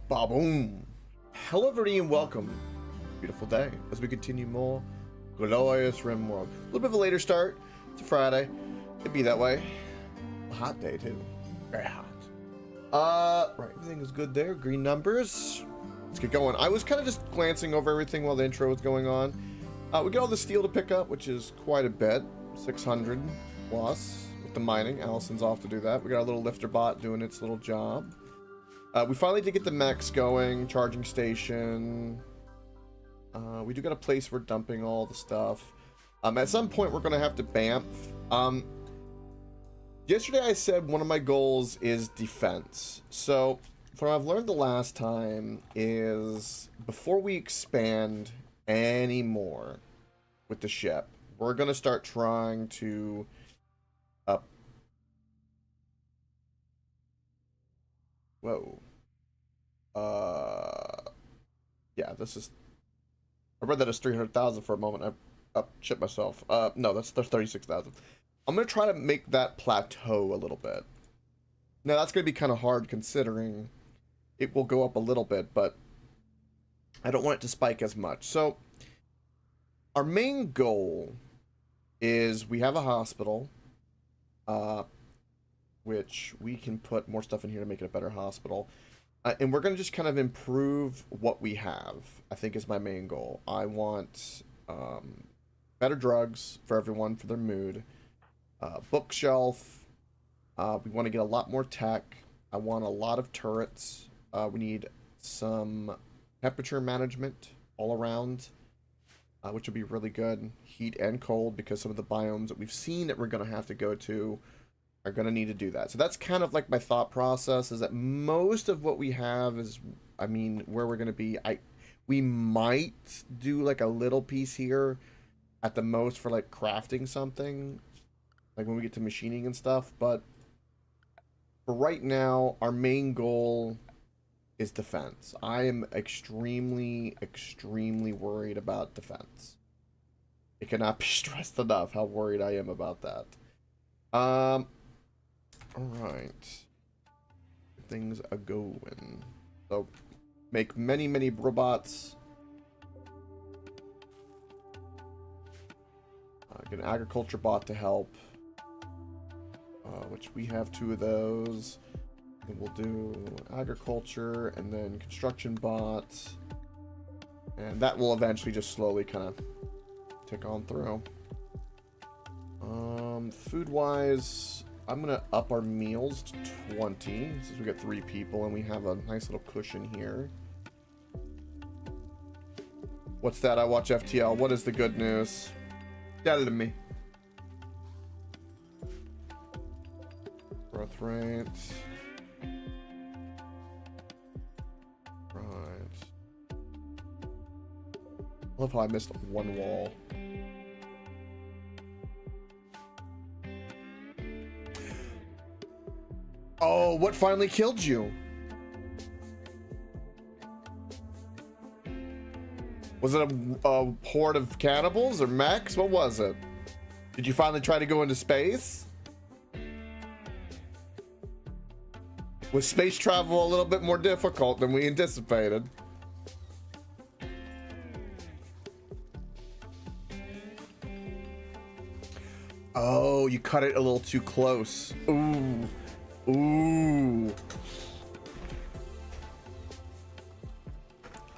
Ba-boom! Hello everybody and welcome. Beautiful day as we continue more glorious Rimworld. A little bit of a later start. It's a Friday. It'd be that way. A hot day too. Very hot. Right, everything is good there. Green numbers. Let's get going. I was kind of just glancing over everything while the intro was going on. We got all the steel to pick up, which is quite a bit. 600 plus with the mining. Allison's off to do that. We got a little lifter bot doing its little job. We finally did get the mechs going, charging station. We do got a place we're dumping all the stuff. At some point, we're going to have to bamf. Yesterday, I said one of my goals is defense. So, from what I've learned the last time is before we expand any more with the ship, we're going to start trying to Whoa. Yeah, this is... I read that as 300,000 for a moment. I shit myself. No, that's 36,000. I'm going to try to make that plateau a little bit. Now, that's going to be kind of hard considering it will go up a little bit, but I don't want it to spike as much. So, our main goal is we have a hospital, which we can put more stuff in here to make it a better hospital. And we're going to just kind of improve what we have, I think is my main goal. I want better drugs for everyone for their mood. Bookshelf. We want to get a lot more tech. I want a lot of turrets. We need some temperature management all around, which would be really good. Heat and cold, because some of the biomes that we've seen that we're going to have to go to are going to need to do that. So that's kind of like my thought process, is that most of what we have is, I mean, where we're going to be. We might do like a little piece here at the most for like crafting something, like when we get to machining and stuff. But for right now, our main goal is defense. I am extremely worried about defense. It cannot be stressed enough how worried I am about that. Alright. Things are going. So, make many robots. Get an agriculture bot to help. Which we have 2 of those. And we'll do agriculture and then construction bots. And that will eventually just slowly kind of tick on through. Food-wise, I'm going to up our meals to 20, since we got 3 people and we have a nice little cushion here. What's that? I watch FTL. What is the good news? Tell it to me. Growth rate. Right. I love how I missed one wall. Oh, what finally killed you? Was it a horde of cannibals or mechs? What was it? Did you finally try to go into space? Was space travel a little bit more difficult than we anticipated? Oh, you cut it a little too close. Ooh. Ooh.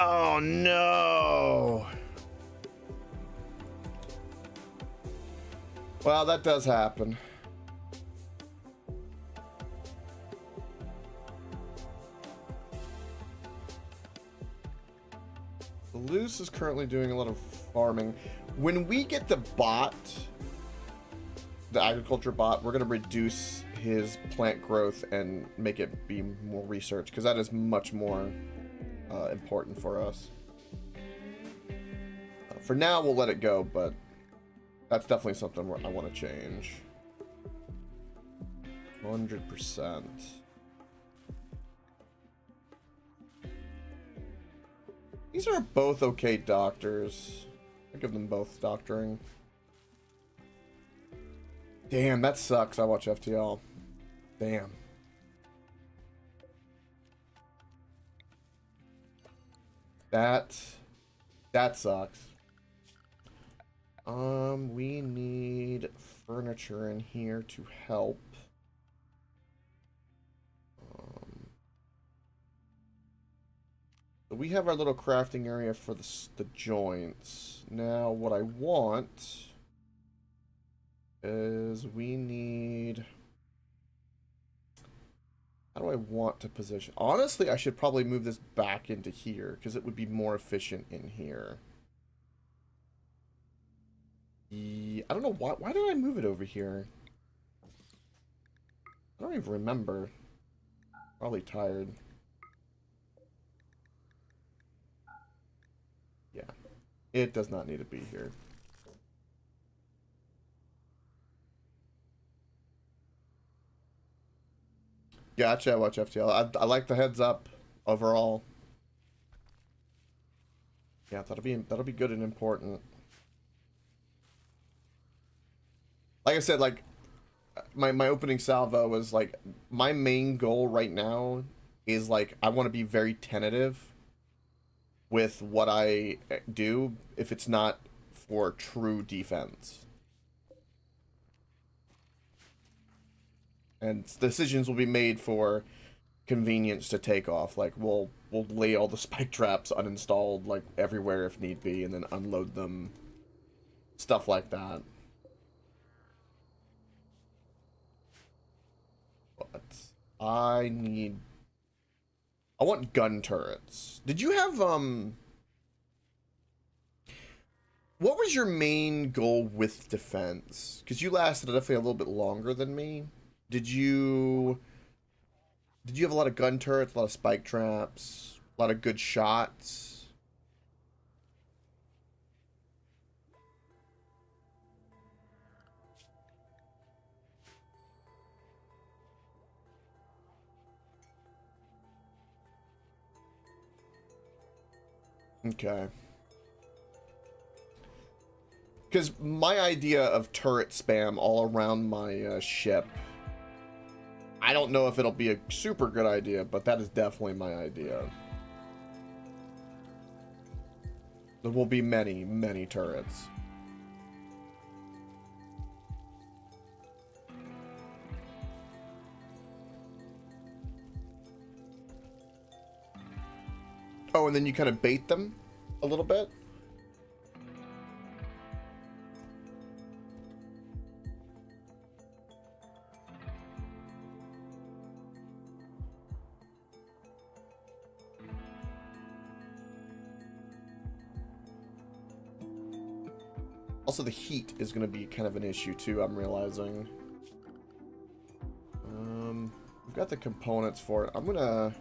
Oh no. Well, that does happen. Luce is currently doing a lot of farming. When we get the bot, the agriculture bot, we're going to reduce his plant growth and make it be more research, because that is much more important for us. For now, we'll let it go, but that's definitely something I want to change. 100%. These are both okay doctors. I give them both doctoring. Damn, that sucks. I watch FTL. Damn. That sucks. We need furniture in here to help. So we have our little crafting area for the joints. Now, what I want is we need... How do I want to position? Honestly, I should probably move this back into here because it would be more efficient in here. I don't know why did I move it over here? I don't even remember. Probably tired. Yeah. It does not need to be here. Gotcha, watch FTL. I like the heads up overall. Yeah, that'll be good and important. Like I said, like my opening salvo was like my main goal right now is like I want to be very tentative with what I do if it's not for true defense. And decisions will be made for convenience to take off. Like we'll lay all the spike traps uninstalled like everywhere if need be, and then unload them. Stuff like that. But I want gun turrets. Did you have what was your main goal with defense? Because you lasted definitely a little bit longer than me. Did you have a lot of gun turrets, a lot of spike traps, a lot of good shots? Okay. Because my idea of turret spam all around my ship, I don't know if it'll be a super good idea, but that is definitely my idea. There will be many, many turrets. Oh, and then you kind of bait them a little bit? Also, the heat is going to be kind of an issue, too, I'm realizing. We've got the components for it. I'm going to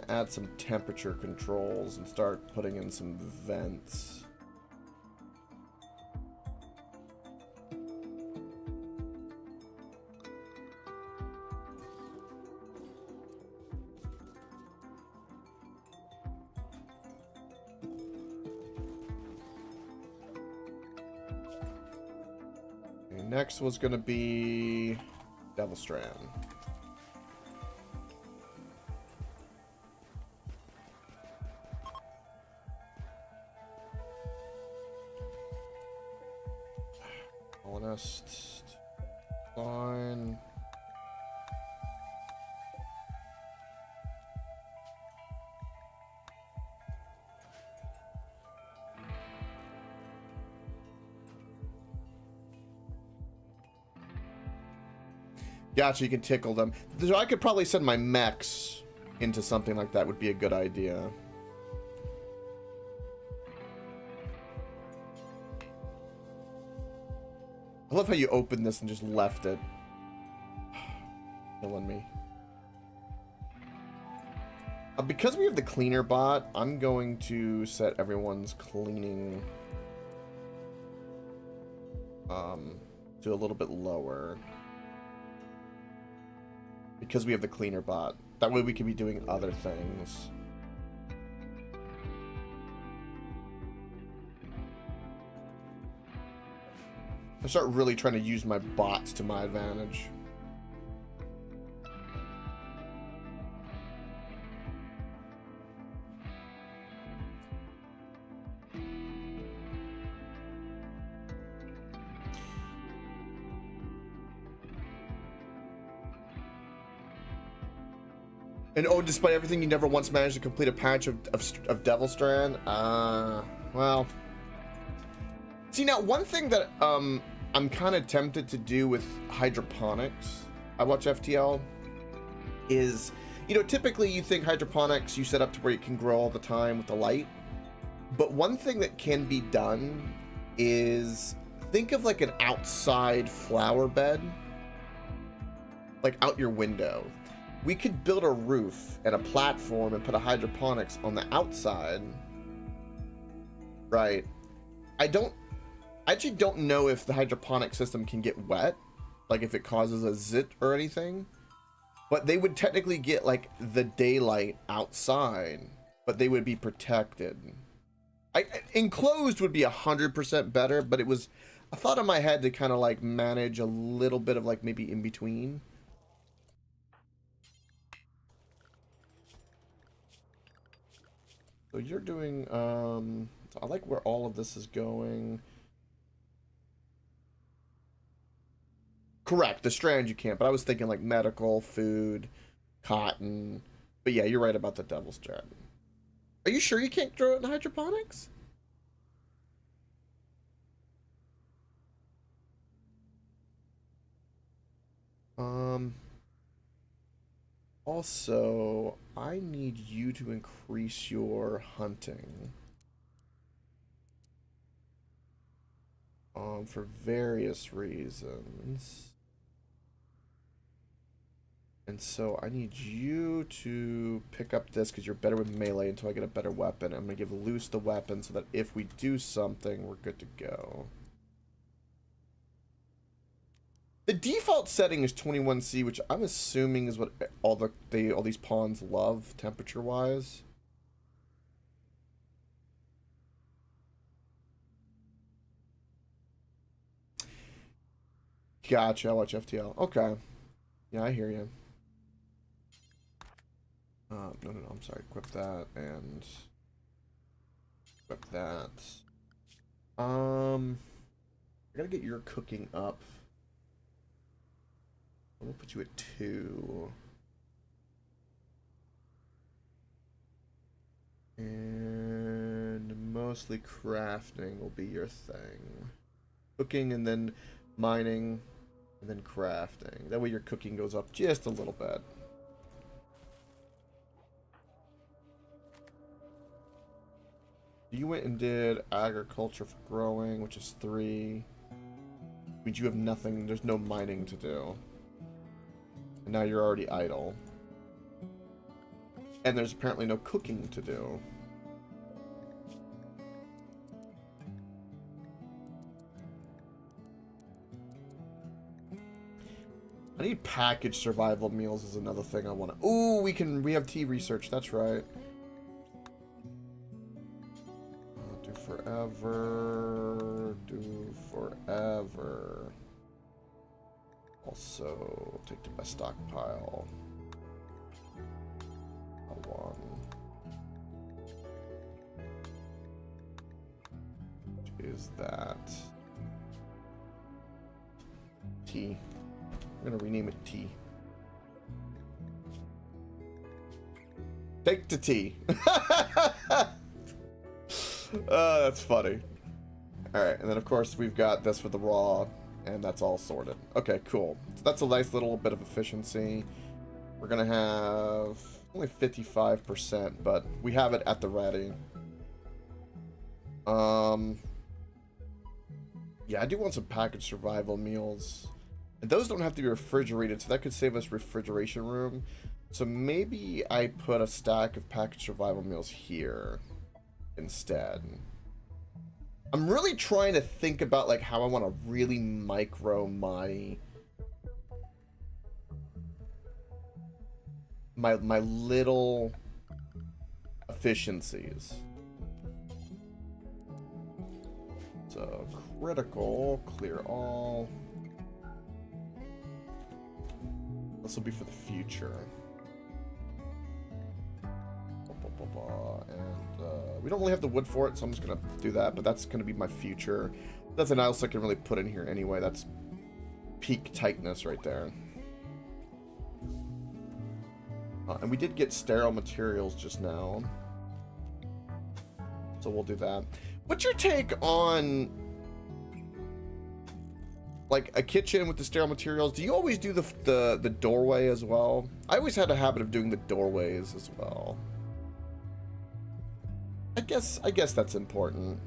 add some temperature controls and start putting in some vents. Next was going to be Devil Strand. Honest line. Gotcha, you can tickle them. So I could probably send my mechs into something like that would be a good idea. I love how you opened this and just left it. Killing me. Because we have the cleaner bot, I'm going to set everyone's cleaning to a little bit lower. Because we have the cleaner bot. That way we can be doing other things. I start really trying to use my bots to my advantage. And oh, despite everything, you never once managed to complete a patch of Devil Strand? Well. See, now, one thing that I'm kind of tempted to do with hydroponics, I watch FTL, is, you know, typically you think hydroponics, you set up to where you can grow all the time with the light. But one thing that can be done is think of like an outside flower bed, like out your window. We could build a roof and a platform and put a hydroponics on the outside. Right. I actually don't know if the hydroponic system can get wet, like if it causes a zit or anything, but they would technically get like the daylight outside, but they would be protected. Enclosed would be 100% better, but it was a thought in my head to kind of like manage a little bit of like maybe in between. So you're doing, I like where all of this is going. Correct, the strand you can't, but I was thinking like medical, food, cotton. But yeah, you're right about the devil strand. Are you sure you can't grow it in hydroponics? Also, I need you to increase your hunting. For various reasons. And so I need you to pick up this because you're better with melee until I get a better weapon. I'm going to give Loose the weapon so that if we do something, we're good to go. The default setting is 21C, which I'm assuming is what all these pawns love temperature-wise. Gotcha, I watch FTL. Okay. Yeah, I hear you. No, I'm sorry. Equip that and equip that. I gotta get your cooking up. I'm gonna put you at 2. And mostly crafting will be your thing. Cooking and then mining and then crafting. That way your cooking goes up just a little bit. You went and did agriculture for growing, which is 3. Means you have nothing, there's no mining to do. And now you're already idle. And there's apparently no cooking to do. I need packaged survival meals is another thing I want to... Ooh, we have tea research, that's right. Do forever. Also, take the best stockpile. One. Which is that? T. I'm gonna rename it T. Take the T. That's funny. Alright, and then of course we've got this for the raw, and that's all sorted. Okay, cool. So that's a nice little bit of efficiency. We're gonna have only 55%, but we have it at the ready. Yeah, I do want some packaged survival meals. And those don't have to be refrigerated, so that could save us refrigeration room. So maybe I put a stack of packaged survival meals here instead. I'm really trying to think about like how I want to really micro my little efficiencies. So critical, clear all. This will be for the future. And we don't really have the wood for it, so I'm just gonna do that, but that's gonna be my future. Nothing else I can really put in here anyway. That's peak tightness right there. And we did get sterile materials just now. So we'll do that. What's your take on like a kitchen with the sterile materials? Do you always do the doorway as well? I always had a habit of doing the doorways as well. I guess that's important.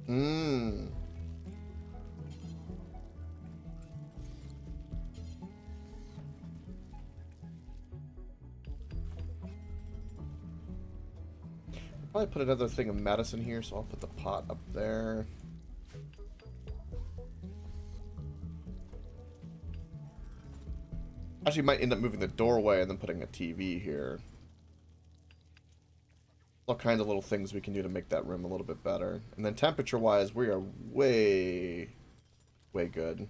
Mmm. Probably put another thing of medicine here, so I'll put the pot up there. Actually, might end up moving the doorway and then putting a TV here. All kinds of little things we can do to make that room a little bit better. And then temperature-wise, we are way good.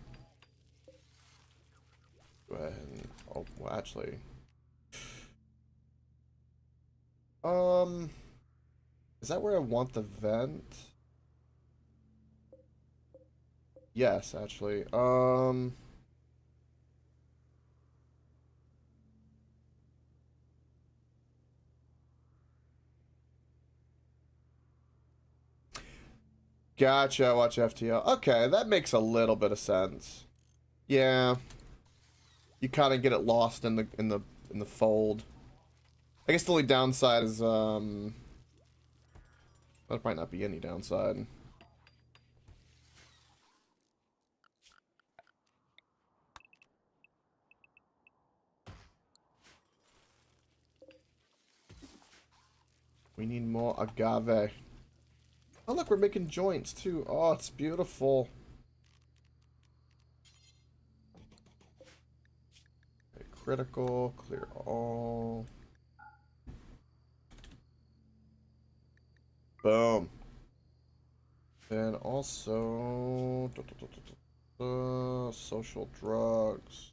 Go ahead and... Oh, well, actually... Is that where I want the vent? Yes, actually. Gotcha, watch FTL. Okay, that makes a little bit of sense. Yeah. You kind of get it lost in the fold. I guess the only downside is there might not be any downside. We need more agave. Oh look, we're making joints too. Oh, it's beautiful. Okay, critical, clear all. Boom. And also social drugs.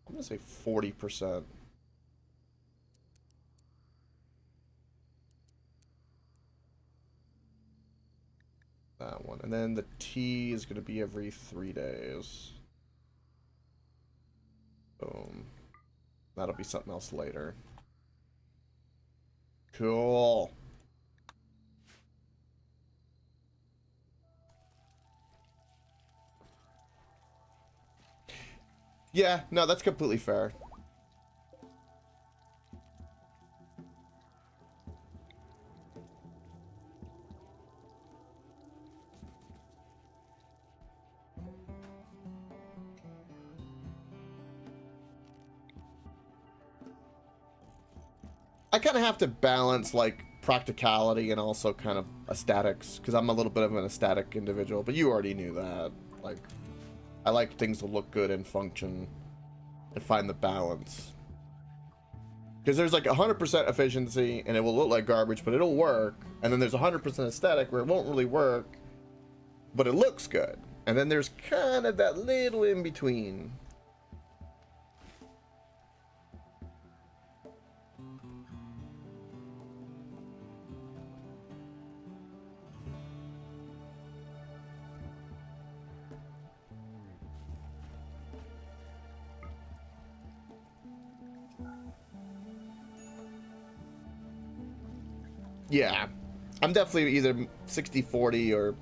I'm gonna say 40%. That one. And then the tea is gonna be every 3 days. Boom. That'll be something else later. Cool. Yeah, no, that's completely fair. I kind of have to balance like practicality and also kind of aesthetics because I'm a little bit of an aesthetic individual, but you already knew that. Like, I like things to look good and function and find the balance. Because there's like 100% efficiency and it will look like garbage, but it'll work. And then there's 100% aesthetic where it won't really work, but it looks good. And then there's kind of that little in between. Yeah, I'm definitely either 60-40 or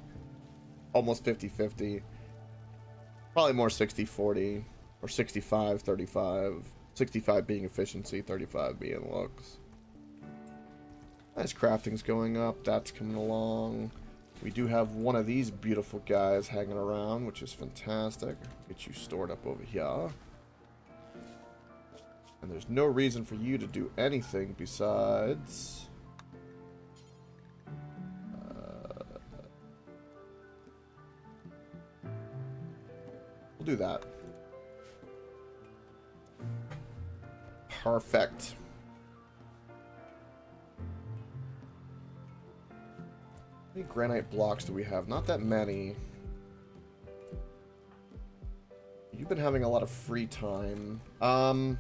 almost 50-50. Probably more 60-40 or 65-35. 65 being efficiency, 35 being looks. As crafting's going up, that's coming along. We do have one of these beautiful guys hanging around, which is fantastic. Get you stored up over here. And there's no reason for you to do anything besides... we'll do that. Perfect. How many granite blocks do we have? Not that many. You've been having a lot of free time. I'm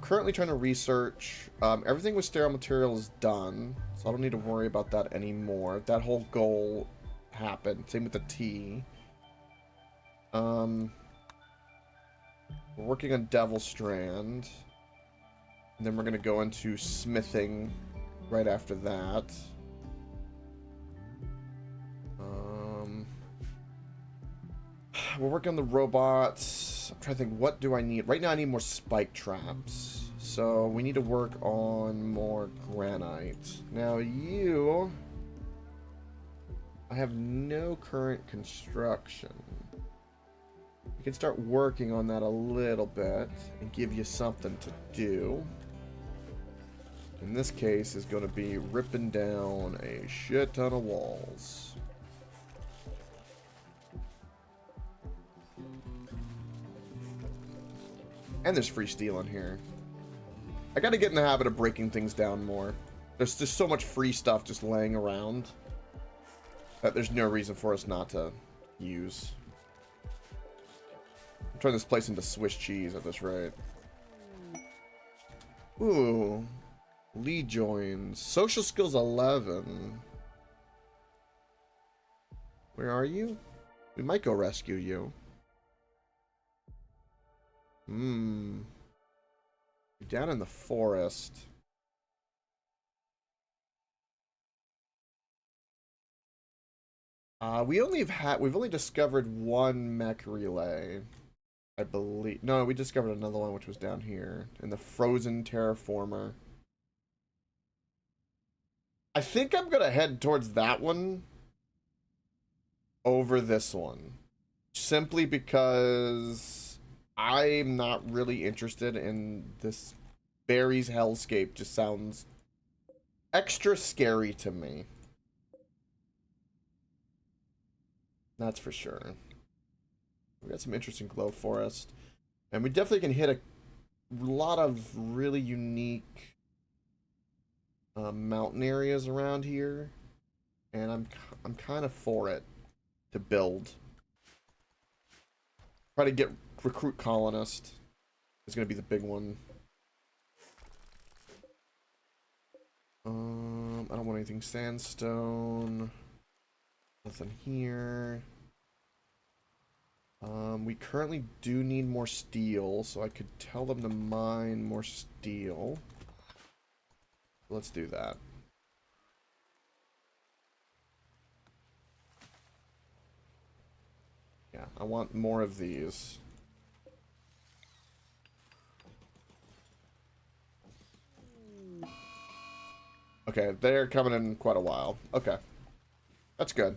currently trying to research. Everything with sterile material is done, so I don't need to worry about that anymore. That whole goal happened. Same with the tea. We're working on Devil Strand. And then we're going to go into smithing right after that. We're working on the robots. I'm trying to think, what do I need? Right now I need more spike traps. So we need to work on more granite. Now you... I have no current construction. We can start working on that a little bit and give you something to do. In this case is going to be ripping down a shit ton of walls. And there's free steel in here. I gotta get in the habit of breaking things down more. There's just so much free stuff just laying around that there's no reason for us not to use. I'm turning this place into Swiss cheese at this rate. Ooh. Lead joins. Social skills 11. Where are you? We might go rescue you. You're down in the forest. We've only discovered one mech relay, I believe. No, we discovered another one which was down here in the frozen terraformer. I think I'm gonna head towards that one over this one, simply because I'm not really interested in this. Barry's hellscape just sounds extra scary to me. That's for sure. We got some interesting glow forest, and we definitely can hit a lot of really unique mountain areas around here, and I'm kind of for it to build. Try to recruit colonist is going to be the big one. I don't want anything sandstone. Nothing here. We currently do need more steel, so I could tell them to mine more steel. Let's do that. Yeah, I want more of these. Okay, they're coming in quite a while. Okay. That's good.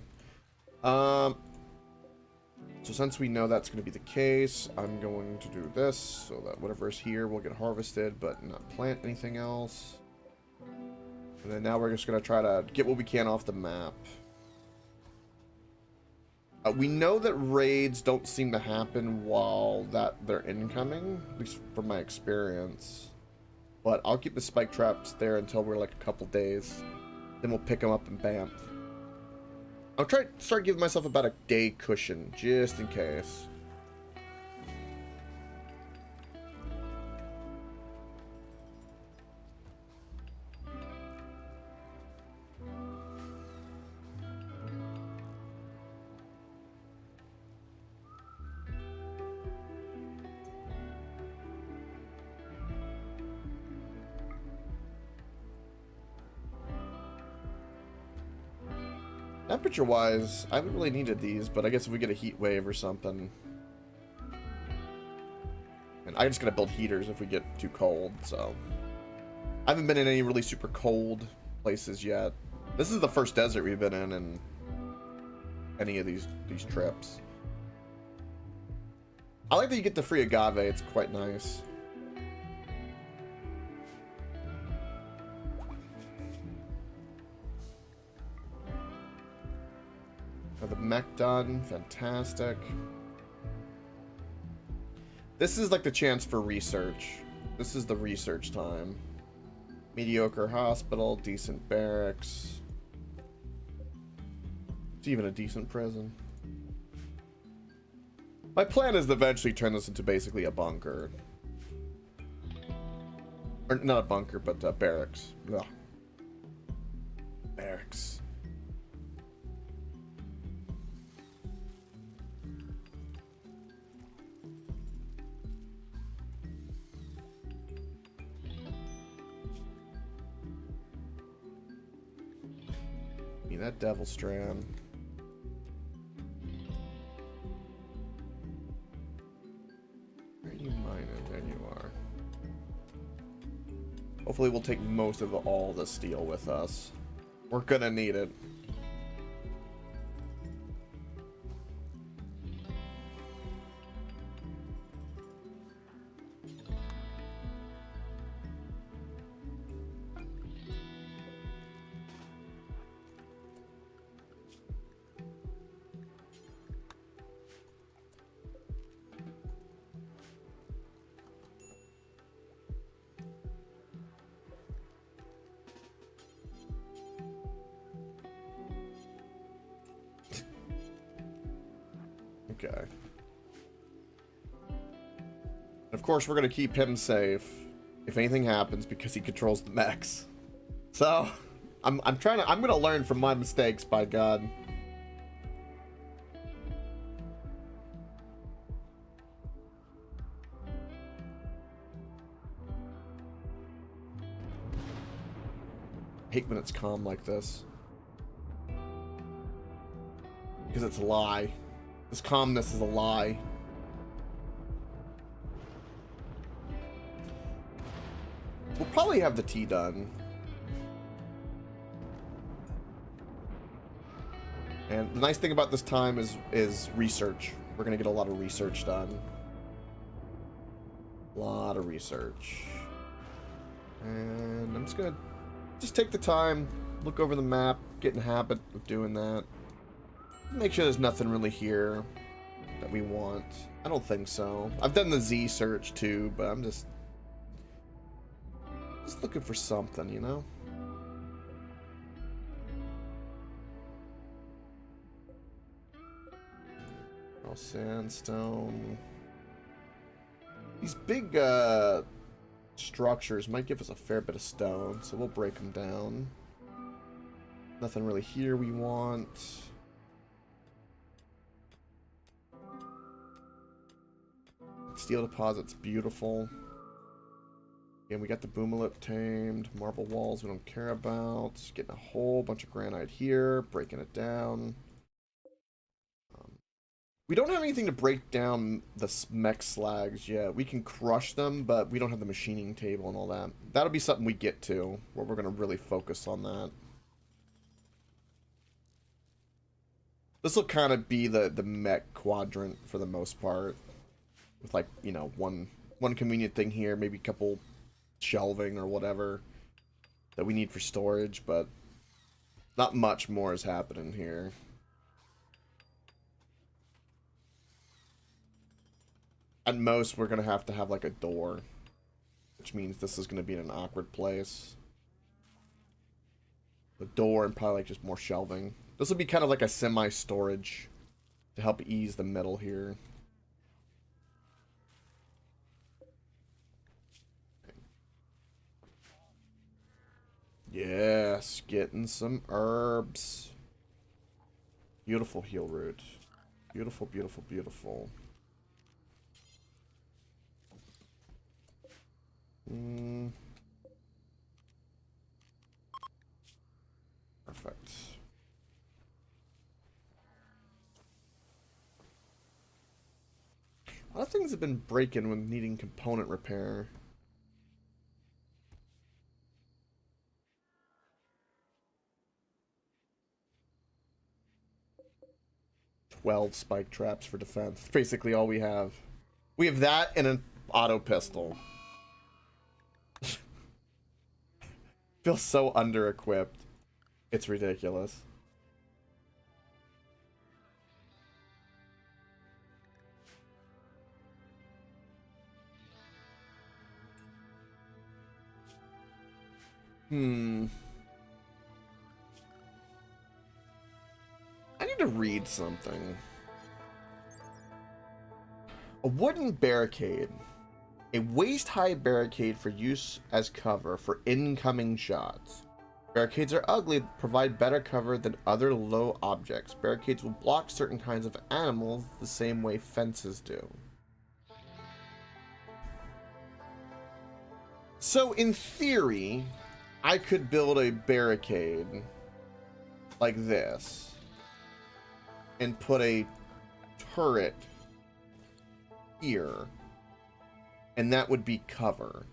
So since we know that's going to be the case, I'm going to do this so that whatever is here will get harvested, but not plant anything else. And then now we're just going to try to get what we can off the map. We know that raids don't seem to happen while they're incoming, at least from my experience. But I'll keep the spike traps there until we're like a couple days. Then we'll pick them up and bam. I'll try to start giving myself about a day cushion, just in case. Temperature-wise, I haven't really needed these, but I guess if we get a heat wave or something... And I'm just gonna build heaters if we get too cold, so... I haven't been in any really super cold places yet. This is the first desert we've been in any of these trips. I like that you get the free agave, it's quite nice. The mech done. Fantastic. This is like the chance for research. This is the research time. Mediocre hospital, decent barracks. It's even a decent prison. My plan is to eventually turn this into basically a bunker. Or not a bunker, but barracks. Ugh. Barracks. Give me that devil strand. Where are you mining? There you are. Hopefully we'll take most of all the steel with us. We're gonna need it. Okay. Of course, we're gonna keep him safe if anything happens because he controls the mechs. So, I'm gonna learn from my mistakes. By God. I hate when it's calm like this because it's a lie. This calmness is a lie. We'll probably have the tea done. And the nice thing about this time is research. We're gonna get a lot of research done. A lot of research. And I'm just gonna take the time, look over the map, get in the habit of doing that. Make sure there's nothing really here that we want. I don't think so. I've done the Z search too, but I'm just looking for something, you know? All sandstone. These big structures might give us a fair bit of stone, so we'll break them down. Nothing really here we want. Steel deposit's beautiful. Again, we got the boomalip tamed. Marble walls we don't care about. Getting a whole bunch of granite here. Breaking it down. We don't have anything to break down the mech slags yet. We can crush them, but we don't have the machining table and all that. That'll be something we get to, where we're going to really focus on that. This will kind of be the mech quadrant for the most part. With, like, you know, one convenient thing here, maybe a couple shelving or whatever that we need for storage, but not much more is happening here. At most, we're going to have like a door, which means this is going to be in an awkward place. The door and probably like just more shelving. This will be kind of like a semi-storage to help ease the middle here. Yes, getting some herbs. Beautiful heal root. Beautiful, beautiful, beautiful. Perfect. A lot of things have been breaking when needing component repair. 12 spike traps for defense. That's basically all we have. We have that and an auto pistol. Feels so under-equipped. It's ridiculous. Hmm. I need to read something. A wooden barricade. A waist-high barricade for use as cover for incoming shots. Barricades are ugly, but provide better cover than other low objects. Barricades will block certain kinds of animals the same way fences do. So, in theory, I could build a barricade like this and put a turret here, and that would be cover.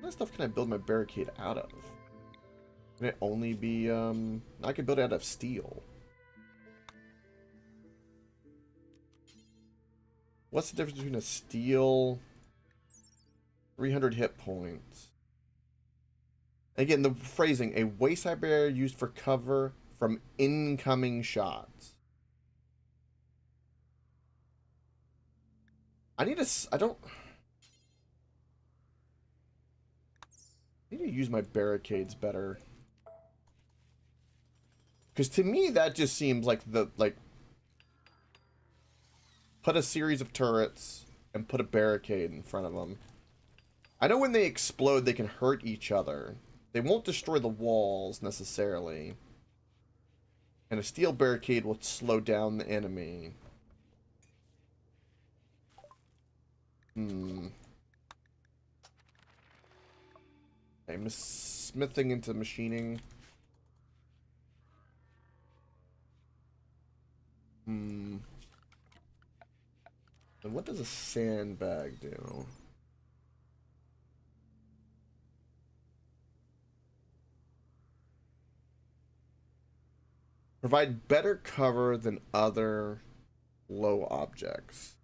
What stuff can I build my barricade out of? Can it only be, I could build it out of steel. What's the difference between a steel, 300 hit points? Again, the phrasing, a waist-high barrier used for cover from incoming shots. I need to, I need to use my barricades better. Because to me, that just seems like put a series of turrets and put a barricade in front of them. I know when they explode, they can hurt each other. They won't destroy the walls, necessarily. And a steel barricade will slow down the enemy. I'm smithing into machining. And what does a sandbag do? Provide better cover than other low objects.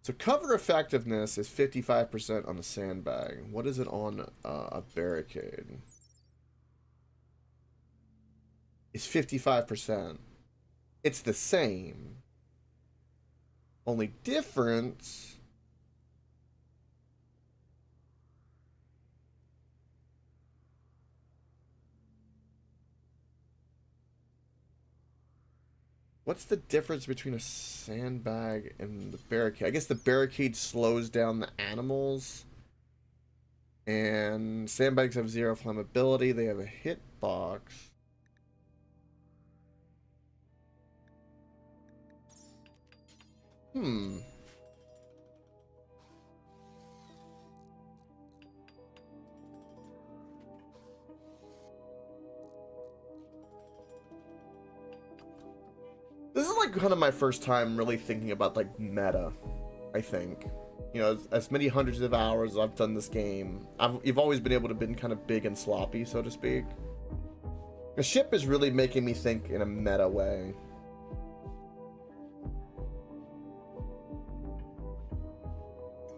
So cover effectiveness is 55% on the sandbag. What is it on a barricade? It's 55%. It's the same. Only difference... What's the difference between a sandbag and the barricade? I guess the barricade slows down the animals. And sandbags have 0 flammability. They have a hitbox. This is like kind of my first time really thinking about like meta, I think. You know, as many hundreds of hours as I've done this game, you've always been able to been kind of big and sloppy, so to speak. The ship is really making me think in a meta way.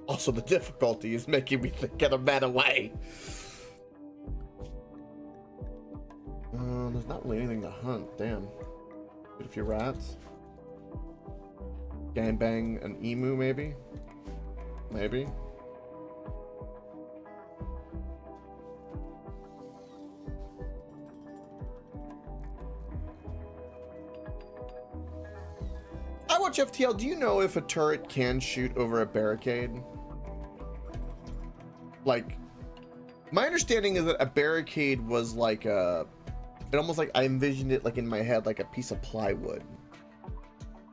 Also, the difficulty is making me think in a meta way. There's not really anything to hunt, damn. Get a few rats. Gangbang an emu, maybe? Maybe. I watch FTL. Do you know if a turret can shoot over a barricade? Like, my understanding is that a barricade was like a... It almost like I envisioned it like in my head like a piece of plywood.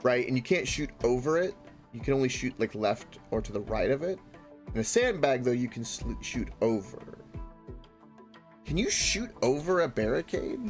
Right? And you can't shoot over it. You can only shoot like left or to the right of it. In a sandbag, though, you can shoot over. Can you shoot over a barricade?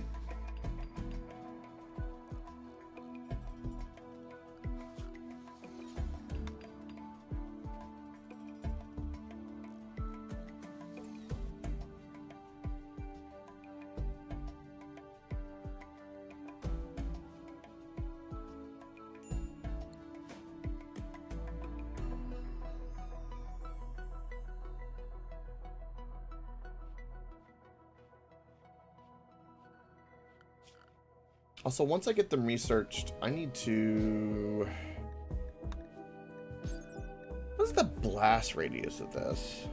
Also, once I get them researched, I need to... This is the blast radius of this?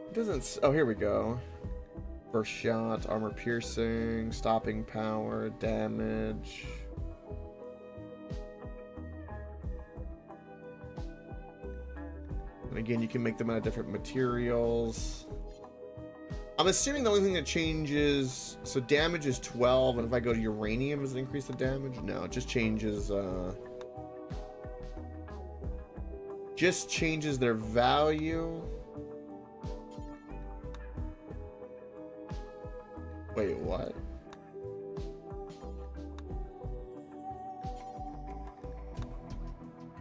It doesn't. Oh, here we go. First shot, armor piercing, stopping power, damage. And again, you can make them out of different materials. I'm assuming the only thing that changes... So damage is 12, and if I go to uranium, does it increase the damage? No, it just changes... just changes their value. Wait, what?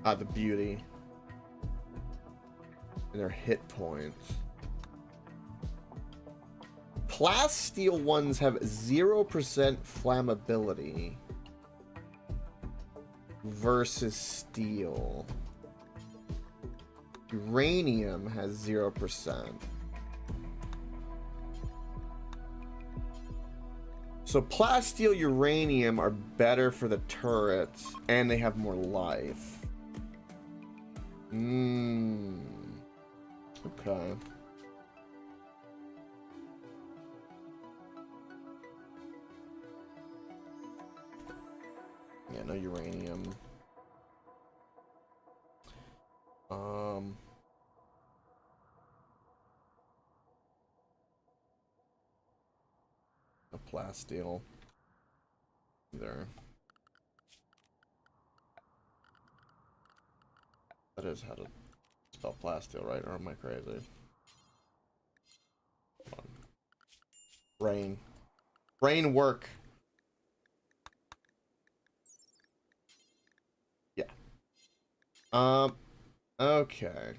Ah, the beauty. And their hit points. Plasteel ones have 0% flammability versus steel. Uranium has 0%. So plasteel uranium are better for the turrets, and they have more life. Okay. Yeah, no uranium. A plasteel. There. That is how to spell plasteel, right? Or am I crazy? Come on. Brain. Brain work. Yeah. Okay.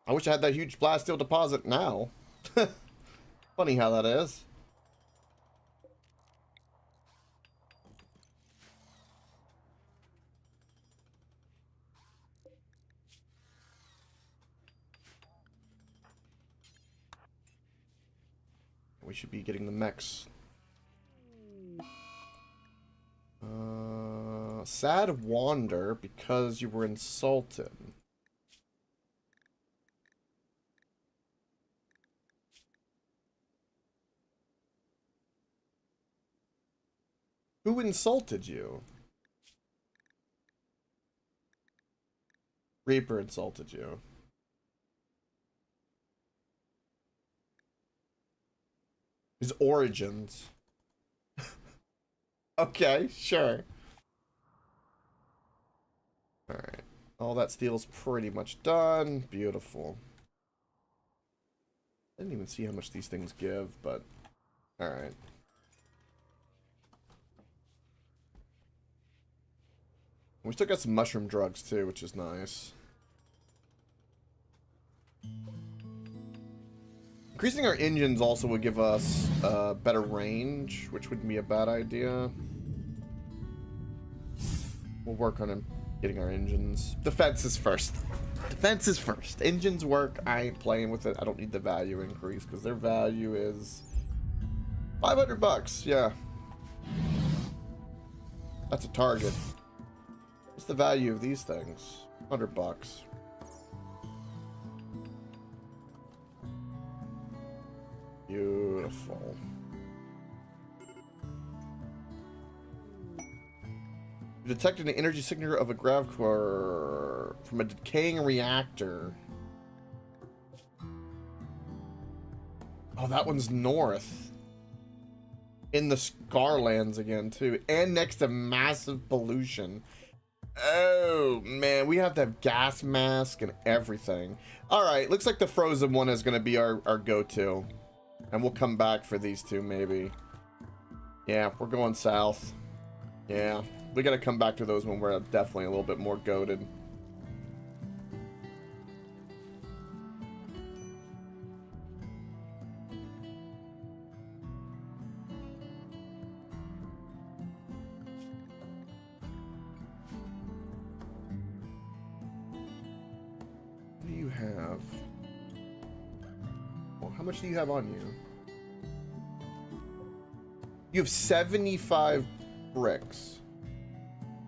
I wish I had that huge plasteel deposit now. Funny how that is. We should be getting the mechs. Sad wander because you were insulted. Who insulted you? Reaper insulted you. His origins. Okay, sure. Alright. All that steel's pretty much done. Beautiful. I didn't even see how much these things give, but... Alright. We still got some mushroom drugs, too, which is nice. Increasing our engines also would give us better range, which wouldn't be a bad idea. We'll work on getting our engines. Defense is first. Defense is first. Engines work. I ain't playing with it. I don't need the value increase because their value is $500. Yeah. That's a target. What's the value of these things? $100. Beautiful. You detected an energy signature of a grav core from a decaying reactor. Oh, that one's north. In the Scarlands again, too. And next to massive pollution. Oh, man. We have to have gas mask and everything. Alright, looks like the frozen one is going to be our go-to. And we'll come back for these two, maybe. Yeah, we're going south. Yeah. We gotta come back to those when we're definitely a little bit more goated. have? Well, how much do you have on you? You have 75 bricks.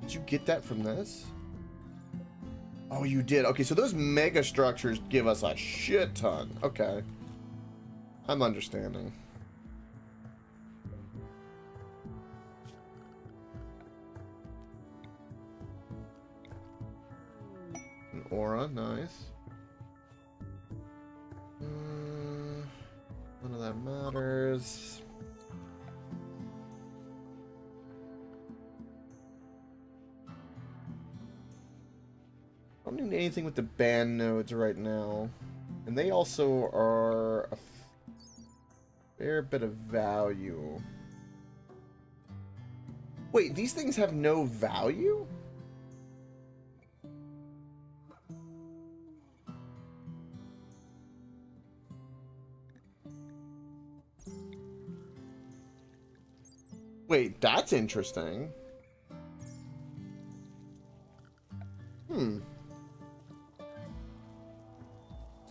Did you get that from this? Oh, you did. Okay, so those mega structures give us a shit ton. Okay. I'm understanding. An aura, nice. None of that matters. I don't need anything with the band nodes right now. And they also are a fair bit of value. Wait, these things have no value? Wait, that's interesting.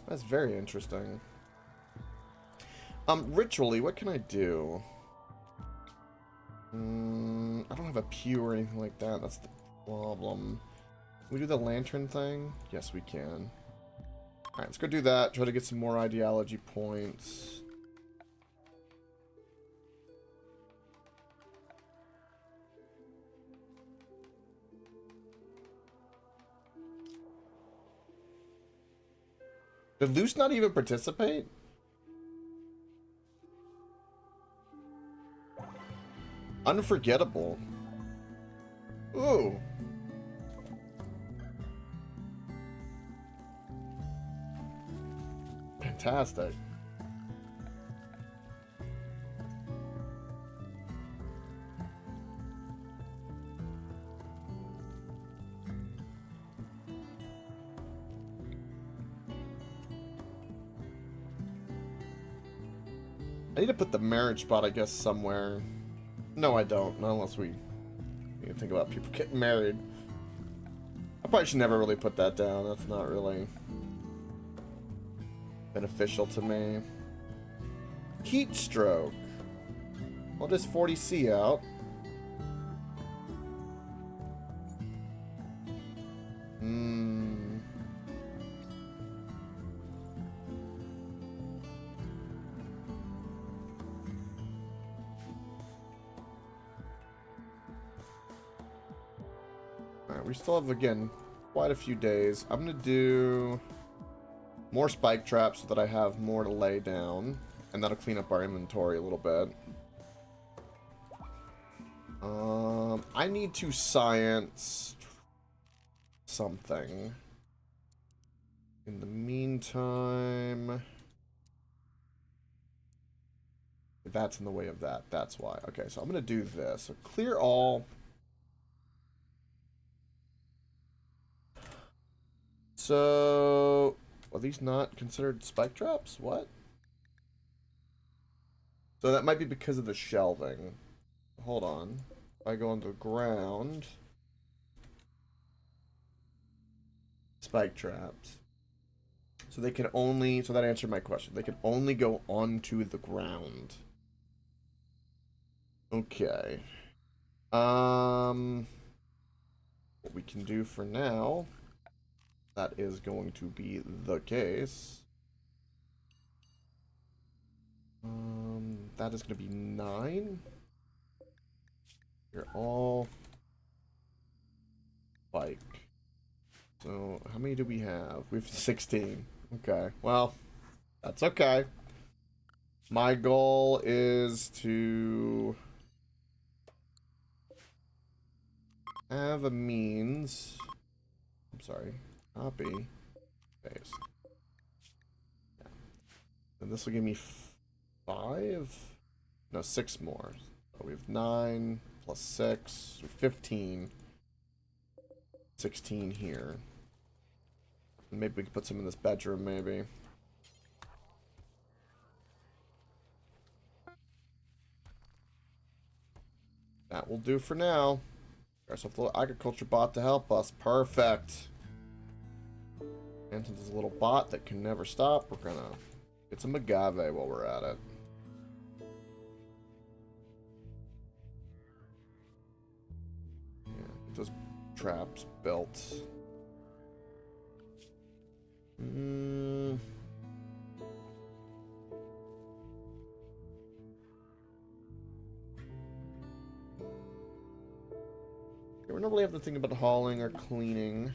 That's very interesting. Ritually, what can I do? I don't have a pew or anything like that. That's the problem. Can we do the lantern thing? Yes, we can. Alright, let's go do that. Try to get some more ideology points. Did Luce not even participate? Unforgettable. Ooh. Fantastic. I need to put the marriage spot, I guess, somewhere. No, I don't. Not unless we need to think about people getting married. I probably should never really put that down. That's not really beneficial to me. Heat stroke. What does 40C out? Alright, we still have, again, quite a few days. I'm going to do more spike traps so that I have more to lay down. And that'll clean up our inventory a little bit. I need to science something. In the meantime... That's in the way of that. That's why. Okay, so I'm going to do this. So clear all... So, are these not considered spike traps? What? So that might be because of the shelving. Hold on. If I go on the ground. Spike traps. So they can only, so that answered my question. They can only go onto the ground. Okay. What we can do for now... That is going to be the case. That is going to be 9. You're all bike. So how many do we have? We have 16. Okay. Well, that's okay. My goal is to have a means. I'm sorry. Copy. Paste. Yeah. And this will give me 5? No, 6 more. So we have 9 plus 6, so 15. 16 here. And maybe we can put some in this bedroom, maybe. That will do for now. There's a little agriculture bot to help us. Perfect. And since there's a little bot that can never stop, we're gonna get some agave while we're at it. Yeah, get those traps built. We don't really have to think about hauling or cleaning.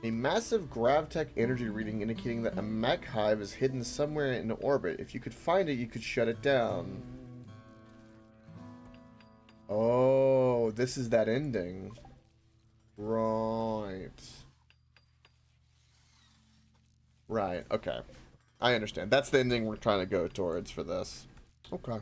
A massive gravtech energy reading indicating that a mech hive is hidden somewhere in orbit. If you could find it, you could shut it down. Oh, this is that ending. Right. Right, okay. I understand. That's the ending we're trying to go towards for this. Okay.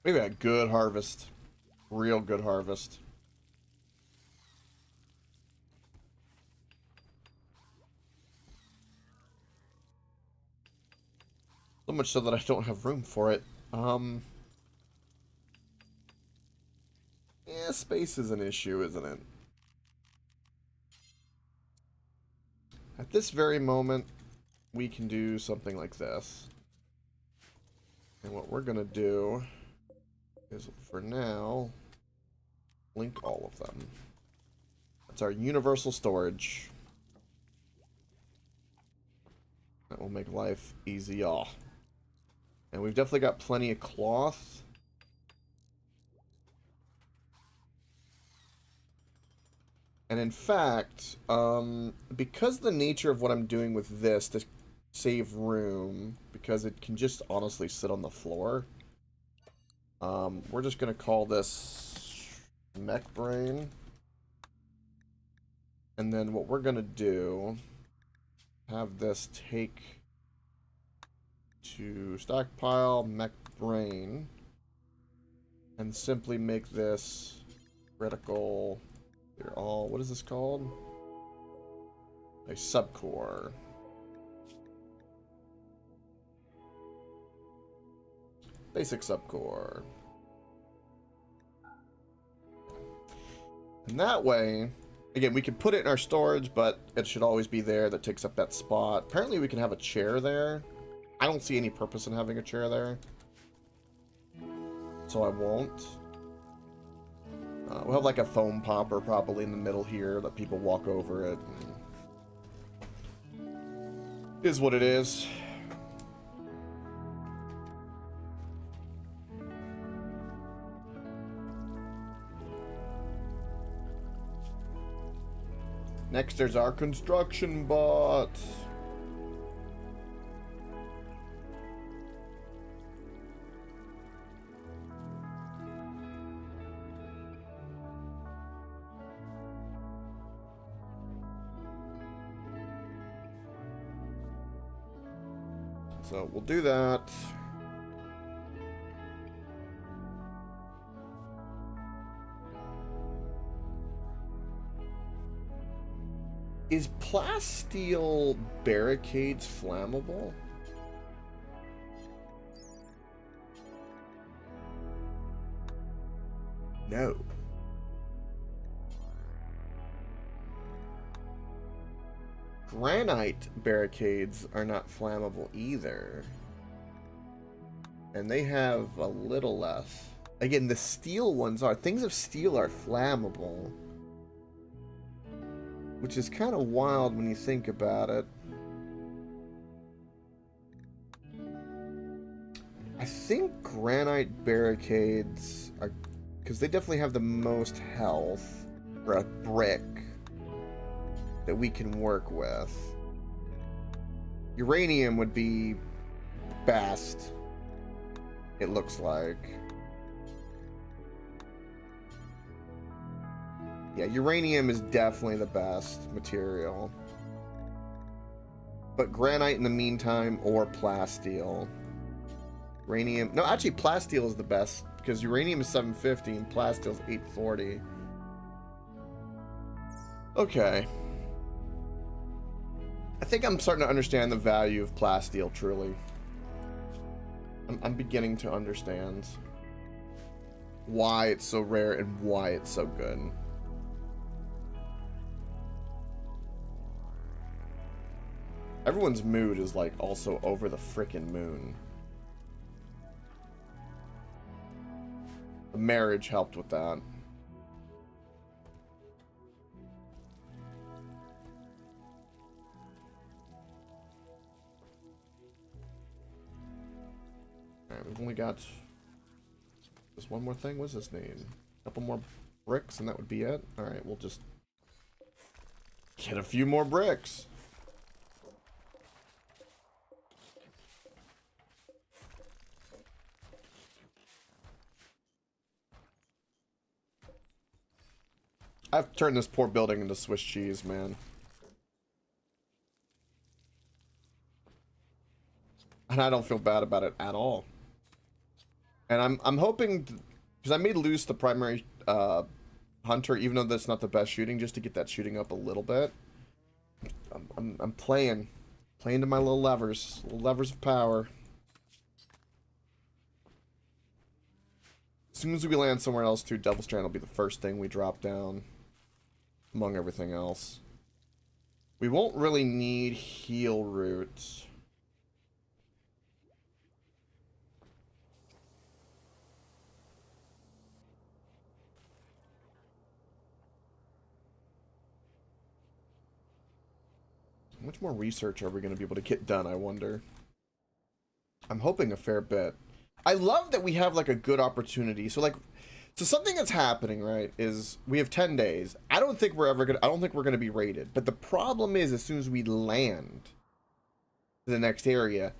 Maybe a good harvest. Real good harvest. So much so that I don't have room for it. Yeah, space is an issue, isn't it? At this very moment, we can do something like this. And what we're gonna do is, for now, link all of them. That's our universal storage. That will make life easier. And we've definitely got plenty of cloth. And in fact, because the nature of what I'm doing with this to save room, because it can just honestly sit on the floor, we're just going to call this mech brain. And then what we're going to do, have this take to stockpile mech brain, and simply make this critical. They're all, what is this called? A subcore. Basic subcore. And that way, again, we can put it in our storage, but it should always be there. That takes up that spot. Apparently we can have a chair there. I don't see any purpose in having a chair there, so I won't. We'll have like a foam popper probably in the middle here, let people walk over it. Is what it is. Next, there's our construction bot. So we'll do that. Is plasteel barricades flammable? No. Granite barricades are not flammable either. And they have a little less. Again, the steel ones are. Things of steel are flammable. Which is kind of wild when you think about it. I think granite barricades are... because they definitely have the most health for a brick that we can work with. Uranium would be best, it looks like. Yeah, uranium is definitely the best material. But granite in the meantime, or plasteel. Uranium... no, actually plasteel is the best, because uranium is 750 and plasteel is 840. Okay. I think I'm starting to understand the value of plasteel, truly. I'm beginning to understand why it's so rare and why it's so good. Everyone's mood is like also over the frickin' moon. The marriage helped with that. Alright, we've only got just one more thing. What's his name? A couple more bricks and that would be it. Alright, we'll just get a few more bricks. I've turned this poor building into Swiss cheese, man. And I don't feel bad about it at all. And I'm hoping, because I may lose the primary hunter, even though that's not the best shooting, just to get that shooting up a little bit. I'm playing to my little levers of power. As soon as we land somewhere else too, Devil Strand will be the first thing we drop down, among everything else. We won't really need heal roots. How much more research are we going to be able to get done, I wonder? I'm hoping a fair bit. I love that we have like a good opportunity. So something that's happening, right, is we have 10 days. I don't think we're gonna be raided. But the problem is, as soon as we land to the next area,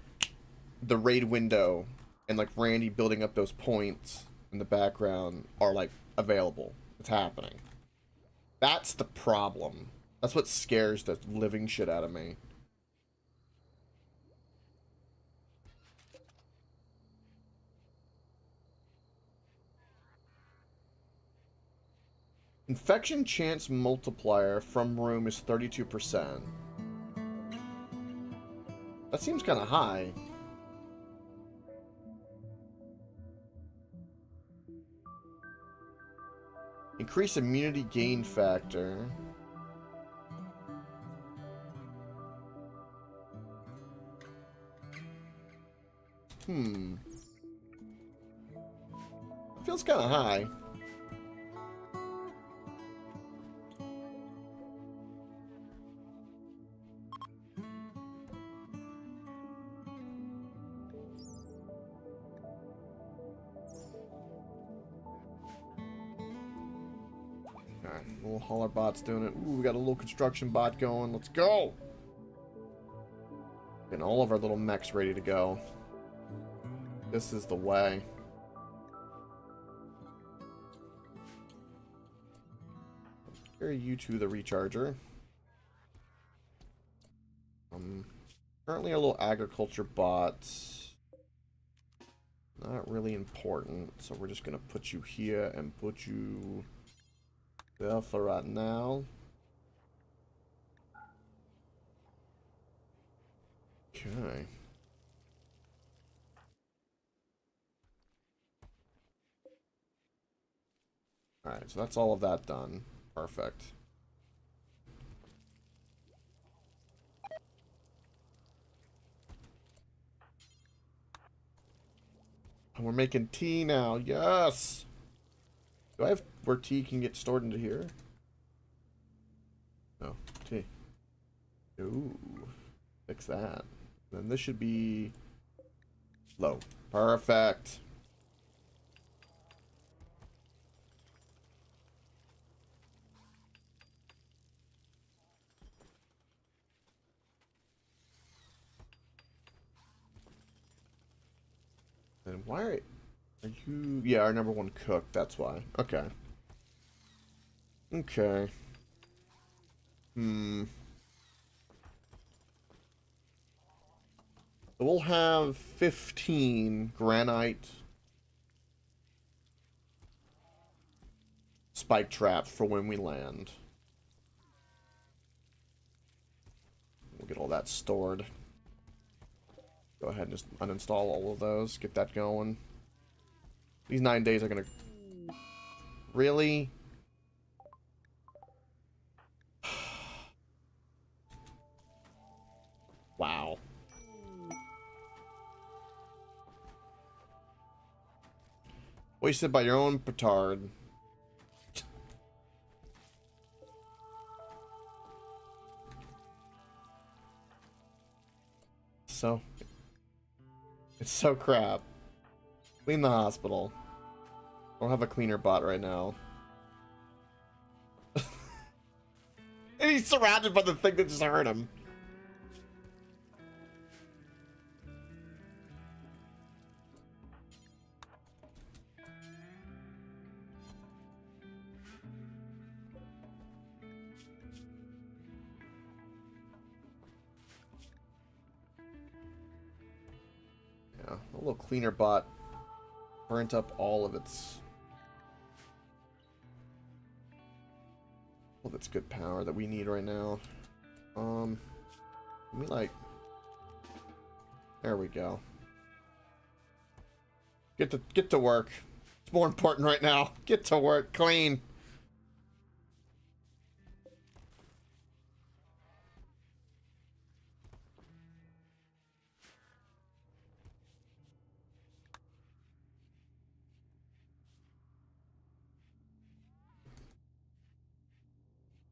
the raid window and like Randy building up those points in the background are like available. It's happening. That's the problem. That's what scares the living shit out of me. Infection chance multiplier from room is 32%. That seems kind of high. Increase immunity gain factor. Feels kind of high. Alright, little hauler bot's doing it. Ooh, we got a little construction bot going. Let's go! Getting all of our little mechs ready to go. This is the way. Carry you to the recharger. Currently a little agriculture bot. Not really important, so we're just gonna put you here and put you there for right now. Okay. Alright, so that's all of that done. Perfect. And we're making tea now. Yes! Do I have where tea can get stored into here? No. Tea. Ooh. Fix that. Then this should be low. Perfect. And why are you... Yeah, our number one cook. That's why. Okay. Okay. We'll have 15 granite spike traps for when we land. We'll get all that stored. Go ahead and just uninstall all of those. Get that going. These 9 days are gonna... Really? Wow. Wasted by your own petard. So... It's so crap. Clean the hospital. I don't have a cleaner bot right now. And he's surrounded by the thing that just hurt him. Yeah, a little cleaner bot burnt up all of its good power that we need right now. Let me like, there we go. Get to work. It's more important right now. Get to work, clean.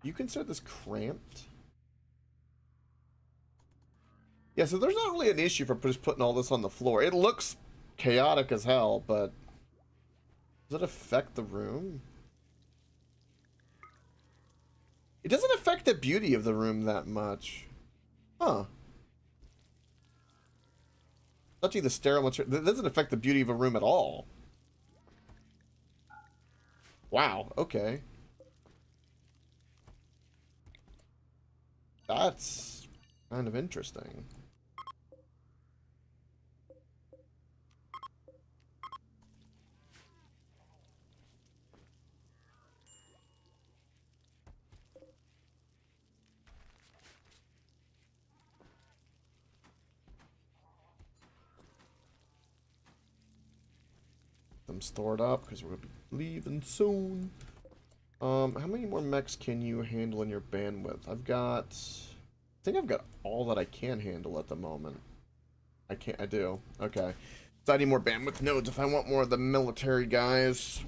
You consider this cramped? Yeah, so there's not really an issue for just putting all this on the floor. It looks chaotic as hell, but does it affect the room? It doesn't affect the beauty of the room that much. Huh. Touching the sterile material, that doesn't affect the beauty of a room at all. Wow, okay. That's kind of interesting. Them stored up because we're gonna be leaving soon. How many more mechs can you handle in your bandwidth? I think I've got all that I can handle at the moment. I do. Okay. So I need more bandwidth nodes if I want more of the military guys.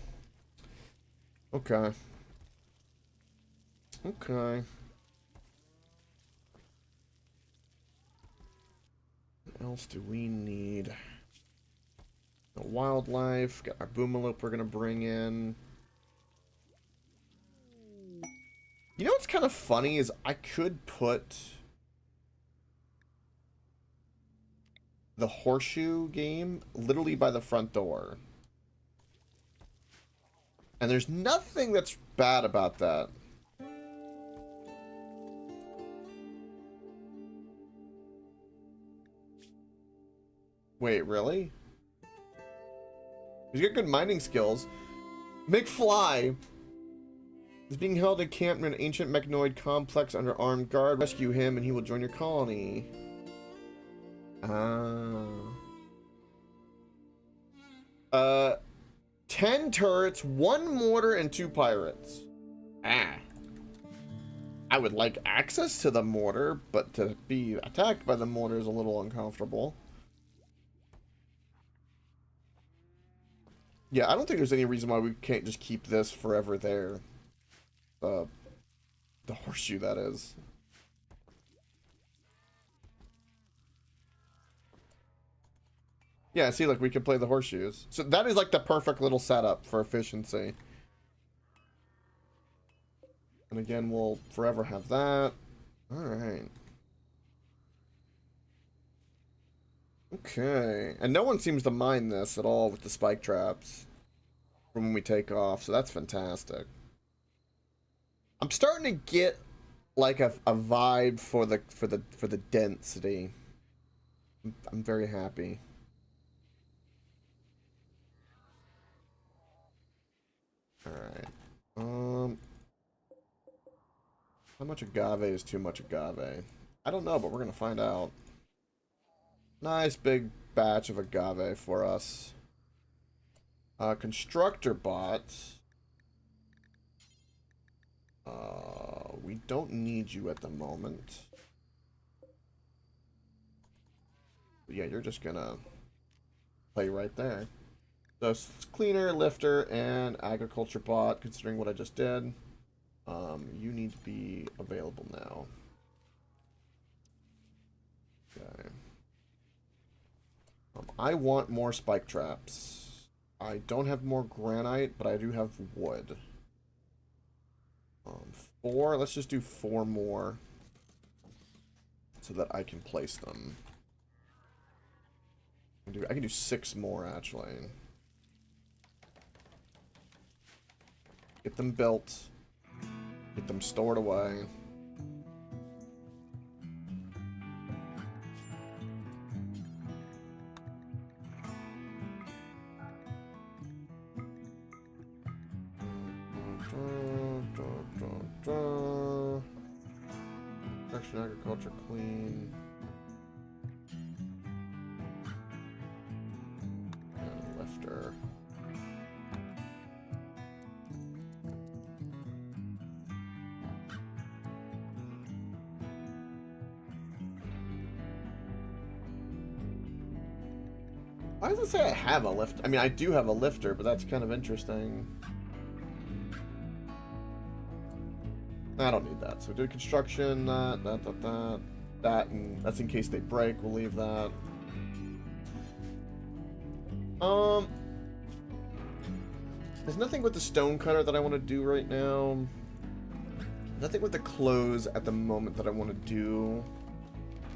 Okay. Okay. What else do we need? The wildlife. Got our boomalope we're gonna bring in. You know what's kind of funny is I could put the horseshoe game literally by the front door. And there's nothing that's bad about that. Wait, really? He's got good mining skills. McFly is being held at camp in an ancient mechanoid complex under armed guard. Rescue him and he will join your colony. Ah. 10 turrets, 1 mortar, and 2 pirates. Ah. I would like access to the mortar, but to be attacked by the mortar is a little uncomfortable. Yeah, I don't think there's any reason why we can't just keep this forever there. The horseshoe, that is. Yeah, see, look, we can play the horseshoes. So that is like the perfect little setup for efficiency. And again, we'll forever have that. Alright. Okay. And no one seems to mind this at all with the spike traps from when we take off, so that's fantastic. I'm starting to get like a vibe for the density. I'm very happy. Alright. How much agave is too much agave? I don't know, but we're gonna find out. Nice big batch of agave for us. Constructor bot. We don't need you at the moment. But yeah, you're just gonna play right there. So it's cleaner, lifter, and agriculture bot, considering what I just did. You need to be available now. Okay. I want more spike traps. I don't have more granite, but I do have wood. 4. Let's just do 4 more so that I can place them. I can do 6 more, actually. Get them built. Get them stored away. Production, agriculture, clean. And lifter. Why does it say I have a lift? I mean, I do have a lifter, but that's kind of interesting. I don't need that. So do construction, that, and that's in case they break. We'll leave that. There's nothing with the stone cutter that I want to do right now. Nothing with the clothes at the moment that I want to do.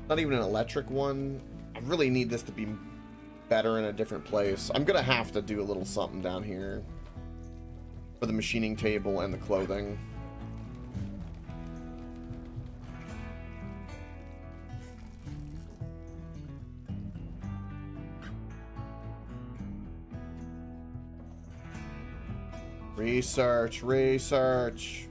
Not even an electric one. I really need this to be better in a different place. I'm gonna have to do a little something down here for the machining table and the clothing. Research, research.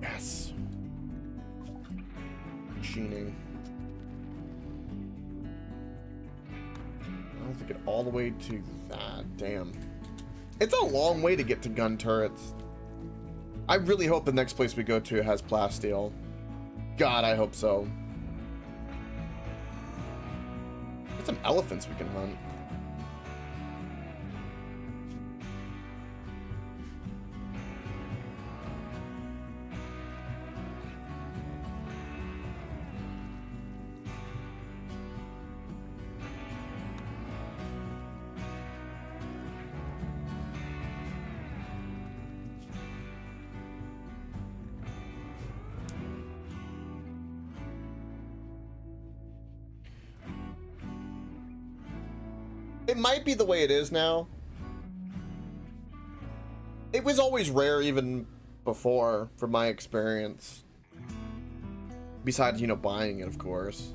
Yes. Machining. I have to get all the way to that. Damn. It's a long way to get to gun turrets. I really hope the next place we go to has plasteel. God, I hope so. There's some elephants we can hunt. It might be the way it is now. It was always rare even before, from my experience. Besides, you know, buying it, of course.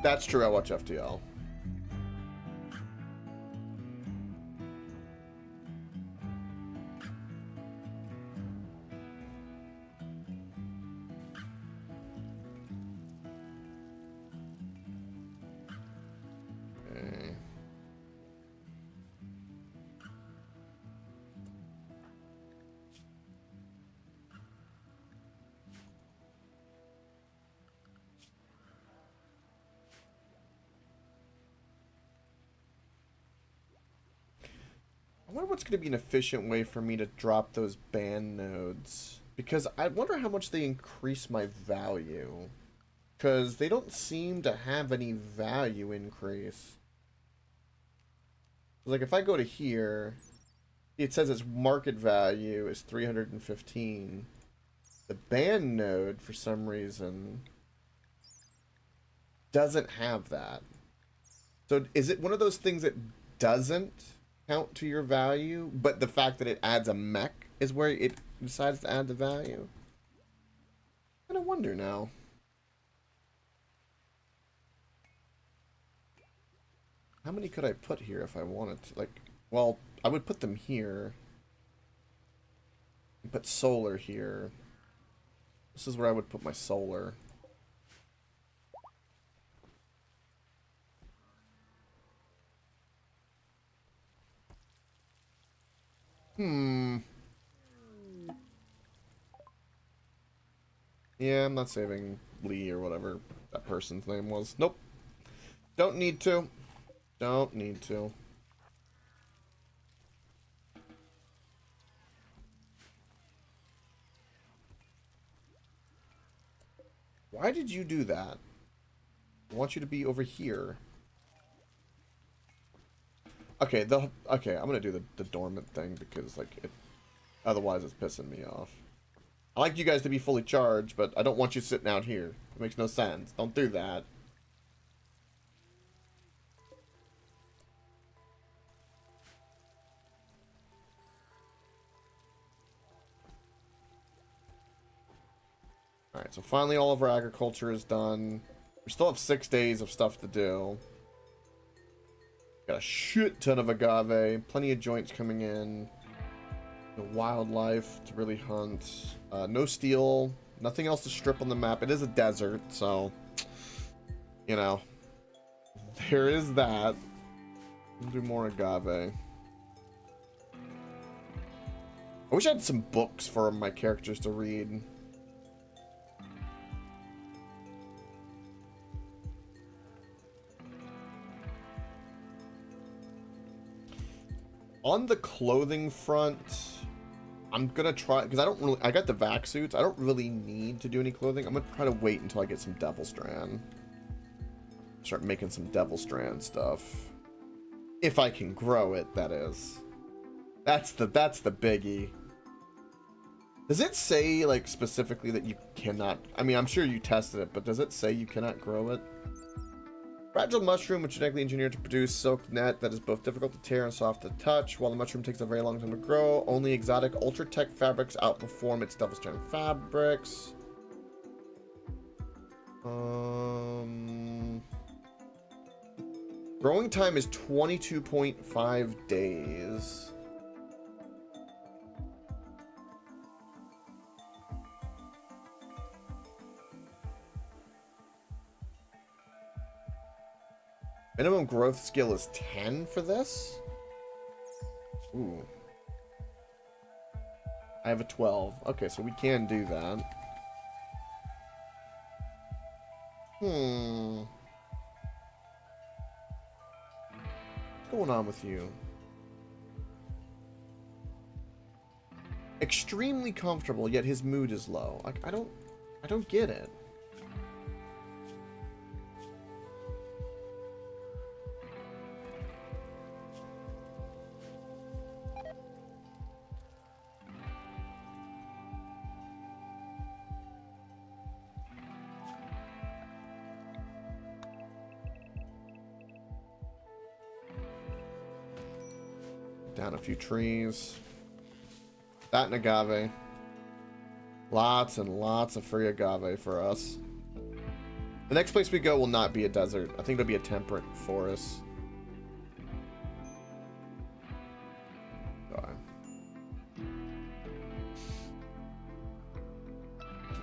That's true, I watch FTL. Okay. I wonder what's going to be an efficient way for me to drop those band nodes. Because I wonder how much they increase my value. Because they don't seem to have any value increase. Like, if I go to here, it says its market value is 315. The band node, for some reason, doesn't have that. So is it one of those things that doesn't count to your value, but the fact that it adds a mech is where it decides to add the value? I kind of wonder now. How many could I put here if I wanted to? Like, well, I would put them here. Put solar here. This is where I would put my solar. Yeah, I'm not saving Lee or whatever that person's name was. Nope. Don't need to. Don't need to. Why did you do that? I want you to be over here. Okay, okay, I'm gonna do the dormant thing because like otherwise it's pissing me off. I like you guys to be fully charged, but I don't want you sitting out here. It makes no sense. Don't do that. Alright, so finally all of our agriculture is done. We still have 6 days of stuff to do. Got a shit ton of agave. Plenty of joints coming in. The wildlife to really hunt. No steel. Nothing else to strip on the map. It is a desert, so... You know. There is that. We'll do more agave. I wish I had some books for my characters to read. On the clothing front, I'm gonna try, because I got the vac suits. I don't really need to do any clothing. I'm gonna try to wait until I get some Devil Strand. Start making some Devil Strand stuff. If I can grow it, that is. That's the biggie. Does it say, like, specifically that you cannot... I mean, I'm sure you tested it, but does it say you cannot grow it? Fragile mushroom, which is genetically engineered to produce silk net that is both difficult to tear and soft to touch. While the mushroom takes a very long time to grow, only exotic ultra-tech fabrics outperform its Devil Strand fabrics. Growing time is 22.5 days. Minimum growth skill is 10 for this? Ooh. I have a 12. Okay, so we can do that. What's going on with you? Extremely comfortable, yet his mood is low. Like, I don't get it. Down a few trees. That and agave. Lots and lots of free agave for us. The next place we go will not be a desert. I think it'll be a temperate forest.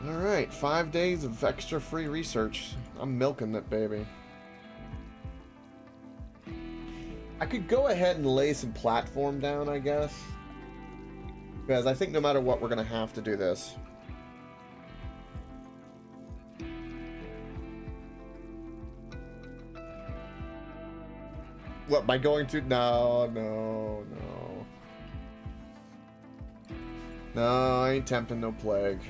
Alright, 5 days of extra free research. I'm milking that baby. I could go ahead and lay some platform down, I guess. Because I think no matter what, we're going to have to do this. What, by going to... No. No, I ain't tempting no plague.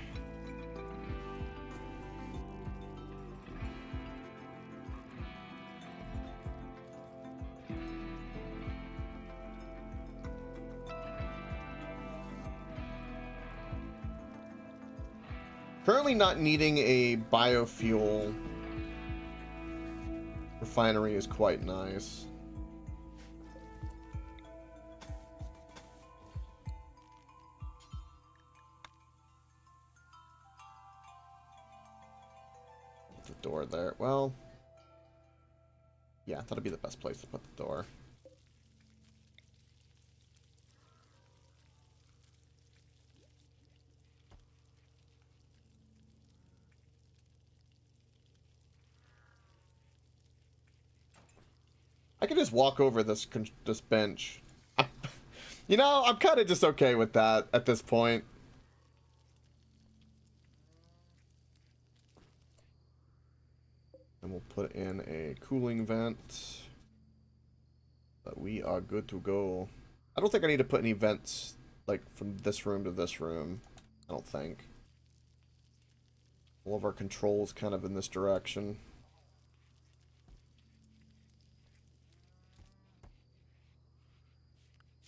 Currently not needing a biofuel refinery is quite nice. The door there. Well, yeah, that'd be the best place to put the door. I could just walk over this bench. You know, I'm kind of just okay with that at this point. And we'll put in a cooling vent. But we are good to go. I don't think I need to put any vents, like, from this room to this room. I don't think. All of our controls kind of in this direction.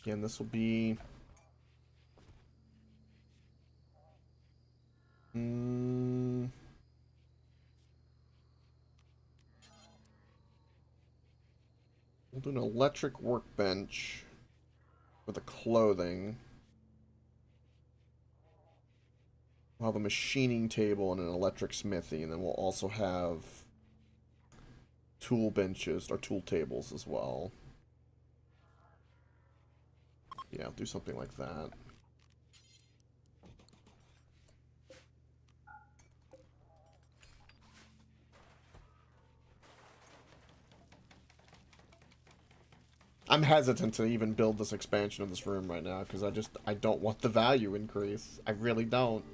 Again, this will be... we'll do an electric workbench with the clothing. We'll have a machining table and an electric smithy, and then we'll also have tool benches or tool tables as well. Yeah, I'll do something like that. I'm hesitant to even build this expansion of this room right now because I don't want the value increase. I really don't.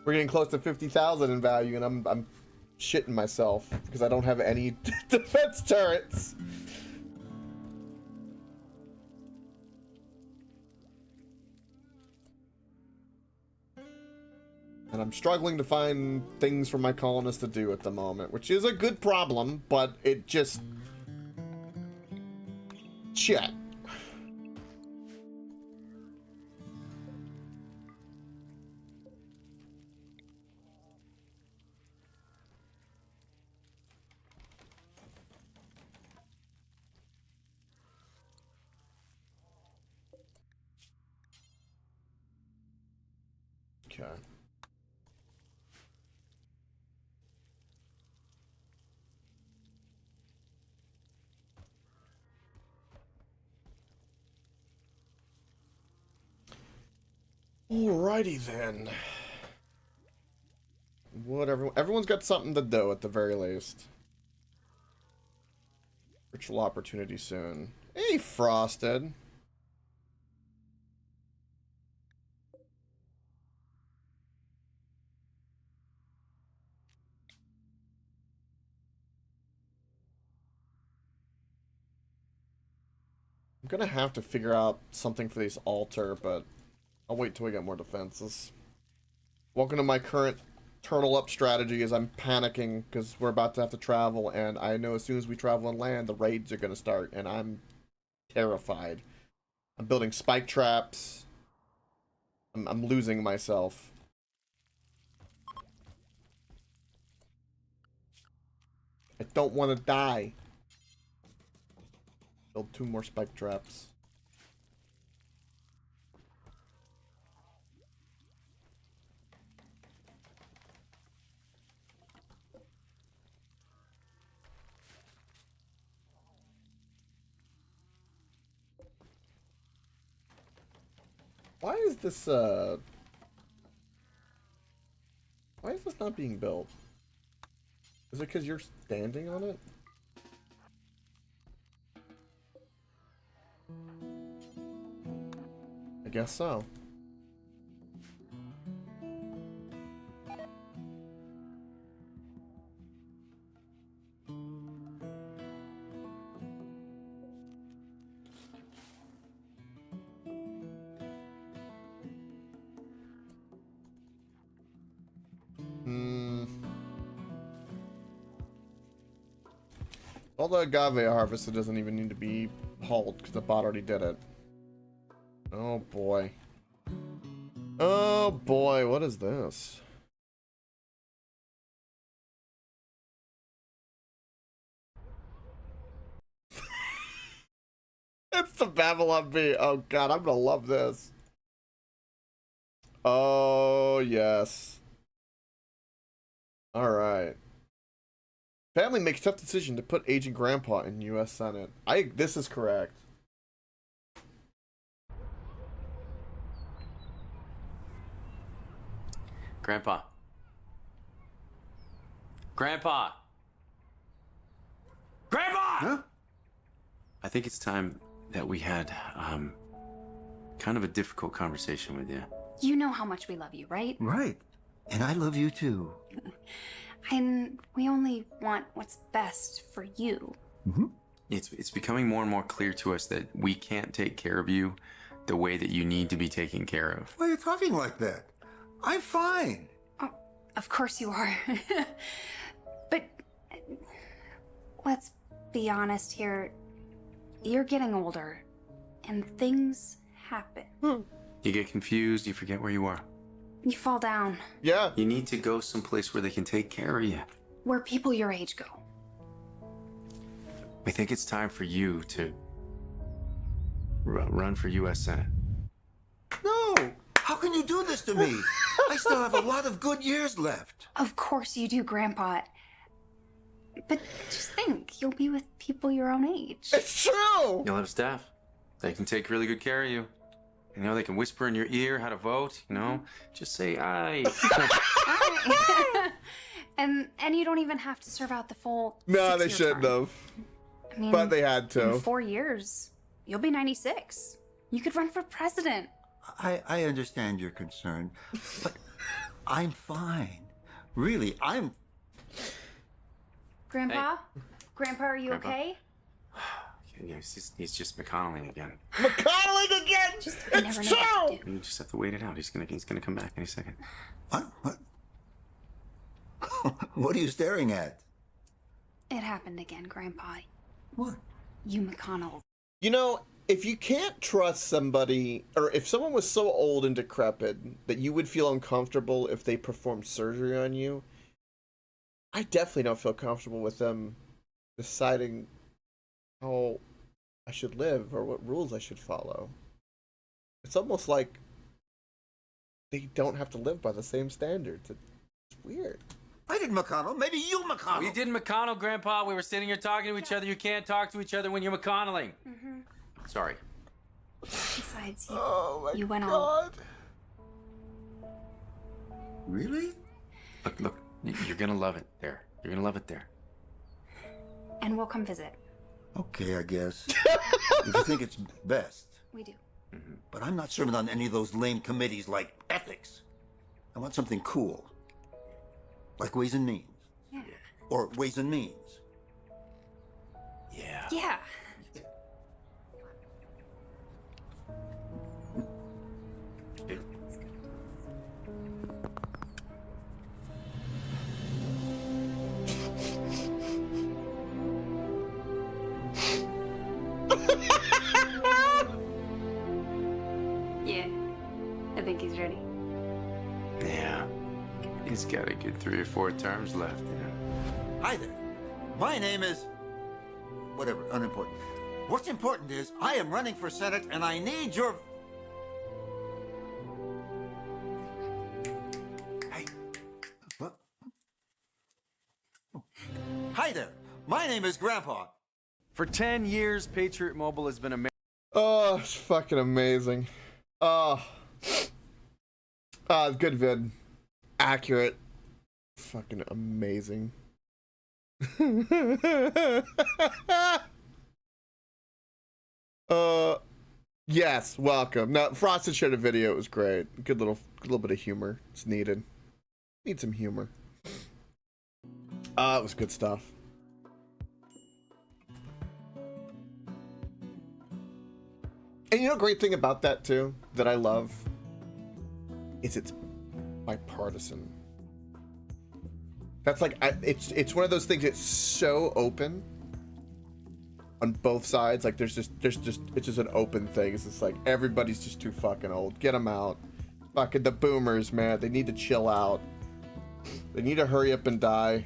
We're getting close to 50,000 in value, and I'm shitting myself because I don't have any defense turrets. And I'm struggling to find things for my colonists to do at the moment, which is a good problem, but it just... shit. Okay. Alrighty then. Whatever. Everyone's got something to do at the very least. Virtual opportunity soon. Hey, Frosted. I'm gonna have to figure out something for these altar, but I'll wait till we get more defenses. Welcome to my current turtle up strategy as I'm panicking because we're about to have to travel, and I know as soon as we travel on land, the raids are gonna start, and I'm terrified. I'm building spike traps. I'm losing myself. I don't want to die. Build 2 more spike traps. Why is this not being built? Is it because you're standing on it? I guess so. All the agave harvested doesn't even need to be hauled because the bot already did it. Oh boy. Oh boy, what is this? It's the Babylon Bee. Oh god, I'm gonna love this. Oh yes. Alright. Family makes tough decision to put aging grandpa in U.S. Senate. This is correct. Grandpa. Grandpa! Grandpa! Huh? I think it's time that we had, kind of a difficult conversation with you. You know how much we love you, right? Right. And I love you too. And we only want what's best for you. Mm-hmm. It's becoming more and more clear to us that we can't take care of you the way that you need to be taken care of. Why are you talking like that? I'm fine. Oh, of course you are. But let's be honest here. You're getting older, and things happen. You get confused, you forget where you are. You fall down. Yeah. You need to go someplace where they can take care of you. Where people your age go. I think it's time for you to run for U.S. Senate. No! How can you do this to me? I still have a lot of good years left. Of course you do, Grandpa. But just think, you'll be with people your own age. It's true! You'll have staff. They can take really good care of you. You know, they can whisper in your ear how to vote, you know? Just say aye. Alright. and you don't even have to serve out the full No, they 6-year shouldn't term. have. I mean, But they had to. in 4 years, you'll be 96. You could run for president. I understand your concern, but I'm fine. Really, I'm... Grandpa? Grandpa, are you Grandpa? okay? Yeah, he's just McConnelling again. McConnelling again! You never It's know true! what to do. You just have to wait it out. He's gonna come back any second. What? What are you staring at? It happened again, Grandpa. What? You McConnell. You know, if you can't trust somebody, or if someone was so old and decrepit that you would feel uncomfortable if they performed surgery on you, I definitely don't feel comfortable with them deciding how I should live or what rules I should follow. It's almost like they don't have to live by the same standards. It's weird. I did McConnell. Maybe you McConnell. We didn't McConnell, Grandpa. We were sitting here talking to each other. You can't talk to each other when you're McConnelling. Mm-hmm. Sorry. Besides, Oh my you went all... god. Really? Look. You're gonna love it there. You're gonna love it there. And we'll come visit. Okay, I guess. If you think it's best. We do. Mm-hmm. But I'm not serving on any of those lame committees like ethics. I want something cool. Like Ways and Means. Yeah. Or Ways and Means. Yeah. Yeah. Yeah. I think he's ready. Yeah. He's got a good 3 or 4 terms left. Yeah. Hi there. My name is... whatever, unimportant. What's important is I am running for Senate and I need your... Hey. What? Oh. Hi there. My name is Grandpa. For 10 years, Patriot Mobile has been a... Oh, it's fucking amazing. Oh. Good vid. Accurate. Fucking amazing. Yes, welcome. Now, Frosted shared a video. It was great. Good little bit of humor. It's needed. Need some humor. It was good stuff. And you know, a great thing about that too, that I love, is it's bipartisan. That's like, it's one of those things. It's so open, on both sides. Like there's just it's just an open thing. It's just like everybody's just too fucking old. Get them out. Fucking the boomers, man. They need to chill out. They need to hurry up and die.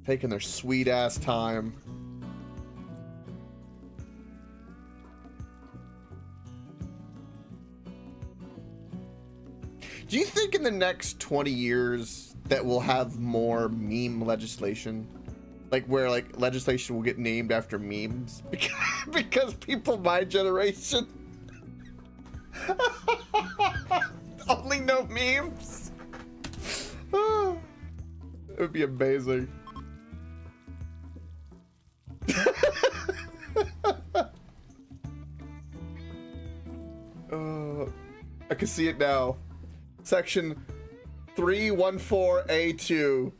Taking their sweet ass time. Do you think in the next 20 years that we'll have more meme legislation? Like where like legislation will get named after memes? Because people my generation only know memes? It would be amazing. I can see it now. Section 314A2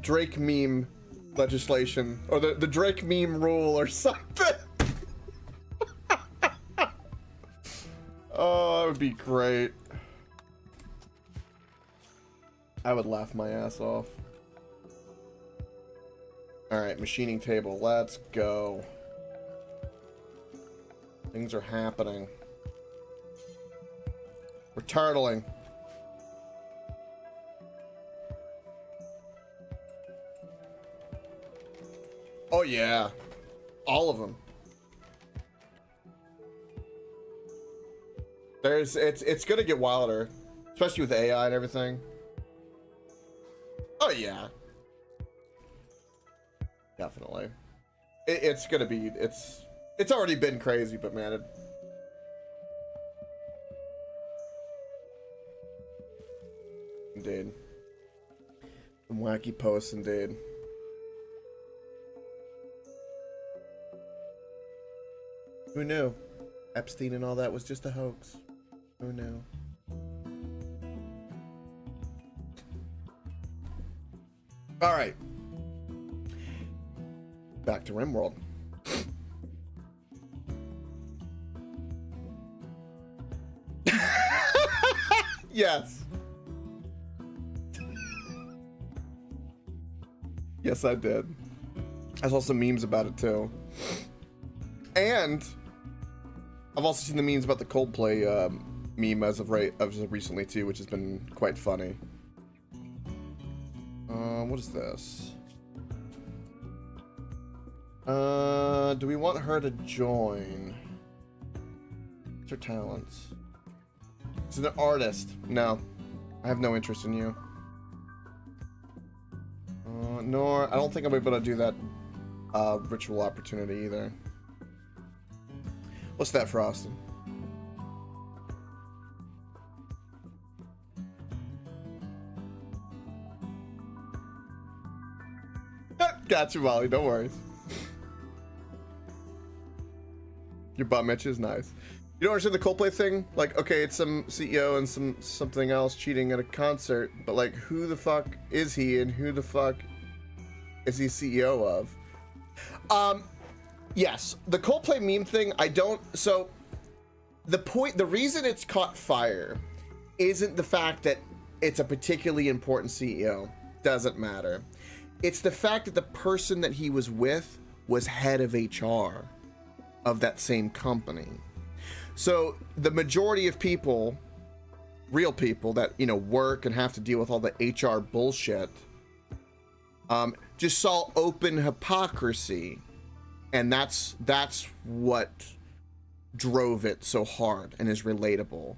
Drake meme legislation, or the Drake meme rule or something. Oh, that would be great. I would laugh my ass off. Alright, machining table, let's go. Things are happening. We're turtling. Oh yeah, all of them. It's gonna get wilder, especially with AI and everything. Oh yeah, definitely. It's gonna be it's already been crazy, but man, indeed. Some wacky posts, indeed. Who knew? Epstein and all that was just a hoax. Who knew? Alright. Back to Rimworld. Yes. Yes, I did. I saw some memes about it too. And I've also seen the memes about the Coldplay meme as of recently too, which has been quite funny. What is this? Do we want her to join? What's her talents? She's an artist. No, I have no interest in you. Nor I don't think I'll be able to do that ritual opportunity either. What's that for Austin? Got you, Molly. Don't worry. Your butt Mitch is nice. You don't understand the Coldplay thing? Like, okay, it's some CEO and something else cheating at a concert, but like, who the fuck is he and who the fuck is he CEO of? Yes, the Coldplay meme thing, I don't... So, the reason it's caught fire isn't the fact that it's a particularly important CEO. Doesn't matter. It's the fact that the person that he was with was head of HR of that same company. So, the majority of people, real people that, you know, work and have to deal with all the HR bullshit, just saw open hypocrisy. And that's what drove it so hard and is relatable.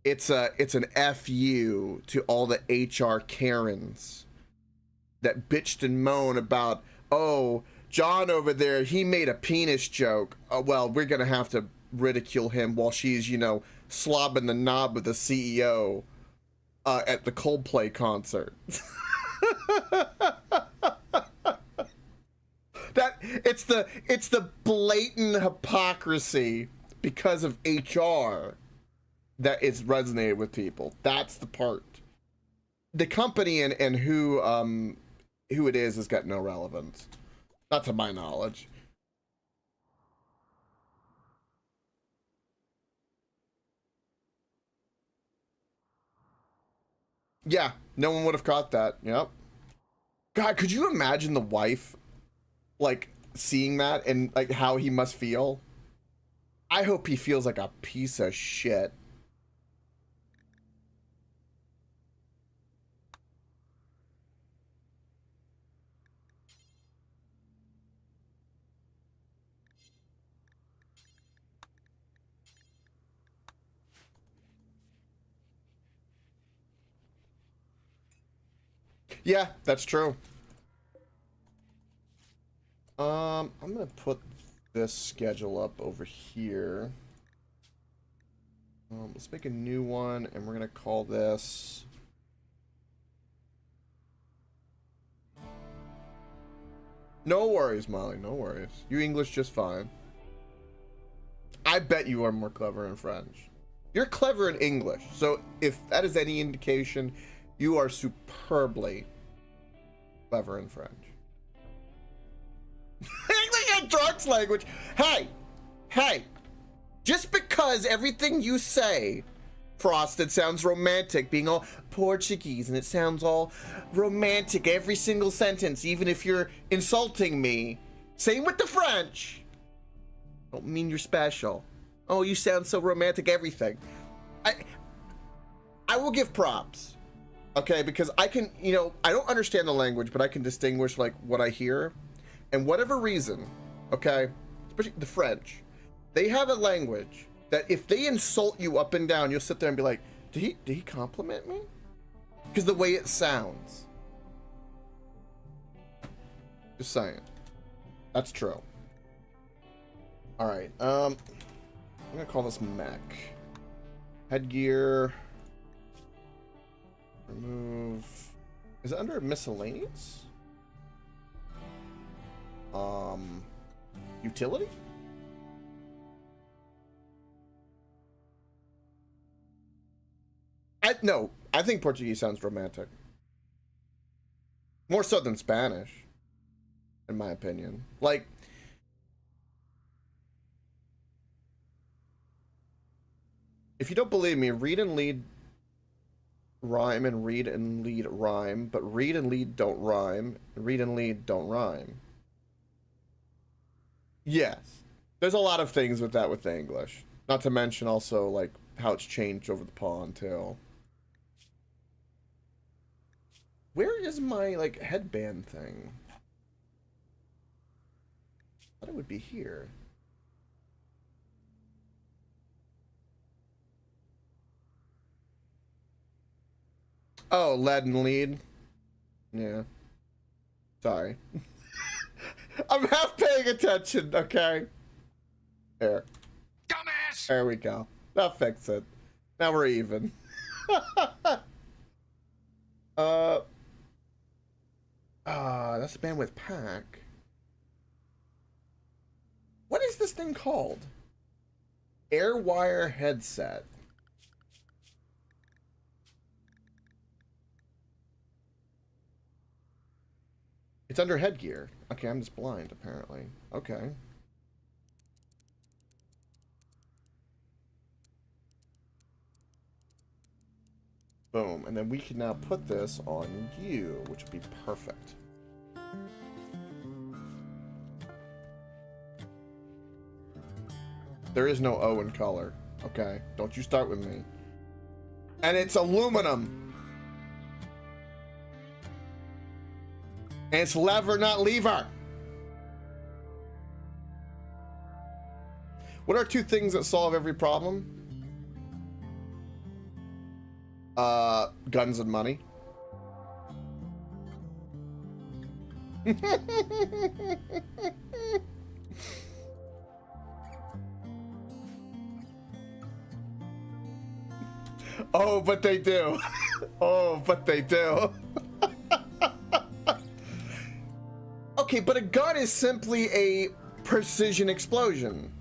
It's an FU to all the HR Karens that bitched and moan about, oh, John over there, he made a penis joke. Well, we're gonna have to ridicule him while she's, you know, slobbing the knob with the CEO at the Coldplay concert. It's the blatant hypocrisy because of HR that is resonated with people. That's the part. The company and who it is has got no relevance. Not to my knowledge. Yeah, no one would have caught that. Yep. God, could you imagine the wife, like, seeing that and like how he must feel. I hope he feels like a piece of shit. Yeah, that's true. I'm gonna put this schedule up over here. Let's make a new one, and we're gonna call this. No worries, Molly. No worries. You English just fine. I bet you are more clever in French. You're clever in English, so if that is any indication, you are superbly clever in French. English and drugs language. Hey, just because everything you say, Frosted, sounds romantic, being all Portuguese, and it sounds all romantic every single sentence, even if you're insulting me. Same with the French. Don't mean you're special. Oh, you sound so romantic, everything. I will give props. Okay, because I can, you know, I don't understand the language, but I can distinguish like what I hear. And whatever reason, okay, especially the French, they have a language that if they insult you up and down, you'll sit there and be like, did he compliment me? Because the way it sounds. Just saying. That's true. All right, I'm gonna call this mech. Headgear. Remove. Is it under miscellaneous? Utility? No, I think Portuguese sounds romantic. More so than Spanish, in my opinion. Like, if you don't believe me, read and lead rhyme and read and lead rhyme, but read and lead don't rhyme, read and lead don't rhyme. Yes, there's a lot of things with that with the English. Not to mention also like how it's changed over the pond too. Where is my like headband thing? I thought it would be here. Oh, lead and lead. Yeah. Sorry. I'm half paying attention, okay? There. Dumbass! There we go. That'll fix it. Now we're even. That's the bandwidth pack. What is this thing called? Airwire headset. It's under headgear. Okay, I'm just blind, apparently. Okay. Boom. And then we can now put this on you, which would be perfect. There is no O in color. Okay, don't you start with me. And it's aluminum. And it's lever, not lever. What are two things that solve every problem? Guns and money. Oh, but they do. Oh, but they do. Okay, but a gun is simply a precision explosion.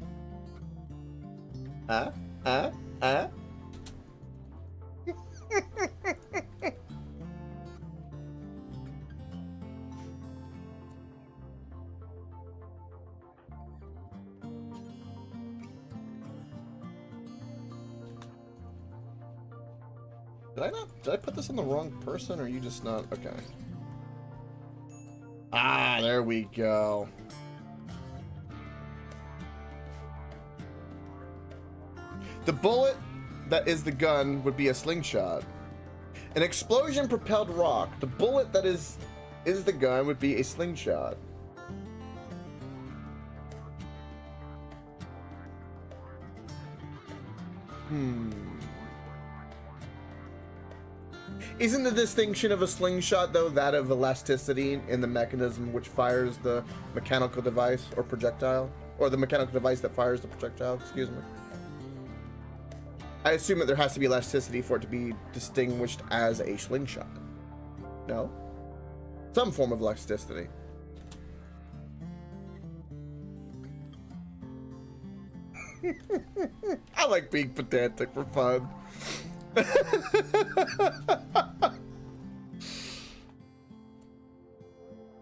Did I put this on the wrong person, or are you just not? Okay. Ah, there we go. The bullet that is the gun would be a slingshot. An explosion-propelled rock. The bullet that is the gun would be a slingshot. Isn't the distinction of a slingshot, though, that of elasticity in the mechanism which fires the mechanical device or projectile? Or the mechanical device that fires the projectile, excuse me. I assume that there has to be elasticity for it to be distinguished as a slingshot. No? Some form of elasticity. I like being pedantic for fun.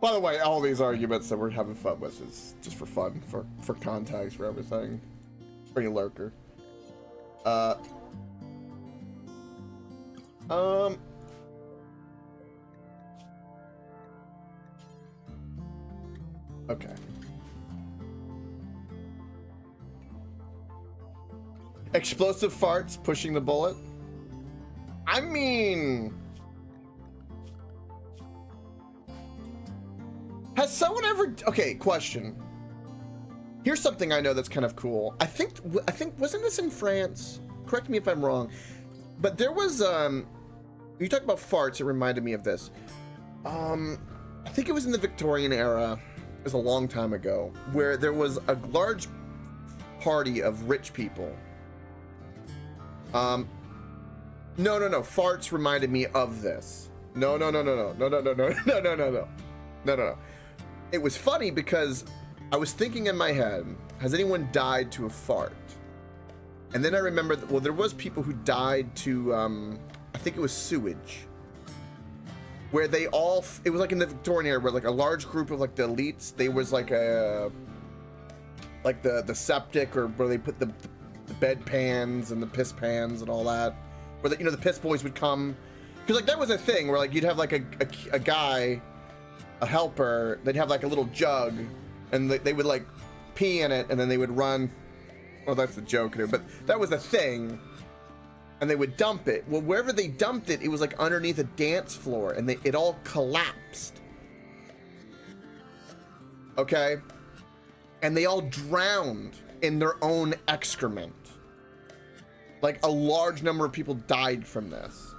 By the way, all these arguments that we're having fun with is just for fun, for context, for everything. For you lurker. Okay. Explosive farts pushing the bullet? I mean... Has someone ever... Okay, question. Here's something I know that's kind of cool. I think wasn't this in France? Correct me if I'm wrong. But there was, you talk about farts, it reminded me of this. I think it was in the Victorian era. It was a long time ago. Where there was a large party of rich people. No. Farts reminded me of this. No. It was funny because I was thinking in my head, has anyone died to a fart? And then I remembered that, well, there was people who died to, I think it was sewage. Where they all, it was like in the Victorian era, where like a large group of like the elites, they was like a, like the septic, or where they put the bed pans and the piss pans and all that. Where the, you know, the piss boys would come. Because like that was a thing where like you'd have like a guy, a helper, they'd have like a little jug, and they would like pee in it, and then they would run. Well, that's the joke here, but that was a thing. And they would dump it. Well, wherever they dumped it, it was like underneath a dance floor, and it all collapsed. Okay? And they all drowned in their own excrement. Like a large number of people died from this.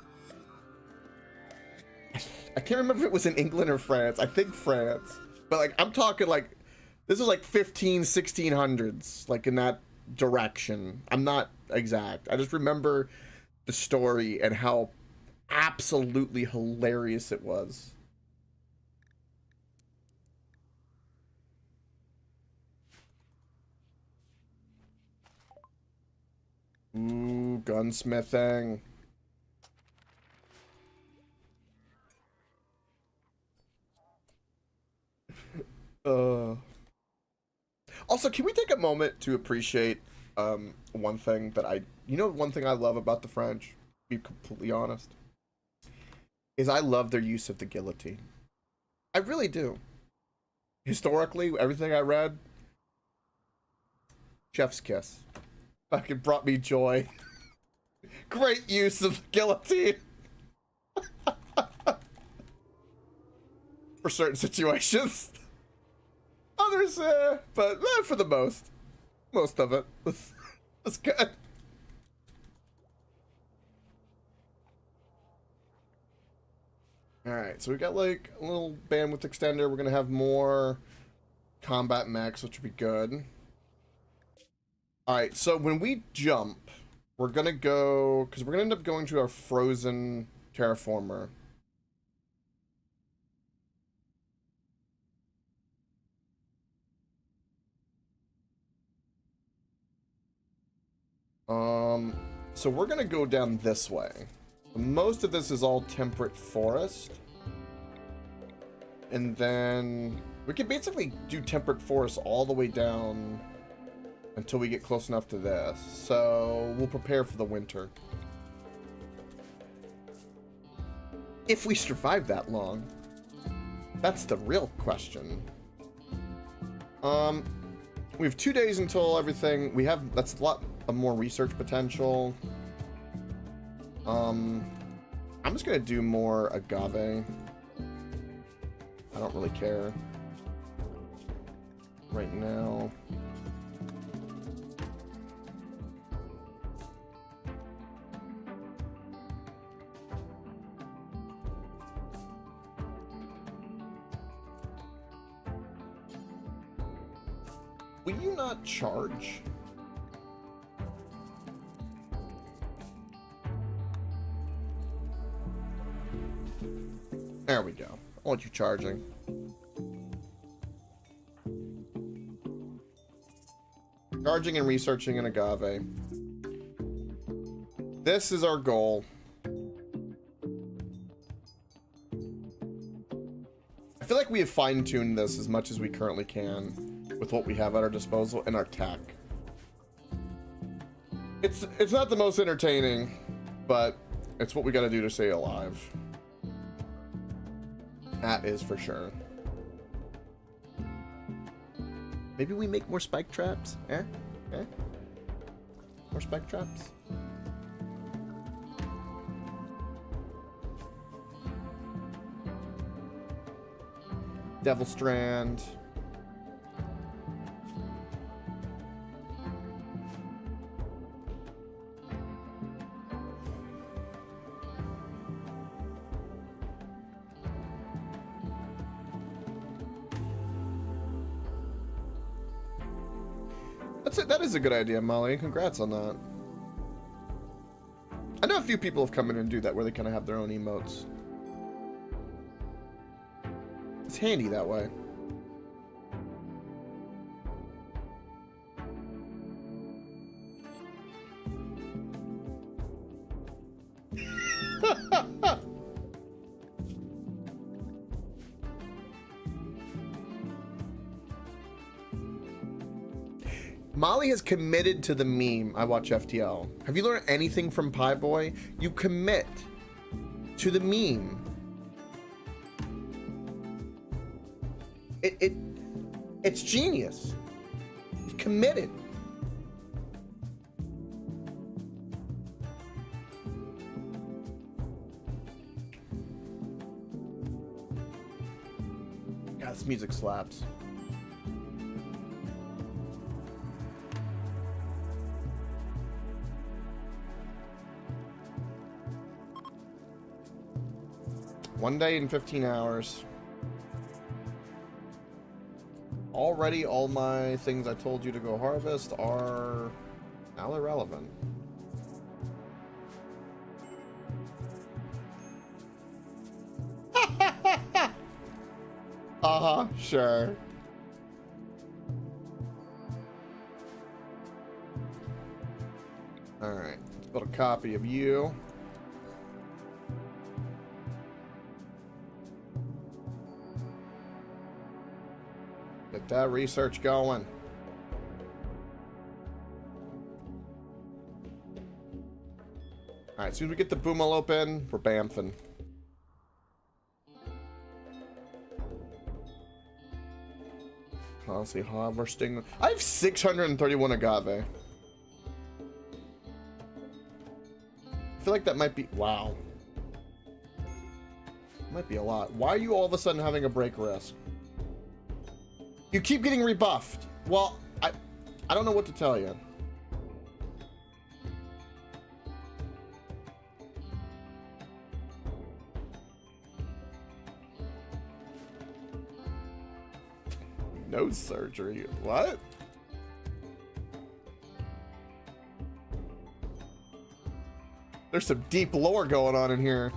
I can't remember if it was in England or France. I think France. But like, I'm talking like, this is like 1600s, like in that direction. I'm not exact. I just remember the story and how absolutely hilarious it was. Ooh, gunsmithing. Also, can we take a moment to appreciate one thing that one thing I love about the French, to be completely honest, is I love their use of the guillotine. I really do. Historically, everything I read, chef's kiss. Fucking brought me joy. Great use of the guillotine. For certain situations. Others, but for the most of it, that's good. All right, so we got like a little bandwidth extender. We're gonna have more combat mechs, which would be good. All right, so when we jump, we're gonna go, because we're gonna end up going to our frozen terraformer. So we're gonna go down this way. Most of this is all temperate forest. And then we can basically do temperate forest all the way down until we get close enough to this. So we'll prepare for the winter. If we survive that long. That's the real question. We have 2 days until everything. That's a lot. of more research potential. I'm just gonna do more agave. I don't really care right now. Will you not charge? There we go. I want you charging. Charging and researching in agave. This is our goal. I feel like we have fine-tuned this as much as we currently can with what we have at our disposal and our tech. It's not the most entertaining, but it's what we gotta do to stay alive. That is for sure. Maybe we make more spike traps? Eh? More spike traps? Devil Strand. That is a good idea, Molly. Congrats on that. I know a few people have come in and do that where they kind of have their own emotes. It's handy that way. Molly has committed to the meme. I watch FTL. Have you learned anything from Pie Boy? You commit to the meme. It's genius. He's committed. God, this music slaps. One day and 15 hours. Already all my things I told you to go harvest are now irrelevant. Sure. Alright, let's build a copy of you. Get that research going. Alright, as soon as we get the boomal open, we're bamfing. Constantly harvesting. I have 631 agave. I feel like that might be... Wow. Might be a lot. Why are you all of a sudden having a break risk? You keep getting rebuffed. Well, I don't know what to tell you. Nose surgery. What? There's some deep lore going on in here.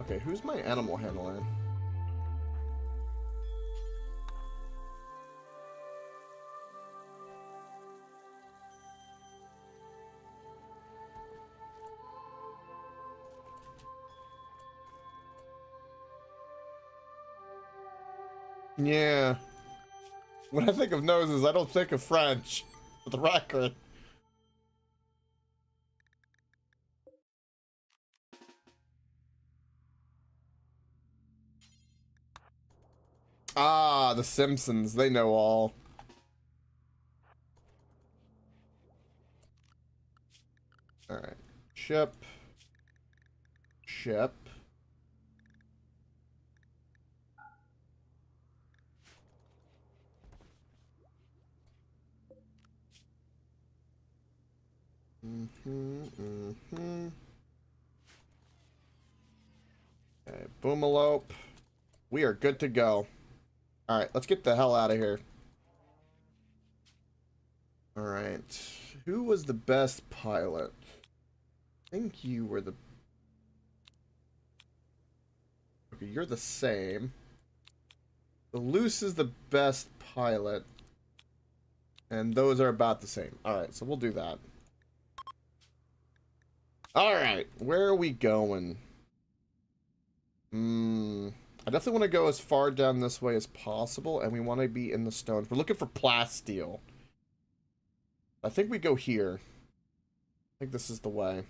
Okay, who's my animal handler? Yeah. When I think of noses, I don't think of French, for the record. Ah, the Simpsons. They know all. Alright. Ship. Ship. Okay, boomalope. We are good to go. Alright, let's get the hell out of here. Alright. Who was the best pilot? I think you were the... Okay, you're the same. The Loose is the best pilot. And those are about the same. Alright, so we'll do that. Alright, where are we going? I definitely want to go as far down this way as possible, and we want to be in the stones. We're looking for plasteel. I think we go here. I think this is the way.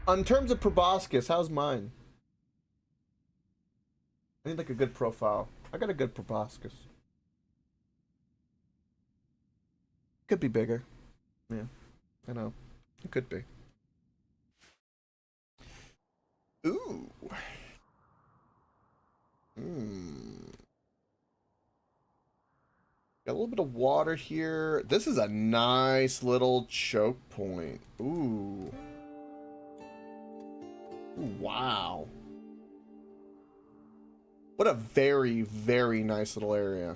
In terms of proboscis, how's mine? I need like a good profile. I got a good proboscis. Could be bigger. Yeah, I know. It could be. Ooh. Got a little bit of water here. This is a nice little choke point. Ooh. Ooh, wow. What a very, very nice little area.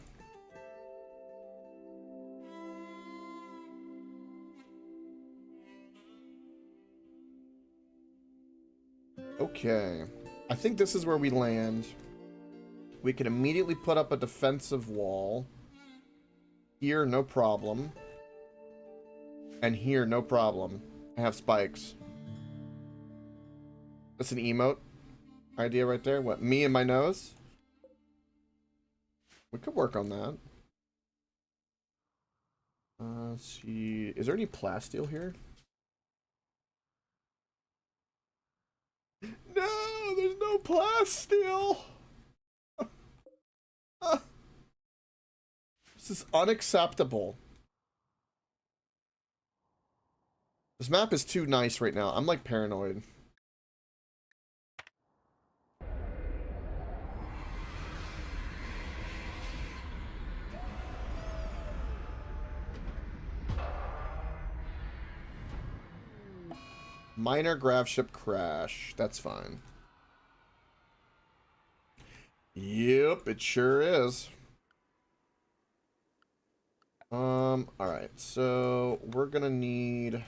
Okay. I think this is where we land. We can immediately put up a defensive wall. Here, no problem. And here, no problem. I have spikes. That's an emote idea right there. What, me and my nose? We could work on that. Let's see. Is there any plasteel here? No, there's no plasteel. This is unacceptable. This map is too nice right now. I'm like paranoid. Minor grav ship crash. That's fine. Yep, it sure is. Alright, so we're gonna need...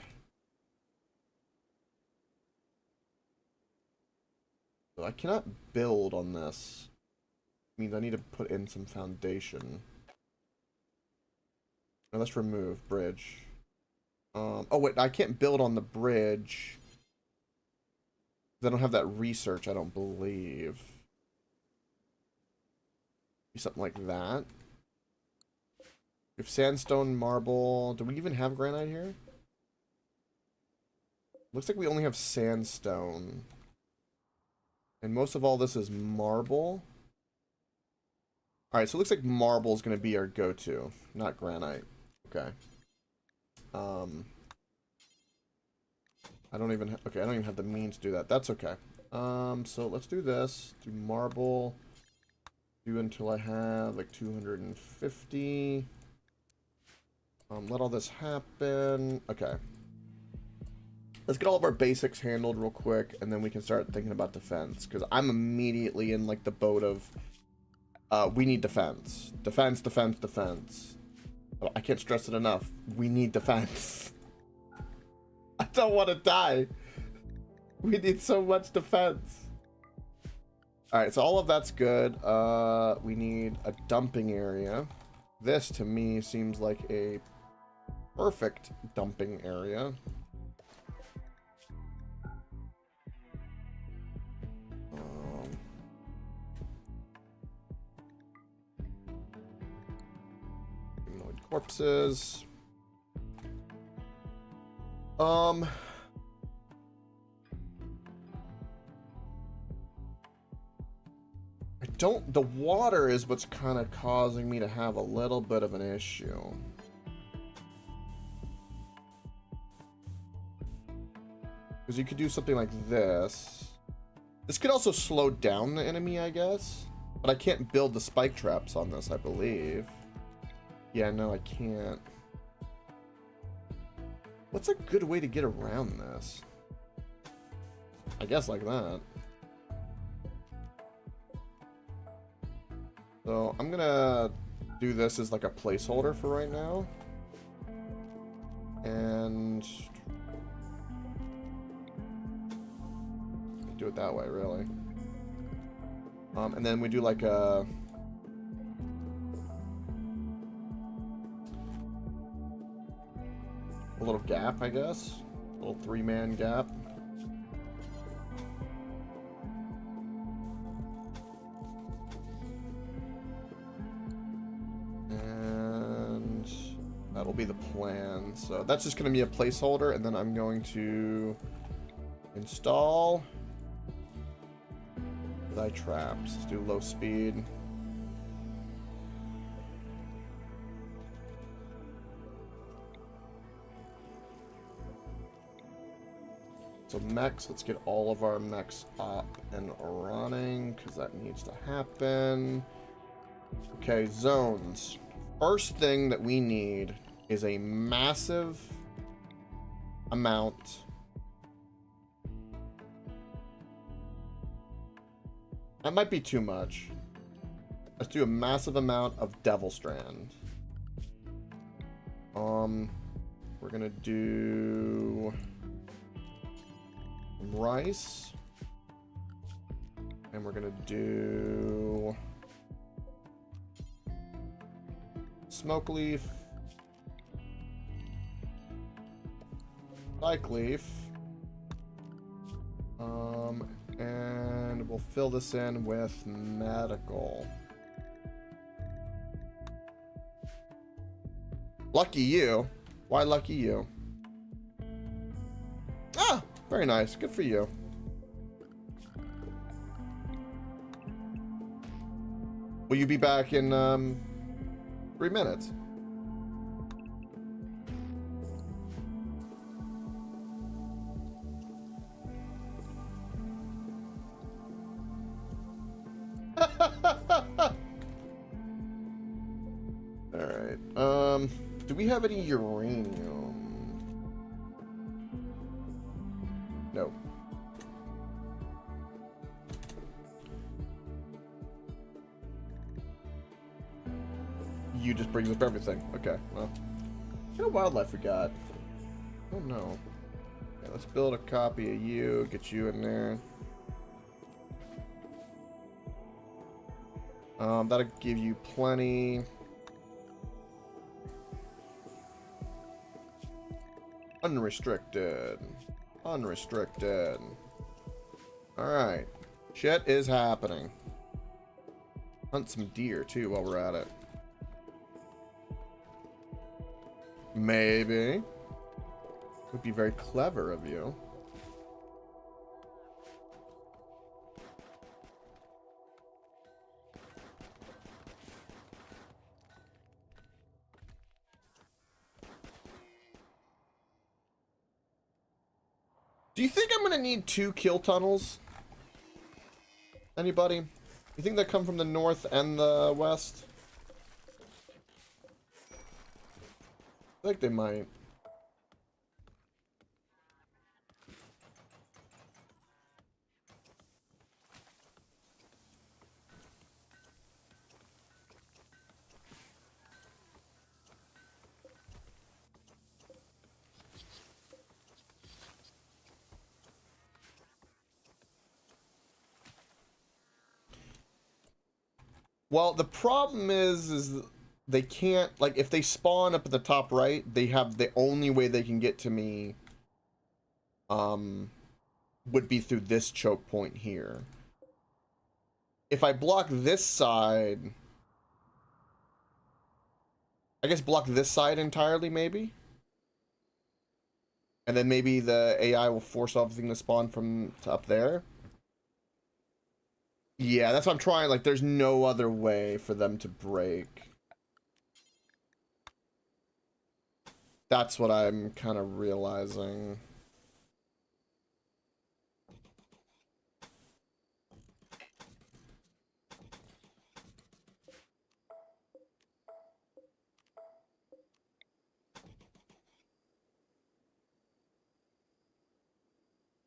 I cannot build on this. Means I need to put in some foundation. Now let's remove bridge. Oh wait, I can't build on the bridge. I don't have that research, I don't believe. Something like that. We have sandstone, marble. Do we even have granite here? Looks like we only have sandstone. And most of all this is marble. Alright, so it looks like marble is going to be our go-to, not granite. Okay. I don't even have the means to do that. That's okay. So let's do this. Do marble. Do until I have like 250. Let all this happen. Okay. Let's get all of our basics handled real quick, and then we can start thinking about defense. Because I'm immediately in like the boat of, we need defense. Defense, defense, defense. I can't stress it enough. We need defense. I don't want to die. We need so much defense. Alright, so all of that's good. We need a dumping area. This, to me, seems like a perfect dumping area. Humanoid corpses. Um, I don't, the water is what's kind of causing me to have a little bit of an issue. Because you could do something like this. This could also slow down the enemy, I guess. But I can't build the spike traps on this, I believe. Yeah, no, I can't. What's a good way to get around this? I guess like that. So I'm gonna do this as like a placeholder for right now. And do it that way, really. And then we do like a little gap, I guess. A little 3-man gap. And that'll be the plan. So that's just going to be a placeholder, and then I'm going to install thy traps. Let's do low speed. So mechs, let's get all of our mechs up and running, because that needs to happen. Okay, zones. First thing that we need is a massive amount. That might be too much. Let's do a massive amount of Devil Strand. We're gonna do rice, and we're gonna do smoke leaf, spike leaf, and we'll fill this in with medical. Lucky you. Why lucky you? Ah, very nice. Good for you. Will you be back in 3 minutes? Alright. Do we have any uranium? No. You just brings up everything. Okay, well. What kind of wildlife we got? I don't know. Okay, let's build a copy of you, get you in there. That'll give you plenty. Unrestricted. Unrestricted. Alright. Shit is happening. Hunt some deer, too, while we're at it. Maybe. Would be very clever of you. Do you think I'm gonna need 2 kill tunnels? Anybody? You think they come from the north and the west? I think they might. Well, the problem is they can't, like, if they spawn up at the top right, they have the only way they can get to me, would be through this choke point here. If I block this side, I guess block this side entirely, maybe? And then maybe the AI will force everything to spawn from to up there. Yeah, that's what I'm trying. Like, there's no other way for them to break. That's what I'm kind of realizing.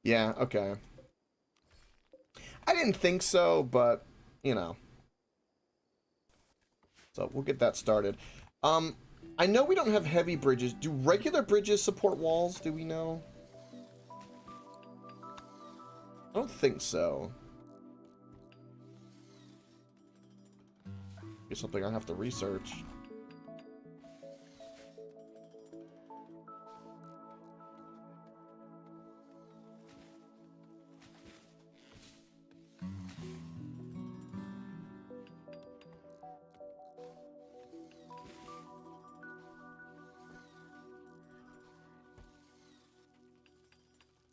Yeah, okay. I didn't think so, but, you know. So we'll get that started. I know we don't have heavy bridges. Do regular bridges support walls? Do we know? I don't think so. It's something I have to research.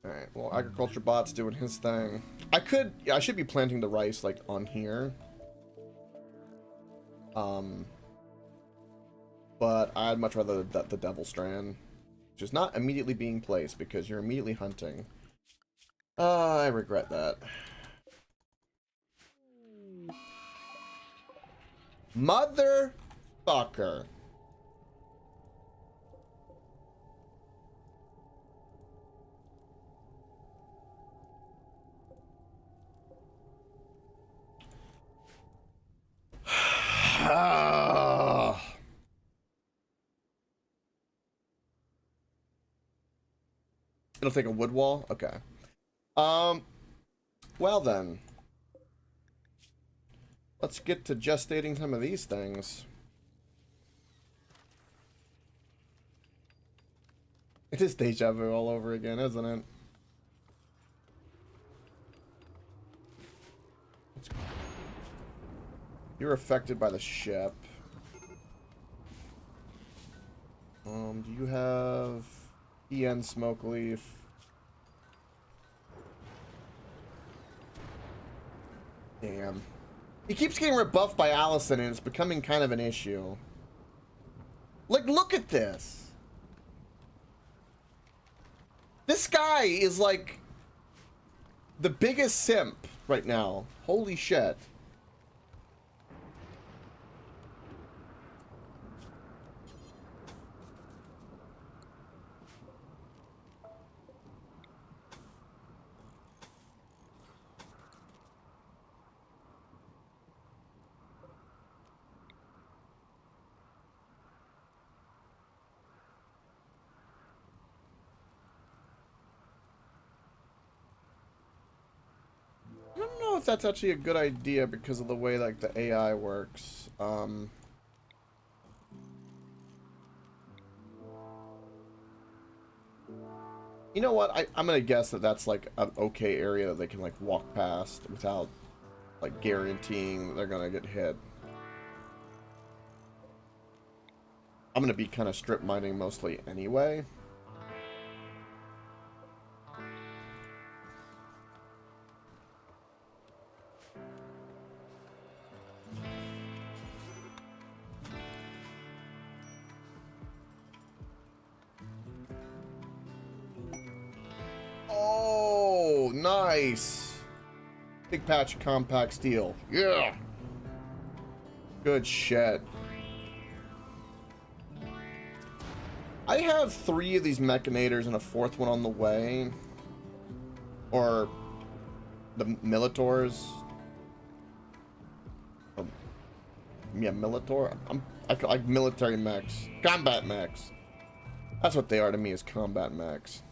Alright, well, agriculture bot's doing his thing. I should be planting the rice, like, on here. But I'd much rather the devil strand. Which is not immediately being placed, because you're immediately hunting. I regret that. Motherfucker. It'll take a wood wall? Okay. Well then. Let's get to gestating some of these things. It is deja vu all over again, isn't it? You're affected by the ship. Do you have EN smoke leaf? Damn. He keeps getting rebuffed by Allison and it's becoming kind of an issue. Like, look at this. This guy is like the biggest simp right now. Holy shit. I don't know if that's actually a good idea because of the way like the AI works. You know what? I'm gonna guess that that's like an okay area that they can like walk past without like guaranteeing that they're gonna get hit. I'm gonna be kind of strip mining mostly anyway. Oh, nice. Big patch of compact steel. Yeah. Good shit. I have 3 of these Mechanators and a 4th one on the way. Or the Militors. Yeah, Militor. I like military mechs. Combat mechs. That's what they are to me, is combat mechs.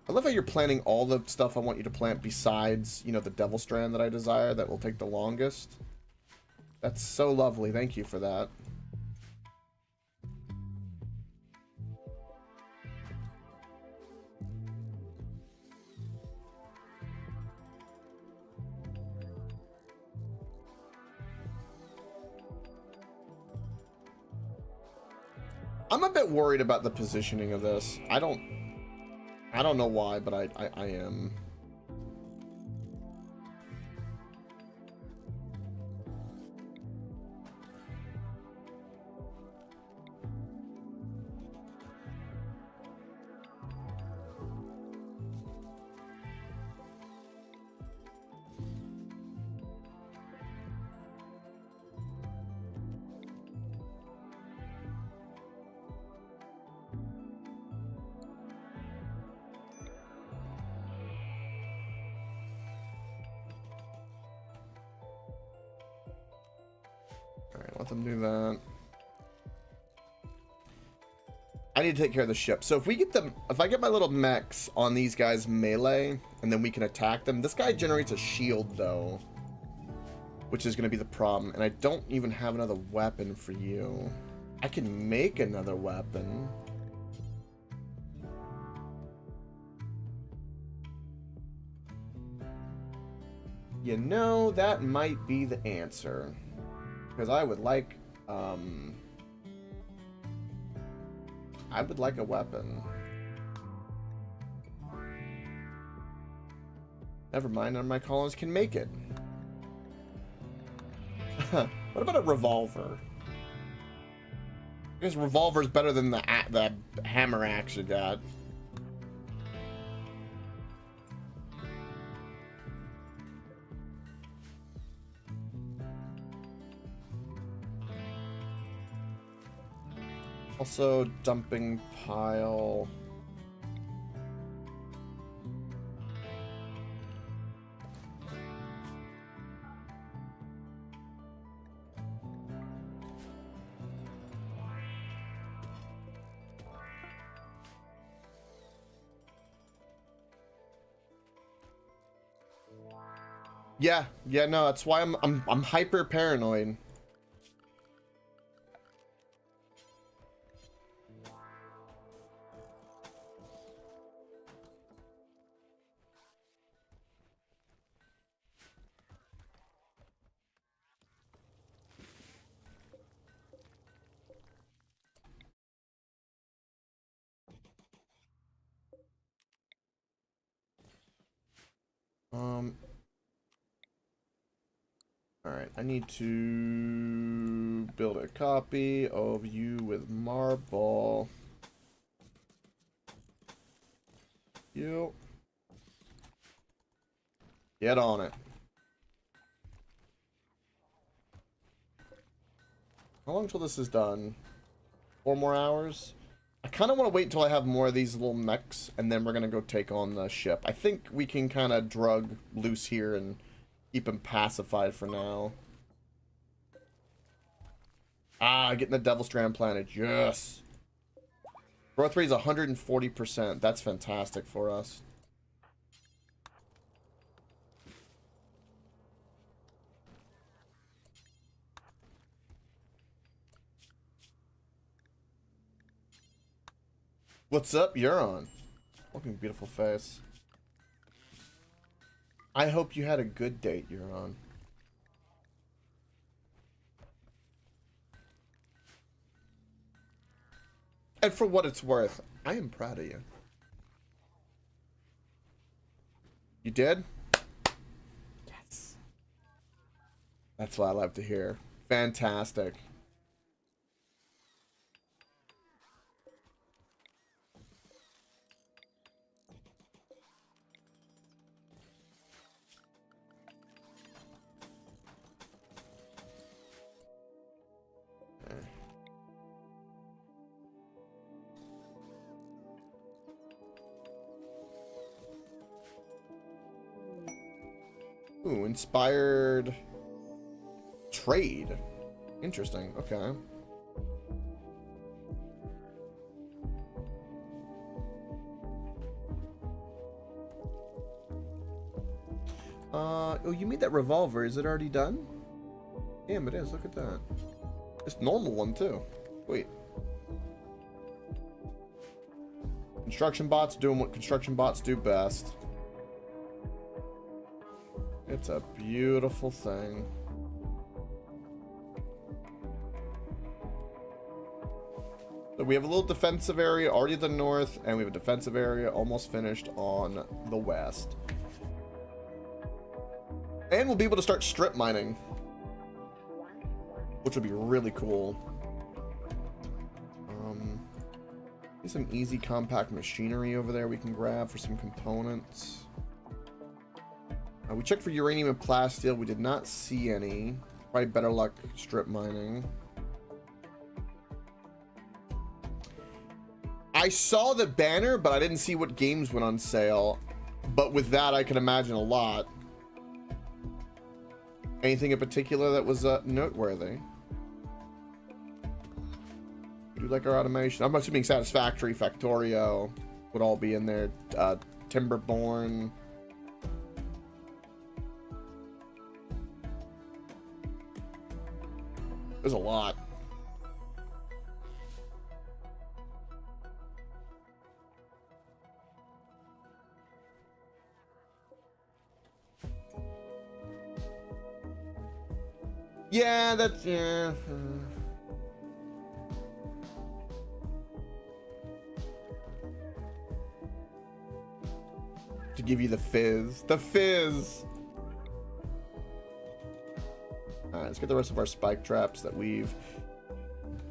I love how you're planting all the stuff I want you to plant besides, you know, the Devil Strand that I desire that will take the longest. That's so lovely. Thank you for that. I'm a bit worried about the positioning of this. I don't know why, but I am. Alright, let them do that. I need to take care of the ship. So if we get them, if I get my little mechs on these guys melee, and then we can attack them. This guy generates a shield though, which is going to be the problem. And I don't even have another weapon for you. I can make another weapon. You know, that might be the answer. Because I would like a weapon. Never mind, none of my colonists can make it. What about a revolver? I guess revolver's better than the hammer axe you got. Also, dumping pile. Yeah, no, that's why I'm hyper paranoid. Alright, I need to build a copy of you with marble. You. Get on it. How long till this is done? 4 more hours? I kind of want to wait until I have more of these little mechs, and then we're going to go take on the ship. I think we can kind of drug loose here and keep him pacified for now. Ah, getting the Devil Strand planted. Yes! Growth rate is 140%. That's fantastic for us. What's up, Euron? Looking beautiful face. I hope you had a good date, Euron. And for what it's worth, I am proud of you. You did? Yes. That's what I love to hear. Fantastic. Ooh, inspired trade. Interesting. Okay. Oh, you made that revolver. Is it already done? Damn, it is. Look at that. It's normal one too. Wait. Construction bots doing what construction bots do best. It's a beautiful thing. So we have a little defensive area already to the north, and we have a defensive area almost finished on the west. And we'll be able to start strip mining, which would be really cool. Some easy compact machinery over there we can grab for some components. We checked for uranium and plasteel. We did not see any. Probably better luck strip mining. I saw the banner, but I didn't see what games went on sale. But with that, I can imagine a lot. Anything in particular that was noteworthy? We do like our automation. I'm assuming Satisfactory, Factorio would all be in there. Timberborn. There's a lot. Yeah, that's, yeah. To give you the fizz. The fizz! Alright, let's get the rest of our spike traps that we've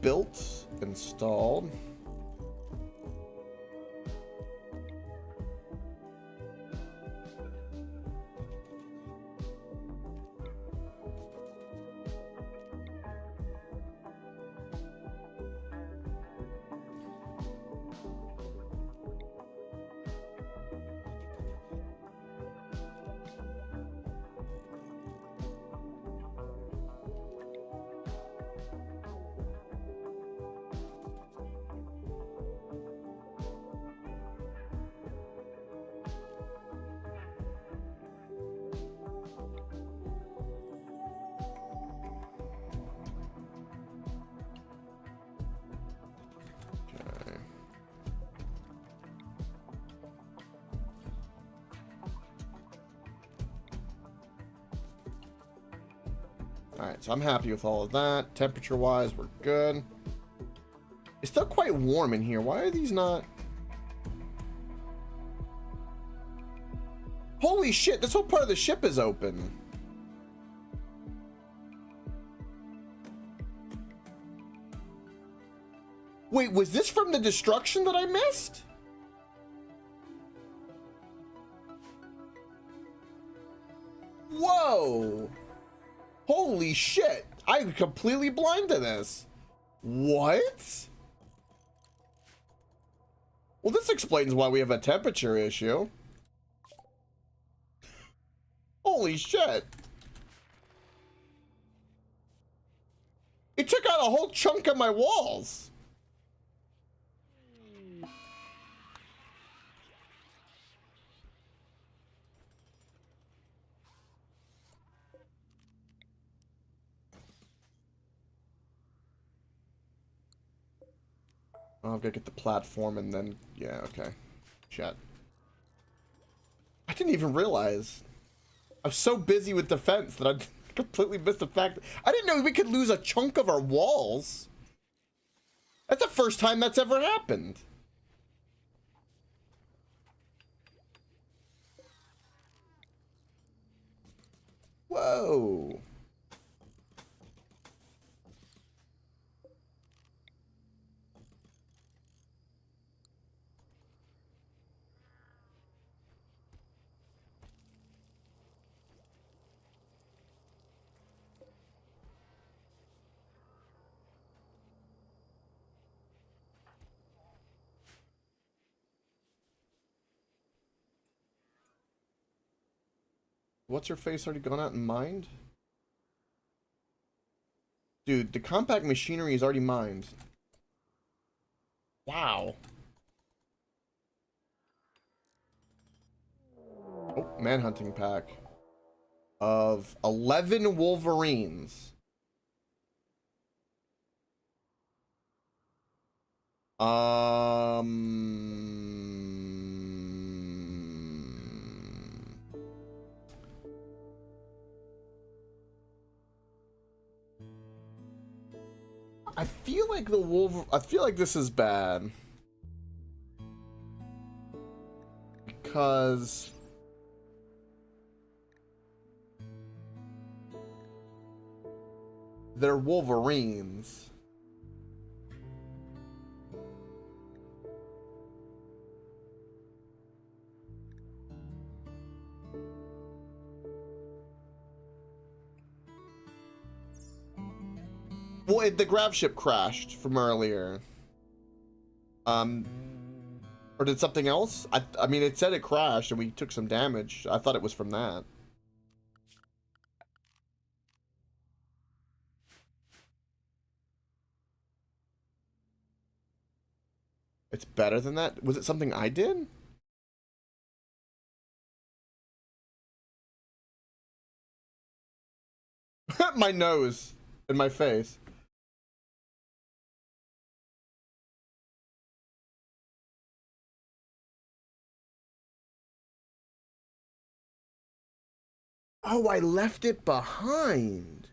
built, installed. Alright, so I'm happy with all of that. Temperature-wise, we're good. It's still quite warm in here. Why are these not... Holy shit, this whole part of the ship is open. Wait, was this from the destruction that I missed? Whoa! Holy shit! I'm completely blind to this. What? Well, this explains why we have a temperature issue. Holy shit. It took out a whole chunk of my walls. Oh, I've got to get the platform and then... Yeah, okay. Shit. I didn't even realize. I was so busy with defense that I completely missed the fact... I didn't know we could lose a chunk of our walls. That's the first time that's ever happened. Whoa. What's her face already gone out and mined? Dude, the compact machinery is already mined. Wow. Oh, manhunting pack. Of 11 Wolverines. I feel like the wolf. I feel like this is bad because they're Wolverines. Well, the grav ship crashed from earlier. Or did something else? I mean, it said it crashed and we took some damage. I thought it was from that. It's better than that? Was it something I did? My nose and my face. Oh, I left it behind.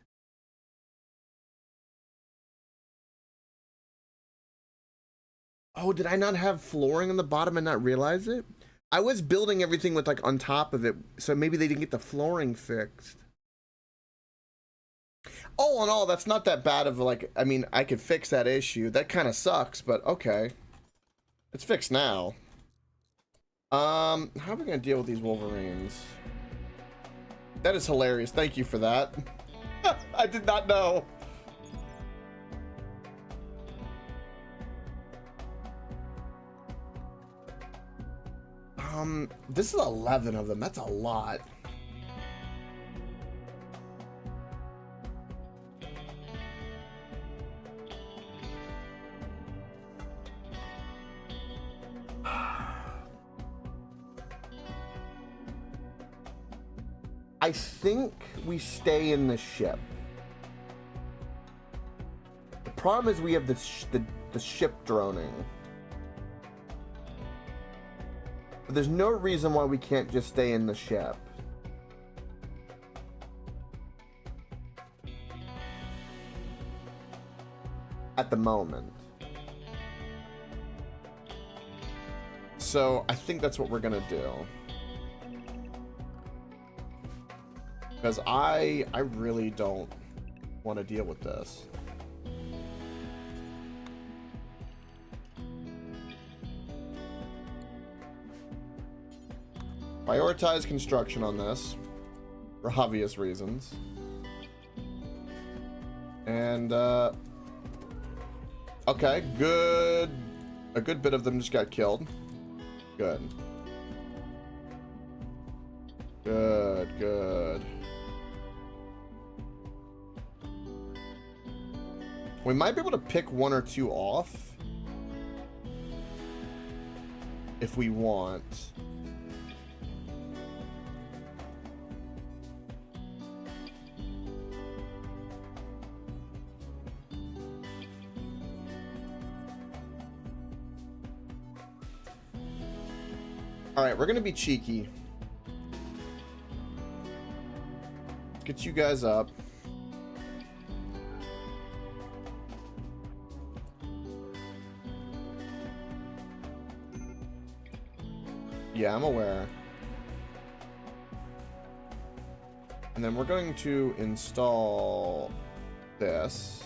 Oh, did I not have flooring on the bottom and not realize it? I was building everything with like on top of it, so maybe they didn't get the flooring fixed. All in all, that's not that bad of like, I mean, I could fix that issue. That kind of sucks, but okay. It's fixed now. How are we gonna deal with these Wolverines? That is hilarious. Thank you for that. I did not know. This is 11 of them. That's a lot. I think we stay in the ship. The problem is we have the ship droning. But there's no reason why we can't just stay in the ship. At the moment. So I think that's what we're gonna do. Because I really don't want to deal with this. Prioritize construction on this for obvious reasons. And okay, good. A good bit of them just got killed. Good. Good. We might be able to pick one or two off if we want. All right, we're gonna be cheeky. Let's get you guys up. Yeah, I'm aware. And then we're going to install this.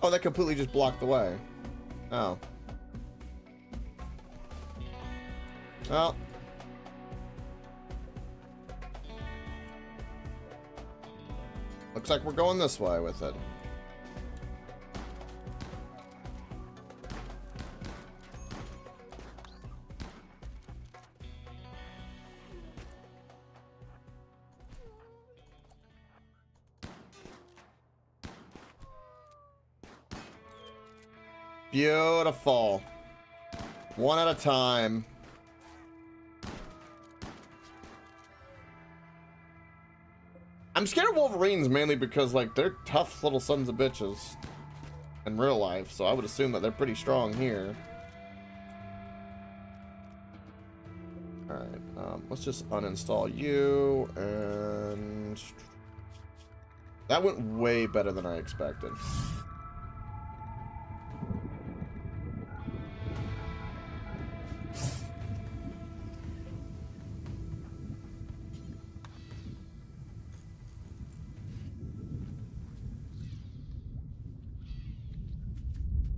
Oh, that completely just blocked the way. Oh. Well. Looks like we're going this way with it. Beautiful. One at a time. I'm scared of Wolverines mainly because, like, they're tough little sons of bitches in real life, so I would assume that they're pretty strong here. Alright, let's just uninstall you, and... That went way better than I expected.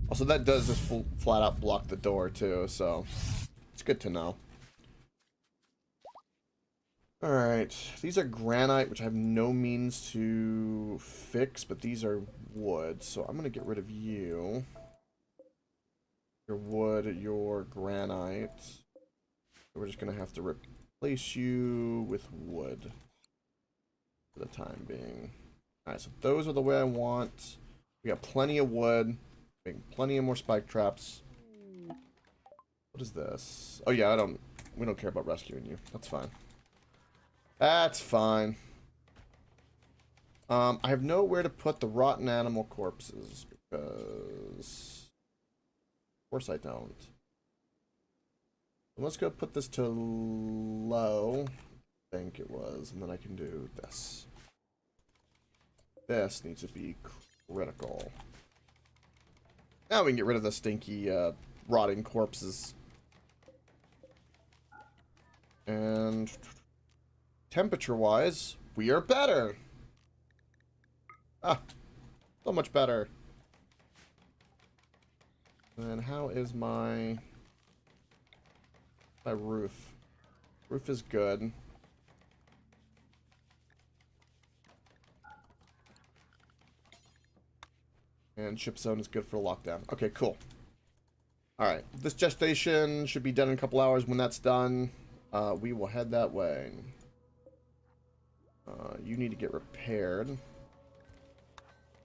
Also, that does just flat out block the door, too, so it's good to know. Alright, these are granite, which I have no means to fix, but these are wood, so I'm going to get rid of you. Your wood, your granite. We're just going to have to replace you with wood for the time being. Alright, so those are the way I want. We got plenty of wood. Plenty of more spike traps. What is this? Oh yeah, we don't care about rescuing you. That's fine. That's fine. I have nowhere to put the rotten animal corpses because of course I don't. Let's go put this to low. I think it was, and then I can do this. This needs to be critical. Now we can get rid of the stinky, rotting corpses. And temperature-wise, we are better. Ah, so much better. And how is my roof? Roof is good. And ship zone is good for lockdown. Okay, cool. Alright, this gestation should be done in a couple hours. When that's done, we will head that way. You need to get repaired.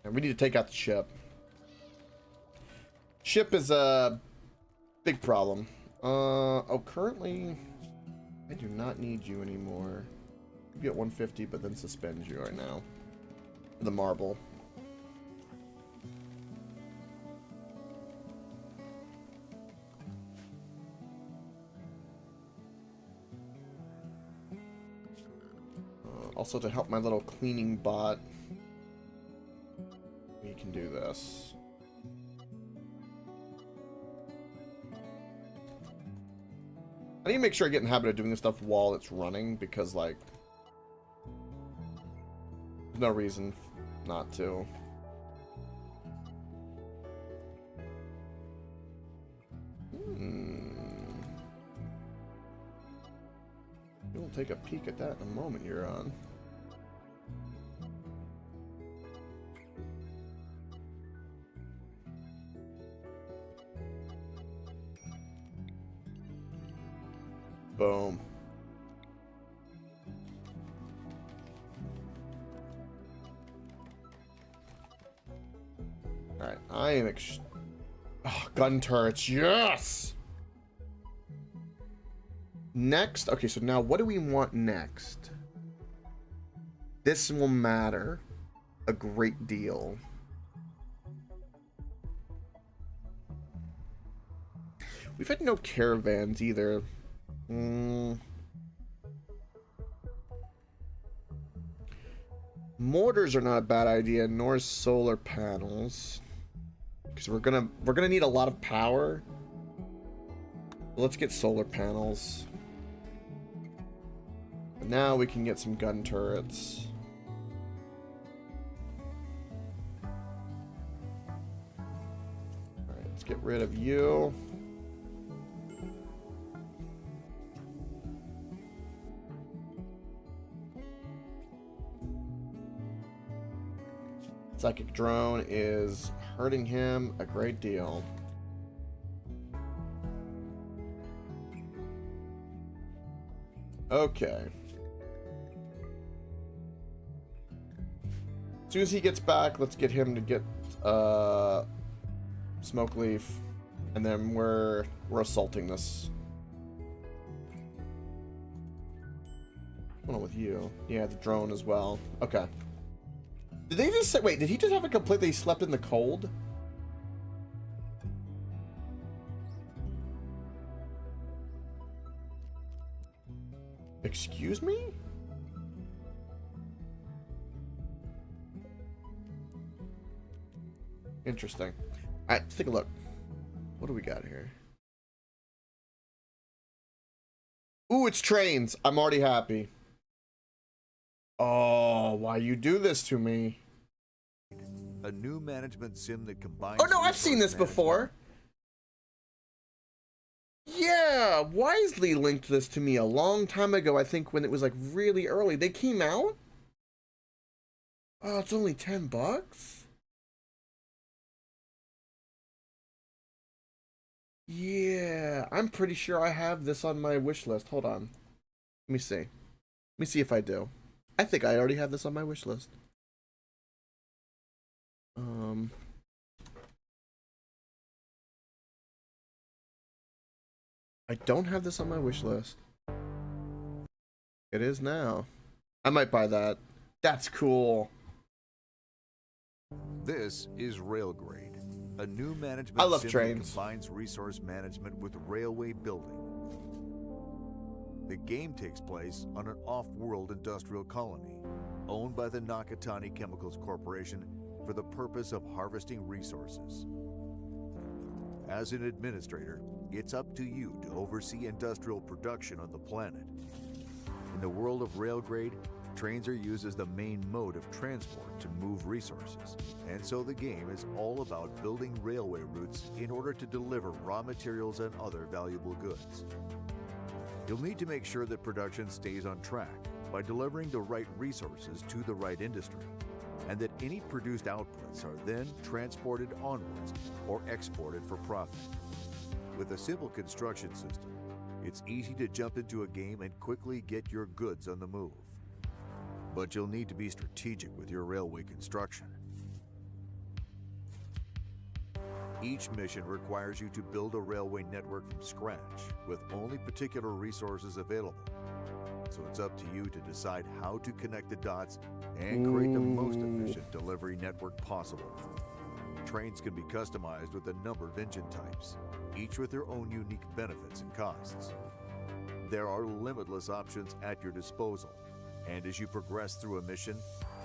And we need to take out the ship. Ship is a big problem. Oh, currently, I do not need you anymore. You get 150, but then suspend you right now. The marble. Also, to help my little cleaning bot, we can do this. I need to make sure I get in the habit of doing this stuff while it's running, because, like, there's no reason not to. You'll take a peek at that in a moment, you're on. Boom. Alright, I am gun turrets, yes! Next, okay, so now what do we want next? This will matter a great deal. We've had no caravans either. Mortars are not a bad idea, nor is solar panels, because we're gonna need a lot of power. Let's get solar panels. And now we can get some gun turrets. All right, let's get rid of you. Psychic drone is hurting him a great deal. Okay. As soon as he gets back, let's get him to get Smoke Leaf, and then we're assaulting this. What's going on with you? Yeah, the drone as well. Okay. Did they just say, wait, did he just have a complaint that he slept in the cold? Excuse me? Interesting. Alright, let's take a look. What do we got here? Ooh, it's trains. I'm already happy. Oh, why you do this to me? A new management sim that combines. Oh no, I've seen this before. Yeah, Wisely linked this to me a long time ago, I think when it was like really early. They came out? Oh, it's only $10? Yeah, I'm pretty sure I have this on my wish list. Hold on. Let me see. Let me see if I do. I think I already have this on my wish list. I don't have this on my wish list. It is now. I might buy that. That's cool. This is Railgrade, a new management I love sim trains. that combines resource management with railway building. The game takes place on an off-world industrial colony owned by the Nakatani Chemicals Corporation for the purpose of harvesting resources. As an administrator, it's up to you to oversee industrial production on the planet. In the world of Railgrade, trains are used as the main mode of transport to move resources, and so the game is all about building railway routes in order to deliver raw materials and other valuable goods. You'll need to make sure that production stays on track by delivering the right resources to the right industry, and that any produced outputs are then transported onwards or exported for profit. With a simple construction system, it's easy to jump into a game and quickly get your goods on the move. But you'll need to be strategic with your railway construction. Each mission requires you to build a railway network from scratch with only particular resources available. So it's up to you to decide how to connect the dots and create the most efficient delivery network possible. Trains can be customized with a number of engine types, each with their own unique benefits and costs. There are limitless options at your disposal, and as you progress through a mission,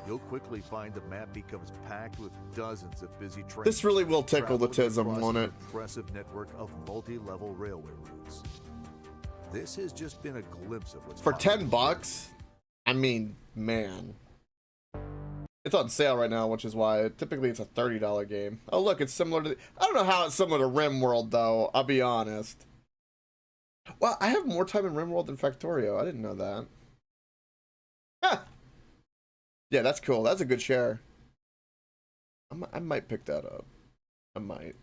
you'll quickly find the map becomes packed with dozens of busy trains. This really will tickle the traveling tism, across won't an it? impressive network of multi-level railway routes. This has just been a glimpse of what's For possible. $10? I mean, man. It's on sale right now, which is why typically it's a $30 game. Oh, look, it's similar to... I don't know how it's similar to RimWorld, though. I'll be honest. Well, I have more time in RimWorld than Factorio. I didn't know that. Huh. Yeah, that's cool. That's a good share. I might pick that up. I might.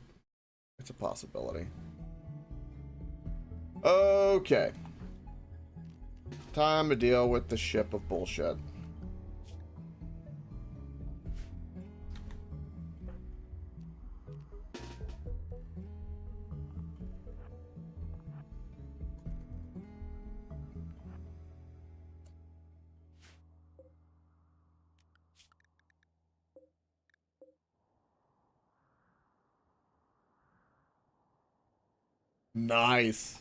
It's a possibility. Okay. Time to deal with the ship of bullshit. Nice.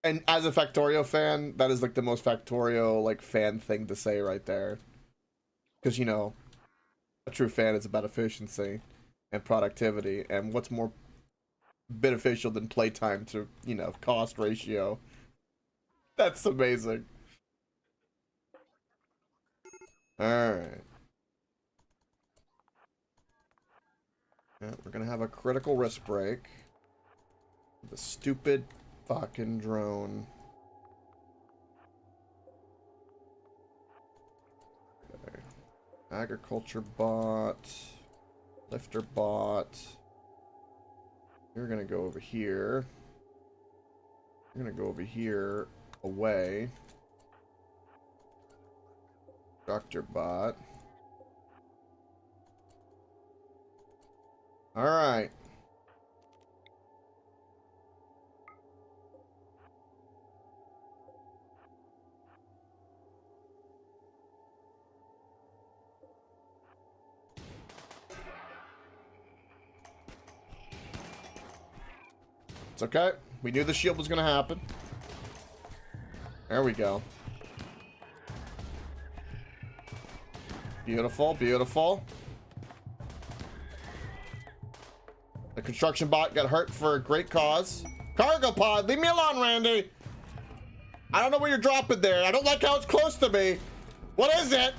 And as a Factorio fan, that is like the most Factorio like fan thing to say right there. Because, you know, a true fan is about efficiency and productivity, and what's more beneficial than playtime to, you know, cost ratio. That's amazing. Alright. Yeah, we're gonna have a critical risk break. The stupid fucking drone. Okay. Agriculture bot. Lifter bot. You're gonna go over here. You're gonna go over here. Away. Doctor bot. Alright. It's okay. We knew the shield was going to happen. There we go. Beautiful, beautiful. The construction bot got hurt for a great cause. Cargo pod, leave me alone, Randy. I don't know what you're dropping there. I don't like how it's close to me. What is it?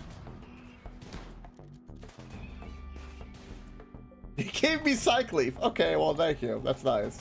He gave me Cycleaf. Okay, well, thank you. That's nice.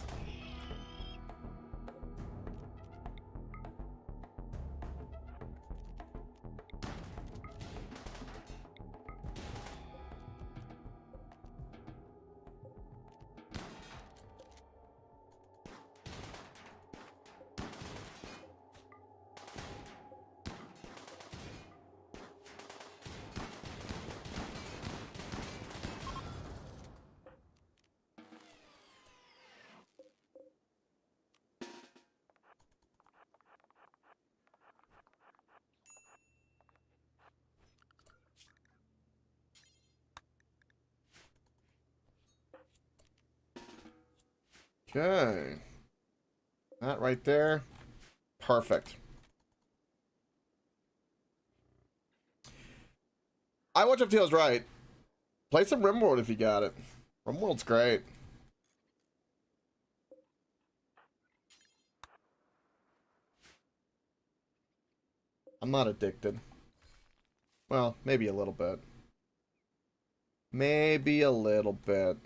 Okay. That right there. Perfect. I watch up Tails right. Play some Rimworld if you got it. Rimworld's great. I'm not addicted. Well, maybe a little bit. Maybe a little bit.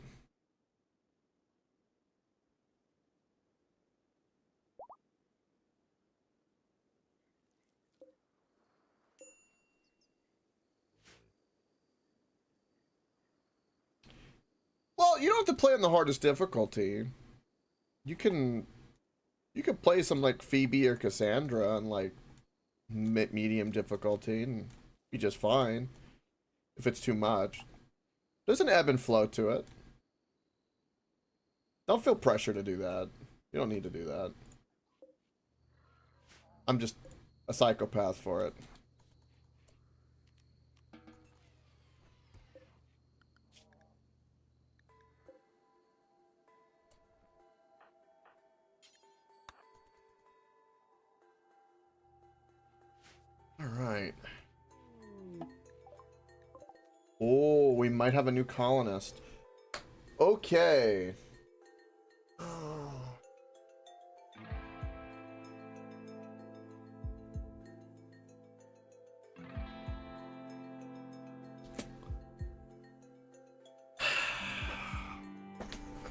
Well, you don't have to play on the hardest difficulty. You can play some like Phoebe or Cassandra on like medium difficulty and be just fine. If it's too much, there's an ebb and flow to it. Don't feel pressure to do that. You don't need to do that. I'm just a psychopath for it. All right. Oh, we might have a new colonist. Okay.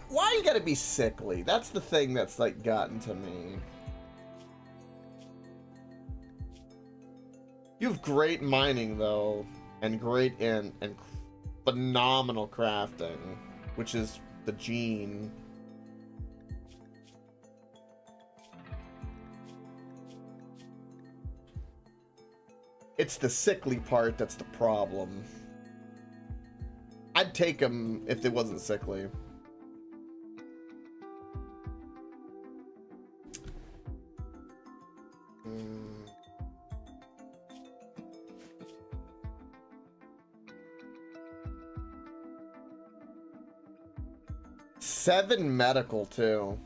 Why you gotta be sickly? That's the thing that's like gotten to me. You have great mining though, and great and phenomenal crafting, which is the gene. It's the sickly part that's the problem. I'd take him if it wasn't sickly. Seven medical too.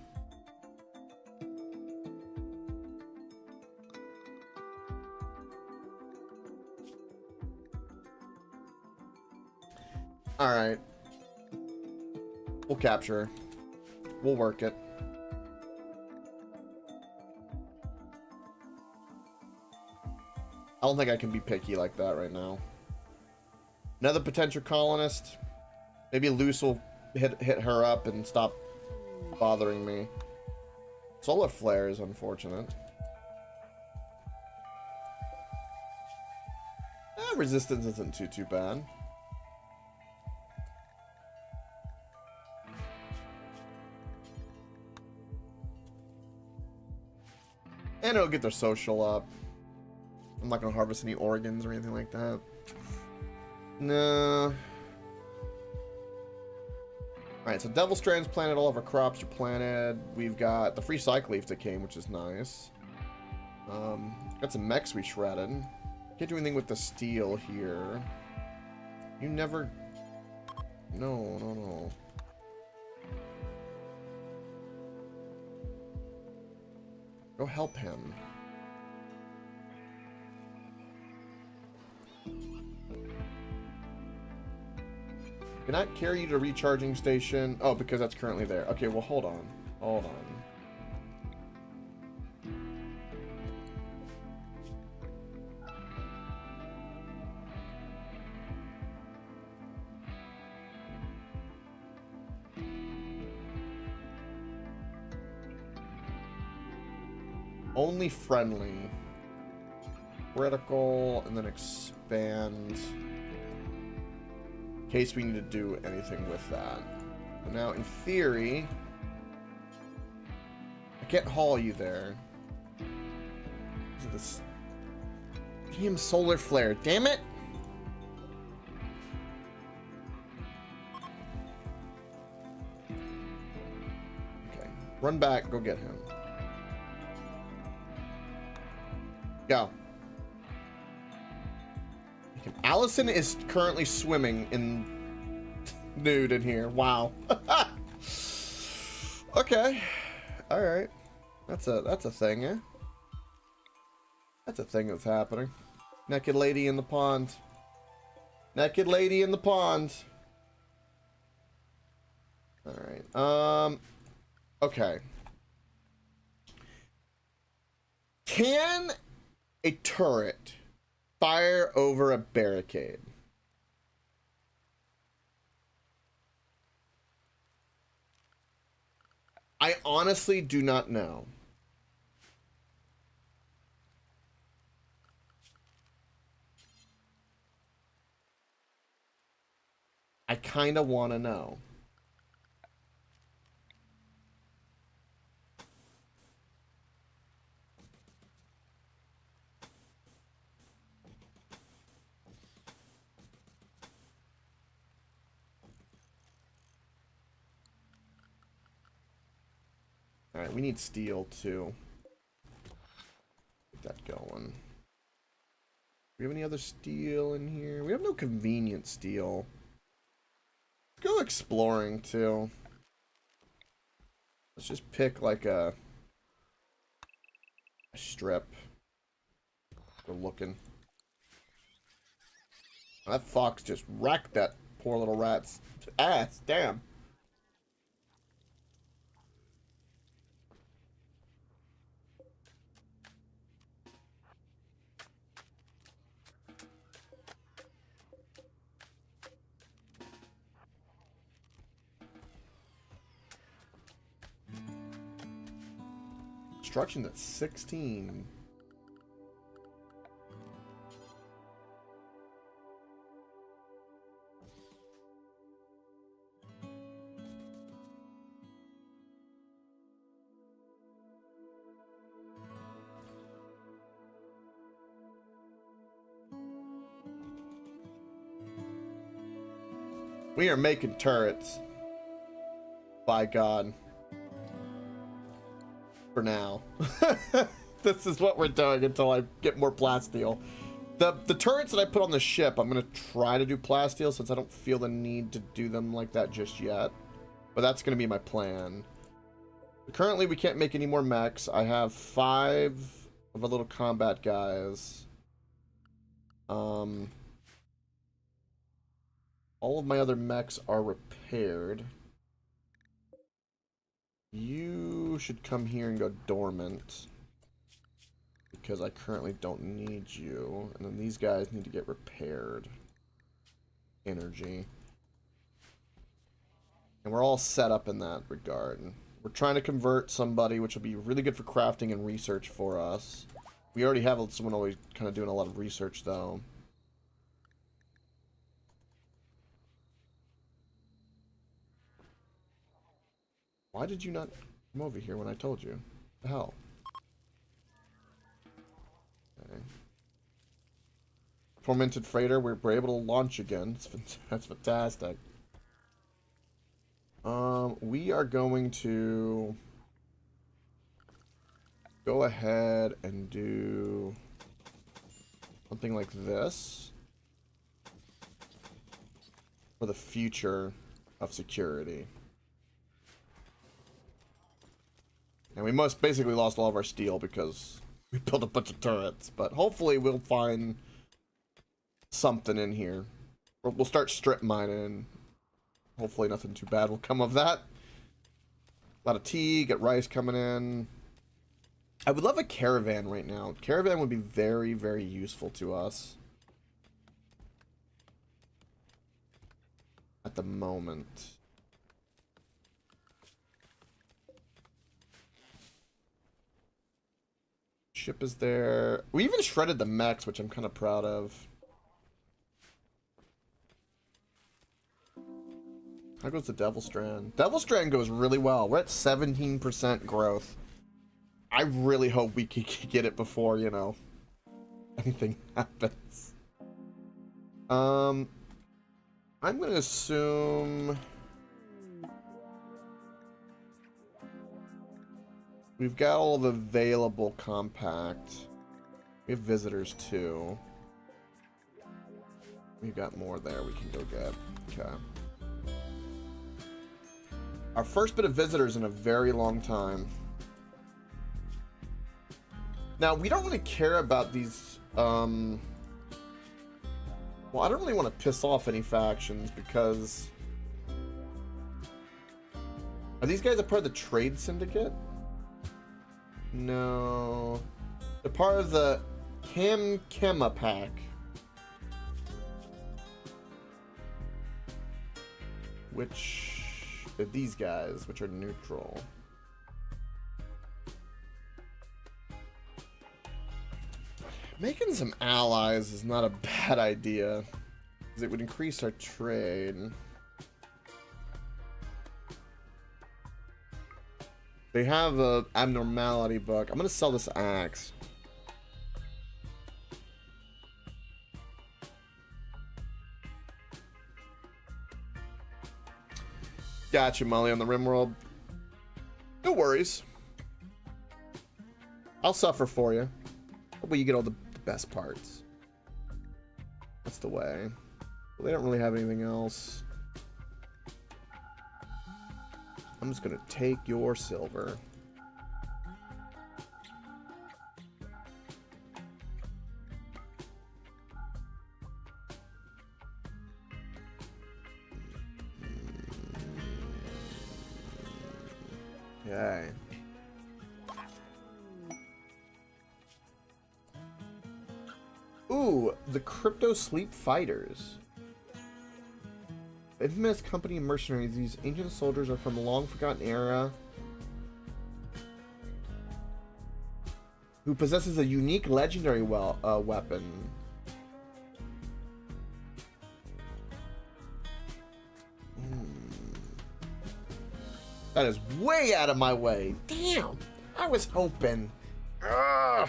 All right. We'll capture. We'll work it. I don't think I can be picky like that right now. Another potential colonist. Maybe Luce will hit her up and stop bothering me. Solar flare is unfortunate. Resistance isn't too bad. And it'll get their social up. I'm not gonna harvest any organs or anything like that. No. Alright, so Devil's Strand's planted, all of our crops are planted. We've got the free Cycleaf that came, which is nice. Got some mechs we shredded. Can't do anything with the steel here. You never... No. Go help him. Can I carry you to recharging station? Oh, because that's currently there. Okay, well, hold on. Hold on. Only friendly. Critical, and then expand. In case we need to do anything with that. But now, in theory, I can't haul you there. This damn solar flare, damn it! Okay, run back, go get him. Go. Allison is currently swimming in nude in here. Wow. Okay. All right. That's a thing, yeah. That's a thing that's happening. Naked lady in the pond. Naked lady in the pond. All right. Okay. Can a turret fire over a barricade? I honestly do not know. I kind of want to know. Alright, we need steel too. Get that going. Do we have any other steel in here? We have no convenient steel. Let's go exploring too. Let's just pick like a strip. We're looking. That fox just wrecked that poor little rat's ass. Damn. Construction that's 16. We are making turrets. By God. For now. This is what we're doing until I get more plasteel. The turrets that I put on the ship, I'm going to try to do plasteel since I don't feel the need to do them like that just yet. But that's going to be my plan. Currently, we can't make any more mechs. I have 5 of the little combat guys. All of my other mechs are repaired. You should come here and go dormant. Because I currently don't need you. And then these guys need to get repaired. Energy. And we're all set up in that regard. We're trying to convert somebody, which will be really good for crafting and research for us. We already have someone always kind of doing a lot of research, though. Why did you not come over here when I told you? What the hell? Okay. Tormented freighter, we're able to launch again. That's fantastic. We are going to go ahead and do something like this for the future of security. And we must basically lost all of our steel because we built a bunch of turrets. But hopefully we'll find something in here. We'll start strip mining. Hopefully nothing too bad will come of that. A lot of tea, get rice coming in. I would love a caravan right now. Caravan would be very, very useful to us. At the moment. Ship is there. We even shredded the mechs, which I'm kind of proud of. How goes the Devil Strand? Devil Strand goes really well. We're at 17% growth. I really hope we can get it before, you know, anything happens. I'm gonna assume we've got all the available compact. We have visitors too. We've got more there we can go get. Okay. Our first bit of visitors in a very long time. Now, we don't really care about these, well, I don't really want to piss off any factions because... Are these guys a part of the trade syndicate? No. They're part of the Kema pack. Which... are these guys, which are neutral. Making some allies is not a bad idea, because it would increase our trade. They have a abnormality book. I'm gonna sell this axe. Gotcha, Molly, on the Rimworld. No worries. I'll suffer for you. Hopefully you get all the best parts. That's the way. Well, they don't really have anything else. I'm just gonna take your silver. Okay. Ooh, the Crypto Sleep Fighters. Infamous company of mercenaries. These ancient soldiers are from a long-forgotten era who possesses a unique legendary weapon. That is way out of my way. Damn, I was hoping. Ugh.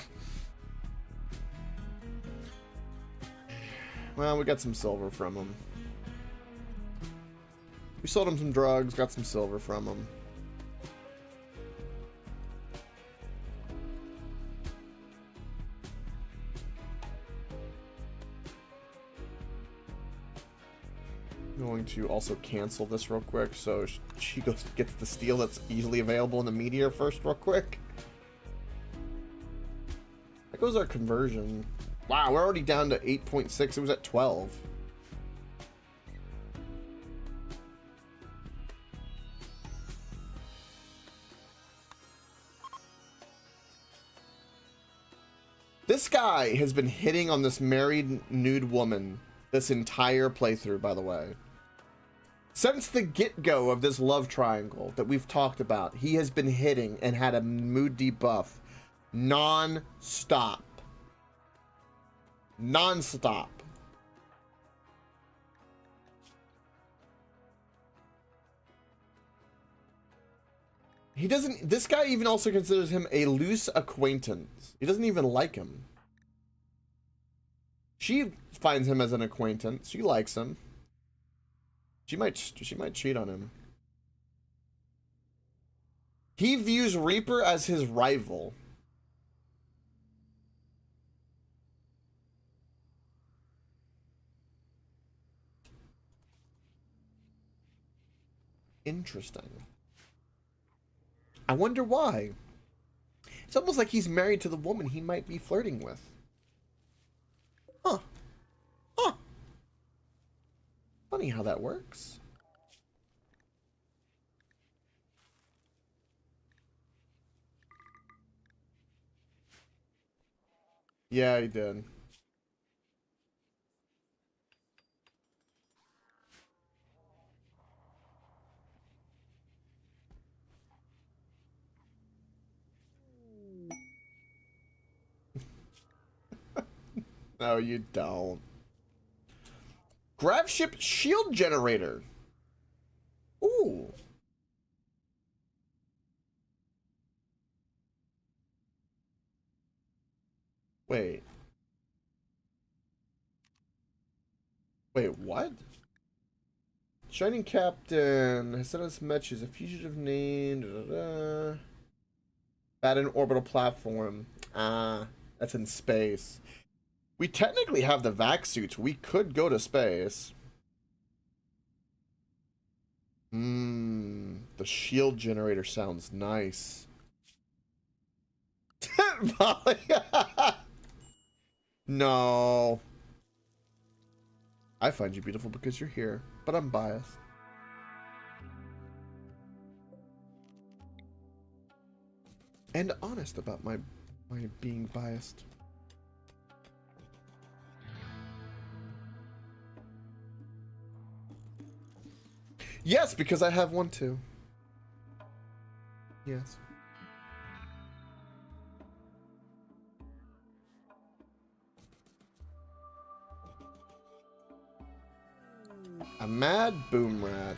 Well, we got some silver from him. We sold him some drugs, got some silver from him. I'm going to also cancel this real quick, so she gets the steel that's easily available in the meteor first real quick. That goes our conversion. Wow, we're already down to 8.6. It was at 12. This guy has been hitting on this married nude woman this entire playthrough, by the way. Since the get-go of this love triangle that we've talked about, he has been hitting and had a mood debuff non-stop. Non-stop. He doesn't, this guy even also considers him a loose acquaintance. He doesn't even like him. She finds him as an acquaintance. She likes him. She might cheat on him. He views Reaper as his rival. Interesting. I wonder why. It's almost like he's married to the woman he might be flirting with. Huh. Huh. Funny how that works. Yeah, he did. No, you don't. Gravship shield generator. Ooh. Wait. Wait, what? Shining Captain has sent us matches. A fugitive name. At an orbital platform. Ah, that's in space. We technically have the vac suits. We could go to space. The shield generator sounds nice. Molly. No. I find you beautiful because you're here, but I'm biased. And honest about my being biased. Yes, because I have one too. Yes. A mad boom rat.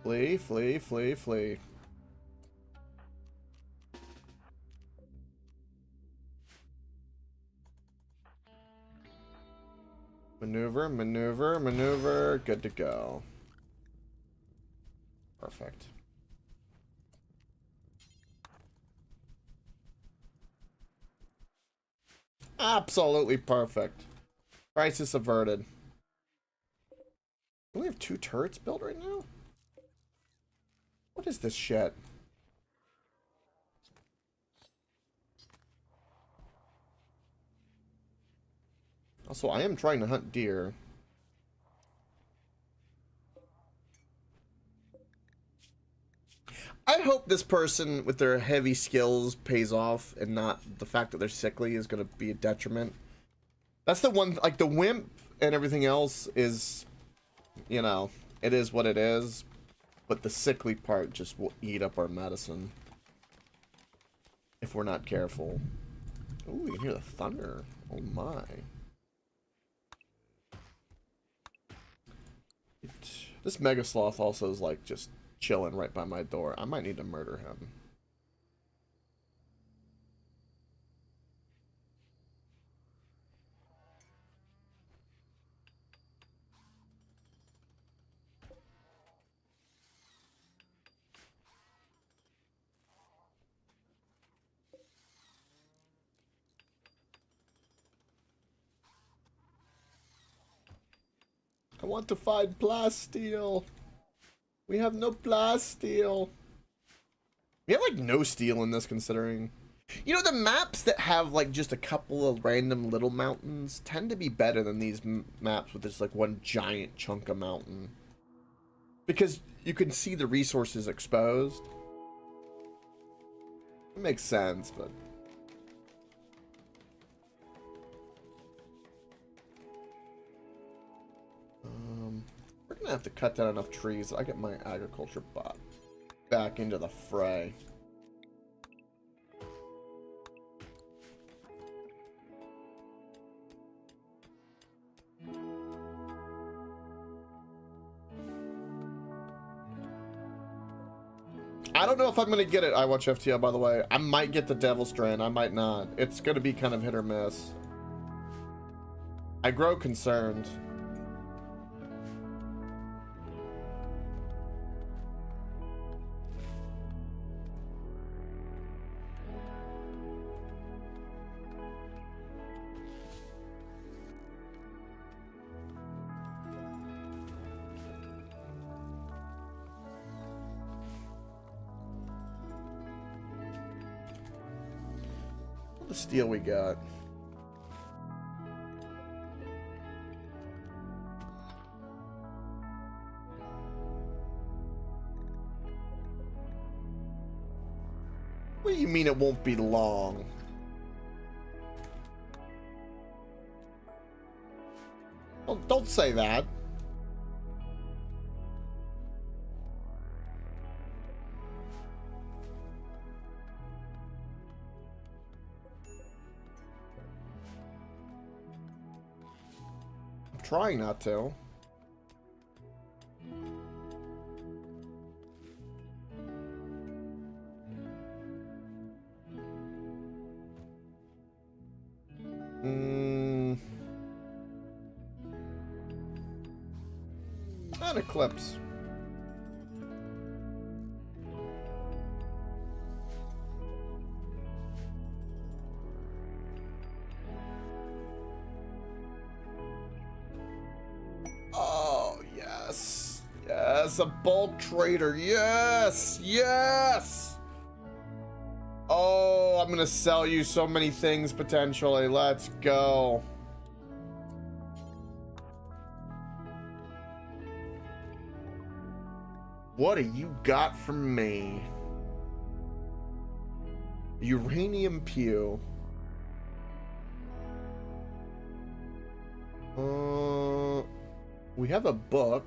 Flee, flee, flee, flee. Maneuver, maneuver, maneuver. Good to go. Perfect. Absolutely perfect. Crisis averted. Do we have 2 turrets built right now? What is this shit? Also, I am trying to hunt deer. I hope this person with their heavy skills pays off and not the fact that they're sickly is going to be a detriment. That's the one, like the wimp and everything else is, you know, it is what it is. But the sickly part just will eat up our medicine. If we're not careful. Ooh, you can hear the thunder. Oh my. This Mega Sloth also is like just chilling right by my door. I might need to murder him. I want to find plasteel. We have no plasteel. We have like no steel in this considering. You know, the maps that have like just a couple of random little mountains tend to be better than these maps with just like one giant chunk of mountain. Because you can see the resources exposed. It makes sense, but... we're gonna have to cut down enough trees so I get my agriculture bot back into the fray. I don't know if I'm gonna get it, I watch FTL, by the way. I might get the Devil Strand, I might not. It's gonna be kind of hit or miss. I grow concerned. the steel we got. What do you mean it won't be long? Well, don't say that. I'm trying not to. And Eclipse. Oh, yes. Yes, a bulk trader. Yes. Yes. Oh, I'm gonna sell you so many things potentially. Let's go. What do you got for me? Uranium pew. We have a book.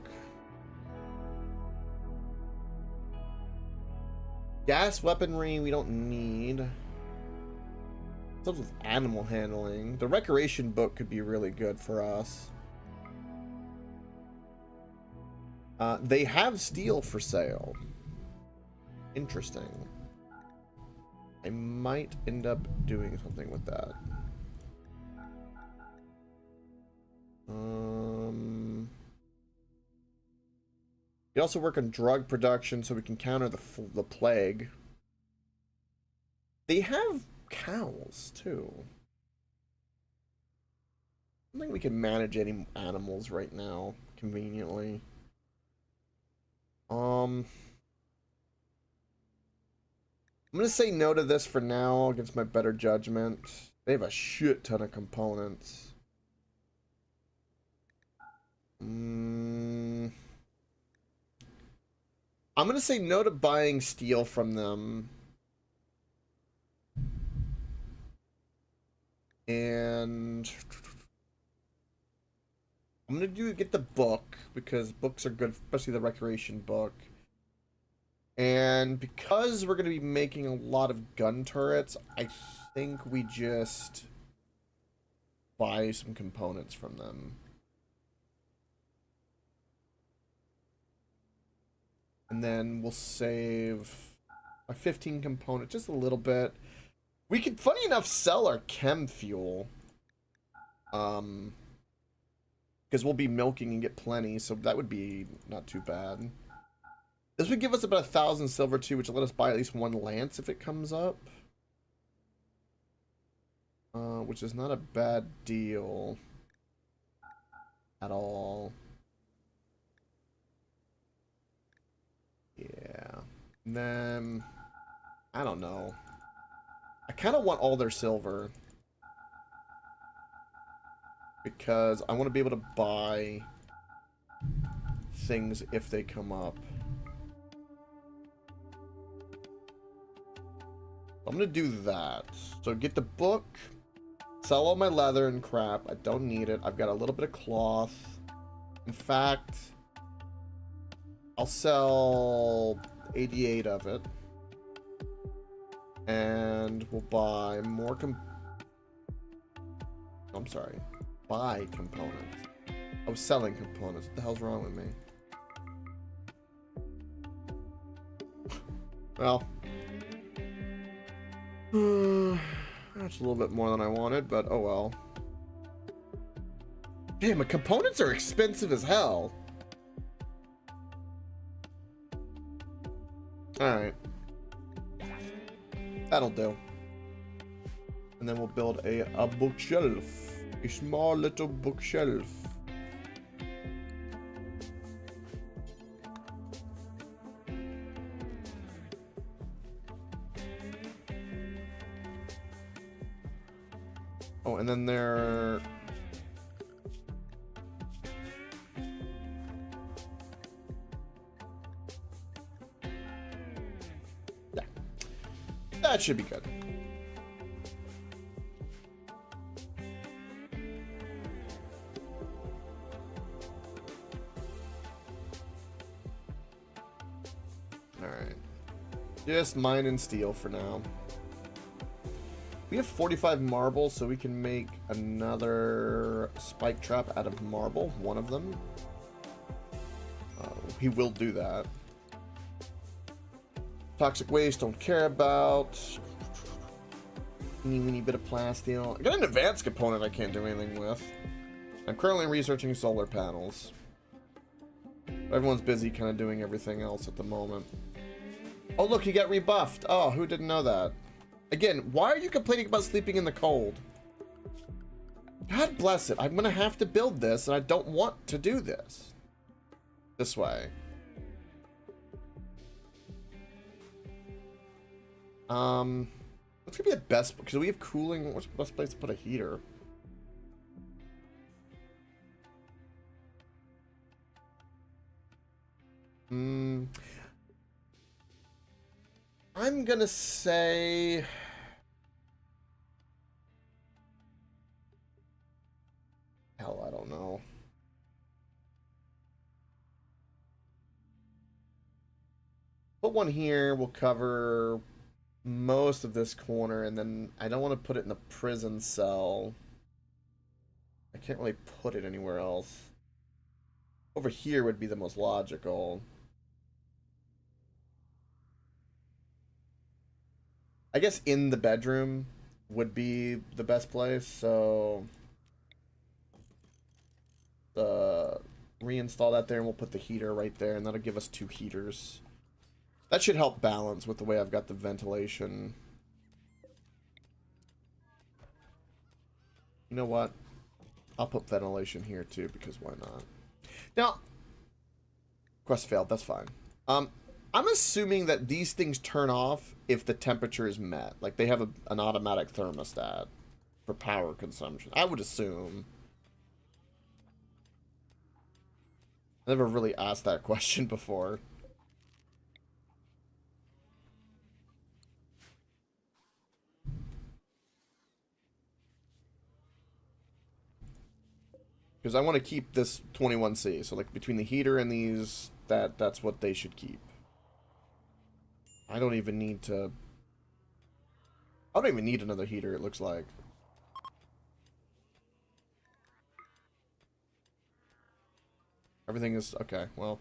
Gas weaponry we don't need. Stuff with animal handling. The recreation book could be really good for us. They have steel for sale. Interesting. I might end up doing something with that. We also work on drug production so we can counter the plague. They have cows too. I don't think we can manage any animals right now conveniently. I'm gonna say no to this for now against my better judgment. They have a shit ton of components. I'm gonna say no to buying steel from them. And I'm gonna get the book because books are good, especially the recreation book. And because we're gonna be making a lot of gun turrets, I think we just buy some components from them. And then we'll save a 15 component, just a little bit. We could, funny enough, sell our chem fuel. Because we'll be milking and get plenty, so that would be not too bad. This would give us about 1,000 silver too, which will let us buy at least one lance if it comes up. Which is not a bad deal at all. Yeah. And then, I don't know. I kind of want all their silver. Because I want to be able to buy things if they come up. I'm going to do that. So get the book. Sell all my leather and crap. I don't need it. I've got a little bit of cloth. In fact, I'll sell 88 of it. And we'll buy more I'm sorry. Buy components. I was selling components. What the hell's wrong with me? Well. That's a little bit more than I wanted, but oh well. Damn, the components are expensive as hell. Alright. That'll do. And then we'll build a bookshelf. A small little bookshelf. Oh, and then there... Yeah. That should be good. Alright. Just mine and steel for now. We have 45 marble, so we can make another spike trap out of marble, one of them. We will do that. Toxic waste, don't care about. Teeny bit of plasteel. I got an advanced component I can't do anything with. I'm currently researching solar panels. Everyone's busy kind of doing everything else at the moment. Oh, look, he got rebuffed. Oh, who didn't know that? Again, why are you complaining about sleeping in the cold? God bless it. I'm going to have to build this, and I don't want to do this. This way. What's going to be the best... Because we have cooling. What's the best place to put a heater? I'm gonna say... Hell, I don't know. Put one here, we'll cover most of this corner, and then I don't want to put it in the prison cell. I can't really put it anywhere else. Over here would be the most logical. I guess in the bedroom would be the best place, so reinstall that there, and we'll put the heater right there, and that'll give us 2 heaters. That should help balance with the way I've got the ventilation. You know what? I'll put ventilation here too, because why not? Now, quest failed, that's fine. I'm assuming that these things turn off if the temperature is met. Like, they have an automatic thermostat for power consumption. I would assume. I never really asked that question before. Because I want to keep this 21C. So, like, between the heater and these, that's what they should keep. I don't even need to... I don't even need another heater, it looks like. Everything is... Okay, well...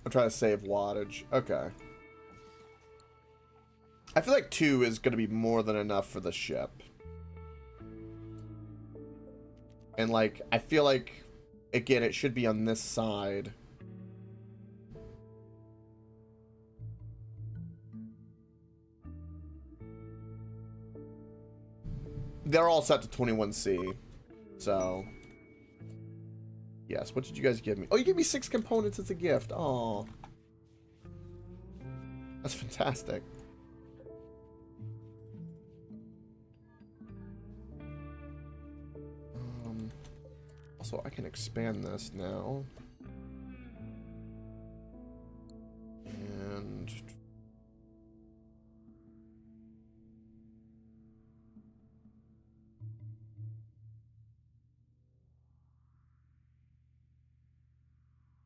I'll try to save wattage. Okay. I feel like 2 is going to be more than enough for the ship. And, like, I feel like, again, it should be on this side. They're all set to 21C. So... Yes, what did you guys give me? Oh, you gave me 6 components as a gift. Oh, that's fantastic. Also, I can expand this now. And...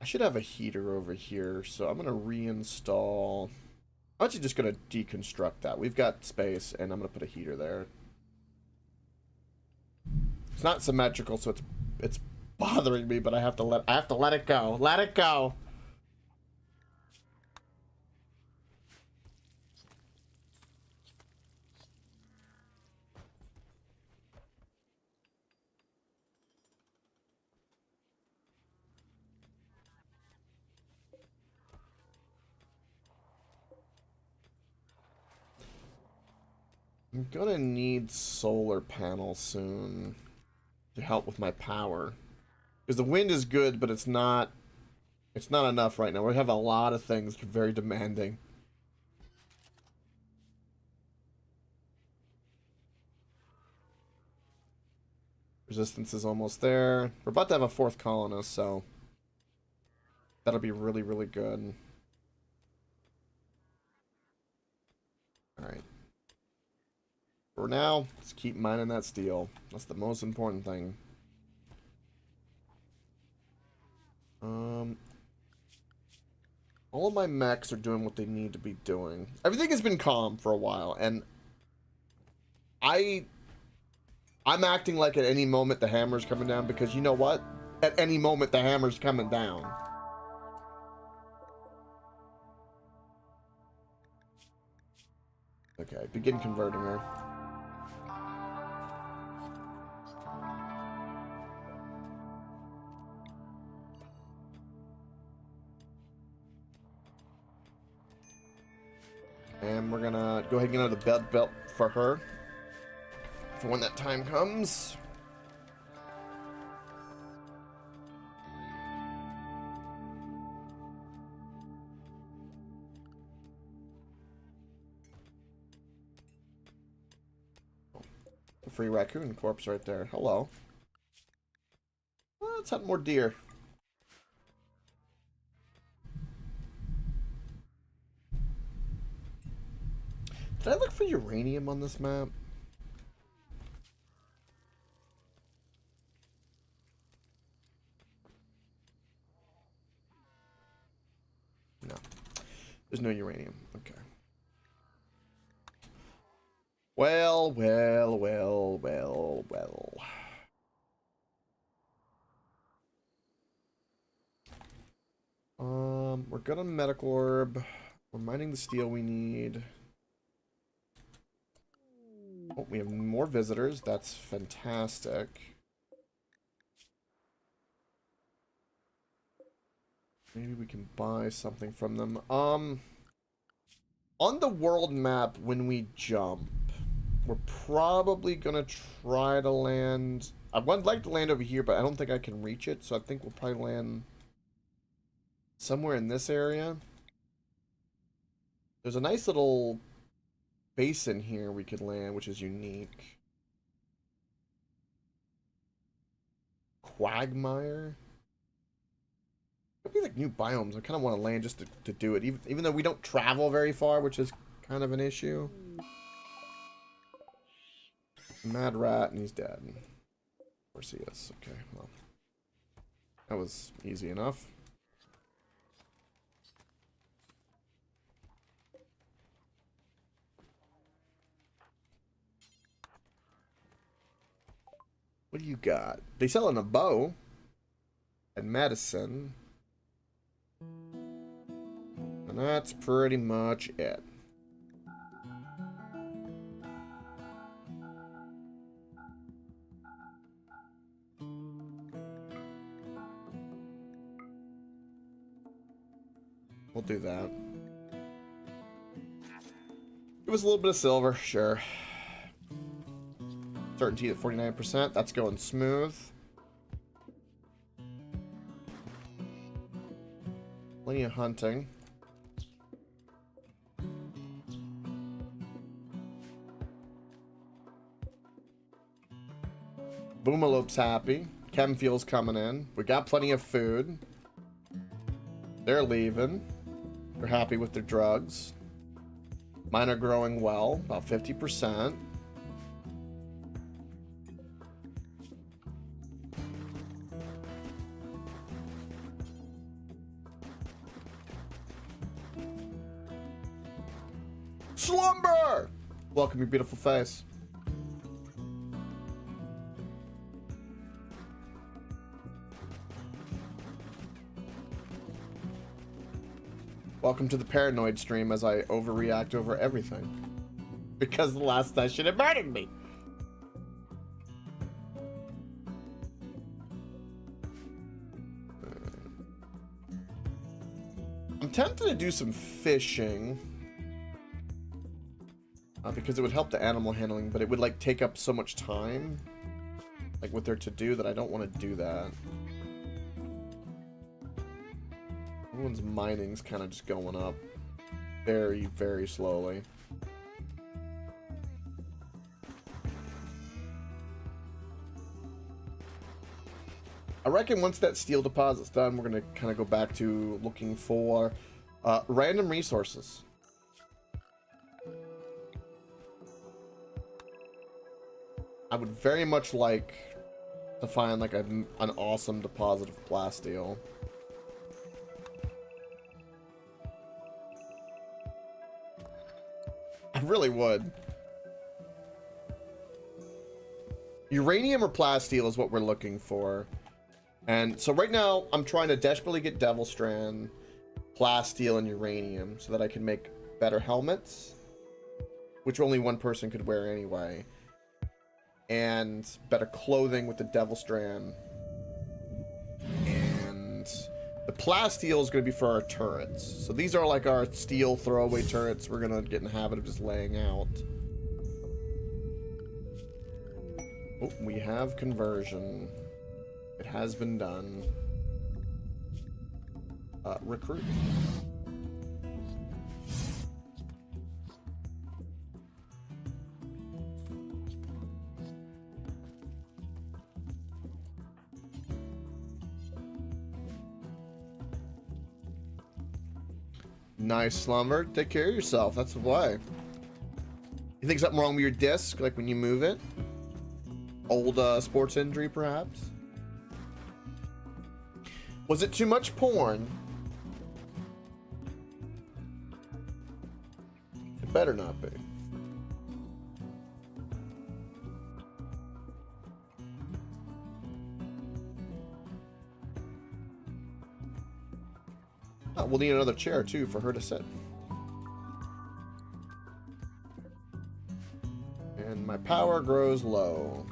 I should have a heater over here, so I'm going to reinstall... I'm actually just going to deconstruct that. We've got space, and I'm going to put a heater there. It's not symmetrical, so it's bothering me, but I have to let it go. Let it go. I'm gonna need solar panels soon to help with my power. Because the wind is good, but it's not enough right now. We have a lot of things very demanding. Resistance is almost there. We're about to have a 4th colonist, so that'll be really, really good. Alright. For now, let's keep mining that steel. That's the most important thing. All of my mechs are doing what they need to be doing. Everything has been calm for a while, and I'm acting like at any moment the hammer's coming down, because you know what? At any moment the hammer's coming down. Okay, begin converting her. And we're gonna go ahead and get another belt for her for when that time comes. A free raccoon corpse right there. Hello. Let's hunt more deer. Did I look for uranium on this map? No. There's no uranium. Okay. Well. We're good on medical orb. We're mining the steel we need. Oh, we have more visitors. That's fantastic. Maybe we can buy something from them. On the world map, when we jump, we're probably gonna try to land. I would like to land over here, but I don't think I can reach it, so I think we'll probably land somewhere in this area. There's a nice little basin here we could land, which is unique. Quagmire. Could be like new biomes. I kind of want to land just to do it, even though we don't travel very far, which is kind of an issue. Mad rat, and he's dead. Of course he is. Okay, well, that was easy enough. What do you got? They selling a bow and medicine. And that's pretty much it. We'll do that. Give us a little bit of silver, sure. Certainty at 49%. That's going smooth. Plenty of hunting. Boomalope's happy. Chemfuel's coming in. We got plenty of food. They're leaving. They're happy with their drugs. Mine are growing well, about 50%. Slumber! Welcome, your beautiful face. Welcome to the paranoid stream as I overreact over everything. Because the last session it murdered me. I'm tempted to do some fishing. Because it would help the animal handling, but it would like take up so much time. Like with their to-do that I don't want to do that. Everyone's mining's kind of just going up very, very slowly. I reckon once that steel deposit's done, we're going to kind of go back to looking for random resources. I would very much like to find like an awesome deposit of plasteel. I really would. Uranium or plasteel is what we're looking for. And so right now, I'm trying to desperately get Devil Strand, plasteel, and uranium so that I can make better helmets, which only one person could wear anyway, and better clothing with the Devil Strand. And the plasteel is going to be for our turrets. So these are like our steel throwaway turrets we're going to get in the habit of just laying out. Oh, we have conversion. It has been done. Recruit. Nice, Slumber. Take care of yourself. That's why. You think something wrong with your disc, like when you move it? Old sports injury, perhaps? Was it too much porn? It better not be. Oh, we'll need another chair, too, for her to sit. And my power grows low.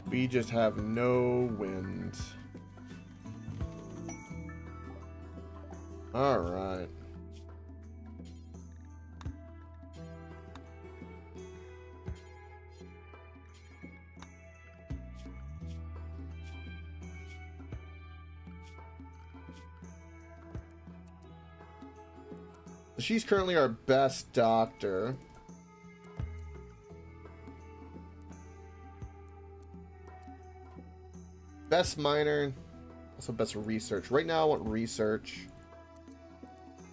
We just have no wind. All right. She's currently our best doctor. Best miner, also best research. Right now I want research.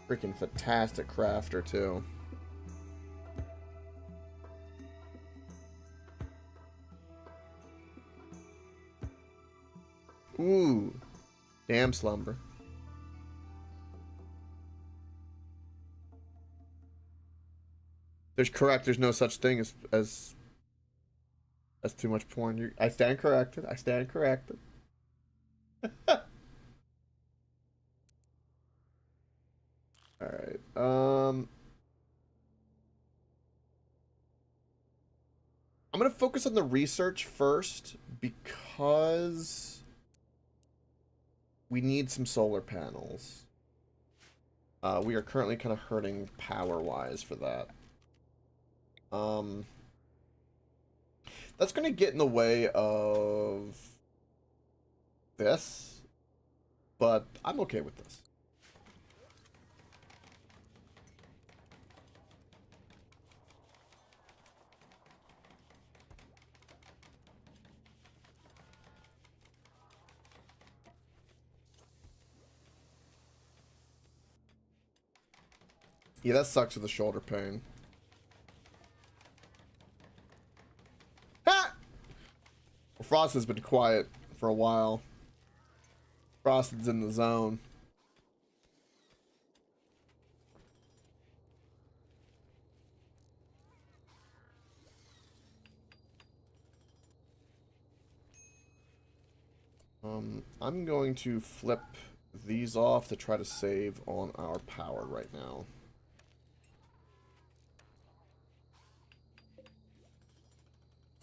Freaking fantastic crafter too. Ooh, damn, Slumber. There's no such thing as too much porn. I stand corrected. I stand corrected. All right. I'm gonna focus on the research first because we need some solar panels. We are currently kind of hurting power-wise for that. That's gonna get in the way of this, but I'm okay with this. Yeah, that sucks with the shoulder pain. Ah! Well, Frosted's been quiet for a while. Frosted's in the zone. I'm going to flip these off to try to save on our power right now.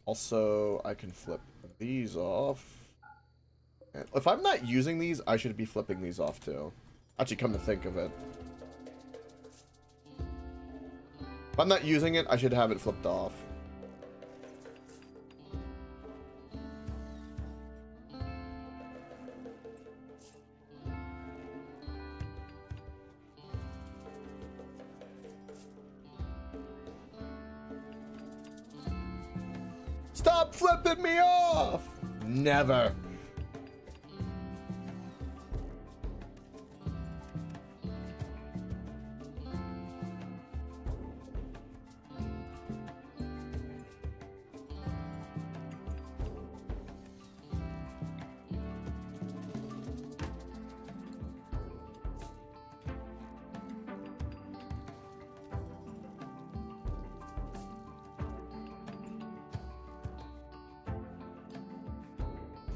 Also, I can flip these off. And if I'm not using these, I should be flipping these off too. Actually, come to think of it. If I'm not using it, I should have it flipped off. Stop flipping me off! Never.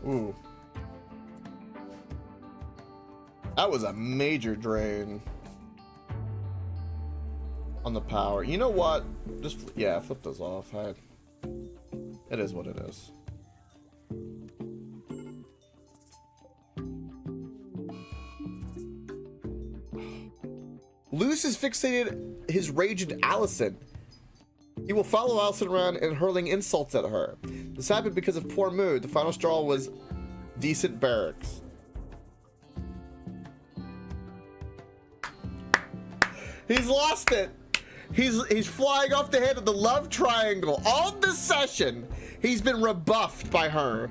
Ooh. That was a major drain on the power. You know what? Just, yeah, flip those off. It is what it is. Luce has fixated his rage into Allison. He will follow Allison around and hurling insults at her. This happened because of poor mood. The final straw was decent barracks. He's lost it. He's flying off the head of the love triangle. All this session, he's been rebuffed by her.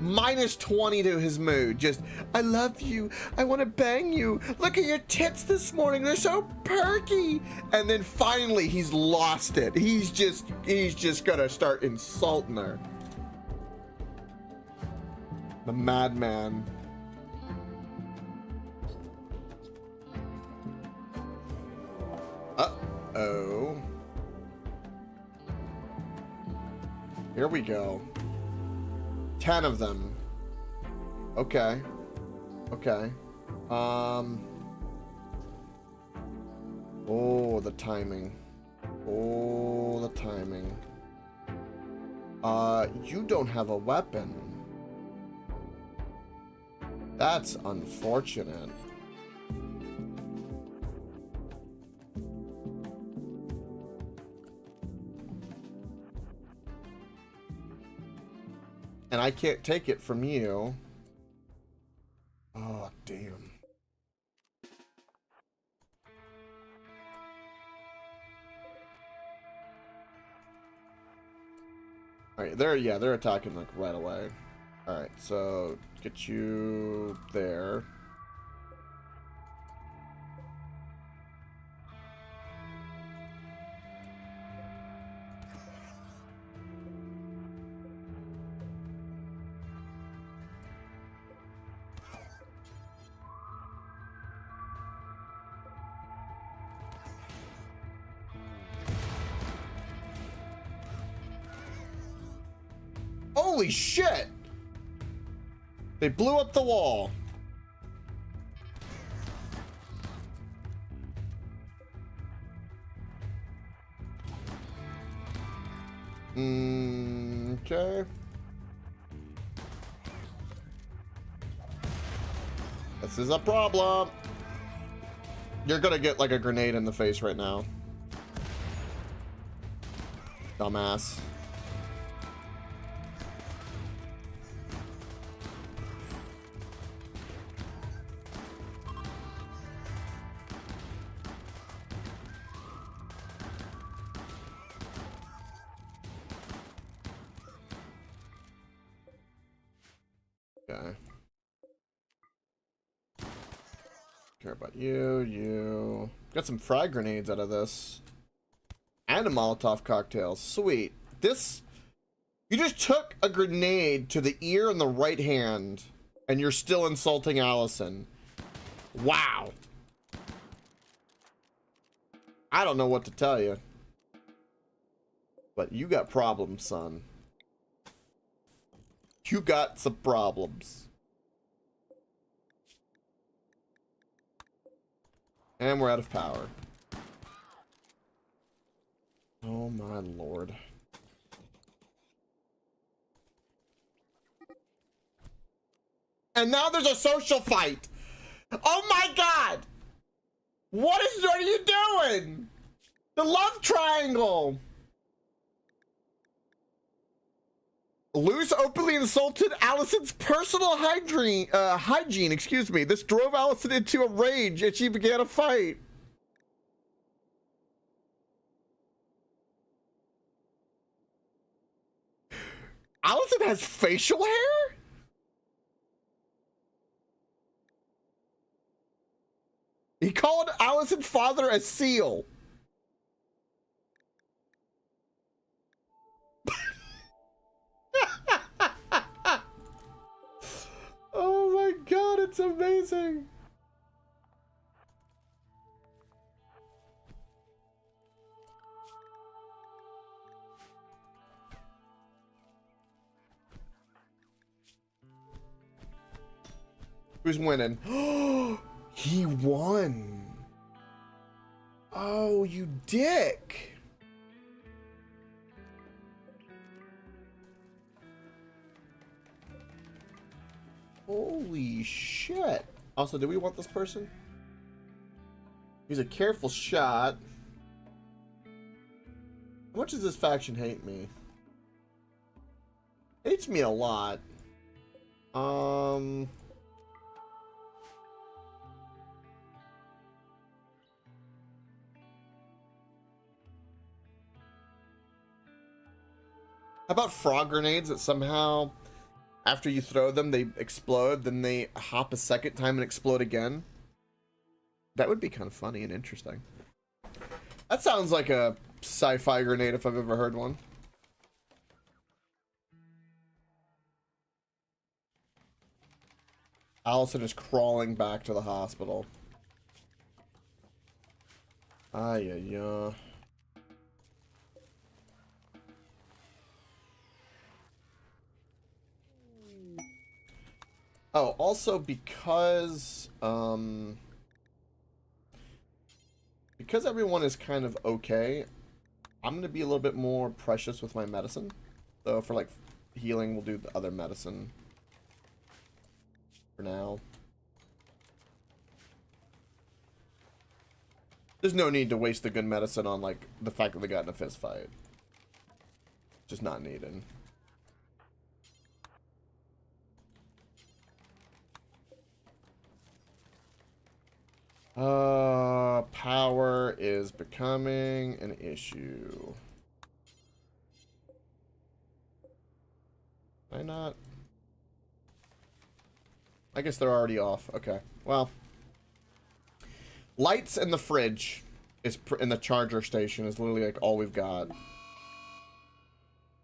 Minus 20 to his mood. Just, I love you. I want to bang you. Look at your tits this morning. They're so perky. And then finally, he's lost it. He's just gonna start insulting her. The madman. Uh-oh. Here we go. 10 of them. Okay. Okay. Oh, the timing. Oh, the timing. You don't have a weapon. That's unfortunate. And I can't take it from you. Oh, damn. Alright, they're attacking like right away. Alright, so get you there. Holy shit! They blew up the wall. Okay. This is a problem. You're gonna get like a grenade in the face right now. Dumbass. Okay. Care about you, you. Got some frag grenades out of this. And a Molotov cocktail. Sweet. This, you just took a grenade to the ear and the right hand, and you're still insulting Allison. Wow. I don't know what to tell you. But you got problems, son. You got some problems. And we're out of power. Oh my lord. And now there's a social fight. Oh my god! What are you doing? The love triangle. Luz openly insulted Allison's personal hygiene. Excuse me. This drove Allison into a rage, and she began a fight. Allison has facial hair? He called Allison's father a seal. Oh my god, it's amazing. Who's winning? He won. Oh, you dick. Holy shit. Also, do we want this person? He's a careful shot. How much does this faction hate me? Hates me a lot. How about frog grenades that somehow, after you throw them, they explode, then they hop a second time and explode again? That would be kind of funny and interesting. That sounds like a sci-fi grenade if I've ever heard one. Allison is crawling back to the hospital. Ay, ay, ay. Oh, also because everyone is kind of okay, I'm gonna be a little bit more precious with my medicine. So for like healing, we'll do the other medicine for now. There's no need to waste the good medicine on like the fact that they got in a fist fight. Just not needed. Power is becoming an issue. Why not? I guess they're already off. Okay. Well. Lights in the fridge is in the charger station is literally like all we've got.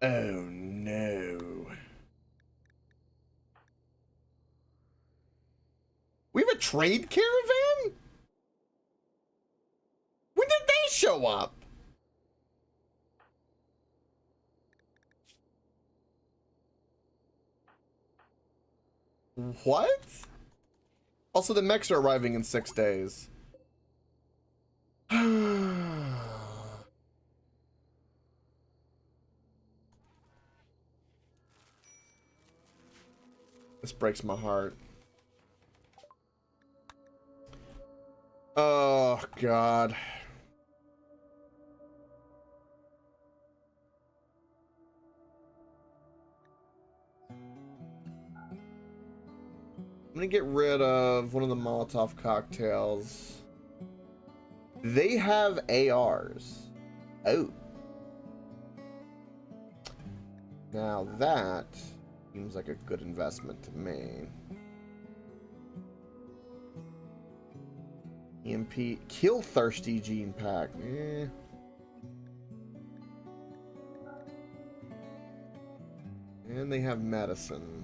Oh no. We have a trade caravan? When did they show up? What? Also, the mechs are arriving in 6 days. This breaks my heart. Oh, God. I'm gonna get rid of one of the Molotov cocktails. They have ARs. Oh. Now that seems like a good investment to me. EMP, kill thirsty gene pack. Eh. And they have medicine.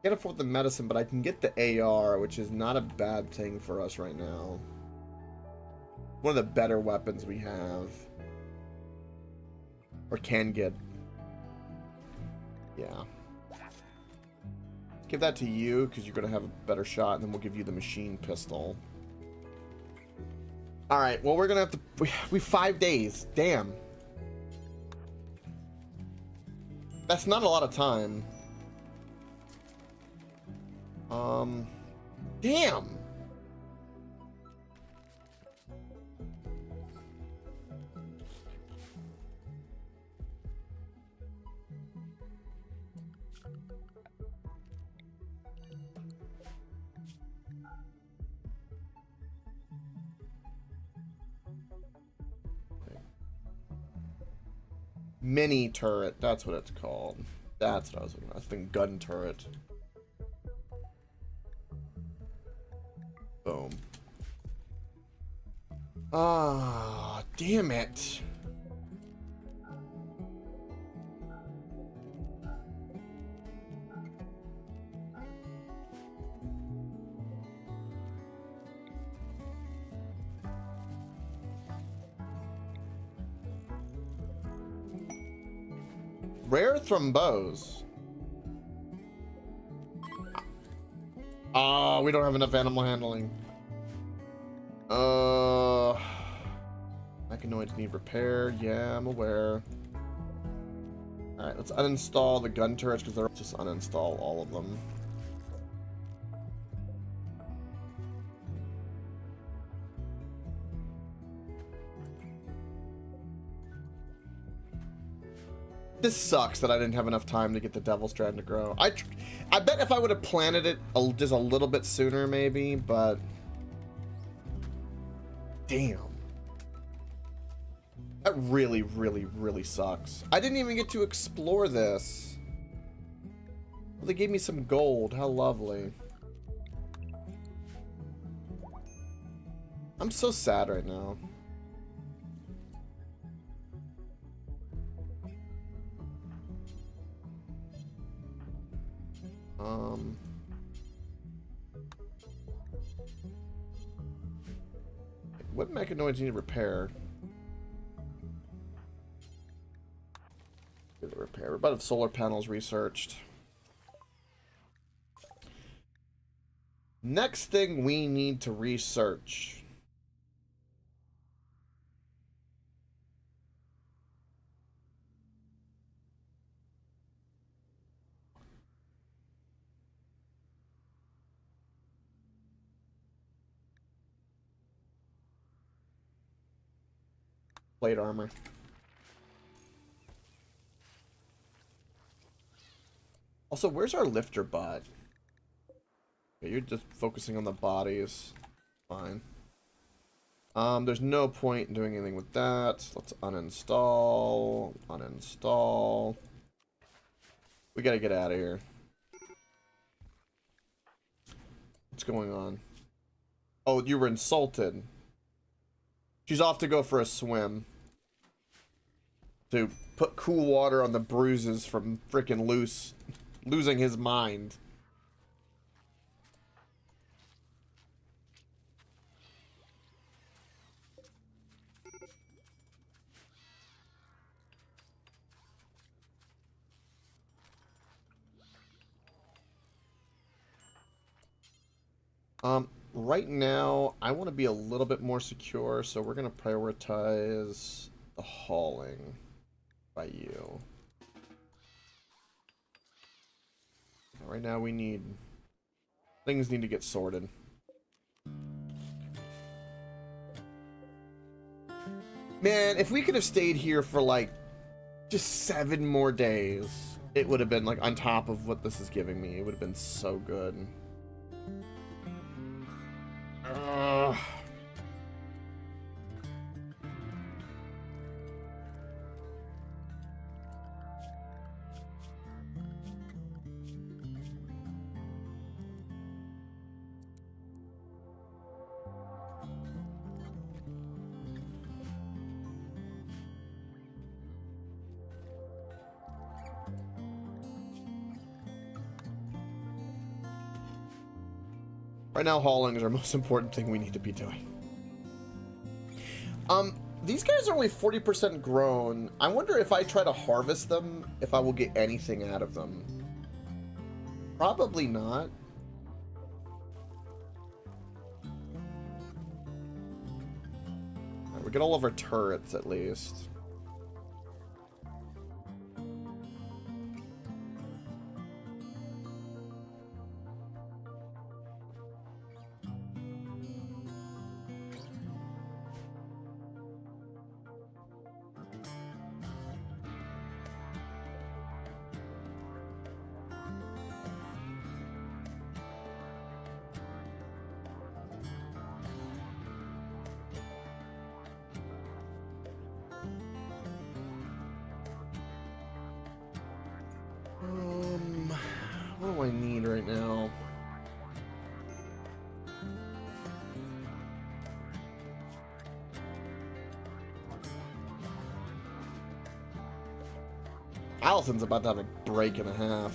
Can't afford the medicine, but I can get the AR, which is not a bad thing for us right now. One of the better weapons we have. Or can get. Yeah. Give that to you, because you're going to have a better shot, and then we'll give you the machine pistol. Alright, well, we're going to have to... We 5 days. Damn. That's not a lot of time. Damn. Mini turret. That's what it's called. That's what I was looking at. I was thinking gun turret. Boom. Ah, damn it. Rare thrombose. Ah, we don't have enough animal handling. Mechanoids need repair. Yeah, I'm aware. Alright, let's uninstall the gun turrets because they're just uninstall all of them. This sucks that I didn't have enough time to get the Devil Strand to grow. I bet if I would have planted it just a little bit sooner, maybe, but... Damn. That really, really, really sucks. I didn't even get to explore this. Well, they gave me some gold. How lovely. I'm so sad right now. What mechanoids need repair? Get the repair. We're about to have solar panels researched. Next thing we need to research. Plate armor. Also, where's our lifter bot? Okay, you're just focusing on the bodies. Fine. There's no point in doing anything with that. Let's uninstall. Uninstall. We gotta get out of here. What's going on? Oh, you were insulted. She's off to go for a swim. To put cool water on the bruises from frickin' losing his mind. Right now, I want to be a little bit more secure, so we're going to prioritize the hauling by you. Right now, things need to get sorted. Man, if we could have stayed here for like just 7 more days, it would have been like on top of what this is giving me. It would have been so good. Right now, hauling is our most important thing we need to be doing. These guys are only 40% grown. I wonder if I try to harvest them, if I will get anything out of them. Probably not. Right, we get all of our turrets, at least. I need right now? Allison's about to have a break and a half.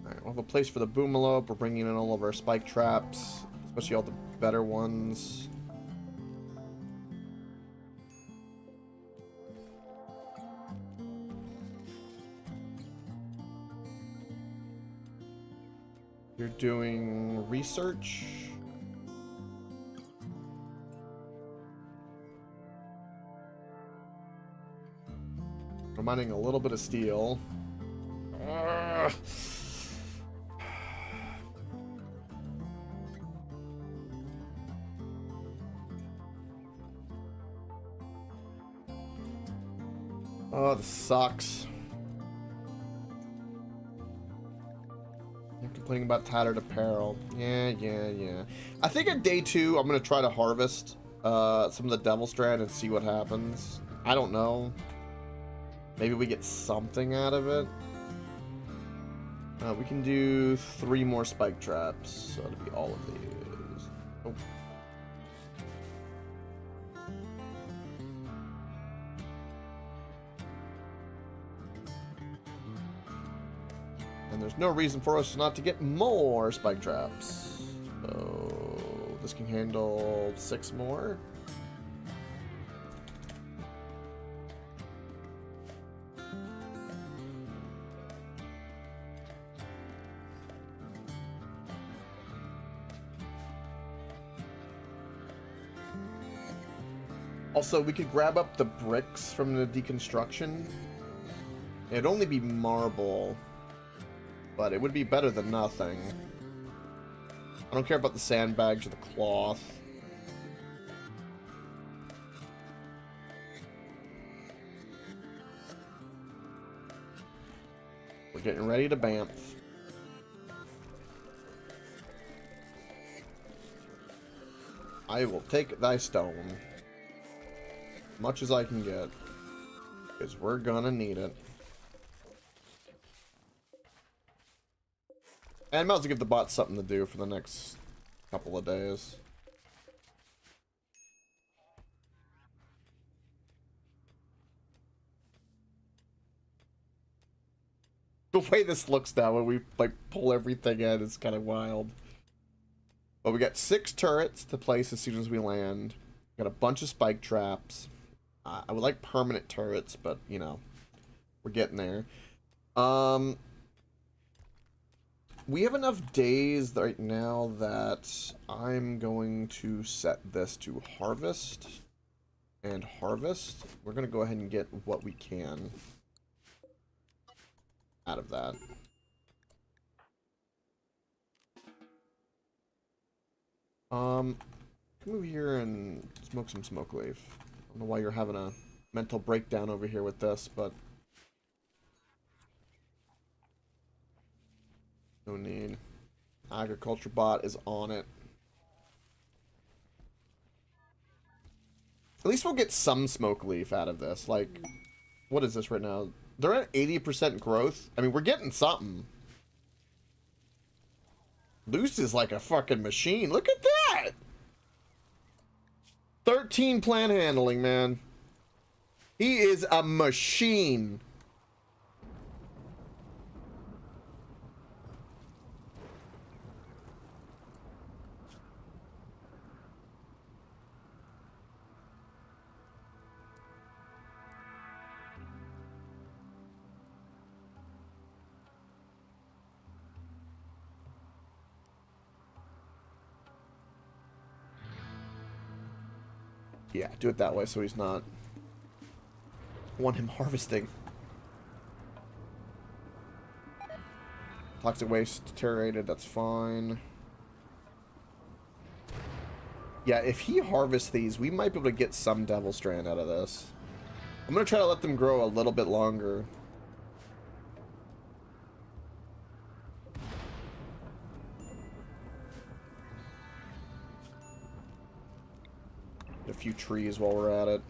Alright, we'll have a place for the boomalope. We're bringing in all of our spike traps, especially all the better ones. You're doing research. We're mining a little bit of steel. Ugh. Oh, this sucks. Complaining about tattered apparel. Yeah. I think on day 2, I'm going to try to harvest some of the Devil Strand and see what happens. I don't know. Maybe we get something out of it. We can do 3 more spike traps. So it'll be all of these. Oh. And there's no reason for us not to get more spike traps. So this can handle 6 more. Also, we could grab up the bricks from the deconstruction. It'd only be marble, but it would be better than nothing. I don't care about the sandbags or the cloth. We're getting ready to bamf. I will take thy stone. Much as I can get. Because we're gonna need it. And might as well give the bot something to do for the next couple of days. The way this looks now when we like pull everything in is kind of wild. But we got 6 turrets to place as soon as we land. Got a bunch of spike traps. I would like permanent turrets, but you know, we're getting there. We have enough days right now that I'm going to set this to harvest and harvest. We're going to go ahead and get what we can out of that. Come over here and smoke some smoke leaf. I don't know why you're having a mental breakdown over here with this, but no need. Agriculture bot is on it. At least we'll get some smoke leaf out of this. Like, what is this right now? They're at 80% growth. I mean, we're getting something. Luce is like a fucking machine. Look at that! 13 plant handling, man. He is a machine. Yeah, do it that way so he's not... I want him harvesting. Toxic waste deteriorated, that's fine. Yeah, if he harvests these, we might be able to get some Devil Strand out of this. I'm going to try to let them grow a little bit longer. few trees while we're at it.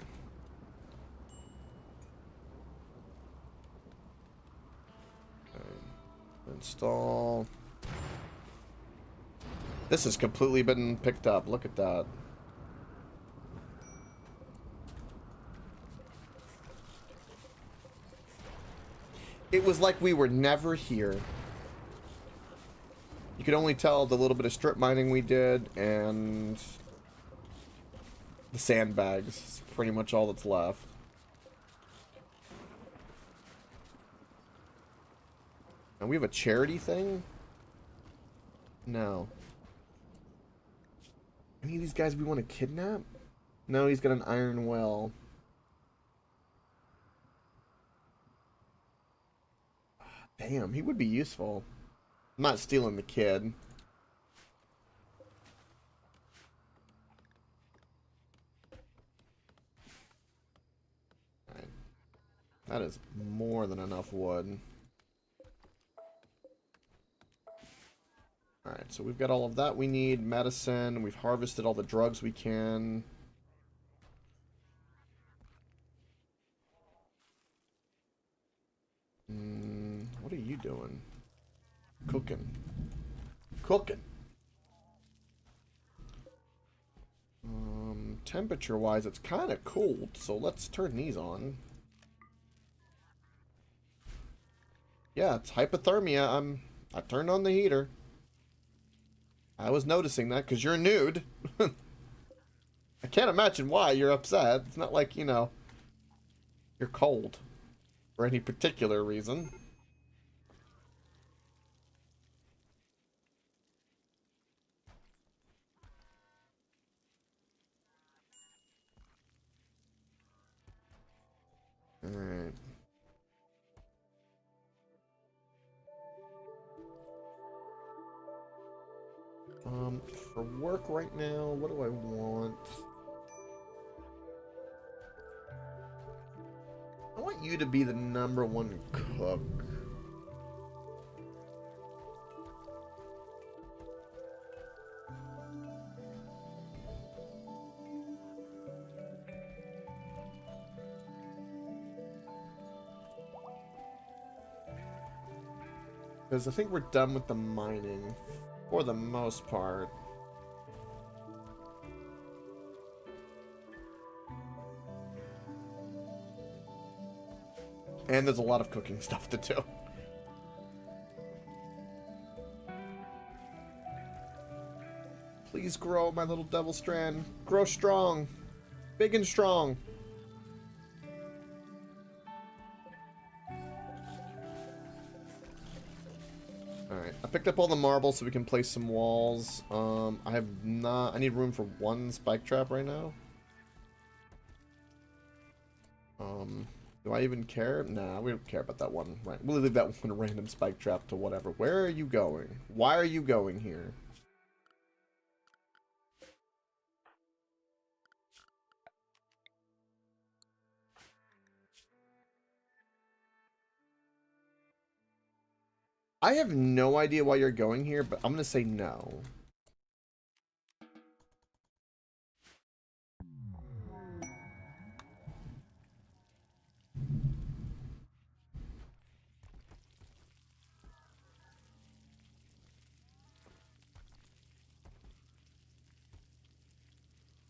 Okay. Install. This has completely been picked up. Look at that. It was like we were never here. You could only tell the little bit of strip mining we did and the sandbags. It's pretty much all that's left. And we have a charity thing? No. Any of these guys we want to kidnap? No, he's got an iron well. Damn, he would be useful. I'm not stealing the kid. Alright. That is more than enough wood. Alright, so we've got all of that. We need medicine. We've harvested all the drugs we can. What are you doing? Cooking. Cooking. Temperature-wise, it's kind of cold, so let's turn these on. Yeah, it's hypothermia. I turned on the heater. I was noticing that because you're nude. I can't imagine why you're upset. It's not like, you know, you're cold for any particular reason. Alright. For work right now, what do I want? I want you to be the #1 cook. Because I think we're done with the mining for the most part. And there's a lot of cooking stuff to do. Please grow, my little devil strand. Grow strong. Big and strong. Alright, I picked up all the marble so we can place some walls. I need room for 1 spike trap right now. Do I even care? Nah, we don't care about that one. Right, we'll leave that one random spike trap to whatever. Where are you going? Why are you going here? I have no idea why you're going here, but I'm gonna say no.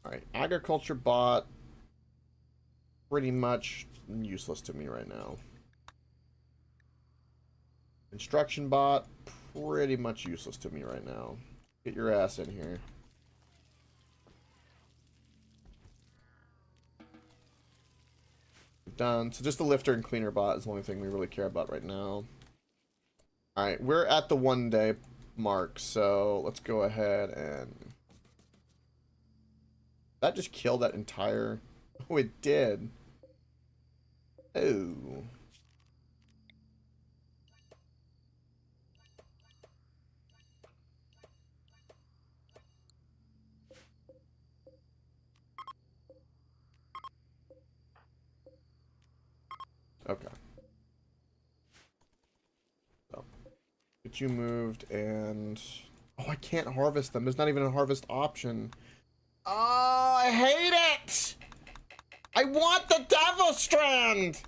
Alright, agriculture bot, pretty much useless to me right now. Construction bot, pretty much useless to me right now. Get your ass in here. Done. So just the lifter and cleaner bot is the only thing we really care about right now. Alright, we're at the 1 day mark, so let's go ahead and... That just killed that entire... Oh, it did. Oh. Okay. So, get you moved and... Oh, I can't harvest them. There's not even a harvest option. Oh, I hate it! I want the Devil Strand!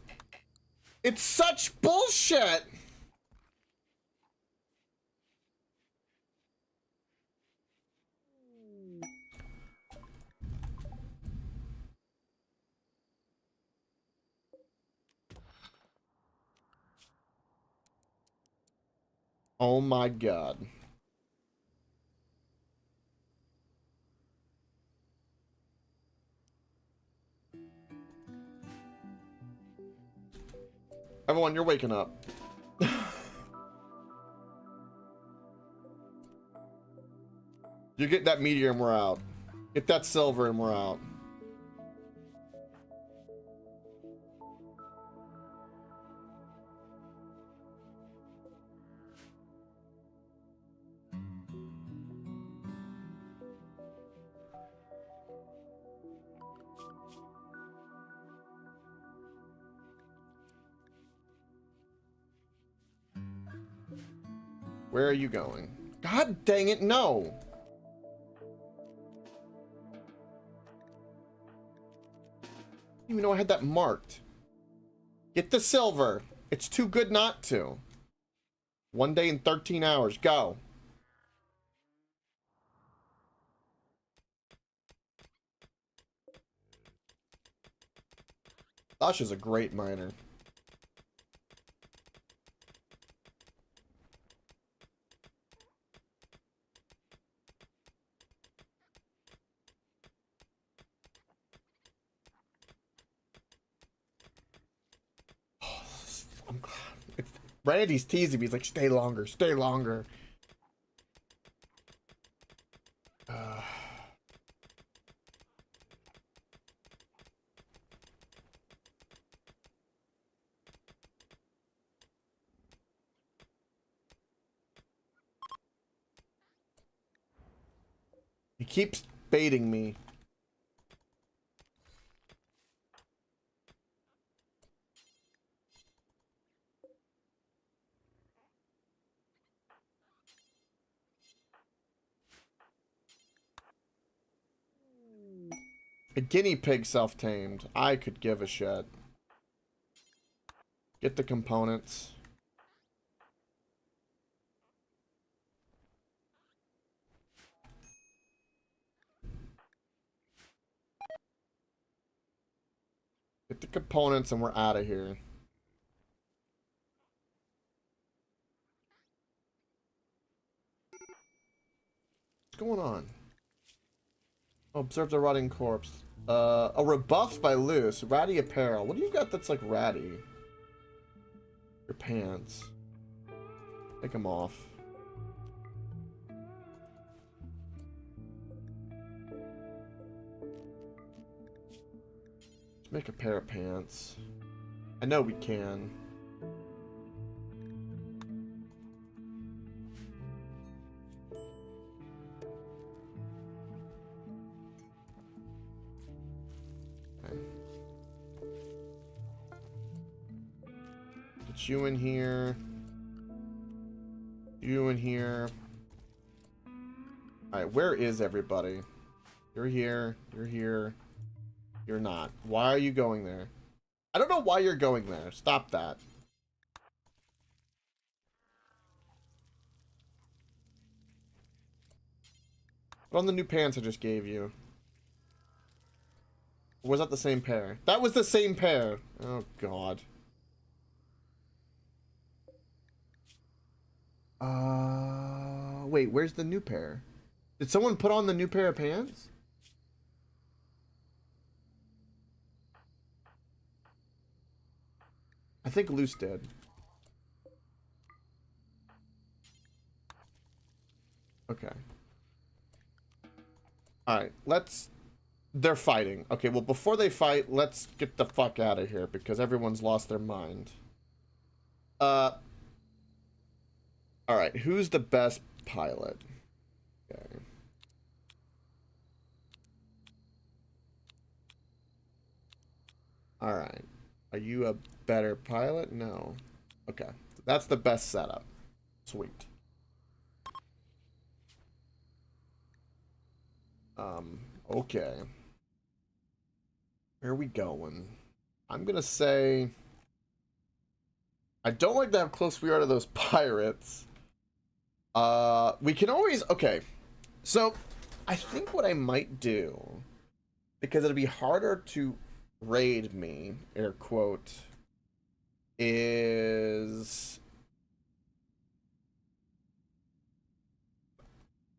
It's such bullshit! Oh my god. Everyone, you're waking up. You get that meteor and we're out. Get that silver and we're out. Where are you going? God dang it, no! I didn't even know I had that marked. Get the silver. It's too good not to. 1 day and 13 hours. Go. Sasha's a great miner. Randy's teasing me. He's like, stay longer, stay longer. He keeps baiting me. A guinea pig self-tamed. I could give a shit. Get the components. Get the components and we're out of here. What's going on? Observe the rotting corpse. A rebuff by loose. Ratty apparel. What do you got that's like ratty? Your pants. Take them off. Let's make a pair of pants. I know we can. Get you in here. You in here. Alright, where is everybody? You're here. You're here. You're not. Why are you going there? I don't know why you're going there. Stop that. Put on the new pants I just gave you. Or was that the same pair? That was the same pair. Oh, God. Wait, where's the new pair? Did someone put on the new pair of pants? I think Luce did. Okay. Alright, let's... They're fighting. Okay, well, before they fight, let's get the fuck out of here, because everyone's lost their mind. Alright, who's the best pilot? Okay. Alright. Are you a better pilot? No. Okay. That's the best setup. Sweet. Okay. Where are we going? I'm gonna say... I don't like to how close we are to those pirates. We can always... Okay. So, I think what I might do, because it'll be harder to raid me, air quote, is...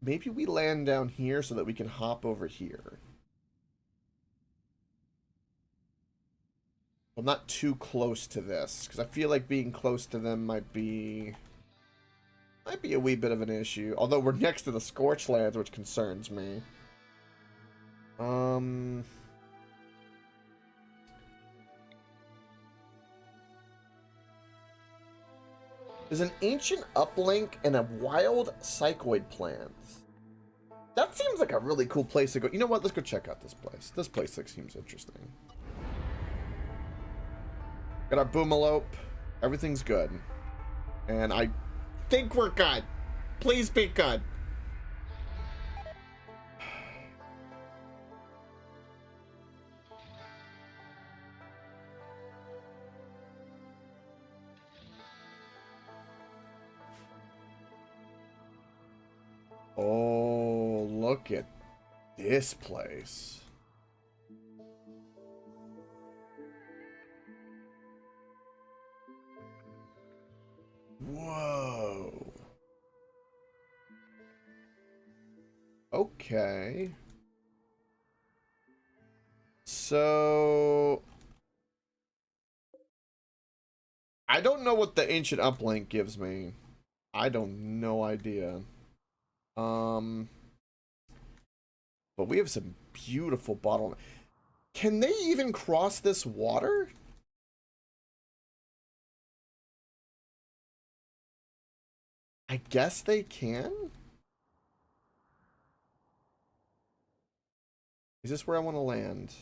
Maybe we land down here so that we can hop over here. I'm not too close to this, because I feel like being close to them might be a wee bit of an issue. Although we're next to the Scorched Lands, which concerns me. There's an ancient uplink and a wild psychoid plants. That seems like a really cool place to go. You know what? Let's go check out this place. This place seems interesting. Got our boomalope. Everything's good. And I think we're good. Please be good. Oh, look at this place. Whoa. Okay. So... I don't know what the ancient uplink gives me. I don't no idea. But we have some beautiful bottlenecks. Can they even cross this water? I guess they can? Is this where I want to land?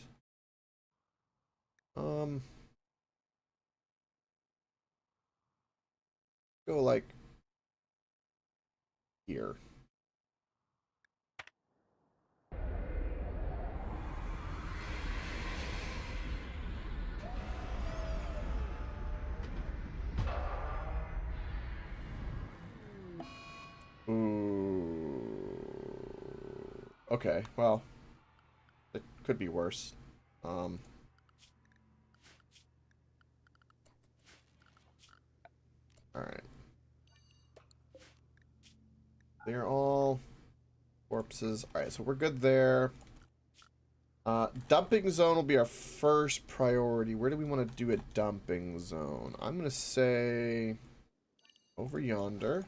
Go like here. Ooh. Okay, well, it could be worse. All right. They're all corpses. All right, so we're good there. Dumping zone will be our first priority. Where do we want to do a dumping zone? I'm gonna say over yonder.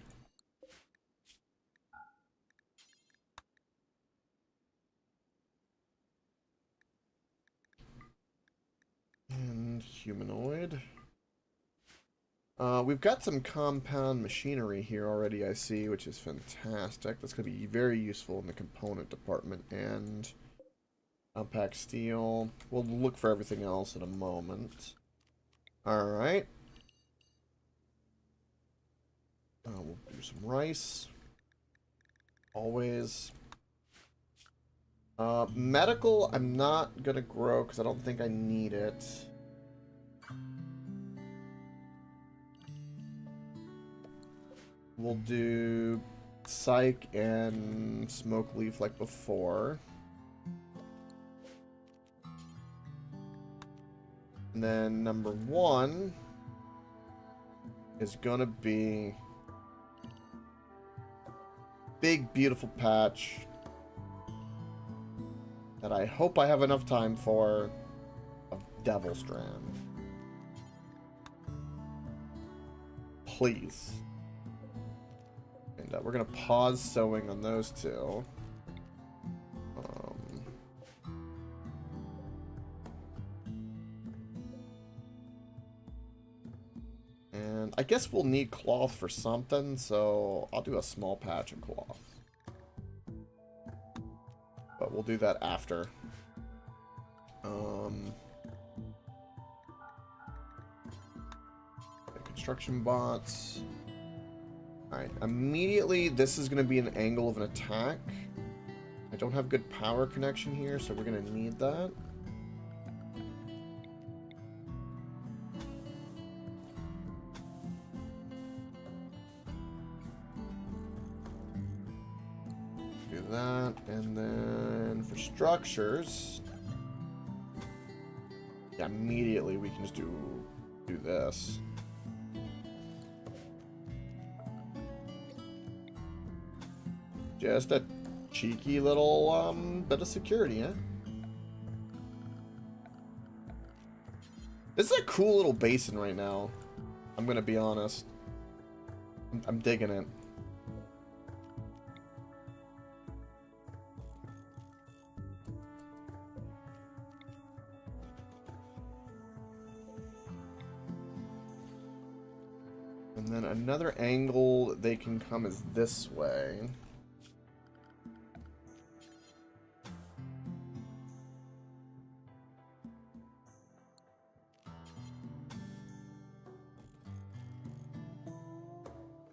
And humanoid. We've got some compound machinery here already, I see, which is fantastic. That's going to be very useful in the component department. And compact steel. We'll look for everything else in a moment. Alright. We'll do some rice. Always. Medical, I'm not going to grow because I don't think I need it. We'll do psych and smoke leaf like before. And then number 1 is gonna be big beautiful patch that I hope I have enough time for of Devil Strand. Please. And we're gonna pause sewing on those two. And I guess we'll need cloth for something, so I'll do a small patch of cloth. But we'll do that after. Construction bots. Alright, immediately this is going to be an angle of an attack. I don't have good power connection here, so we're going to need that. that, and then for structures, yeah, immediately we can just do this. Just a cheeky little bit of security, huh? This is a cool little basin right now. I'm gonna be honest. I'm digging it. And then another angle they can come is this way.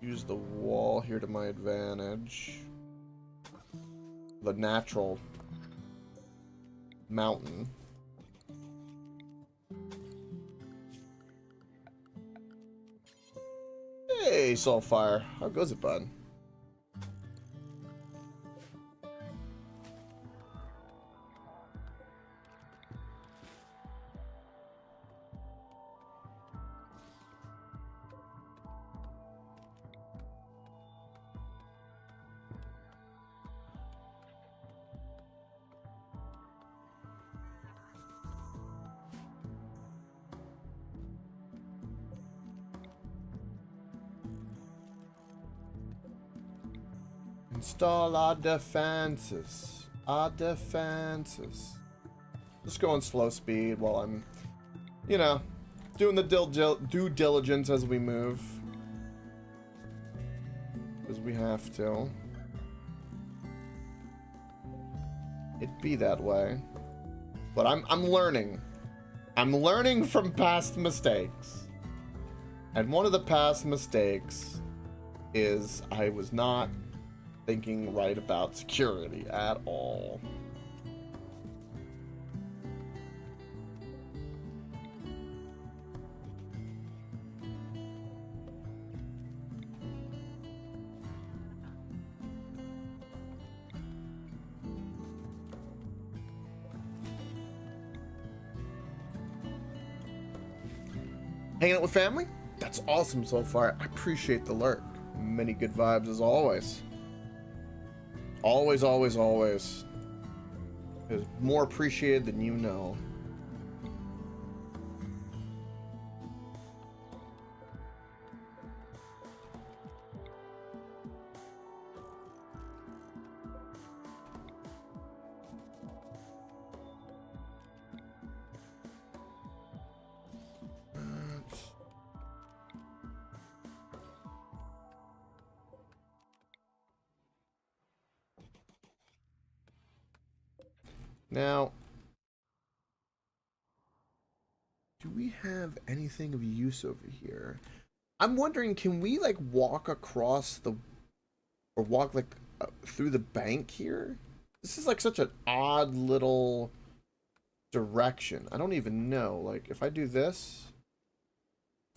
Use the wall here to my advantage. The natural mountain. Hey, Soulfire. How goes it, bud? Install our defenses. Our defenses. Just go on slow speed while I'm, you know, doing the due diligence as we move. Because we have to. It be that way. But I'm learning. I'm learning from past mistakes. And one of the past mistakes is I was not thinking right about security at all. Hanging out with family? That's awesome so far. I appreciate the lurk. Many good vibes as always. Always, always, always. Is more appreciated than you know. Now, do we have anything of use over here? I'm wondering, can we like walk across the, or walk like through the bank here? This is like such an odd little direction. I don't even know. Like, if I do this,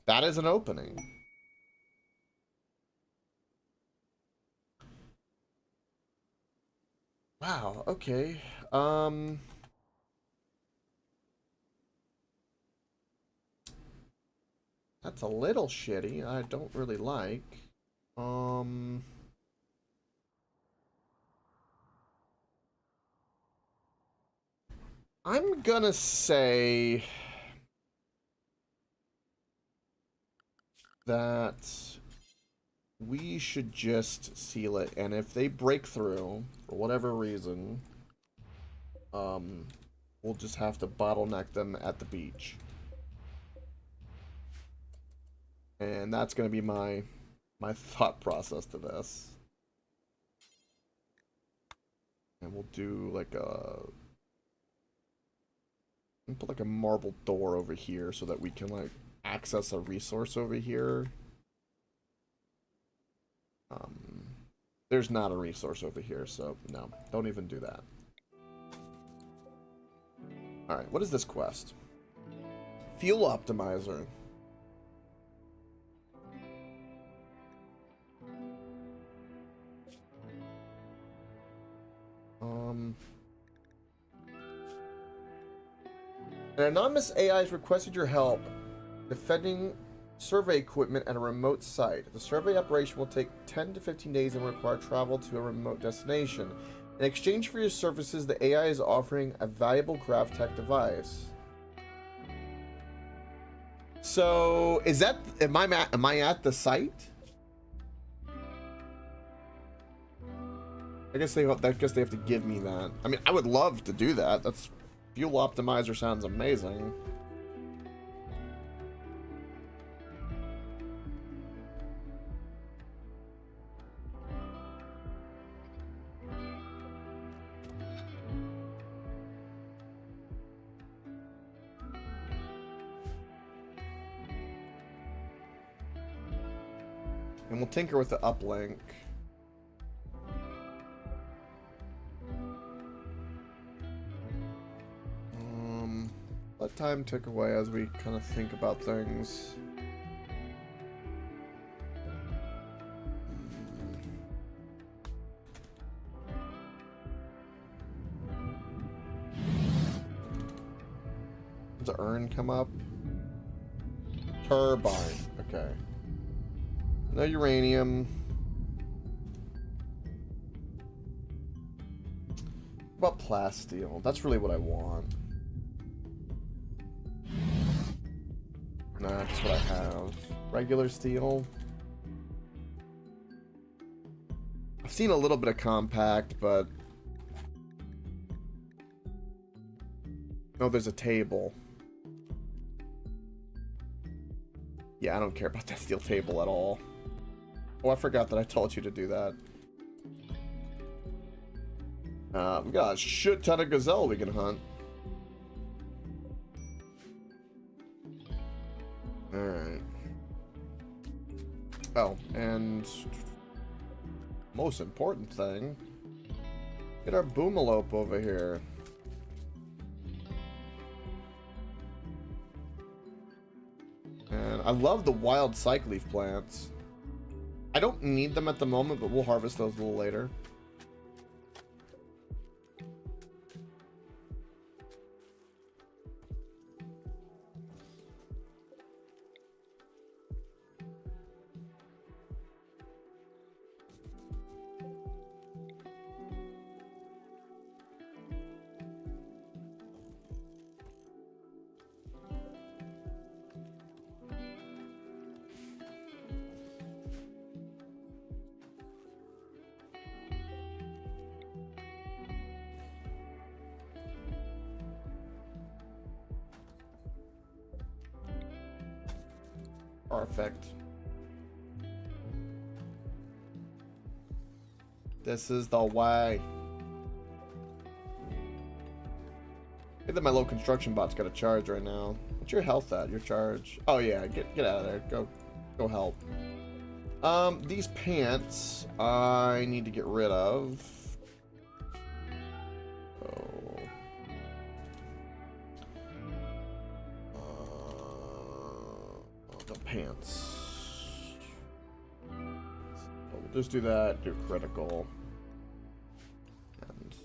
that is an opening. Wow, okay. That's a little shitty. I don't really like. I'm gonna say that we should just seal it, and if they break through for whatever reason, we'll just have to bottleneck them at the beach. And that's gonna be my thought process to this. And we'll do like put like a marble door over here so that we can like access a resource over here. There's not a resource over here, so no, don't even do that. Alright, what is this quest? Fuel optimizer. An anonymous AI has requested your help defending survey equipment at a remote site. The survey operation will take 10 to 15 days and require travel to a remote destination. In exchange for your services, the AI is offering a valuable GravTech device. So, is that am I at the site? I guess they have to give me that. I mean, I would love to do that. That's fuel optimizer sounds amazing. And we'll tinker with the uplink. Let time tick away as we kind of think about things. Does the urn come up? Turbine. Okay. No uranium. What about plasteel? That's really what I want. Nah, that's what I have. Regular steel. I've seen a little bit of compact, but... Oh, there's a table. Yeah, I don't care about that steel table at all. Oh, I forgot that I told you to do that. We got a shit ton of gazelle we can hunt. Alright. Oh, and... most important thing. Get our boomalope over here. And I love the wild cycleaf plants. I don't need them at the moment, but we'll harvest those a little later. Perfect. This is the way. Hey, that my low construction bot's got a charge right now. What's your health at? Your charge? Oh yeah, get out of there. Go help. These pants I need to get rid of. Pants. We'll just do that, do critical. And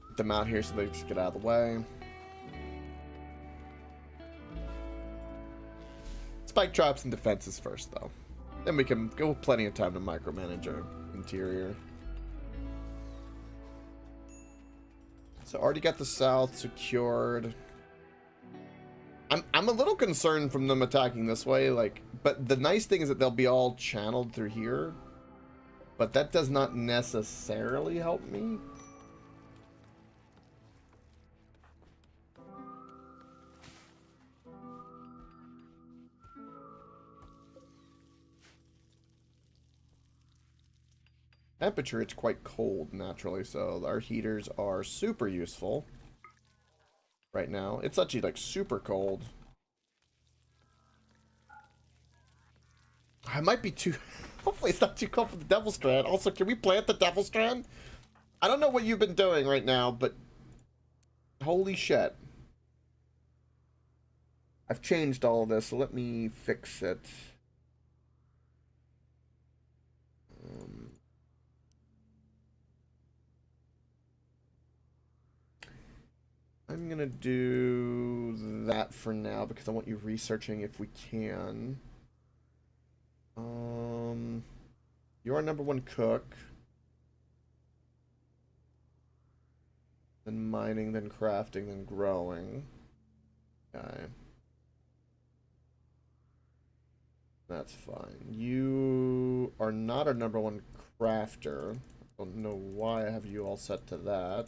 get them out here so they just get out of the way. Spike drops and defenses first, though. Then we can go with plenty of time to micromanage our interior. So already got the south secured. I'm a little concerned from them attacking this way, like, but the nice thing is that they'll be all channeled through here. But that does not necessarily help me. Temperature, it's quite cold naturally, so our heaters are super useful. Right now. It's actually like super cold. I might be too... Hopefully it's not too cold for the Devil Strand. Also, can we plant the Devil Strand? I don't know what you've been doing right now, but... holy shit. I've changed all of this, so let me fix it. I I'm gonna do that for now because I want you researching if we can. You're our #1 cook. Then mining, then crafting, then growing. Okay. That's fine. You are not our #1 crafter. I don't know why I have you all set to that.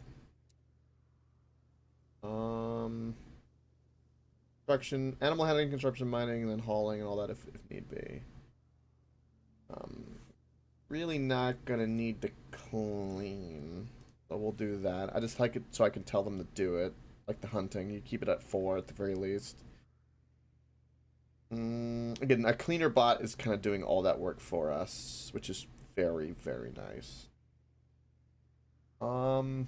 Construction, animal handling, construction, mining, and then hauling and all that if need be. Really not gonna need to clean. So we'll do that. I just like it so I can tell them to do it. Like the hunting. You keep it at 4 at the very least. Again, a cleaner bot is kind of doing all that work for us, which is very, very nice. Yeah,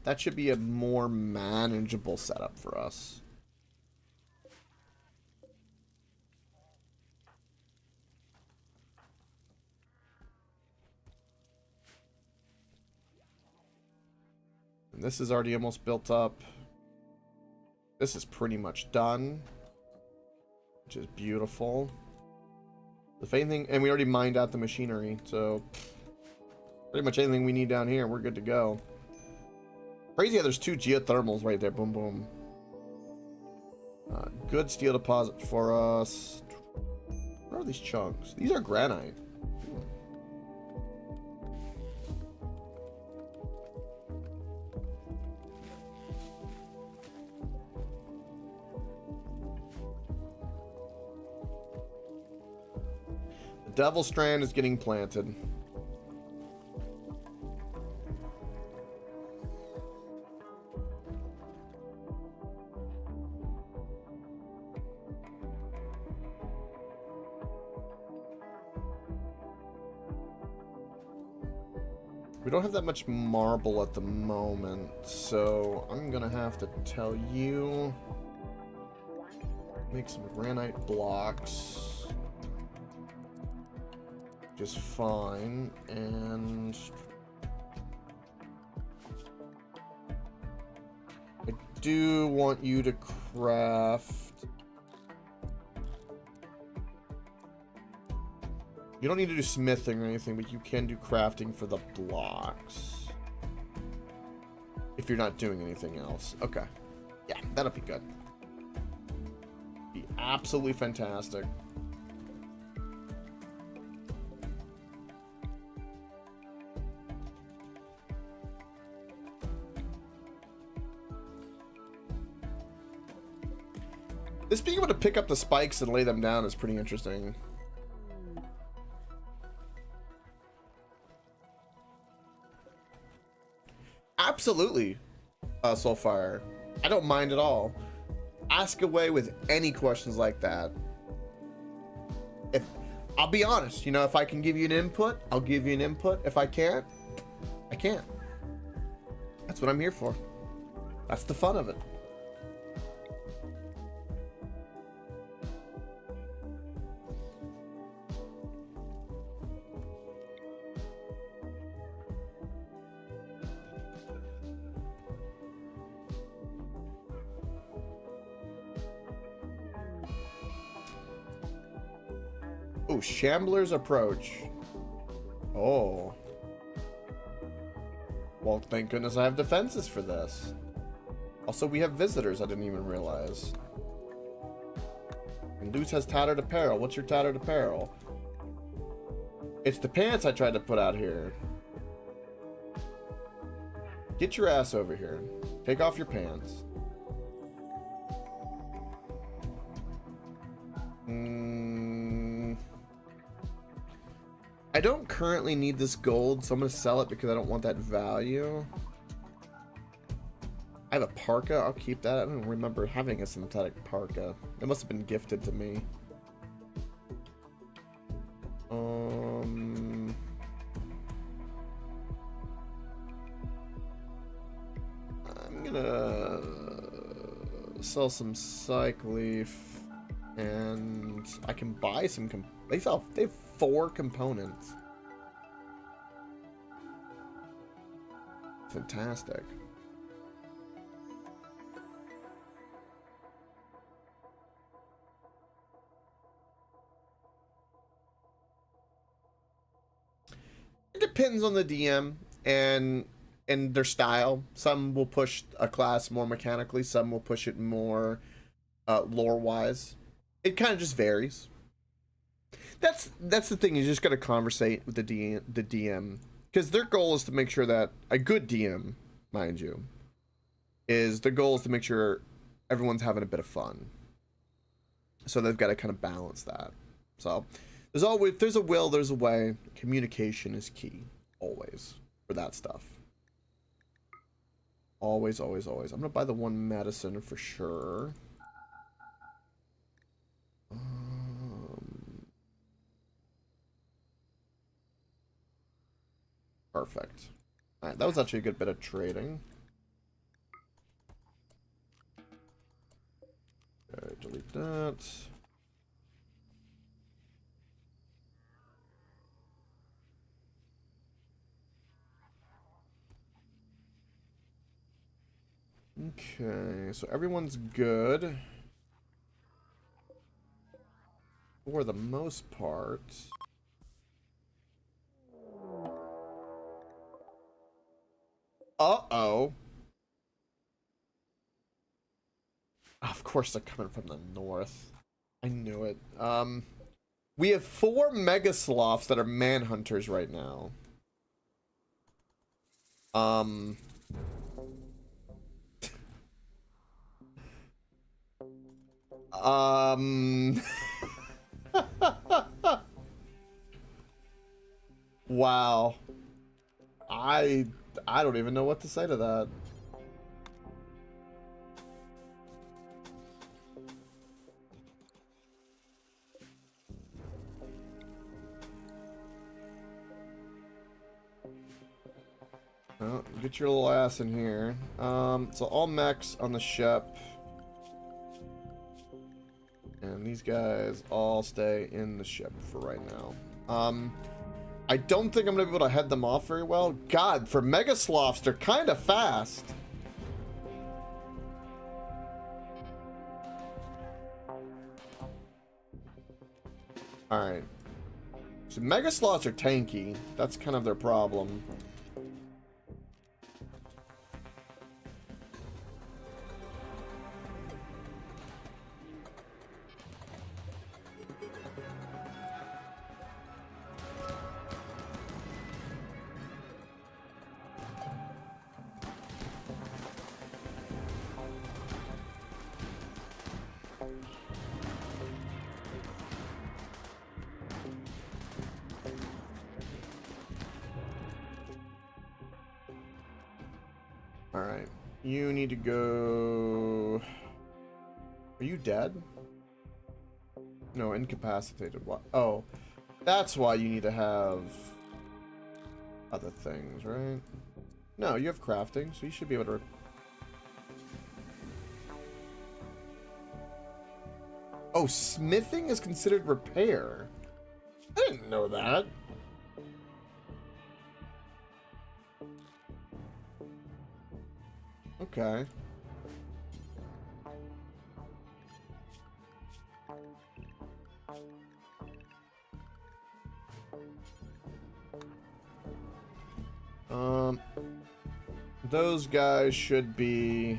that should be a more manageable setup for us. And this is already almost built up. This is pretty much done, which is beautiful. If anything, and we already mined out the machinery, so pretty much anything we need down here, we're good to go. Crazy how there's 2 geothermals right there. Boom, boom. Good steel deposit for us. What are these chunks? These are granite. The Devil Strand is getting planted. We don't have that much marble at the moment, so I'm gonna have to tell you, make some granite blocks, just fine, and I do want you to craft. You don't need to do smithing or anything, but you can do crafting for the blocks. If you're not doing anything else. Okay. Yeah, that'll be good. Be absolutely fantastic. This being able to pick up the spikes and lay them down is pretty interesting. Absolutely, Soulfire. I don't mind at all. Ask away with any questions like that. If I'll be honest, you know, if I can give you an input, I'll give you an input. If I can't, I can't. That's what I'm here for. That's the fun of it. Oh, Shambler's Approach. Oh. Well, thank goodness I have defenses for this. Also, we have visitors I didn't even realize. And Luce has tattered apparel. What's your tattered apparel? It's the pants I tried to put out here. Get your ass over here. Take off your pants. I don't currently need this gold, so I'm going to sell it because I don't want that value. I have a parka. I'll keep that. I don't remember having a synthetic parka. It must have been gifted to me. I'm going to sell some cyc leaf, and I can buy some... They have 4 components. Fantastic. depends on the DM and their style. Some will push a class more mechanically, some will push it more lore wise. It kind of just varies. That's the thing. You just got to conversate with the DM, because their goal is to make sure that a good DM, mind you, is their goal is to make sure everyone's having a bit of fun. So they've got to kind of balance that. So if there's a will, there's a way. Communication is key, always, for that stuff. Always, always, always. I'm gonna buy the one medicine for sure. Perfect. Alright, that was actually a good bit of trading. Okay, delete that. Okay, so everyone's good. For the most part. Uh-oh. Of course they're coming from the north. I knew it. We have 4 mega sloths that are manhunters right now. Wow. I don't even know what to say to that. Oh, get your little ass in here. So all mechs on the ship. And these guys all stay in the ship for right now. I don't think I'm gonna be able to head them off very well. God, for mega sloths, they're kind of fast. Alright. So mega sloths are tanky. That's kind of their problem. Alright. You need to go... Are you dead? No, incapacitated. What? Oh. That's why you need to have... other things, right? No, you have crafting, so you should be able to... Oh, smithing is considered repair. I didn't know that. Okay. Those guys should be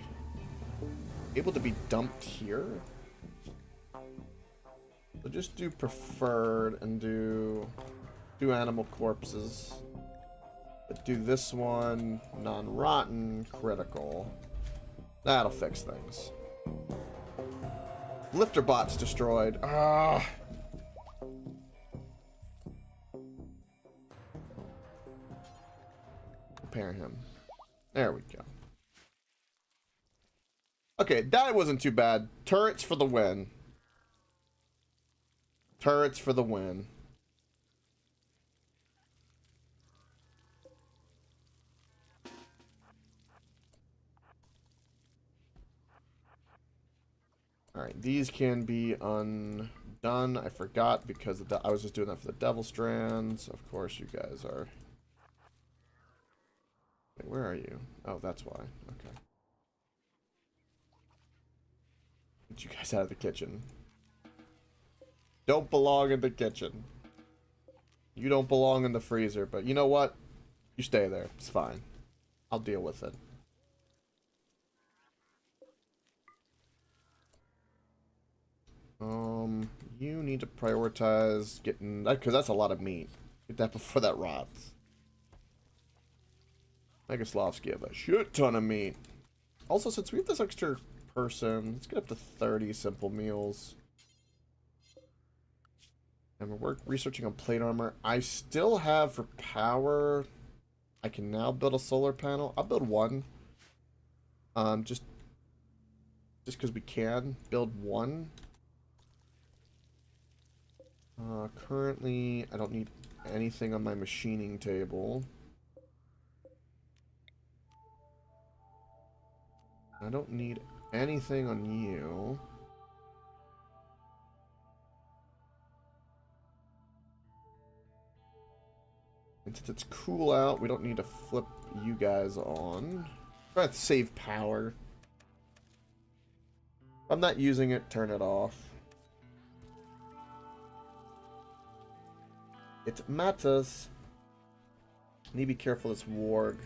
able to be dumped here. So just do preferred and do animal corpses. But do this one non-rotten critical. That'll fix things. Lifter bot's destroyed. Ah. Repair him. There we go. Okay, that wasn't too bad. Turrets for the win. Turrets for the win. Alright, these can be undone. I forgot because I was just doing that for the devil strands. Of course you guys are... Wait, where are you? Oh, that's why. Okay. Get you guys out of the kitchen. Don't belong in the kitchen. You don't belong in the freezer, but you know what? You stay there. It's fine. I'll deal with it. You need to prioritize getting that, because that's a lot of meat. Get that before that rots. Megaslavsky have a shit ton of meat. Also, since we have this extra person, let's get up to 30 simple meals. And we're researching on plate armor. I still have for power. I can now build a solar panel. I'll build one. Just because we can build one. Currently, I don't need anything on my machining table. I don't need anything on you. And since it's cool out, we don't need to flip you guys on. I have to save power. If I'm not using it, turn it off. It matters. Need to be careful of this warg.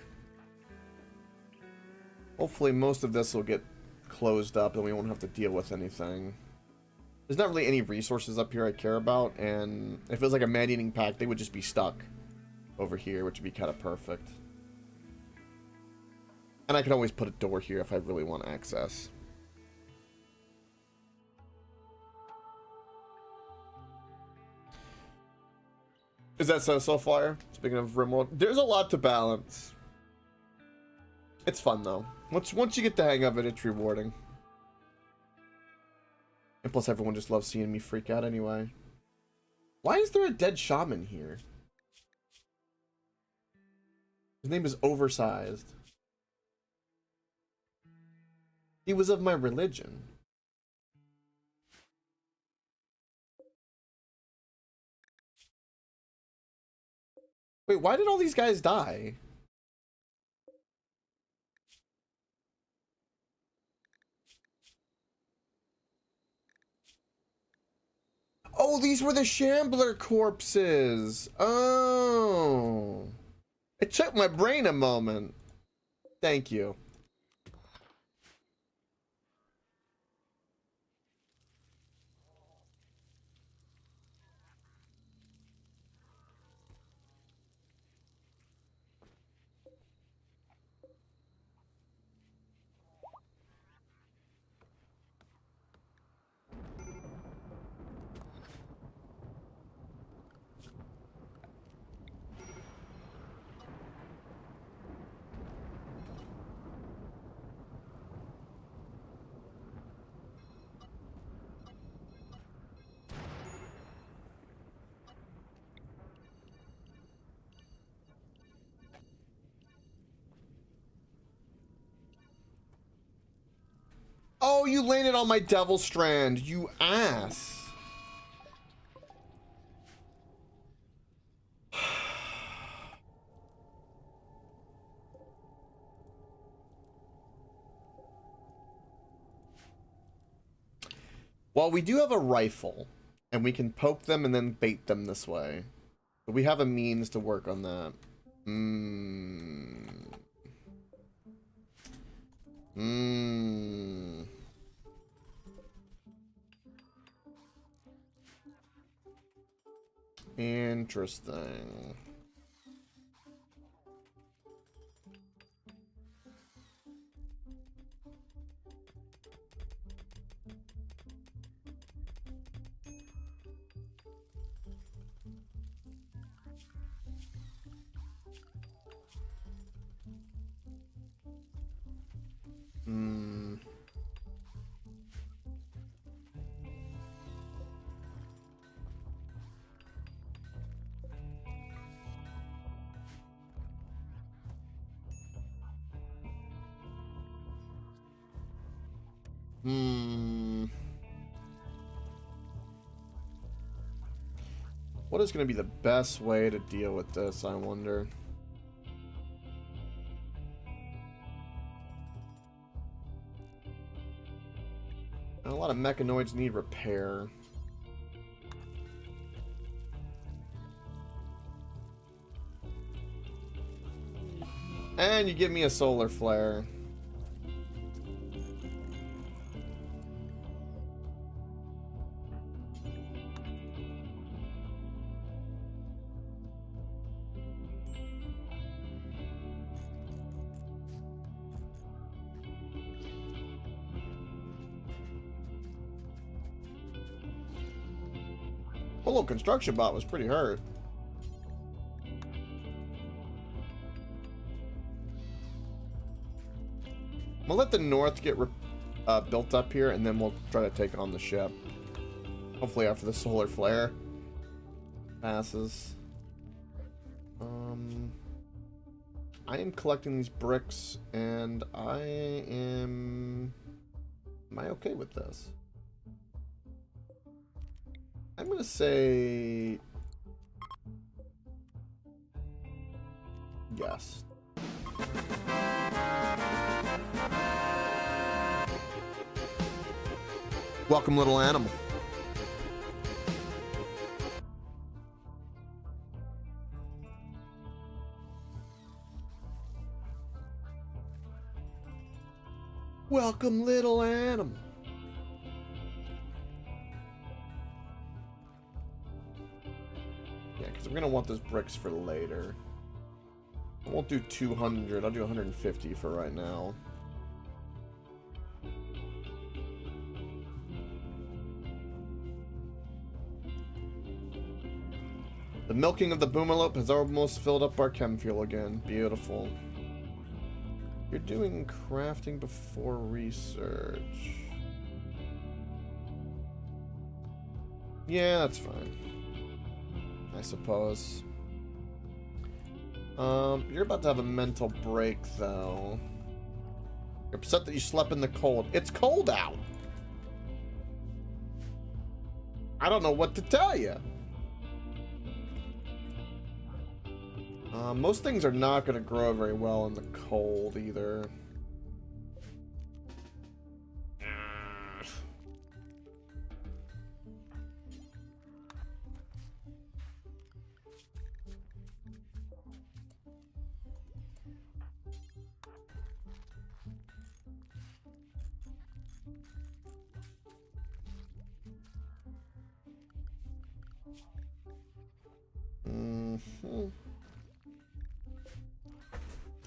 Hopefully most of this will get closed up and we won't have to deal with anything. There's not really any resources up here I care about, and if it was like a man-eating pack, they would just be stuck over here, which would be kind of perfect. And I can always put a door here if I really want access. Is that so far? Speaking of Rimworld, there's a lot to balance. It's fun though. Once you get the hang of it, it's rewarding. And plus, everyone just loves seeing me freak out anyway. Why is there a dead shaman here? His name is Oversized. He was of my religion. Wait, why did all these guys die? Oh, these were the Shambler corpses. Oh. It took my brain a moment. Thank you. Oh, you landed on my devil strand, you ass. Well, we do have a rifle, and we can poke them and then bait them this way. But we have a means to work on that. Interesting. What is going to be the best way to deal with this, I wonder? A lot of mechanoids need repair. And you give me a solar flare. The little construction bot was pretty hurt. We'll let the north get built up here, and then we'll try to take on the ship. Hopefully after the solar flare passes. I am collecting these bricks, and am I okay with this? I'm gonna say yes. Welcome, little animal. Welcome, little animal. Yeah, because I'm going to want those bricks for later. I won't do 200. I'll do 150 for right now. The milking of the boomerlope has almost filled up our chem fuel again. Beautiful. You're doing crafting before research. Yeah, that's fine. I suppose. You're about to have a mental break, though. You're upset that you slept in the cold. It's cold out! I don't know what to tell you. Most things are not going to grow very well in the cold, either.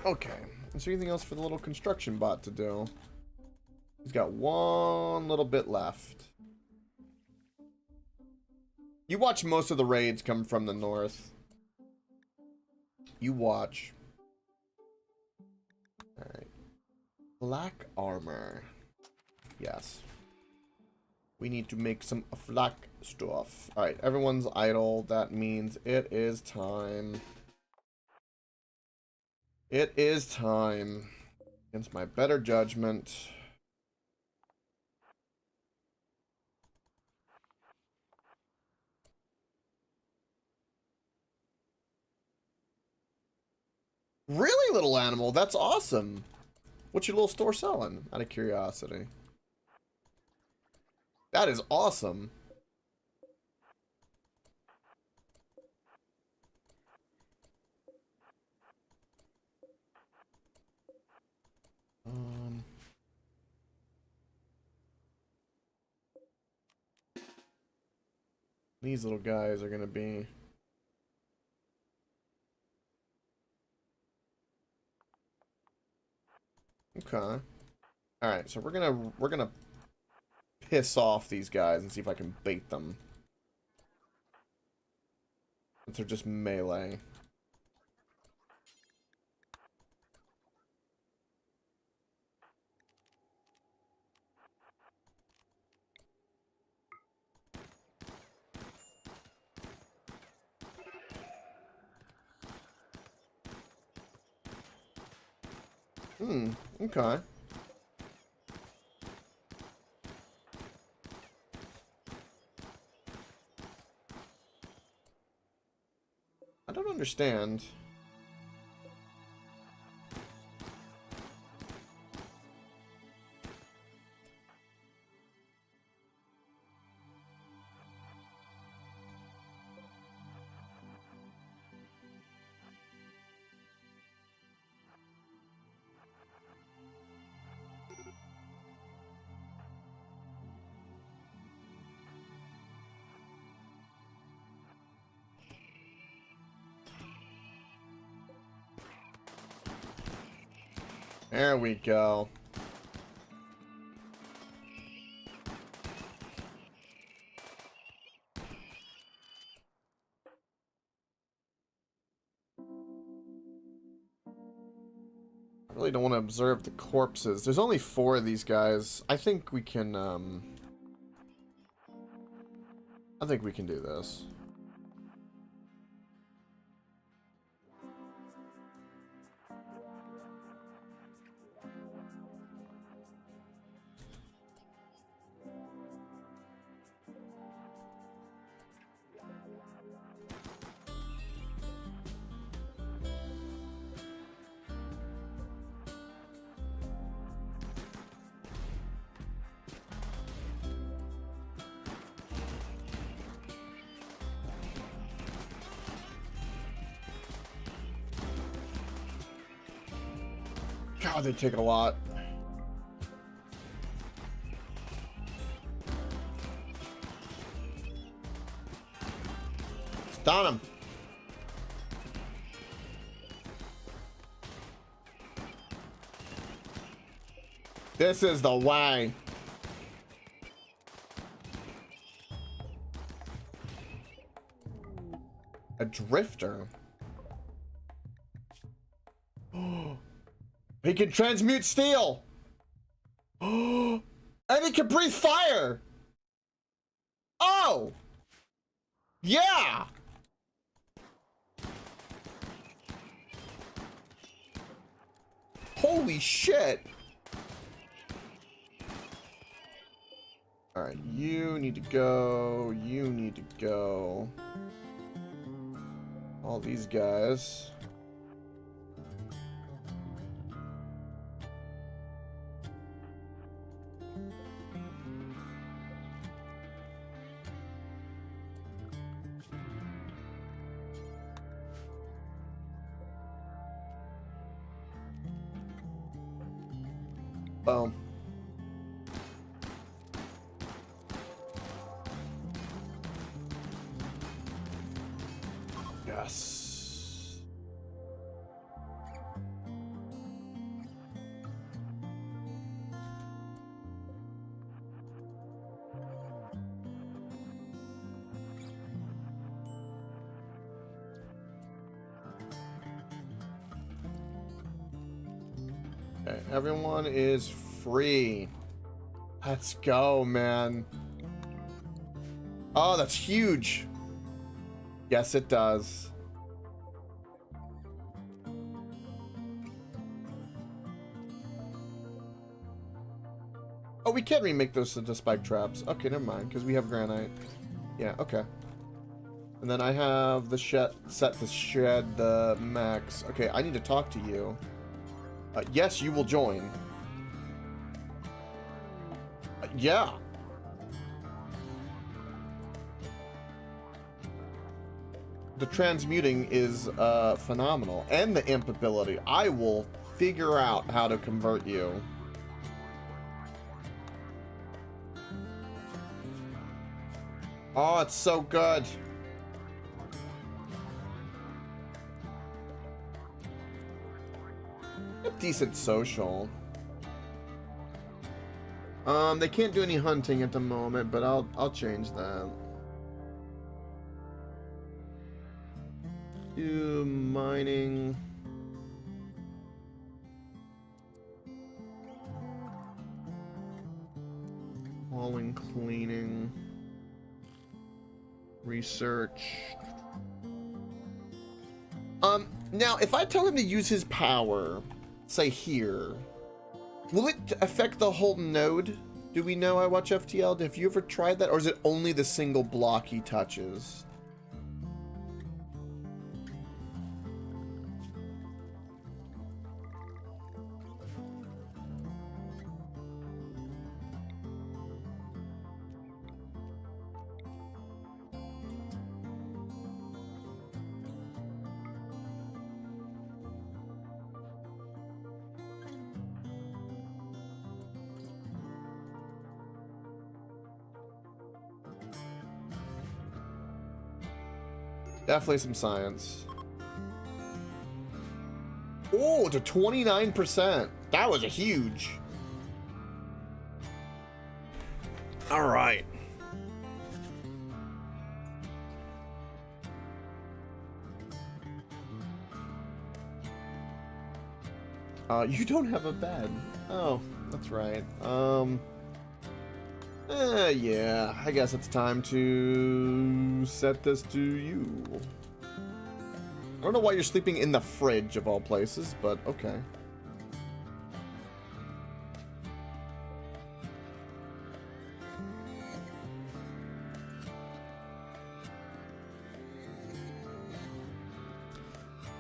Okay. Is there anything else for the little construction bot to do? He's got one little bit left. You watch most of the raids come from the north. You watch. Alright. Black armor. Yes. We need to make some flak stuff. Alright, everyone's idle. That means it is time. It is time. Against my better judgment. Really, little animal? That's awesome. What's your little store selling? Out of curiosity. That is awesome. These little guys are gonna be... Okay. Alright, so we're gonna piss off these guys and see if I can bait them. Since they're just melee. Okay. I don't understand. There we go. I really don't want to observe the corpses. There's only 4 of these guys. I think we can, I think we can do this. God, they take a lot. Stun him. This is the way. A drifter. He can transmute steel. And he can breathe fire. Oh. Yeah. Holy shit. All right, you need to go. You need to go. All these guys. Boom. Yes. Okay, everyone is free. Let's go, man. Oh, that's huge. Yes, it does. Oh, we can remake those into spike traps. Okay, never mind, because we have granite. Yeah, okay. And then I have the set to shed the max. Okay, I need to talk to you. Yes, you will join. Yeah. The transmuting is phenomenal. And the imp ability. I will figure out how to convert you. Oh, it's so good. A decent social. They can't do any hunting at the moment, but I'll change that. Do mining. Hauling, cleaning. Research. Now if I tell him to use his power, say here, will it affect the whole node? Do we know I watch FTL? Have you ever tried that? Or is it only the single block he touches? Definitely some science. Oh, to 29%. That was a huge. All right. You don't have a bed. Oh, that's right. Yeah, I guess it's time to set this to you. I don't know why you're sleeping in the fridge of all places, but okay.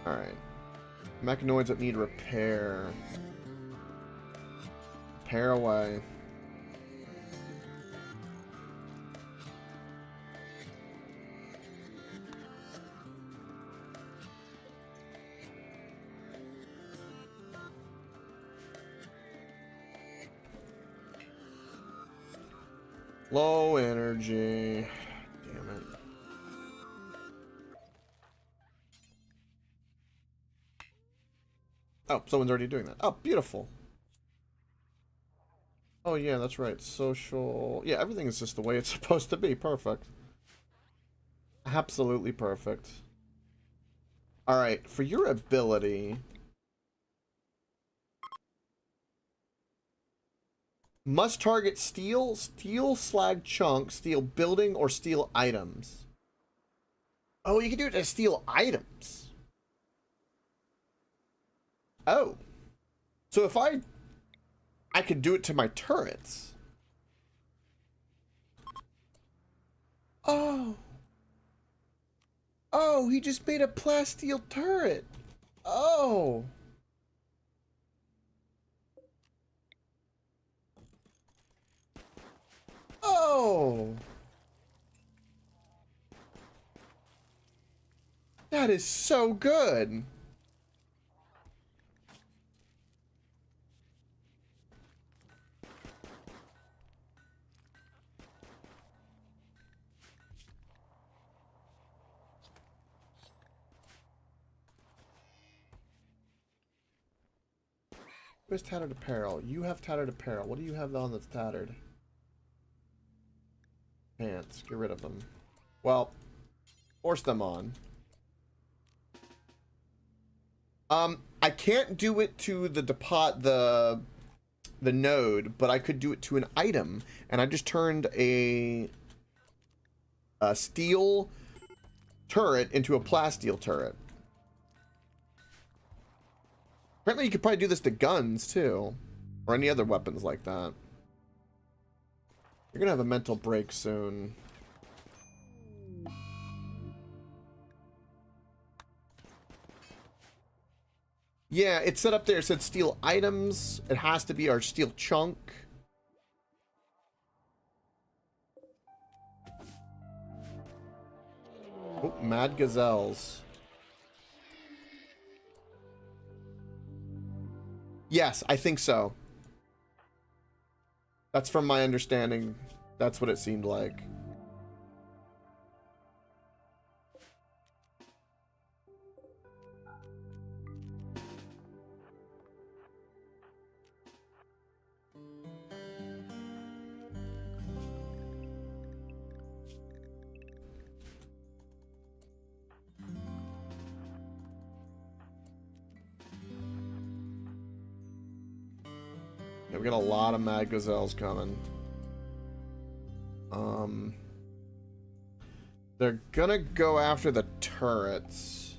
Alright. Mechanoids that need repair. Repair away. Low energy. Damn it. Oh, someone's already doing that. Oh, beautiful. Oh, yeah, that's right. Social. Yeah, everything is just the way it's supposed to be. Perfect. Absolutely perfect. Alright, for your ability... Must target steel, steel slag chunk, steel building, or steel items. Oh, you can do it as steel items. Oh. So if I could do it to my turrets. Oh. Oh, he just made a plasteel turret. Oh. Oh. That is so good. Who has tattered apparel? You have tattered apparel. What do you have on that's tattered? Pants. Get rid of them. Well, force them on. I can't do it to the node, but I could do it to an item, and I just turned a steel turret into a plasteel turret. Apparently, you could probably do this to guns too, or any other weapons like that. You're gonna have a mental break soon. Yeah, it's set up there. It said steel items. It has to be our steel chunk. Oh, mad gazelles. Yes, I think so. That's from my understanding. That's what it seemed like. Yeah, we got a lot of mad gazelles coming. They're gonna go after the turrets,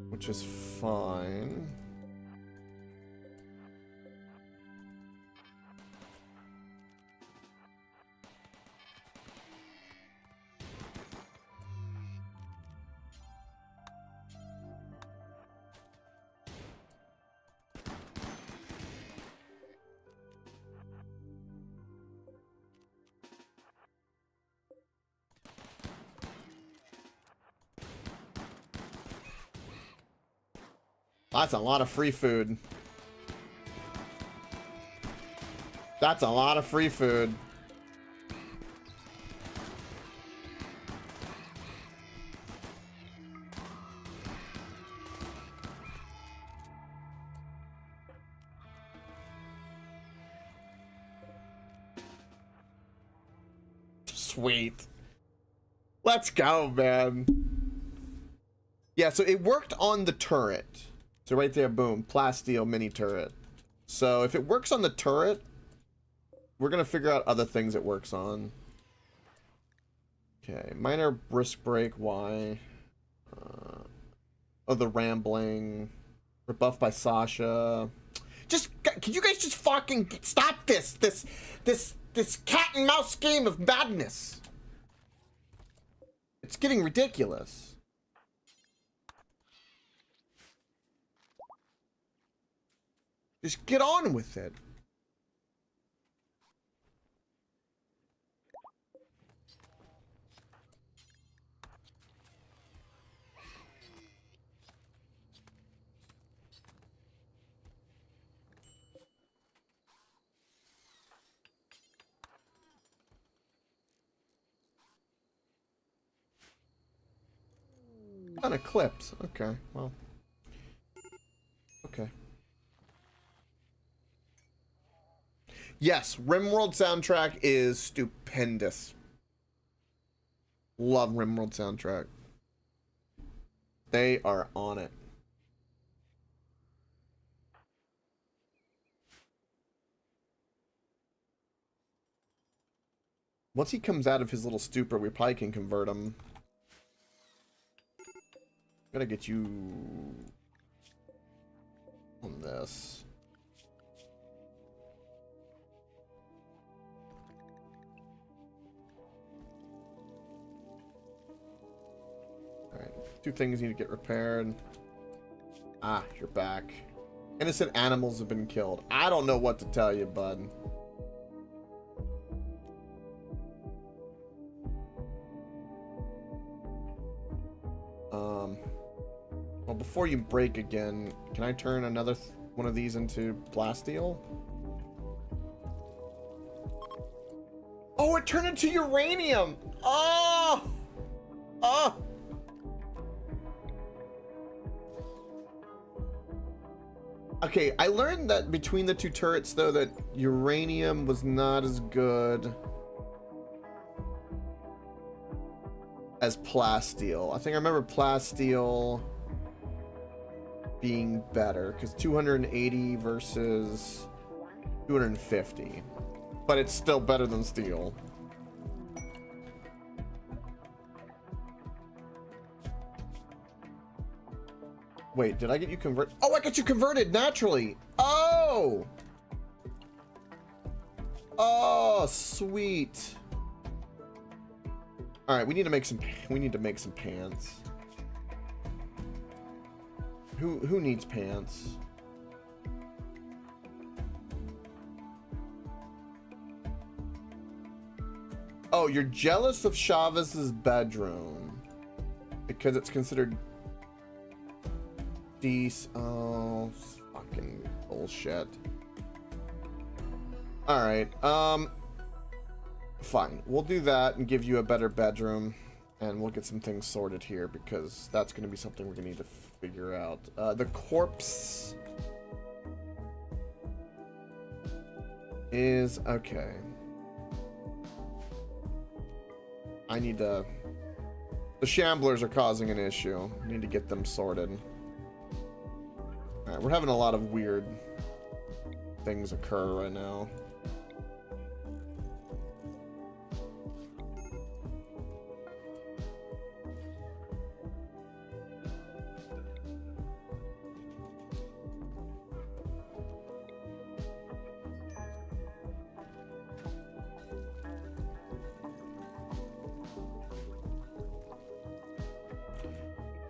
which is fine. That's a lot of free food. That's a lot of free food. Sweet. Let's go, man. Yeah, so it worked on the turret. So right there, boom, plasteel mini turret. So if it works on the turret, we're gonna figure out other things it works on. Okay, minor brisk break, why? Oh, the rambling. Rebuffed by Sasha. Just, can you guys just fucking stop this cat and mouse game of madness? It's getting ridiculous. Just get on with it. On Eclipse. Okay, well. Okay. Yes, Rimworld soundtrack is stupendous. Love Rimworld soundtrack. They are on it. Once he comes out of his little stupor, we probably can convert him. Gotta get you on this. Alright, two things need to get repaired. Ah, you're back. Innocent animals have been killed. I don't know what to tell you, bud. Well, before you break again, can I turn another one of these into plasteel? Oh, it turned into uranium! Oh! Oh! Okay, I learned that between the two turrets, though, that uranium was not as good as plasteel. I think I remember plasteel being better, because 280 versus 250. But it's still better than steel. Wait, did I get you converted? Oh, I got you converted naturally. Oh! Oh, sweet. All right, we need to make some pants. Who needs pants? Oh, you're jealous of Chavez's bedroom because it's considered oh, fucking bullshit. All right, fine. We'll do that and give you a better bedroom, and we'll get some things sorted here because that's going to be something we're going to need to figure out. The corpse is okay. I need to. The shamblers are causing an issue. I need to get them sorted. All right, we're having a lot of weird things occur right now.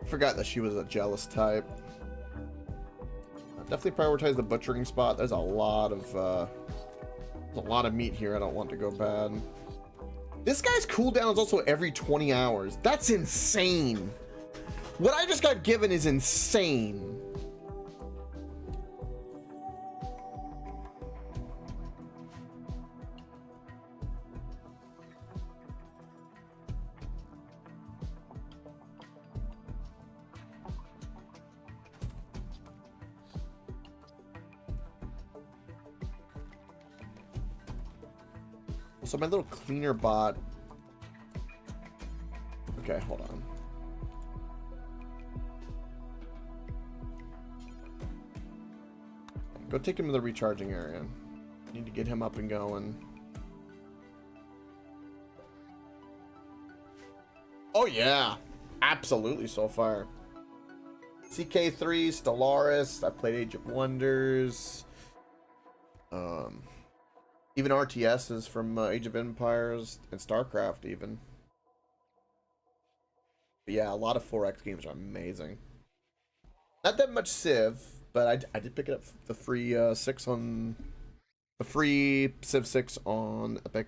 Forgot that she was a jealous type. Definitely prioritize the butchering spot. There's a lot of meat here. I don't want to go bad. This guy's cooldown is also every 20 hours. That's insane. What I just got given is insane. So my little cleaner bot Okay, hold on. Go take him to the recharging area. Need to get him up and going. Oh yeah, absolutely so far. CK3, Stellaris, I played Age of Wonders. Even RTSs from Age of Empires and StarCraft even. But yeah, a lot of 4X games are amazing. Not that much Civ, but I did pick it up the free 6 on the free Civ 6 on Epic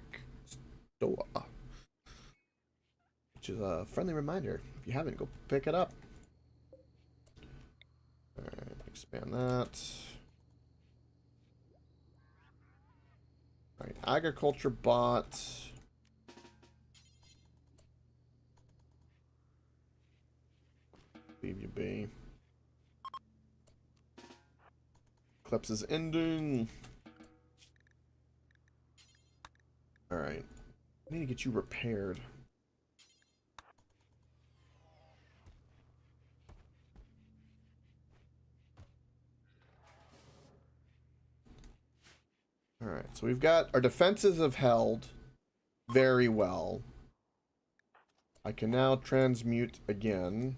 Store. Which is a friendly reminder. If you haven't, go pick it up. Alright, expand that. Alright, agriculture bot. Leave you be. Clips is ending. Alright. I need to get you repaired. Alright, so we've got our defenses have held very well. I can now transmute again.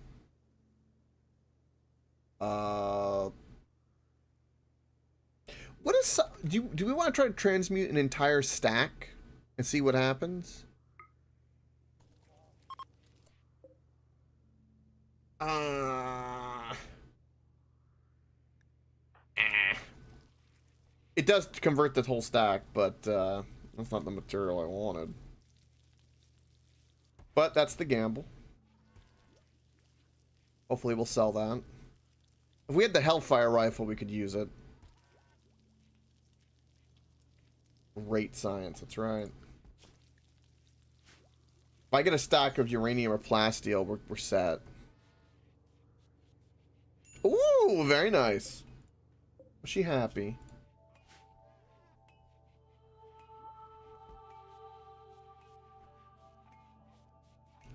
What is do we want to try to transmute an entire stack and see what happens? It does convert the whole stack, but that's not the material I wanted. But that's the gamble. Hopefully we'll sell that. If we had the Hellfire rifle, we could use it. Great science, that's right. If I get a stack of uranium or plasteel, we're set. Ooh, very nice. Was she happy?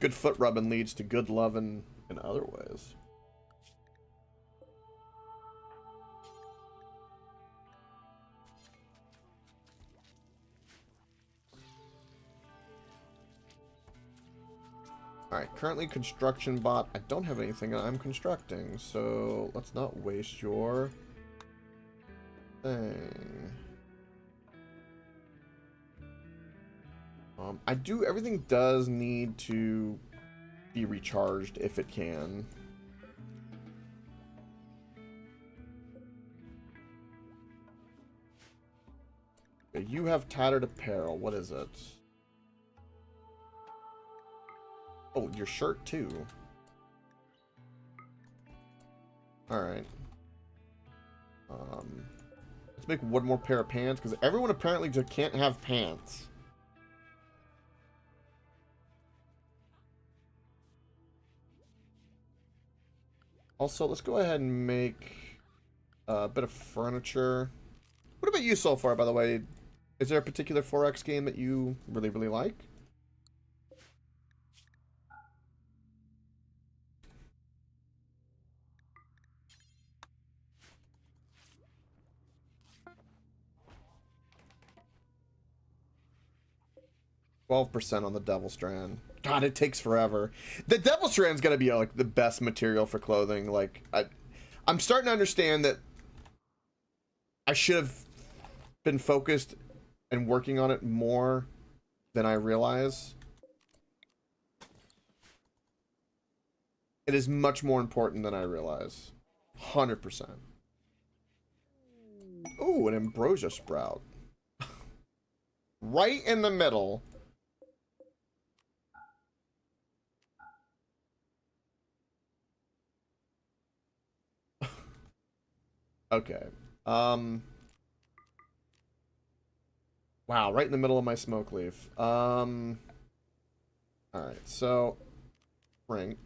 Good foot rubbing leads to good loving in other ways. Alright, currently construction bot. I don't have anything that I'm constructing, so let's not waste your thing. Everything does need to be recharged if it can. Okay, you have tattered apparel. What is it? Oh, your shirt too. Alright. Let's make one more pair of pants, because everyone apparently just can't have pants. Also, let's go ahead and make a bit of furniture. What about you so far, by the way? Is there a particular 4X game that you really, really like? %, on the Devil Strand. God, it takes forever. The Devil Strand's gotta be like the best material for clothing. Like, I'm starting to understand that I should have been focused and working on it more than I realize. It is much more important than I realize. 100%. Ooh, an ambrosia sprout. Right in the middle. Okay. Wow, right in the middle of my smoke leaf. Alright, so Frank.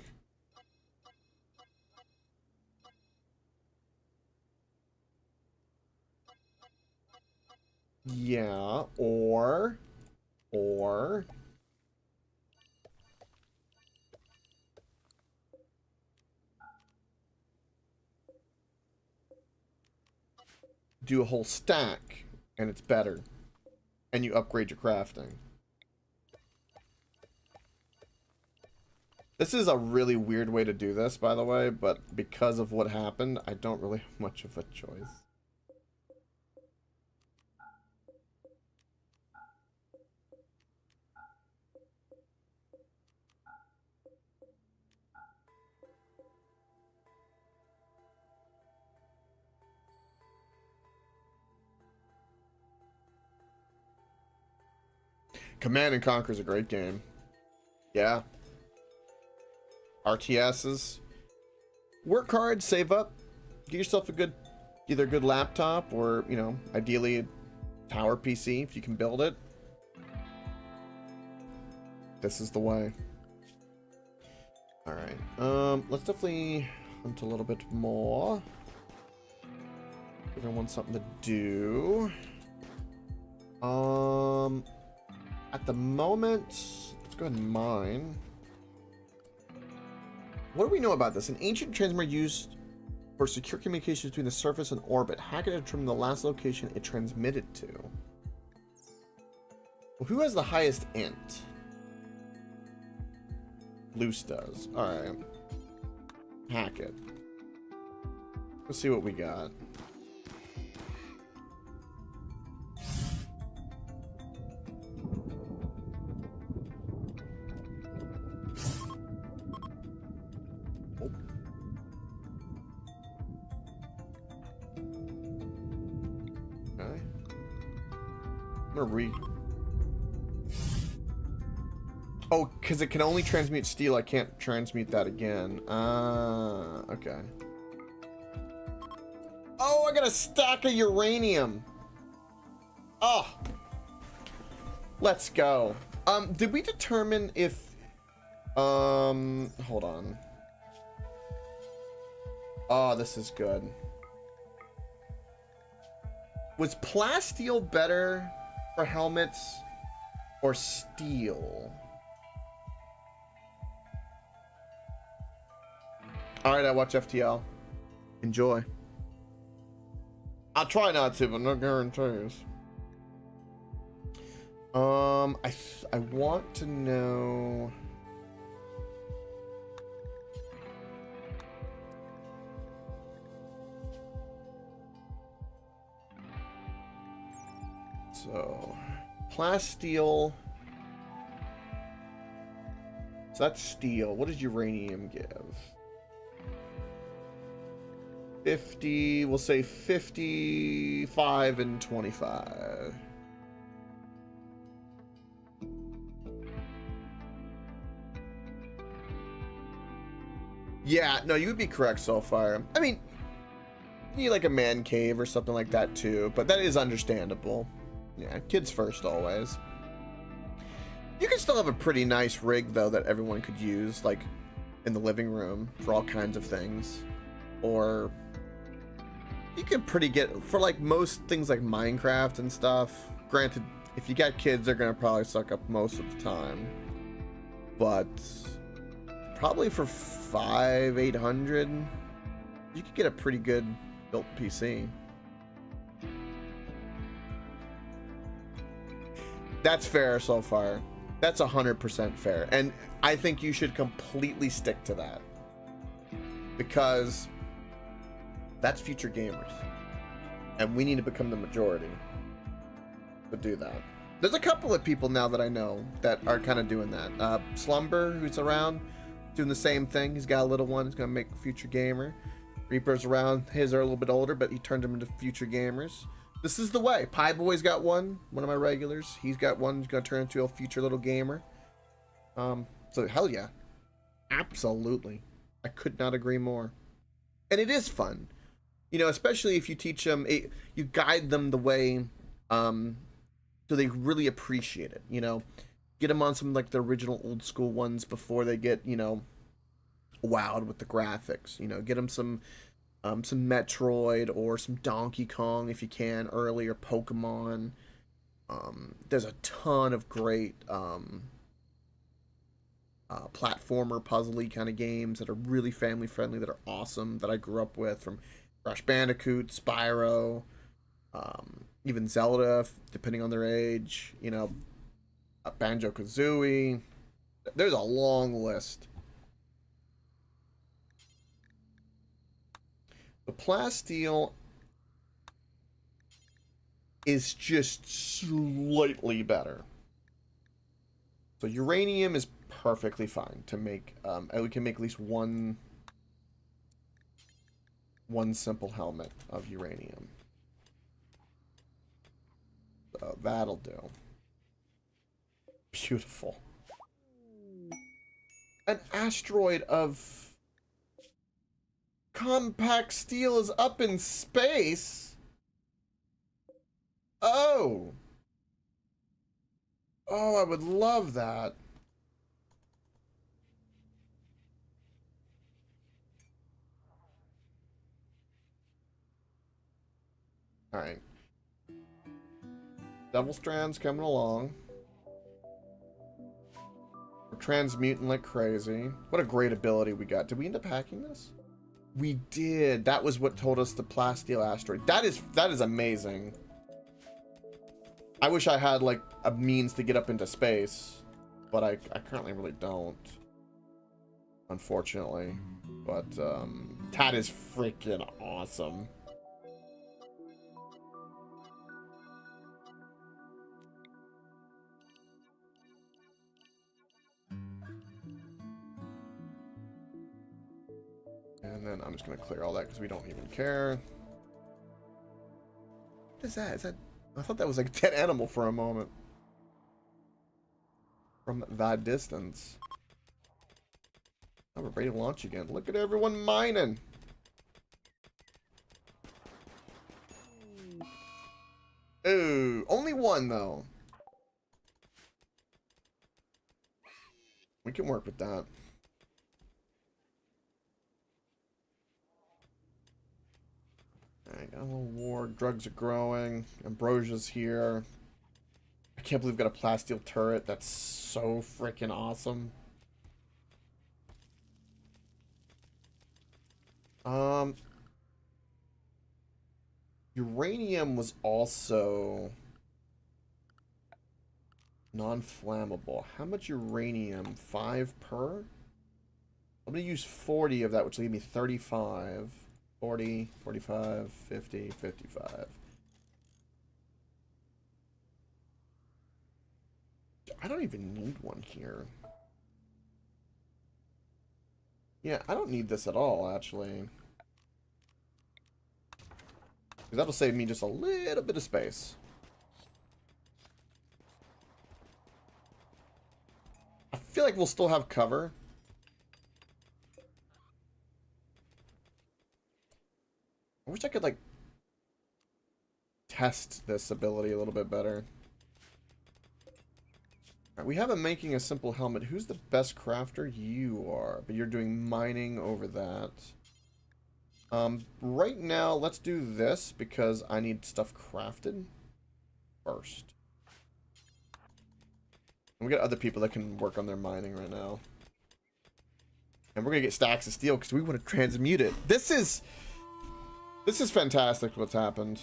Yeah, or do a whole stack, and it's better. And you upgrade your crafting. This is a really weird way to do this, by the way, but because of what happened, I don't really have much of a choice. Command and Conquer is a great game. Yeah. RTSs. Work hard, save up, get yourself a good, either a good laptop or, you know, ideally a tower PC if you can build it. This is the way. Alright, let's definitely hunt a little bit more. I want something to do. At the moment, let's go ahead and mine. What do we know about this? An ancient transmitter used for secure communications between the surface and orbit. Hack it to determine the last location it transmitted to. Well, who has the highest int? Loose does. Alright. Hack it. Let's see what we got. Oh, because it can only transmute steel. I can't transmute that again. Okay. Oh, I got a stack of uranium. Oh. Let's go. Did we determine if... hold on. Oh, this is good. Was plasteel better for helmets or steel? Alright, I watch FTL. Enjoy. I'll try not to, but no guarantees. I want to know... So, plasteel. So that's steel. What does uranium give? 50, we'll say 55 and 25. Yeah, no, you would be correct so far. I mean, you need like a man cave or something like that too, but that is understandable. Yeah, kids first always. You can still have a pretty nice rig though that everyone could use, like in the living room for all kinds of things. Or you could pretty get for like most things like Minecraft and stuff. Granted, if you got kids, they're gonna probably suck up most of the time. But probably for 800, you could get a pretty good built PC. That's fair so far. That's 100% fair. And I think you should completely stick to that. Because that's future gamers. And we need to become the majority to do that. There's a couple of people now that I know that are kind of doing that. Slumber, who's around, doing the same thing. He's got a little one. He's going to make a future gamer. Reaper's around. His are a little bit older, but he turned them into future gamers. This is the way. Pie Boy's got one of my regulars. He's got one. He's going to turn into a future little gamer. So hell yeah. Absolutely. I could not agree more. And it is fun. You know, especially if you teach them, you guide them the way, so they really appreciate it, you know. Get them on some like the original old school ones before they get, you know, wowed with the graphics. You know, get them some Metroid or some Donkey Kong if you can early, or Pokemon. There's a ton of great platformer, puzzly kind of games that are really family friendly, that are awesome, that I grew up with, from Crash Bandicoot, Spyro, Even Zelda, depending on their age, you know, Banjo-Kazooie. There's a long list. The plasteel is just slightly better. So uranium is perfectly fine to make. We can make at least one simple helmet of uranium. So that'll do. Beautiful. An asteroid of compact steel is up in space. Oh. Oh, I would love that. All right. Devil Strand's coming along. We're transmuting like crazy. What a great ability we got. Did we end up hacking this? We did. That was what told us the plasteel asteroid. That is amazing. I wish I had like a means to get up into space, but I currently really don't, unfortunately. But that is freaking awesome. And then I'm just gonna clear all that because we don't even care. What is that? Is that? I thought that was like a dead animal for a moment. From that distance. Oh, we're ready to launch again. Look at everyone mining. Ooh, only one though. We can work with that. Alright, got a little war. Drugs are growing. Ambrosia's here. I can't believe we've got a plasteel turret. That's so freaking awesome. Uranium was also non-flammable. How much uranium? 5 per? I'm going to use 40 of that, which will give me 35. 40, 45, 50, 55. I don't even need one here. Yeah, I don't need this at all, actually. Because that'll save me just a little bit of space. I feel like we'll still have cover. I wish I could, like, test this ability a little bit better. Alright, we have a making a simple helmet. Who's the best crafter? You are, but you're doing mining over that. Right now, let's do this because I need stuff crafted first. And we got other people that can work on their mining right now. And we're gonna get stacks of steel because we want to transmute it. This is fantastic what's happened.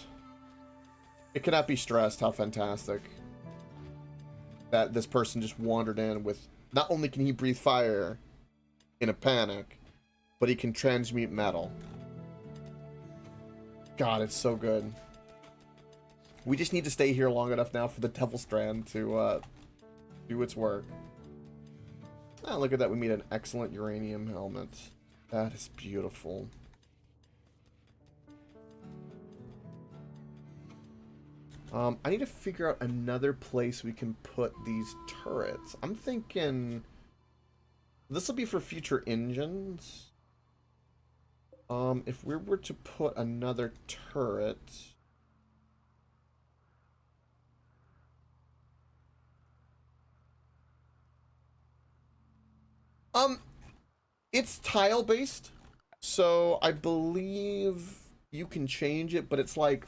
It cannot be stressed how fantastic that this person just wandered in with. Not only can he breathe fire in a panic, but he can transmute metal. God, it's so good. We just need to stay here long enough now for the Devil Strand to do its work. Oh, look at that. We made an excellent uranium helmet. That is beautiful. I need to figure out another place we can put these turrets. I'm thinking this will be for future engines. If we were to put another turret, it's tile based, so I believe you can change it, but it's like,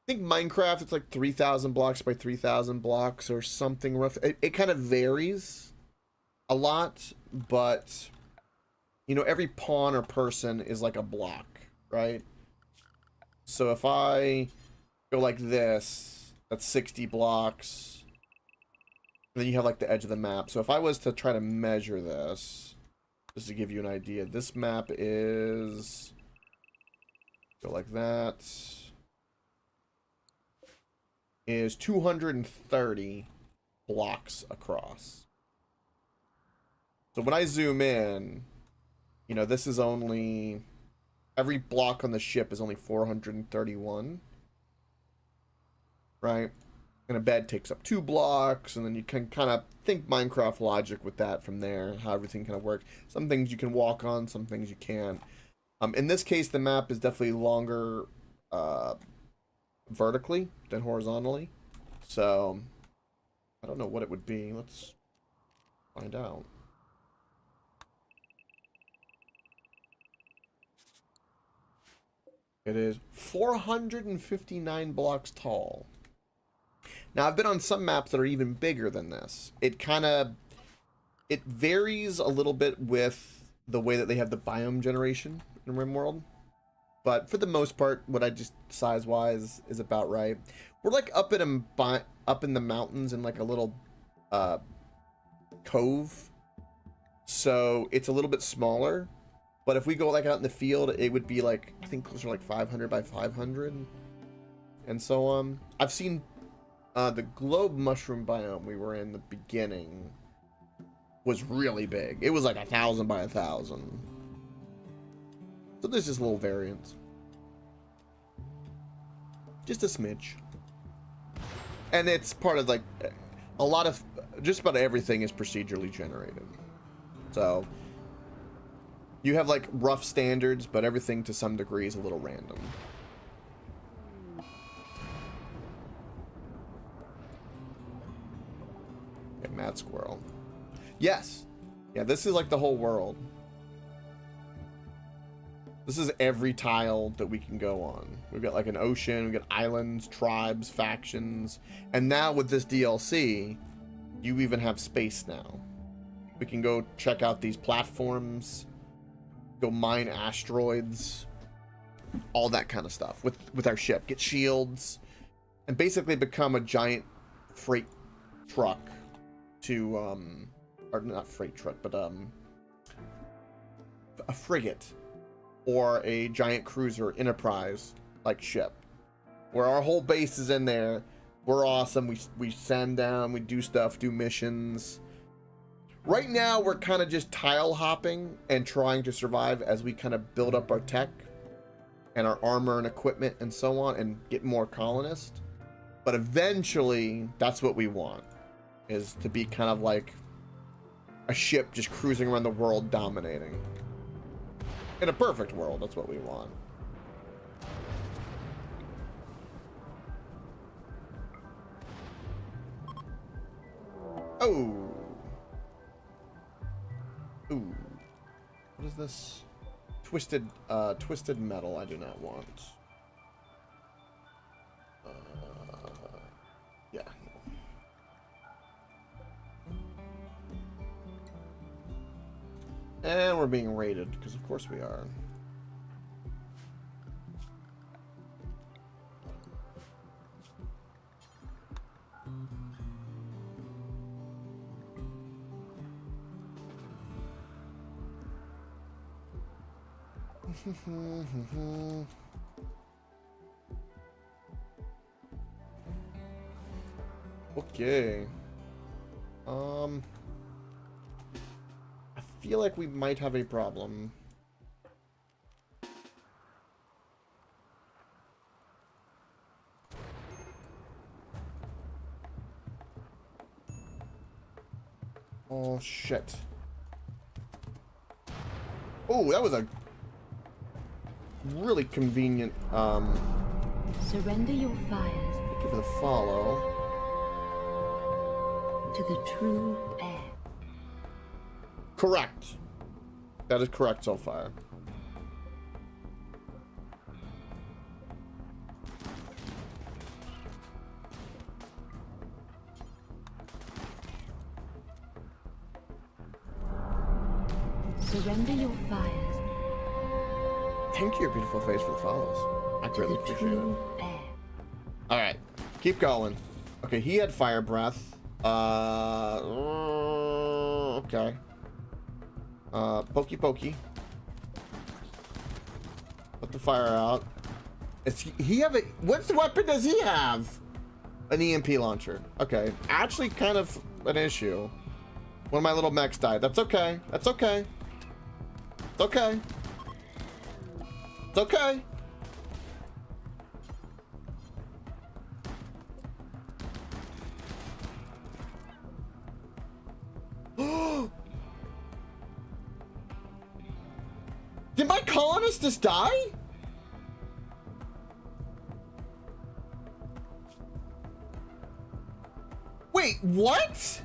I think Minecraft, it's like 3,000 blocks by 3,000 blocks or something rough. It kind of varies a lot, but you know, every pawn or person is like a block, right? So if I go like this, that's 60 blocks. And then you have like the edge of the map. So if I was to try to measure this, just to give you an idea, this map is, go like that, is 230 blocks across. So when I zoom in, you know, this is only, every block on the ship is only 431, right? And a bed takes up 2 blocks, and then you can kind of think Minecraft logic with that from there, how everything kind of works. Some things you can walk on, some things you can't. In this case, the map is definitely longer vertically than horizontally. So, I don't know what it would be. Let's find out. It is 459 blocks tall. Now, I've been on some maps that are even bigger than this. It varies a little bit with the way that they have the biome generation in Rimworld. But for the most part, what I just size-wise is about right. We're like up in the mountains in like a little cove. So it's a little bit smaller. But if we go like out in the field, it would be like, I think closer to like 500 by 500. And so on. I've seen the globe mushroom biome we were in the beginning was really big. It was like 1,000 by 1,000. So there's just little variants. Just a smidge. And it's part of like a lot of, just about everything is procedurally generated. So you have like rough standards, but everything to some degree is a little random. Okay, Mad Squirrel. Yes. Yeah, this is like the whole world. This is every tile that we can go on. We've got like an ocean, we've got islands, tribes, factions. And now with this DLC, you even have space now. We can go check out these platforms, go mine asteroids, all that kind of stuff with our ship. Get shields, and basically become a giant freight truck to, or not freight truck, but a frigate. Or a giant cruiser Enterprise like ship, where our whole base is in there. We're awesome. We send down, we do stuff, do missions. Right now we're kind of just tile hopping and trying to survive as we kind of build up our tech and our armor and equipment and so on, and get more colonists. But eventually that's what we want, is to be kind of like a ship just cruising around the world dominating. In a perfect world, that's what we want. Oh. Ooh. What is this? Twisted metal I do not want. Yeah. And we're being raided, because of course we are. Okay. I feel like we might have a problem. Oh shit. Oh, that was a really convenient Surrender your fires thank you for the follow. to the true air. Correct. That is correct so far. Surrender your fires Thank you, beautiful face, for the follows. I greatly to the appreciate it. true air. All right, keep going. Okay, he had fire breath. Okay. Pokey pokey. Put the fire out. He have a... What weapon does he have? An EMP launcher. Okay. Actually kind of an issue. One of my little mechs died. That's okay. That's okay. It's okay. It's okay. Did my colonist just die? Wait, what?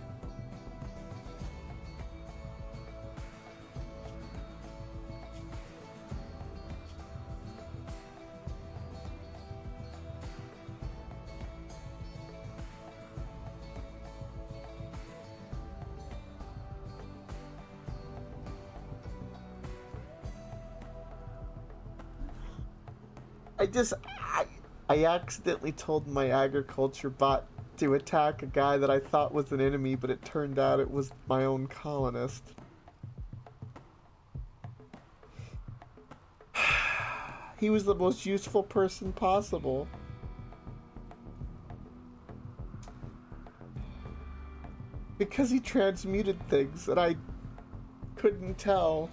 I accidentally told my agriculture bot to attack a guy that I thought was an enemy, but it turned out it was my own colonist. He was the most useful person possible. Because he transmuted things that I couldn't tell.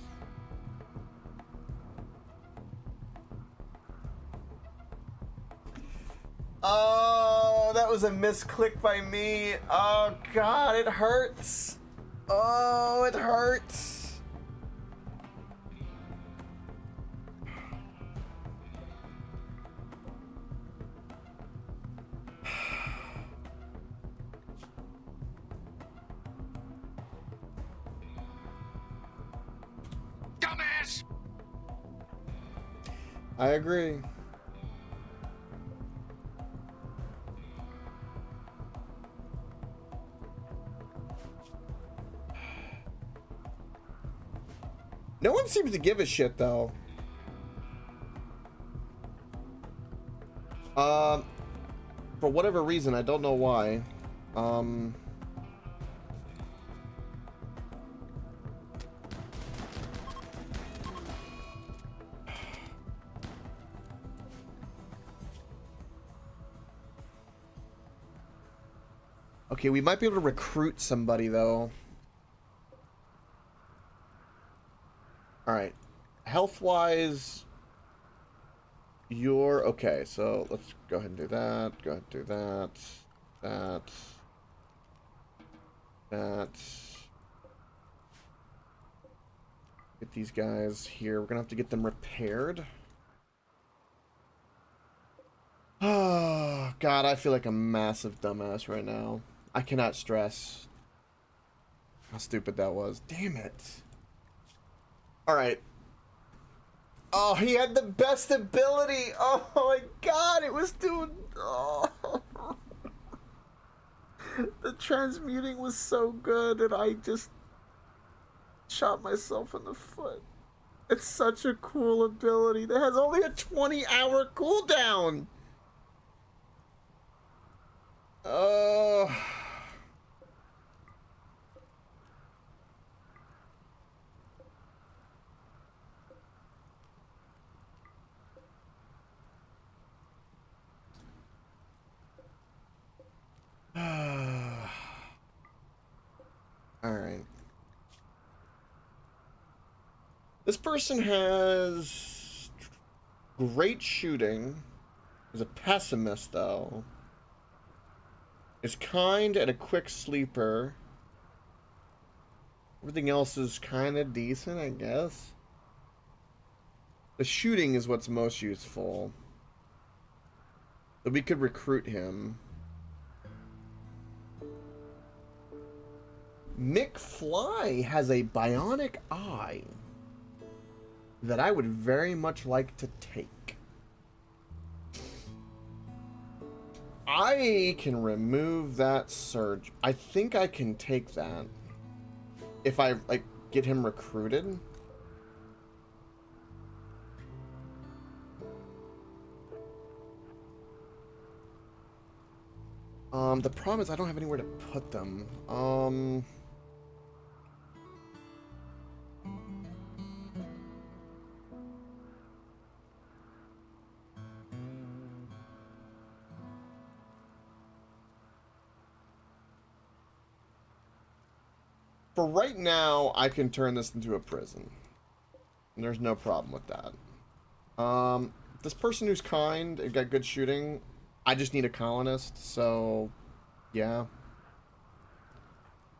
Oh, that was a misclick by me. Oh God, it hurts. Oh, it hurts. Dumbass! I agree. No one seems to give a shit, though. For whatever reason, I don't know why. Okay, we might be able to recruit somebody, though. Alright. Health-wise, you're... Okay, so let's go ahead and do that. Go ahead and do that. That. Get these guys here. We're gonna have to get them repaired. Oh, God, I feel like a massive dumbass right now. I cannot stress how stupid that was. Damn it. Alright. Oh, he had the best ability. Oh my God, it was doing... Oh. The transmuting was so good and I just shot myself in the foot. It's such a cool ability that has only a 20-hour cooldown. Oh... Alright. This person has great shooting. Is a pessimist, though. Is kind and a quick sleeper. Everything else is kind of decent, I guess. The shooting is what's most useful. But we could recruit him. Mick Fly has a bionic eye that I would very much like to take. I can remove that surge. I think I can take that if I like get him recruited. The problem is I don't have anywhere to put them. For right now, I can turn this into a prison. And there's no problem with that. This person who's kind and got good shooting, I just need a colonist, so yeah.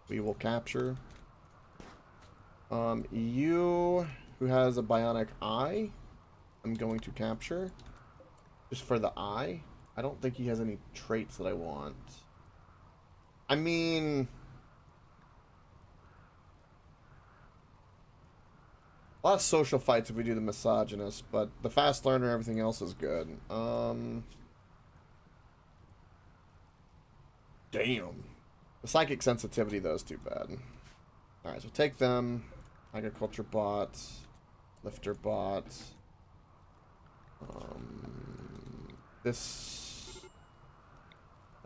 We will capture. You who has a bionic eye, I'm going to capture. Just for the eye. I don't think he has any traits that I want. I mean, a lot of social fights if we do the misogynist, but the fast learner, everything else is good. Damn. The psychic sensitivity, though, is too bad. Alright, so take them. Agriculture bot. Lifter bot. This...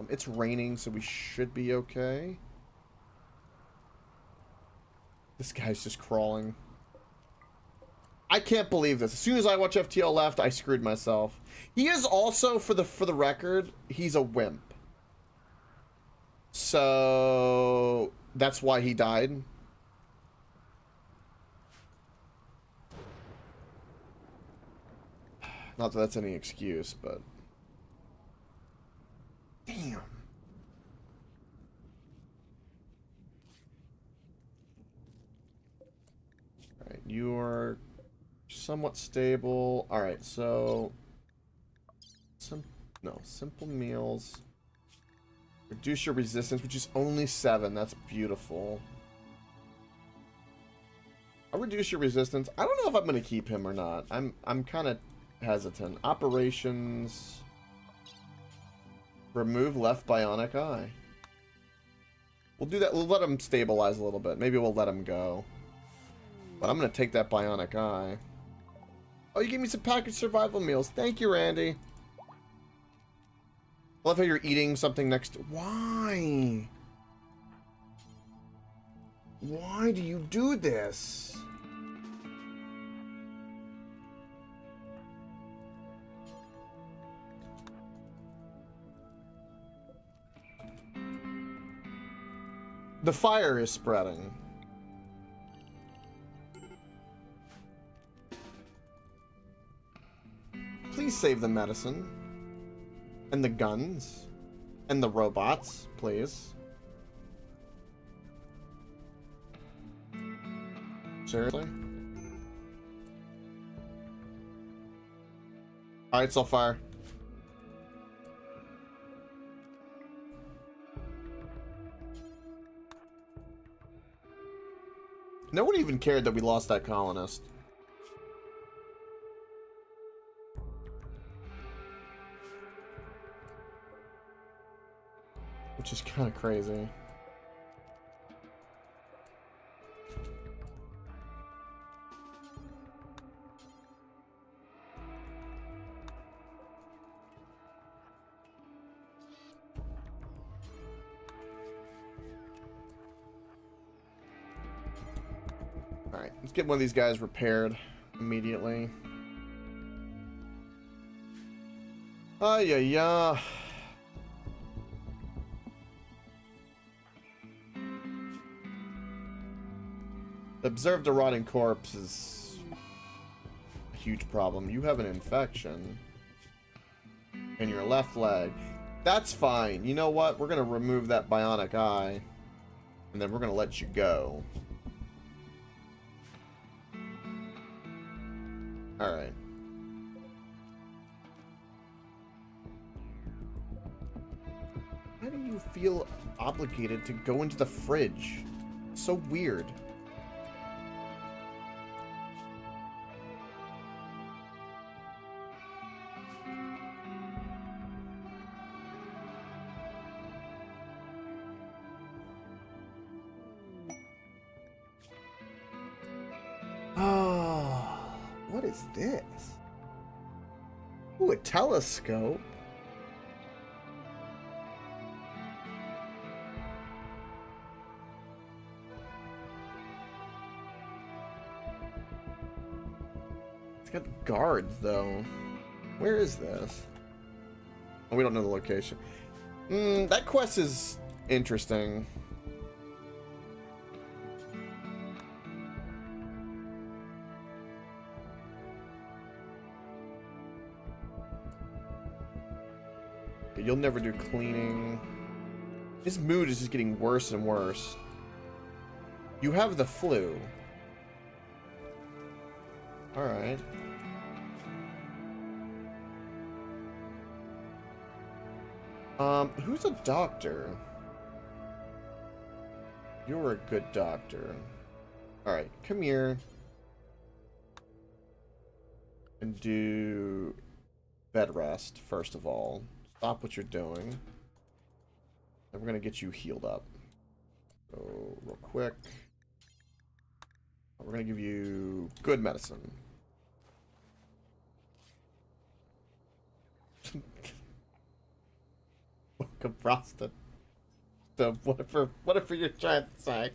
it's raining, so we should be okay. This guy's just crawling. I can't believe this. As soon as I watch FTL left, I screwed myself. He is also, for the record, he's a wimp. So that's why he died. Not that that's any excuse, but damn. All right, you are somewhat stable. All right, so simple meals. Reduce your resistance, which is only 7. That's beautiful. I'll reduce your resistance. I don't know if I'm going to keep him or not. I'm kind of hesitant. Operations. Remove left bionic eye. We'll do that. We'll let him stabilize a little bit. Maybe we'll let him go. But I'm going to take that bionic eye. Oh, you gave me some packaged survival meals. Thank you, Randy. I love how you're eating something next to... Why? Why do you do this? The fire is spreading. Please save the medicine. And the guns. And the robots, please. Seriously? Alright, so far. No one even cared that we lost that colonist. Which is kind of crazy. Alright, let's get one of these guys repaired immediately. Yeah. Observed a rotting corpse is a huge problem. You have an infection in your left leg. That's fine. You know what? We're going to remove that bionic eye, and then we're going to let you go. Alright. Why do you feel obligated to go into the fridge? It's so weird. What is this? Ooh, a telescope. It's got guards, though. Where is this? Oh, we don't know the location. That quest is interesting. You'll never do cleaning. His mood is just getting worse and worse. You have the flu. Alright. Who's a doctor? You're a good doctor. Alright, come here. And do bed rest, first of all. Stop what you're doing. And we're gonna get you healed up. So, real quick. We're gonna give you good medicine. Welcome, Frosted. So whatever you're trying to say.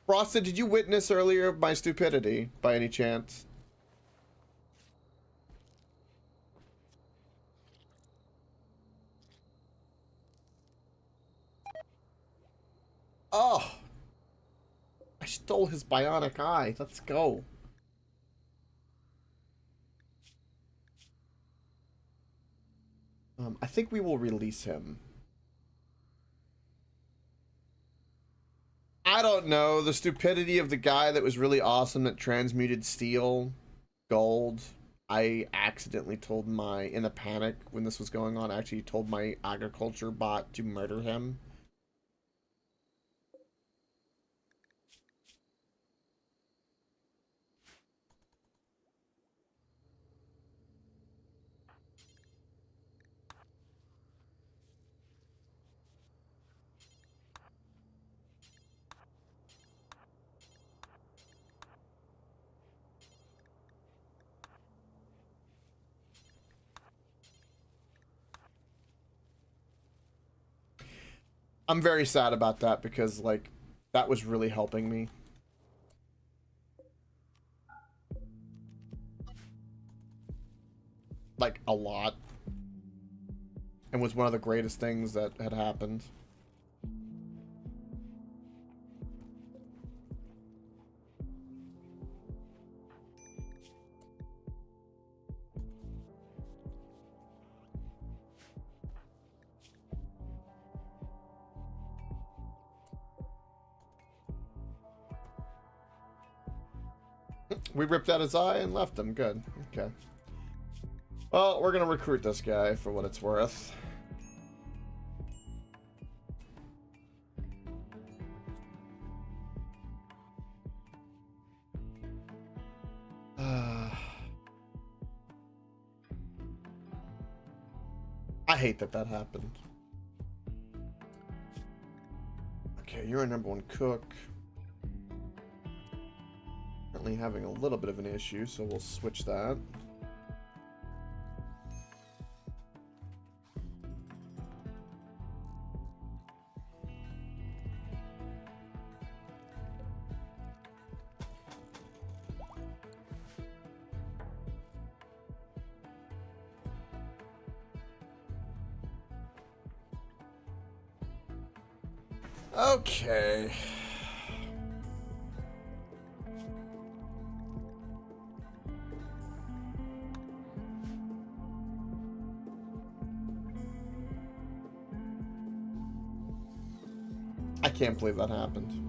Frosted, did you witness earlier my stupidity by any chance? Oh! I stole his bionic eye. Let's go. I think we will release him. I don't know. The stupidity of the guy that was really awesome that transmuted steel, gold. I accidentally told in a panic when this was going on, I actually told my agriculture bot to murder him. I'm very sad about that because, like, that was really helping me. Like, a lot. And was one of the greatest things that had happened. We ripped out his eye and left him. Good. Okay. Well, we're gonna recruit this guy for what it's worth. I hate that happened. Okay, you're a #1 cook. Currently having a little bit of an issue, so we'll switch that. Okay. I can't believe that happened.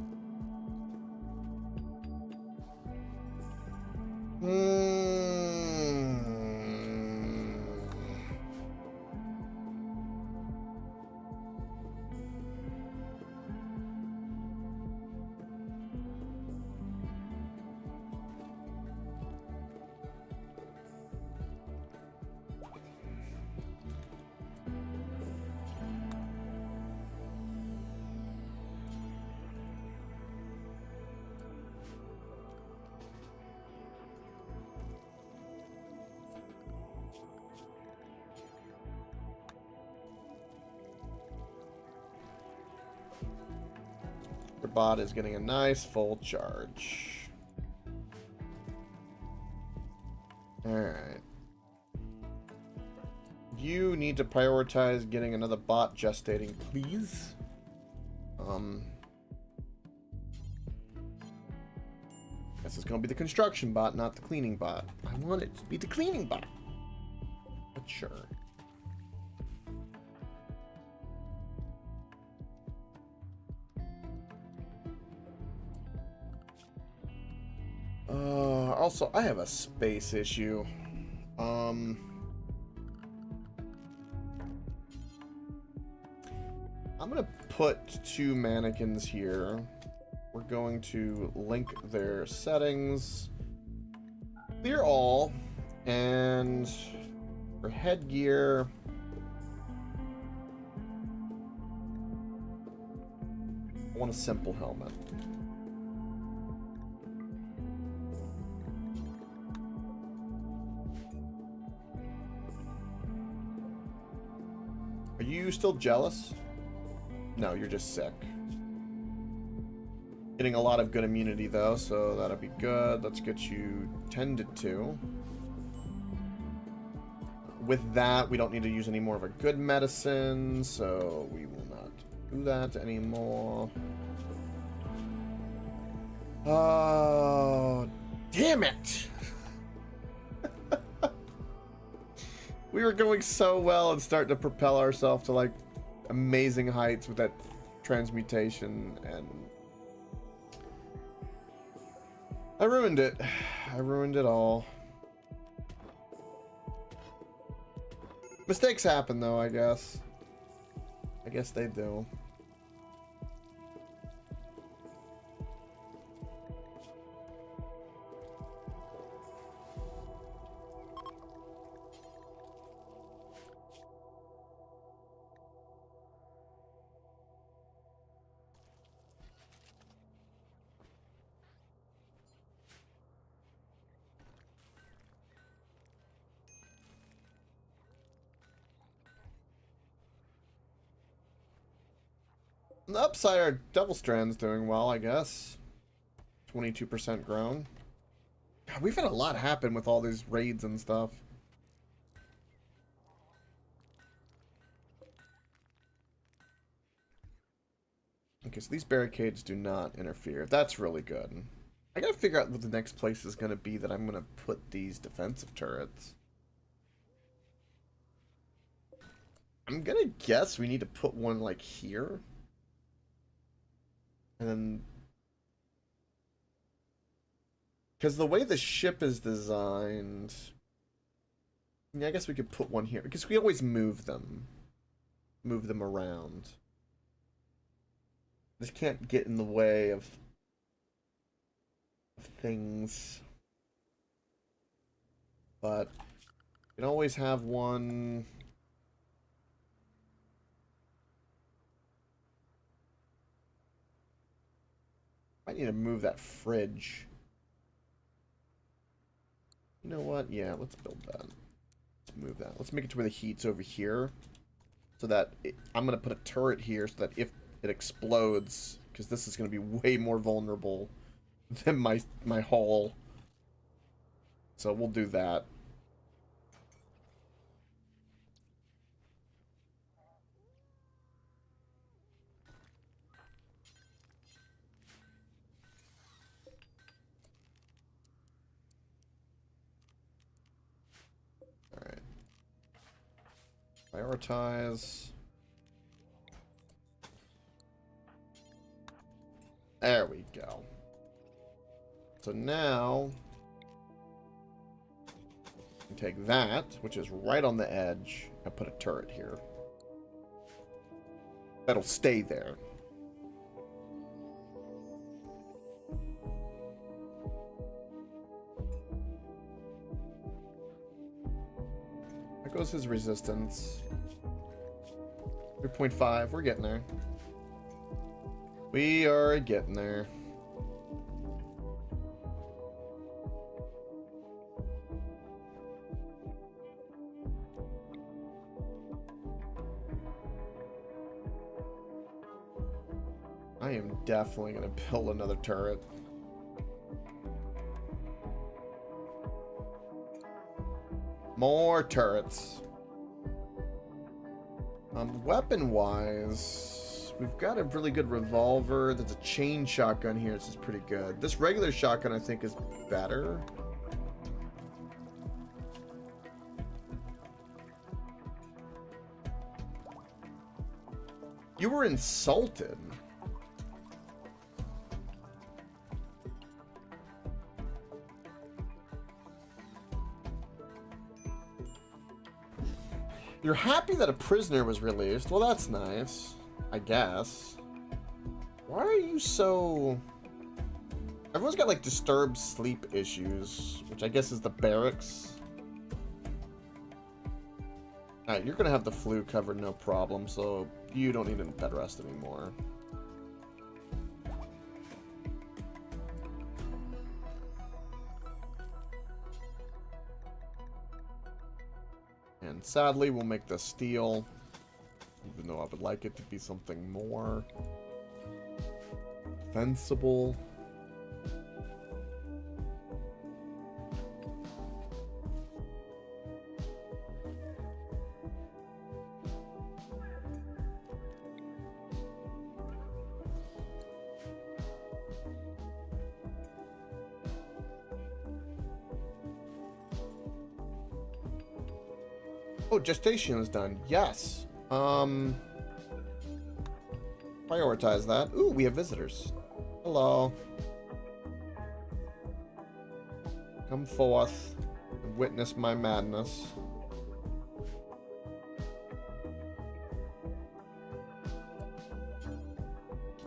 Your bot is getting a nice full charge. Alright. You need to prioritize getting another bot gestating, please. Guess it's gonna be the construction bot, not the cleaning bot. I want it to be the cleaning bot. But sure. Also, I have a space issue. I'm gonna put 2 mannequins here. We're going to link their settings. Clear all. And for headgear, I want a simple helmet. Are you still jealous? No, you're just sick. Getting a lot of good immunity though, so that'll be good. Let's get you tended to. With that, we don't need to use any more of a good medicine, so we will not do that anymore. Oh, damn it! We were going so well and starting to propel ourselves to like amazing heights with that transmutation, and I ruined it. I ruined it all. Mistakes happen though, I guess. I guess they do. On the upside, our double strand's doing well, I guess. 22% grown. God, we've had a lot happen with all these raids and stuff. Okay, so these barricades do not interfere. That's really good. I gotta figure out what the next place is gonna be that I'm gonna put these defensive turrets. I'm gonna guess we need to put one like here. And then, because the way the ship is designed, yeah, I guess we could put one here because we always move them around. This can't get in the way of things, but you can always have one. I need to move that fridge. You know what? Yeah, let's build that. Let's move that. Let's make it to where the heat's over here. So that I'm going to put a turret here so that if it explodes, because this is going to be way more vulnerable than my hull. So we'll do that. Prioritize. There we go. So now we can take that, which is right on the edge, and put a turret here. That'll stay there. There goes his resistance. 3.5. We're getting there. We are getting there. I am definitely going to build another turret. More turrets. Weapon-wise, we've got a really good revolver. There's a chain shotgun here. This is pretty good. This regular shotgun, I think, is better. You were insulted. You're happy that a prisoner was released. Well, that's nice, I guess. Why are you so... Everyone's got, like, disturbed sleep issues, which I guess is the barracks. Alright, you're gonna have the flu covered, no problem, so you don't need a bed rest anymore. And sadly, we'll make the steel, even though I would like it to be something more defensible. Oh, gestation is done. Yes. Prioritize that. Ooh, we have visitors. Hello. Come forth and witness my madness.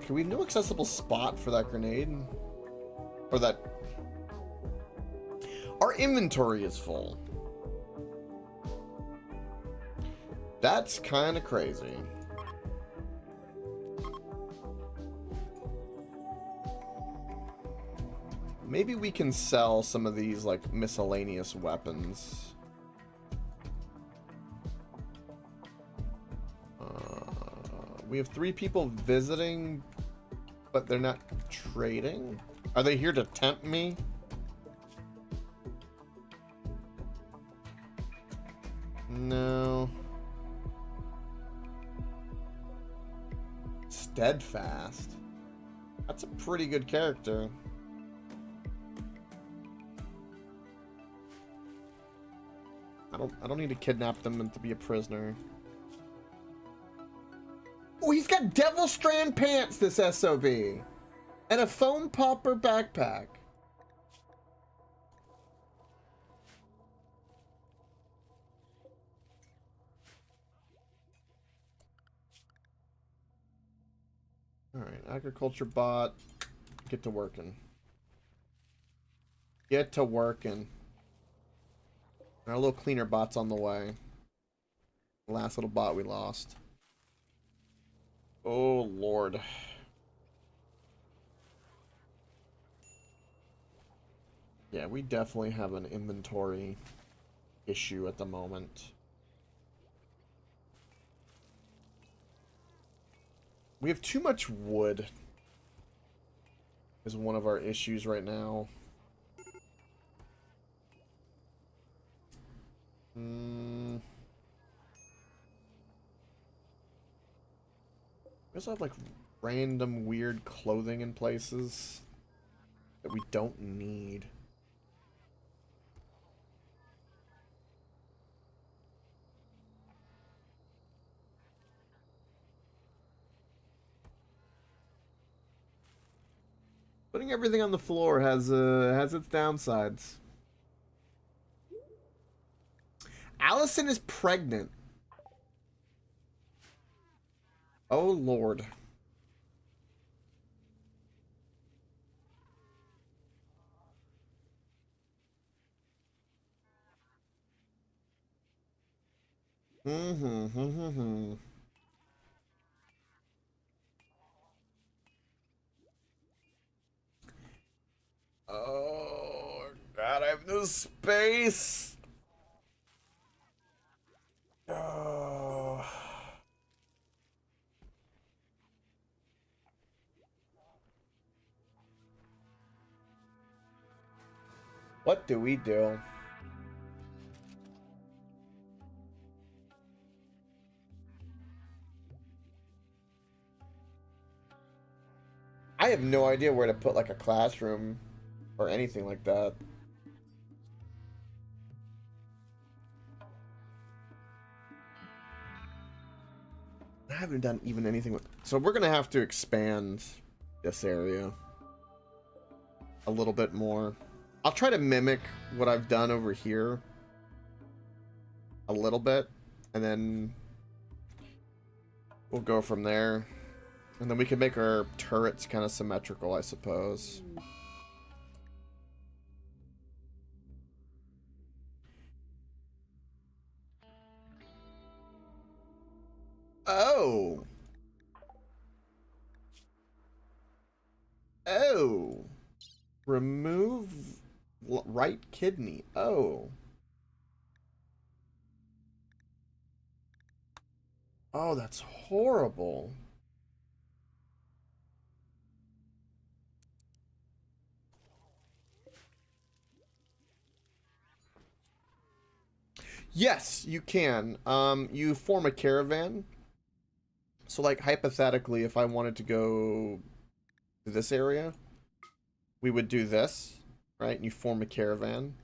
Can we have no accessible spot for that grenade? Or that... Our inventory is full. That's kind of crazy. Maybe we can sell some of these, like, miscellaneous weapons. We have 3 people visiting, but they're not trading? Are they here to tempt me? No. Steadfast. That's a pretty good character. I don't need to kidnap them and to be a prisoner. Oh, he's got Devil Strand pants, this SOB. And a foam popper backpack. Alright, agriculture bot. Get to working. Get to working. Our little cleaner bot's on the way. The last little bot we lost. Oh, Lord. Yeah, we definitely have an inventory issue at the moment. We have too much wood is one of our issues right now. We also have, like, random weird clothing in places that we don't need. Putting everything on the floor has its downsides. Allison is pregnant. Oh, Lord. Oh, God, I have no space. Oh. What do we do? I have no idea where to put like a classroom or anything like that. I haven't done even anything with... So we're gonna have to expand this area a little bit more. I'll try to mimic what I've done over here a little bit, and then we'll go from there. And then we can make our turrets kind of symmetrical, I suppose. Oh. Oh. Remove right kidney. Oh. Oh, that's horrible. Yes, you can. You form a caravan. So, like, hypothetically, if I wanted to go to this area, we would do this, right? And you form a caravan.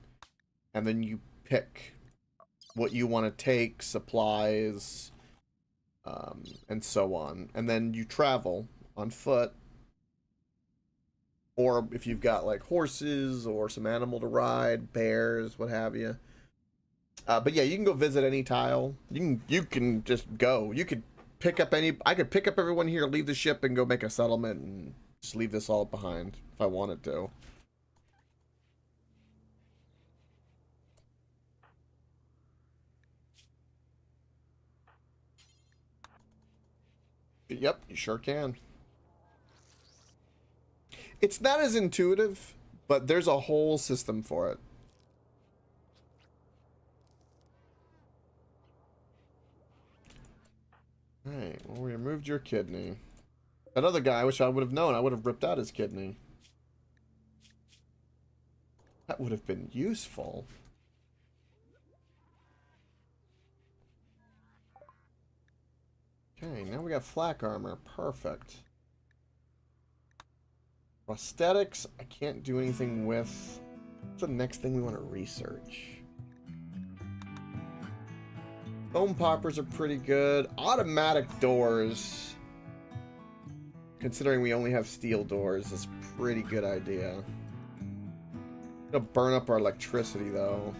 And then you pick what you want to take, supplies, and so on. And then you travel on foot. Or if you've got, like, horses or some animal to ride, bears, what have you. But yeah, you can go visit any tile. You can just go. You could pick up any... I could pick up everyone here, leave the ship, and go make a settlement, and just leave this all behind if I wanted to. Yep, you sure can. It's not as intuitive, but there's a whole system for it. Alright, well, we removed your kidney. That other guy, I wish I would have known. I would have ripped out his kidney. That would have been useful. Okay, now we got flak armor. Perfect. Prosthetics, I can't do anything with. What's the next thing we want to research? Foam poppers are pretty good. Automatic doors, considering we only have steel doors, is a pretty good idea. It'll burn up our electricity, though.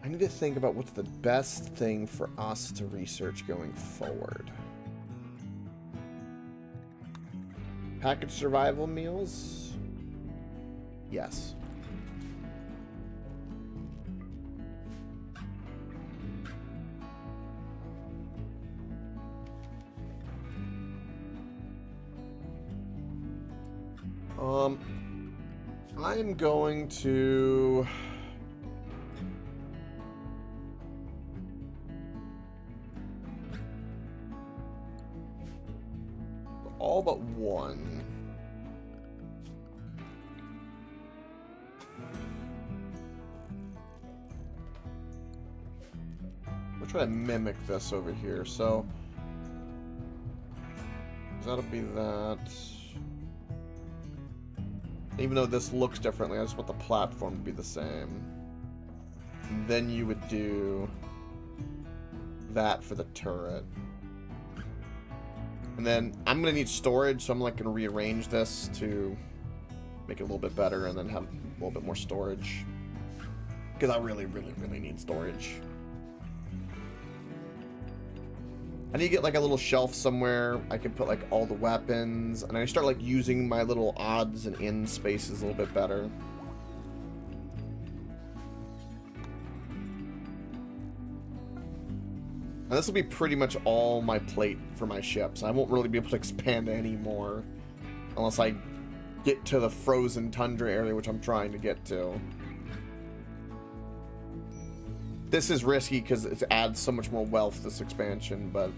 I need to think about what's the best thing for us to research going forward. Packaged survival meals? Yes. I'm going to... all but one. We'll try to mimic this over here. So that'll be that. Even though this looks differently, I just want the platform to be the same. And then you would do that for the turret. And then I'm going to need storage, so I'm like going to rearrange this to make it a little bit better and then have a little bit more storage. Because I really, really, really need storage. I need to get like a little shelf somewhere. I can put like all the weapons. And I start like using my little odds and ends spaces a little bit better. And this will be pretty much all my plate for my ships. I won't really be able to expand anymore unless I get to the frozen tundra area, which I'm trying to get to. This is risky because it adds so much more wealth, this expansion, but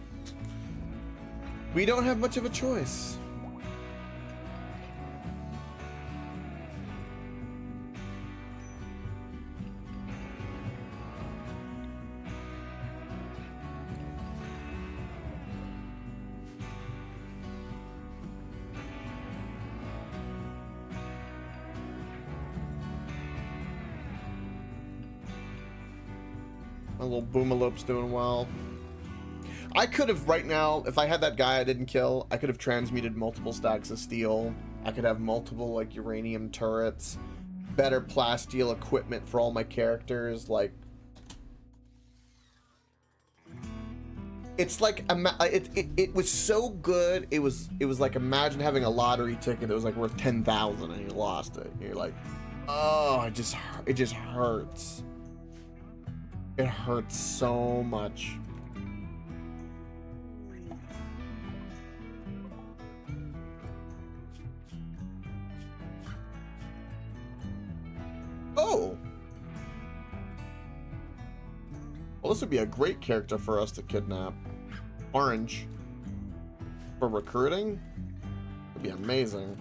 We don't have much of a choice. My little Boomalope's doing well. I could have, right now, if I had that guy I didn't kill, I could have transmuted multiple stacks of steel. I could have multiple, like, uranium turrets, better plasteel equipment for all my characters, like... It's like, it was so good, it was like, imagine having a lottery ticket that was, like, worth 10,000 and you lost it. You're like, oh, it just hurts. It hurts so much. Oh! Well, this would be a great character for us to kidnap. Orange. For recruiting? Would be amazing.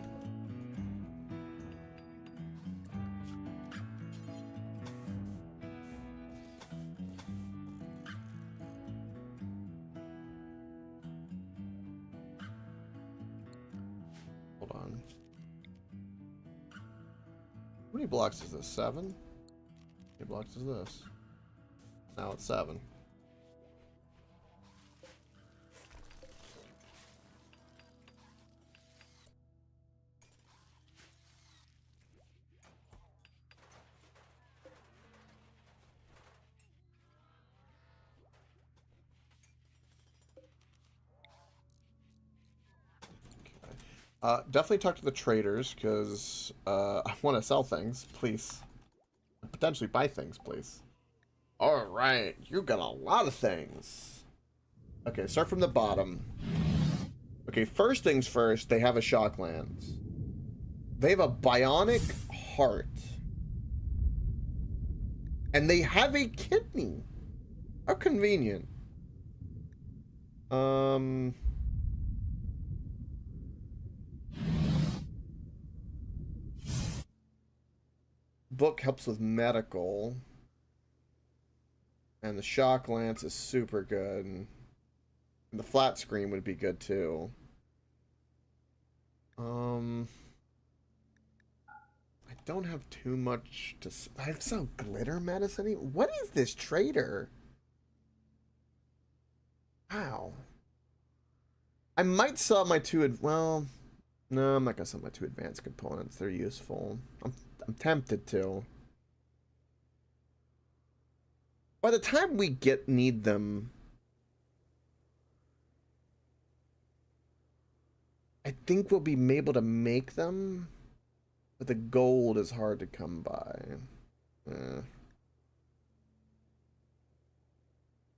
Hold on. How many blocks is this? 7? How many blocks is this? Now it's 7. Definitely talk to the traders, because I want to sell things, please. Potentially buy things, please. Alright, you got a lot of things. Okay, start from the bottom. Okay, first things first, they have a Shocklands. They have a bionic heart. And they have a kidney. How convenient. Book helps with medical. And the shock lance is super good. And the flat screen would be good too. I don't have too much to... I have some glitter medicine. What is this trader? Wow. I might sell my two... Well, no, I'm not going to sell my 2 advanced components. They're useful. I'm tempted to. By the time we need them, I think we'll be able to make them, but the gold is hard to come by.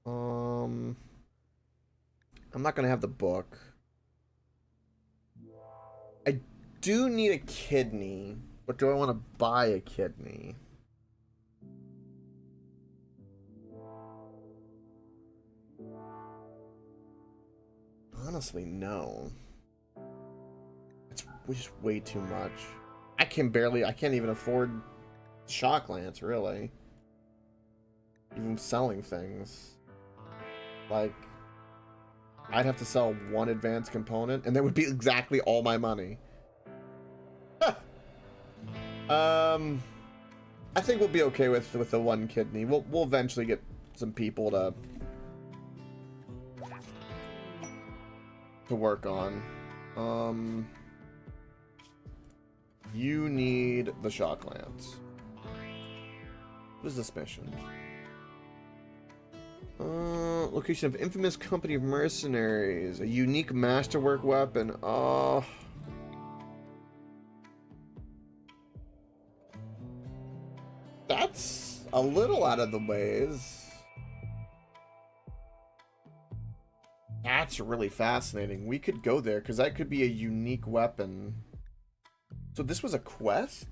I'm not gonna have the book. I do need a kidney, but do I want to buy a kidney? Honestly, no. It's just way too much. I can't even afford shock lance, really. Even selling things. Like, I'd have to sell 1 advanced component, and that would be exactly all my money. I think we'll be okay with the 1 kidney. We'll eventually get some people to work on. You need the shock lance. What is this mission? Location of infamous company of mercenaries. A unique masterwork weapon. Oh. That's a little out of the ways. That's really fascinating. We could go there, because that could be a unique weapon. So this was a quest?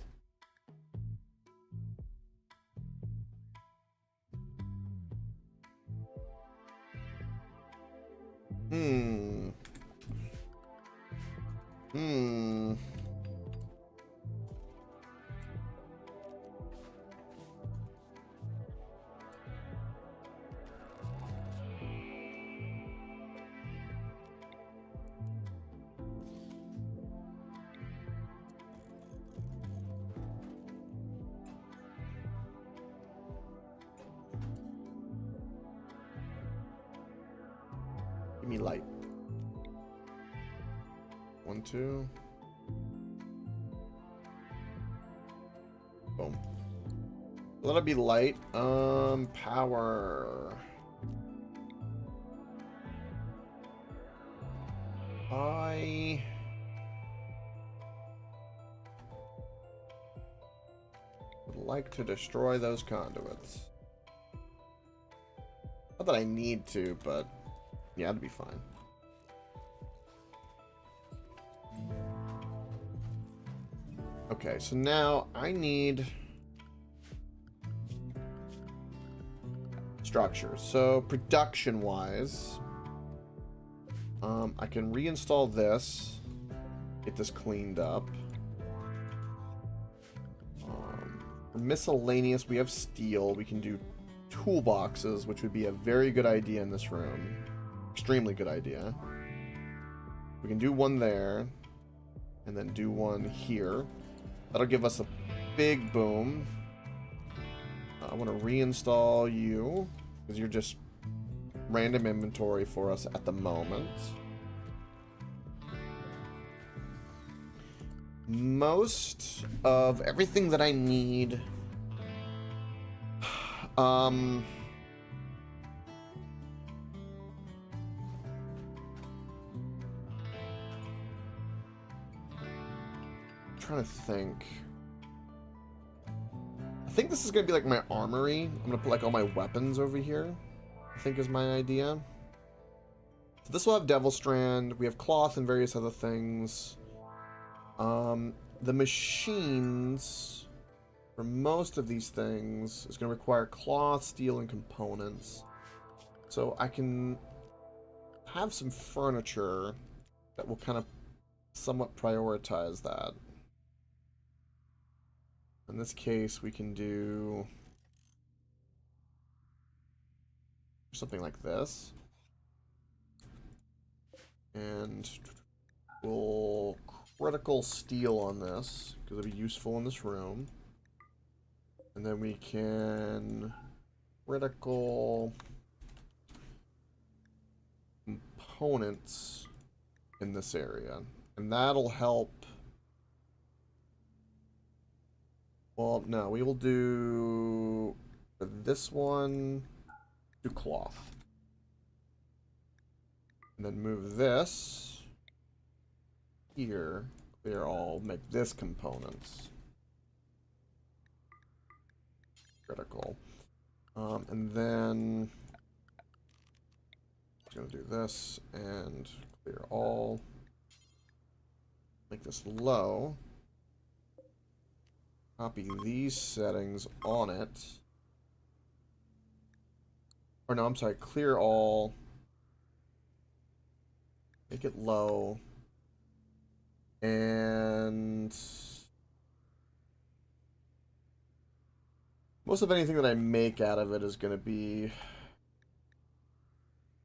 me light. 1, 2. Boom. Let it be light. Power. I would like to destroy those conduits. Not that I need to, but yeah, it'd be fine. Okay, so now I need structure. So production-wise, I can reinstall this, get this cleaned up. For miscellaneous, we have steel. We can do toolboxes, which would be a very good idea in this room. Extremely good idea. We can do one there, and then do one here. That'll give us a big boom. I want to reinstall you, because you're just random inventory for us at the moment. Most of everything that I need I'm trying to think. I think this is gonna be like my armory. I'm gonna put like all my weapons over here, I think is my idea. So this will have Devil Strand. We have cloth and various other things. The machines for most of these things is going to require cloth, steel, and components. So I can have some furniture that will kind of somewhat prioritize that. In this case, we can do something like this. And we'll critical steel on this, because it'll be useful in this room. And then we can critical components in this area. And that'll help. Well, no, we will do for this one, do cloth. And then move this here, clear all, make this components. Critical. And then I'm gonna do this and clear all. Make this low. Copy these settings on it. Or no, I'm sorry, clear all. Make it low. And most of anything that I make out of it is going to be,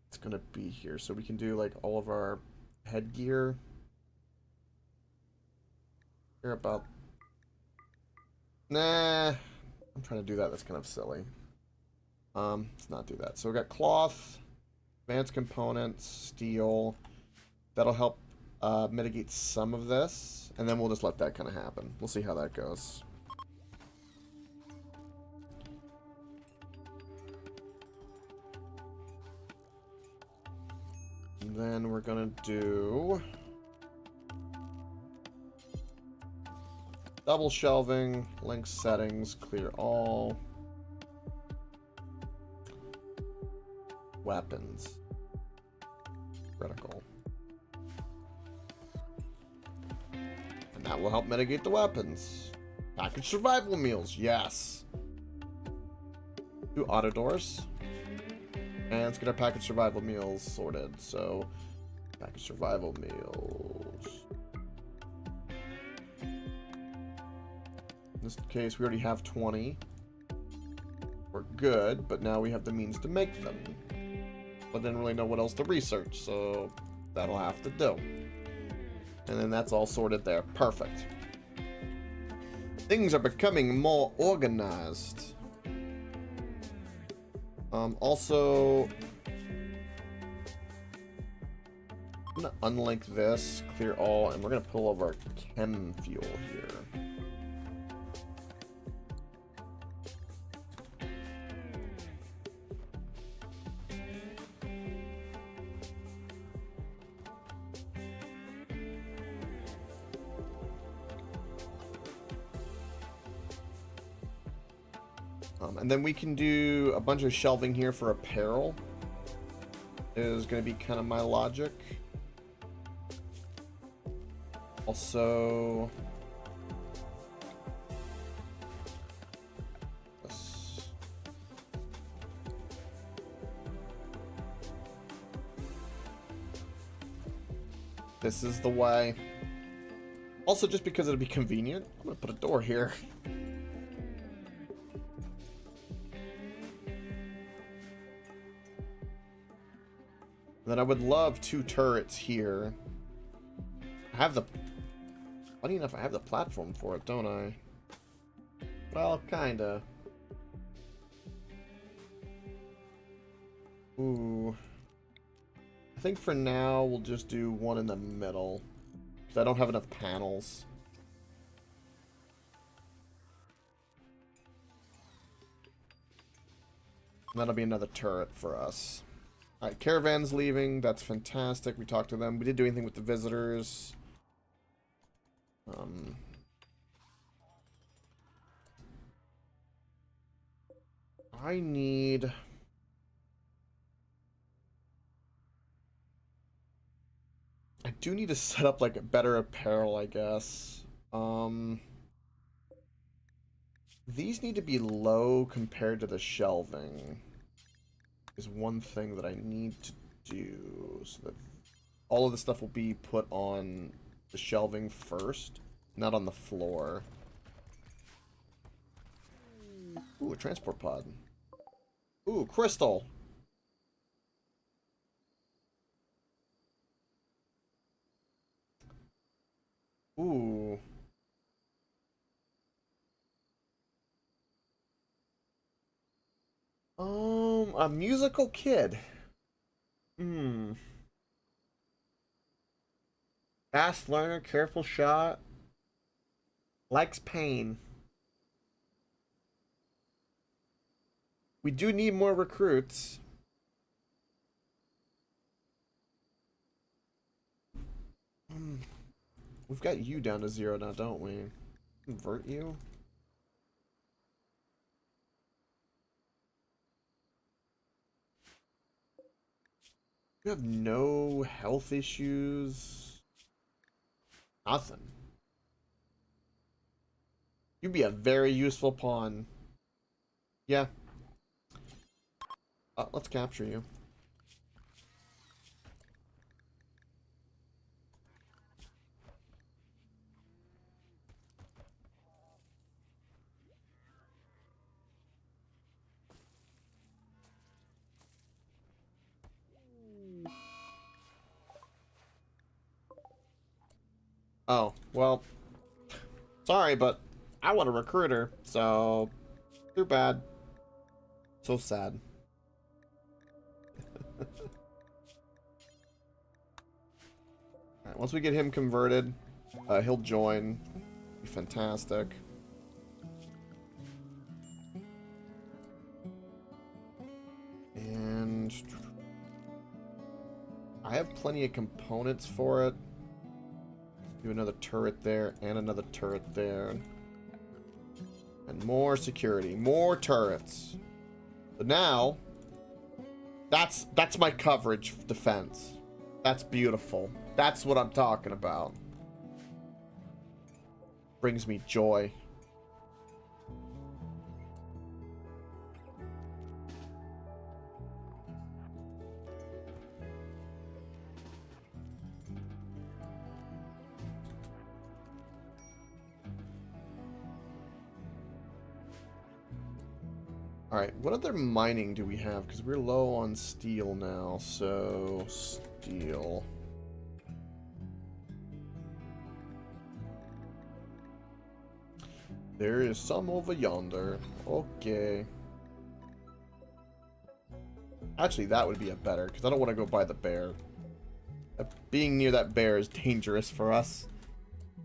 it's going to be here. So we can do like all of our headgear. Care about, nah, I'm trying to do that. That's kind of silly. Let's not do that. So we got cloth, advanced components, steel. That'll help mitigate some of this, and then we'll just let that kind of happen. We'll see how that goes. And then we're gonna do double shelving, link settings, clear all, weapons, critical. That will help mitigate the weapons. Package survival meals, yes. Do auto doors. And let's get our package survival meals sorted. So, package survival meals. In this case, we already have 20. We're good, but now we have the means to make them. But didn't really know what else to research, so that'll have to do. And then that's all sorted there. Perfect. Things are becoming more organized. Also, I'm gonna unlink this, clear all, and we're gonna pull over our chem fuel here. And then we can do a bunch of shelving here for apparel. Is going to be kind of my logic. Also, this is the way. Also, just because it'll be convenient, I'm going to put a door here. Then I would love 2 turrets here. I have the... Funny enough, I have the platform for it, don't I? Well, kinda. Ooh. I think for now, we'll just do one in the middle. Because I don't have enough panels. And that'll be another turret for us. Alright, caravan's leaving. That's fantastic. We talked to them. We didn't do anything with the visitors. I need... I do need to set up, like, a better apparel, I guess. These need to be low compared to the shelving. Is one thing that I need to do, so that all of the stuff will be put on the shelving first, not on the floor. Ooh, a transport pod. Ooh, crystal. Ooh. A musical kid. Fast learner, careful shot. Likes pain. We do need more recruits. We've got you down to 0 now, don't we? Convert you? You have no health issues. Nothing. You'd be a very useful pawn. Yeah. Let's capture you. Oh, well, sorry, but I want a recruiter, so too bad. So sad. Alright, once we get him converted, he'll join. Be fantastic. And I have plenty of components for it. Do another turret there and another turret there. And more security, more turrets. But now, that's my coverage defense. That's beautiful. That's what I'm talking about. Brings me joy. Alright, what other mining do we have? Because we're low on steel now, so steel. There is some over yonder. Okay. Actually, that would be a better, because I don't want to go buy the bear. Being near that bear is dangerous for us.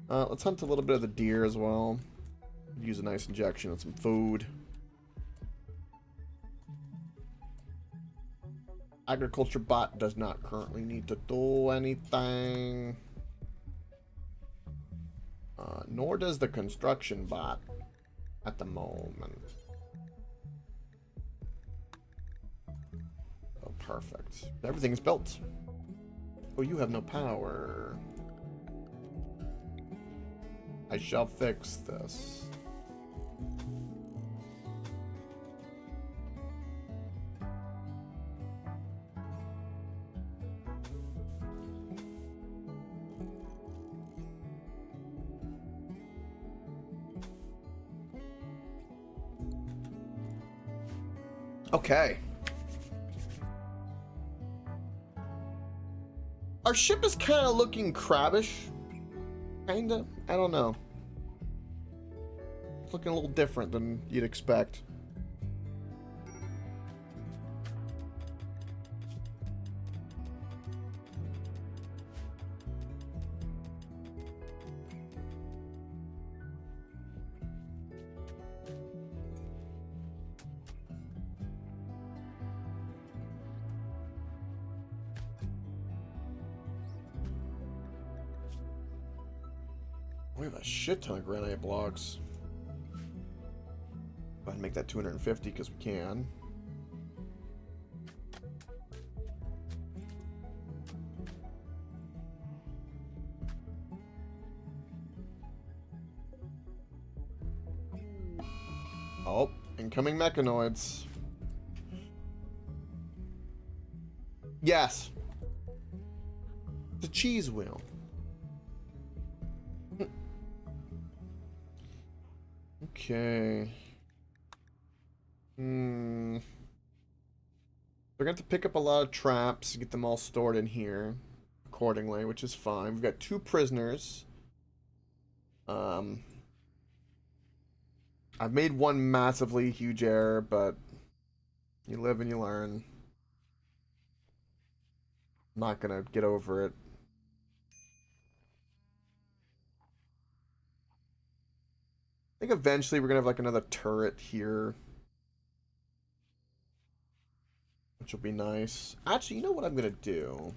Let's hunt a little bit of the deer as well. Use a nice injection and some food. Agriculture bot does not currently need to do anything. Nor does the construction bot at the moment. Oh, perfect. Everything's built. Oh, you have no power. I shall fix this. Okay. Our ship is kind of looking crabbish. Kinda. I don't know. It's looking a little different than you'd expect. We have a shit ton of granite blocks. Go ahead and make that 250 because we can. Oh, incoming mechanoids. Yes. The cheese wheel. Okay. We're going to have to pick up a lot of traps, get them all stored in here accordingly, which is fine. We've got 2 prisoners. I've made one massively huge error, but you live and you learn. I'm not going to get over it. I think eventually we're going to have like another turret here, which will be nice. Actually, you know what I'm going to do?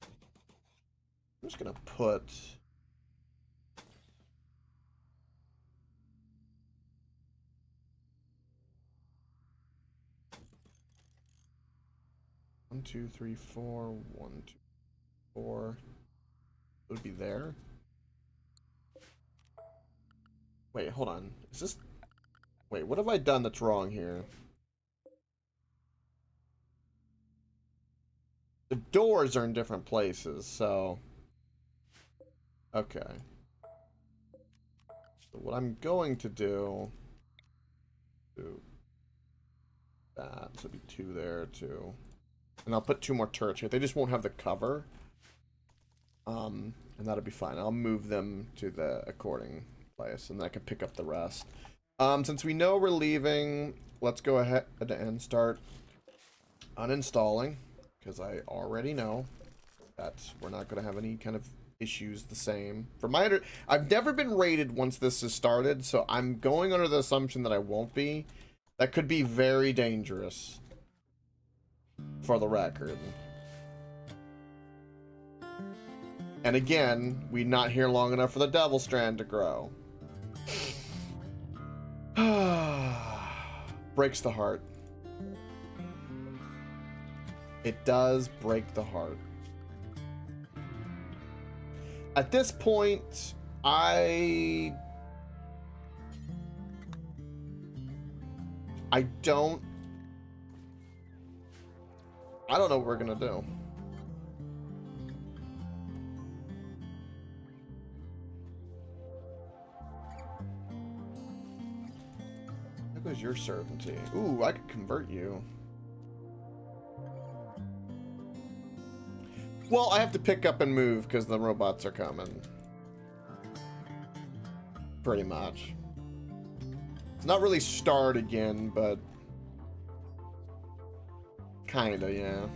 I'm just going to put... One, two, three, four. 1, 2, 4. It would be there. Wait, hold on. Is this... Wait, what have I done that's wrong here? The doors are in different places, so... Okay. So what I'm going to do... that. So it'll be 2 there, 2. And I'll put 2 more turrets here. They just won't have the cover. And that'll be fine. I'll move them to the according place, and then I can pick up the rest. Since we know we're leaving, let's go ahead and start uninstalling, because I already know that we're not going to have any kind of issues the same. I've never been raided once this is started, so I'm going under the assumption that I won't be. That could be very dangerous, for the record. And again, we're not here long enough for the Devil Strand to grow. Breaks the heart. It does break the heart. At this point, I don't know what we're gonna do. There goes your certainty. Ooh, I could convert you. Well, I have to pick up and move because the robots are coming. Pretty much. It's not really start again, but... kinda, yeah.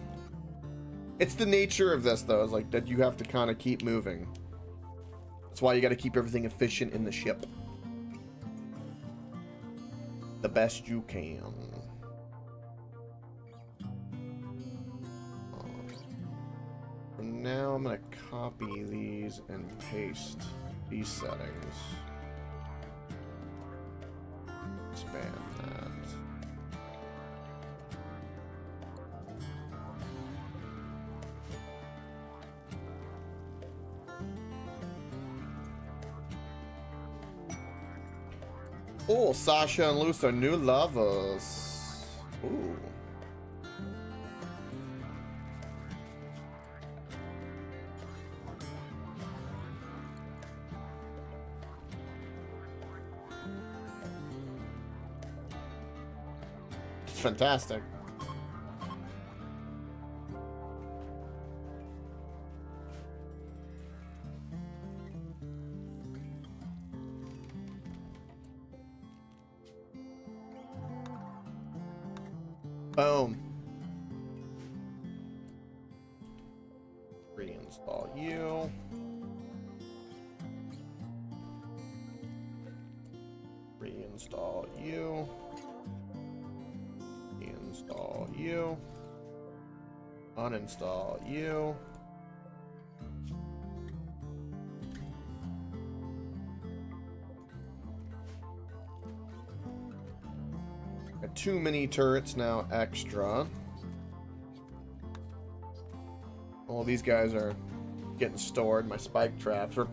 It's the nature of this, though. It's like that you have to kind of keep moving. That's why you got to keep everything efficient in the ship. The best you can. For now, I'm going to copy these and paste these settings. Expand that. Oh, Sasha and Luce are new lovers. Ooh. It's fantastic. Boom. Reinstall you. Reinstall you. Install you. Uninstall you. Got too many turrets now extra. All these guys are getting stored. My spike traps are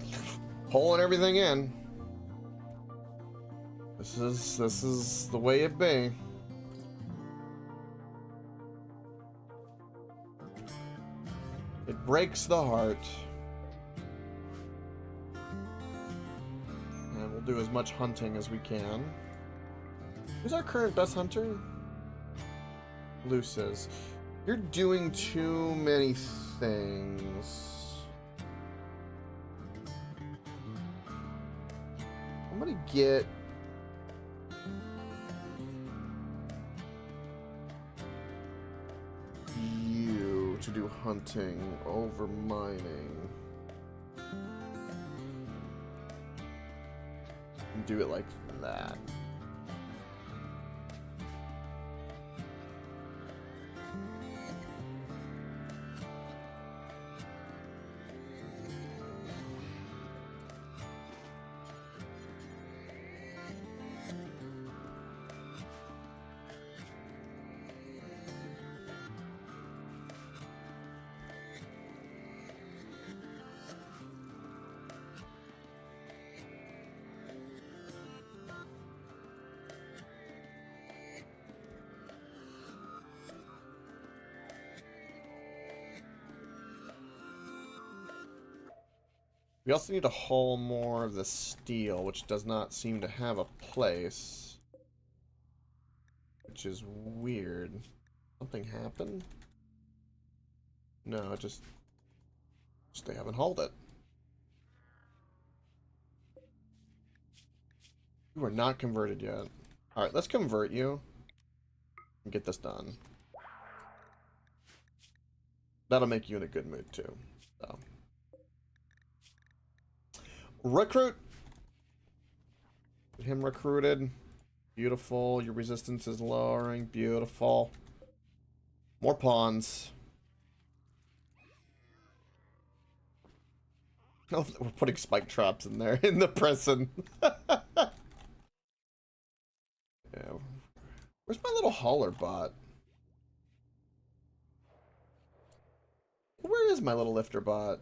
pulling everything in. This is the way it be. It breaks the heart. And we'll do as much hunting as we can. Who's our current best hunter? Luce's. You're doing too many things. I'm gonna get... you to do hunting over mining. And do it like that. We also need to haul more of the steel, which does not seem to have a place. Which is weird. Something happened? No, just they haven't hauled it. You are not converted yet. Alright, let's convert you. And get this done. That'll make you in a good mood too. So. Recruit! Get him recruited. Beautiful. Your resistance is lowering. Beautiful. More pawns. Oh, we're putting spike traps in there in the prison. Yeah. Where's my little hauler bot? Where is my little lifter bot?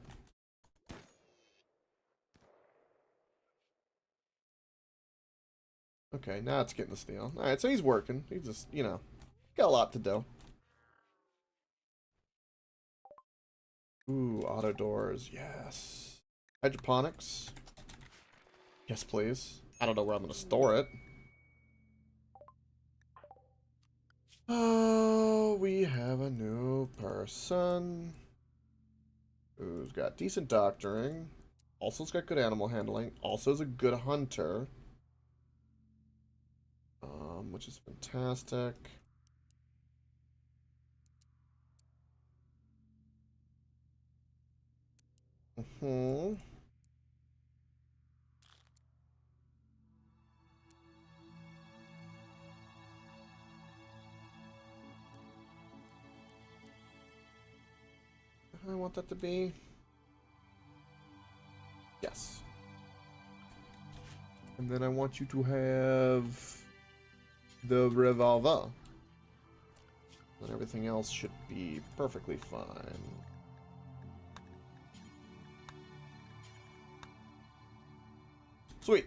Okay, now it's getting the steel. Alright, so he's working. He's just, you know, got a lot to do. Ooh, auto doors. Yes. Hydroponics. Yes, please. I don't know where I'm going to store it. Oh, we have a new person. Who's got decent doctoring. Also's got good animal handling. Also is a good hunter. Which is fantastic. Hmm. I want that to be. Yes. And then I want you to have the revolver. And everything else should be perfectly fine. Sweet.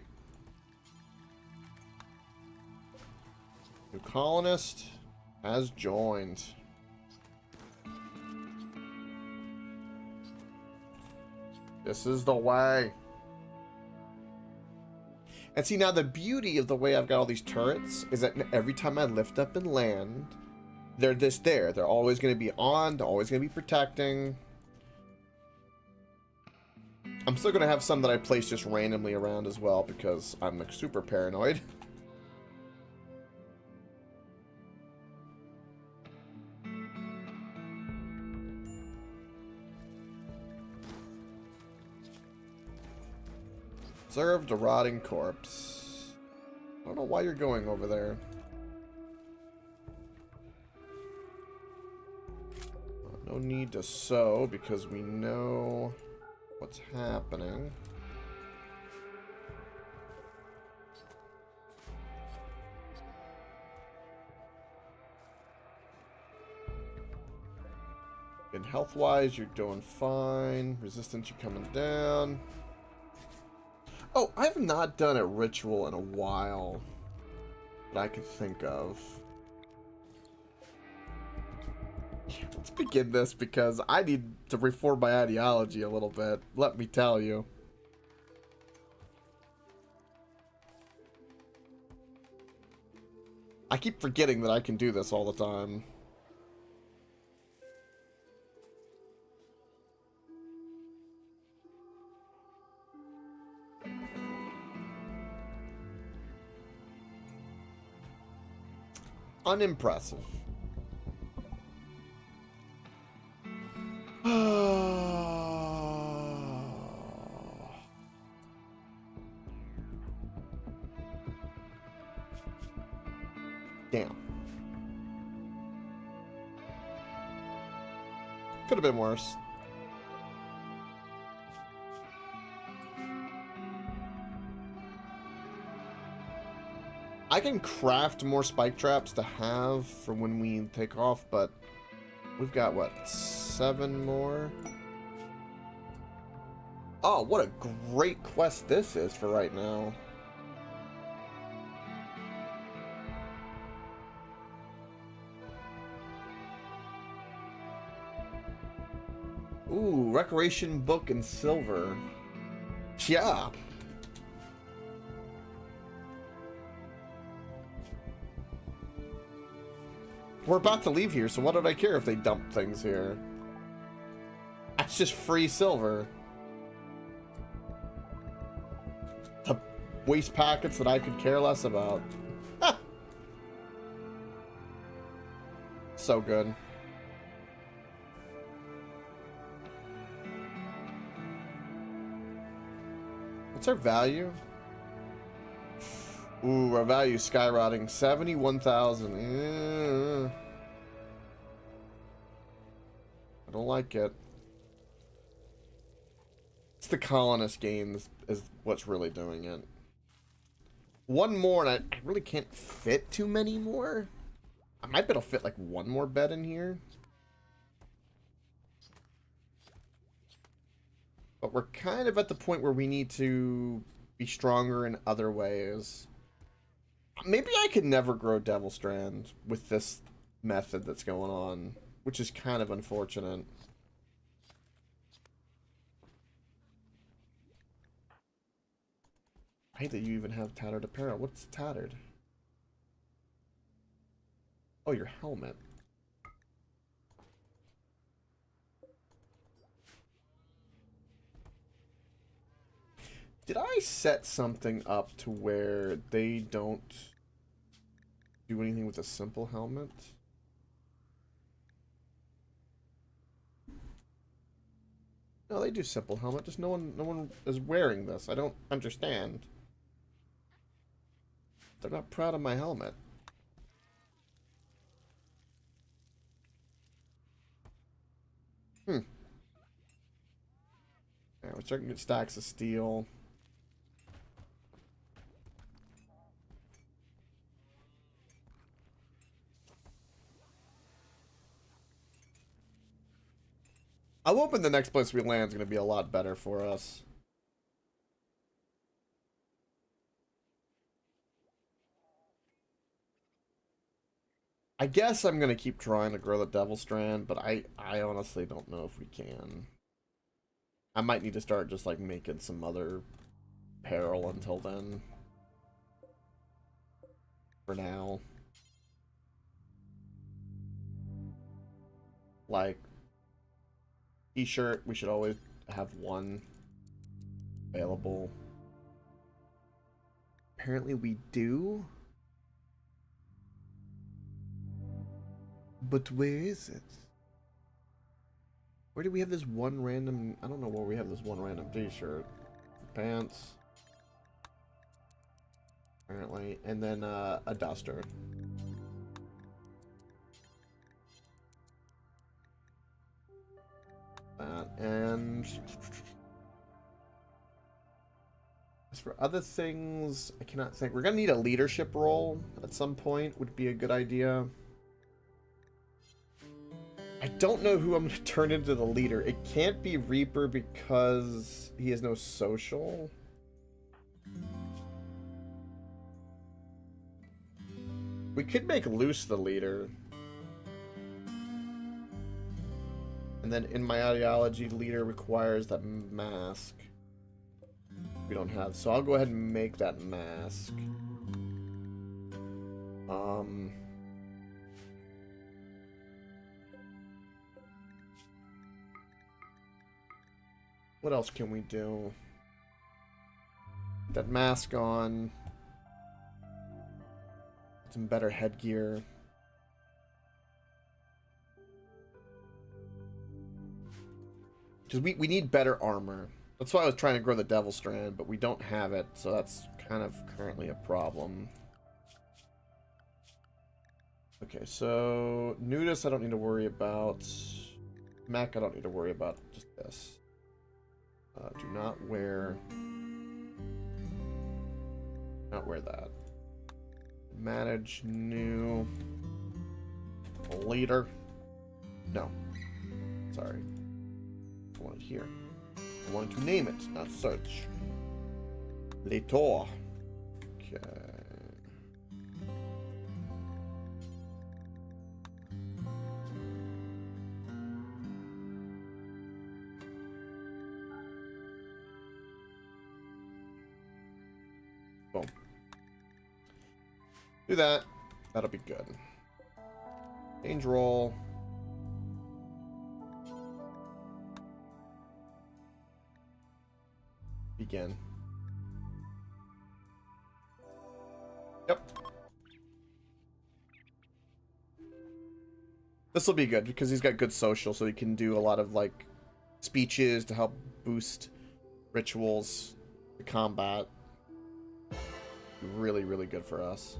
New colonist has joined. This is the way. And see, now the beauty of the way I've got all these turrets is that every time I lift up and land, they're there. They're always going to be on. They're always going to be protecting. I'm still going to have some that I place just randomly around as well because I'm like super paranoid. Observed a rotting corpse. I don't know why you're going over there. No need to sow because we know what's happening. And health-wise, you're doing fine. Resistance, you're coming down. Oh, I have not done a ritual in a while that I could think of. Let's begin this because I need to reform my ideology a little bit. Let me tell you. I keep forgetting that I can do this all the time. Unimpressive. Damn. Could have been worse. I can craft more spike traps to have for when we take off, but we've got, what, 7 more? Oh, what a great quest this is for right now. Ooh, Recreation Book and Silver. Yeah. We're about to leave here, so what did I care if they dump things here? That's just free silver. The waste packets that I could care less about. Ah. So good. What's our value? Ooh, our value skyrocketing. 71,000. I don't like it. It's the colonist game is what's really doing it. One more, and I really can't fit too many more. I might be able to fit like one more bed in here. But we're kind of at the point where we need to be stronger in other ways. Maybe I could never grow Devil Strand with this method that's going on, which is kind of unfortunate. I hate that you even have tattered apparel. What's tattered? Oh, your helmet. Did I set something up to where they don't do anything with a simple helmet? No, they do simple helmet. Just no one is wearing this. I don't understand. They're not proud of my helmet. Yeah, we're starting to get stacks of steel. I'm hoping the next place we land is going to be a lot better for us. I guess I'm going to keep trying to grow the Devil Strand, but I honestly don't know if we can. I might need to start just like making some other apparel until then. For now. Like, t-shirt, we should always have one available. Apparently we do. But where is it? Where do we have this one random... I don't know where we have this one random t-shirt. Pants. Apparently. And then a duster. That. And... as for other things, I cannot think. We're going to need a leadership role at some point. Would be a good idea. I don't know who I'm going to turn into the leader. It can't be Reaper because he has no social. We could make Loose the leader. And then in my ideology, leader requires that mask. We don't have. So I'll go ahead and make that mask. What else can we do? That mask on. Some better headgear. Because we need better armor. That's why I was trying to grow the Devil Strand, but we don't have it, so that's kind of currently a problem. Okay, so nudist I don't need to worry about. Mech I don't need to worry about. Just this. Do not wear that. Manage new leader. No. Sorry. I want it here. I wanted to name it, not search. Leader. Okay. Boom. Do that. That'll be good. Change roll. Begin. Yep. This will be good because he's got good social, so he can do a lot of like speeches to help boost rituals, the combat. Really, really good for us.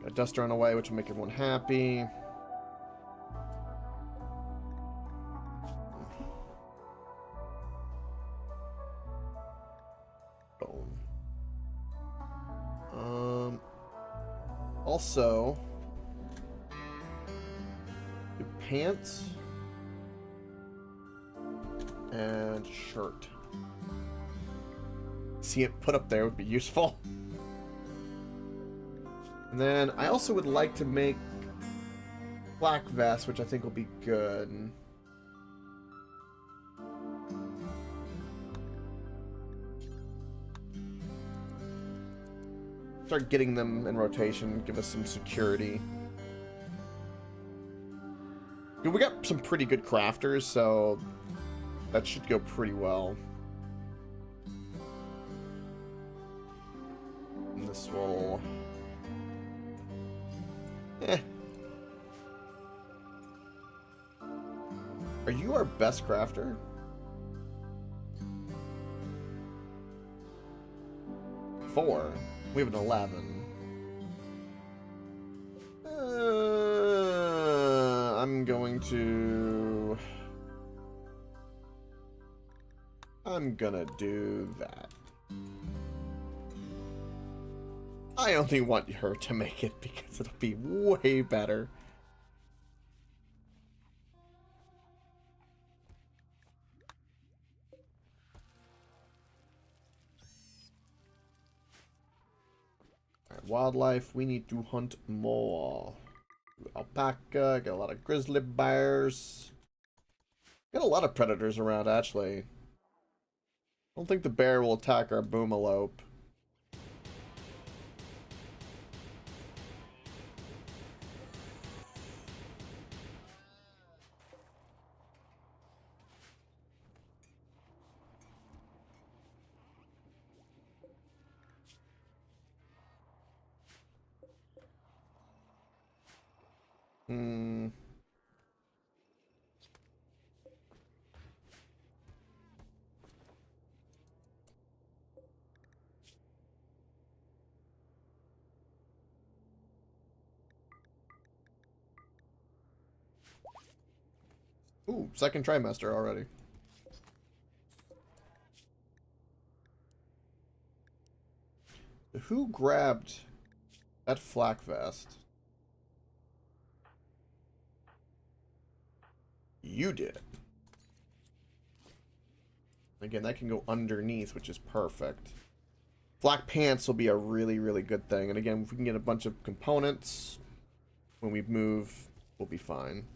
Got a duster on the way, which will make everyone happy. Boom. Also, do pants and shirt. See it put up there would be useful. And then I also would like to make black vest, which I think will be good. Start getting them in rotation, give us some security. We got some pretty good crafters, so that should go pretty well. And this will Are you our best crafter? Four. We have an 11. I'm gonna do that. I only want her to make it because it'll be way better. Alright, wildlife, we need to hunt more. Alpaca, got a lot of grizzly bears. Got a lot of predators around, actually. I don't think the bear will attack our boomalope. Ooh, second trimester already. Who grabbed that flak vest? You did. Again, that can go underneath, which is perfect. Flak pants will be a really, really good thing. And again, if we can get a bunch of components, when we move, we'll be fine.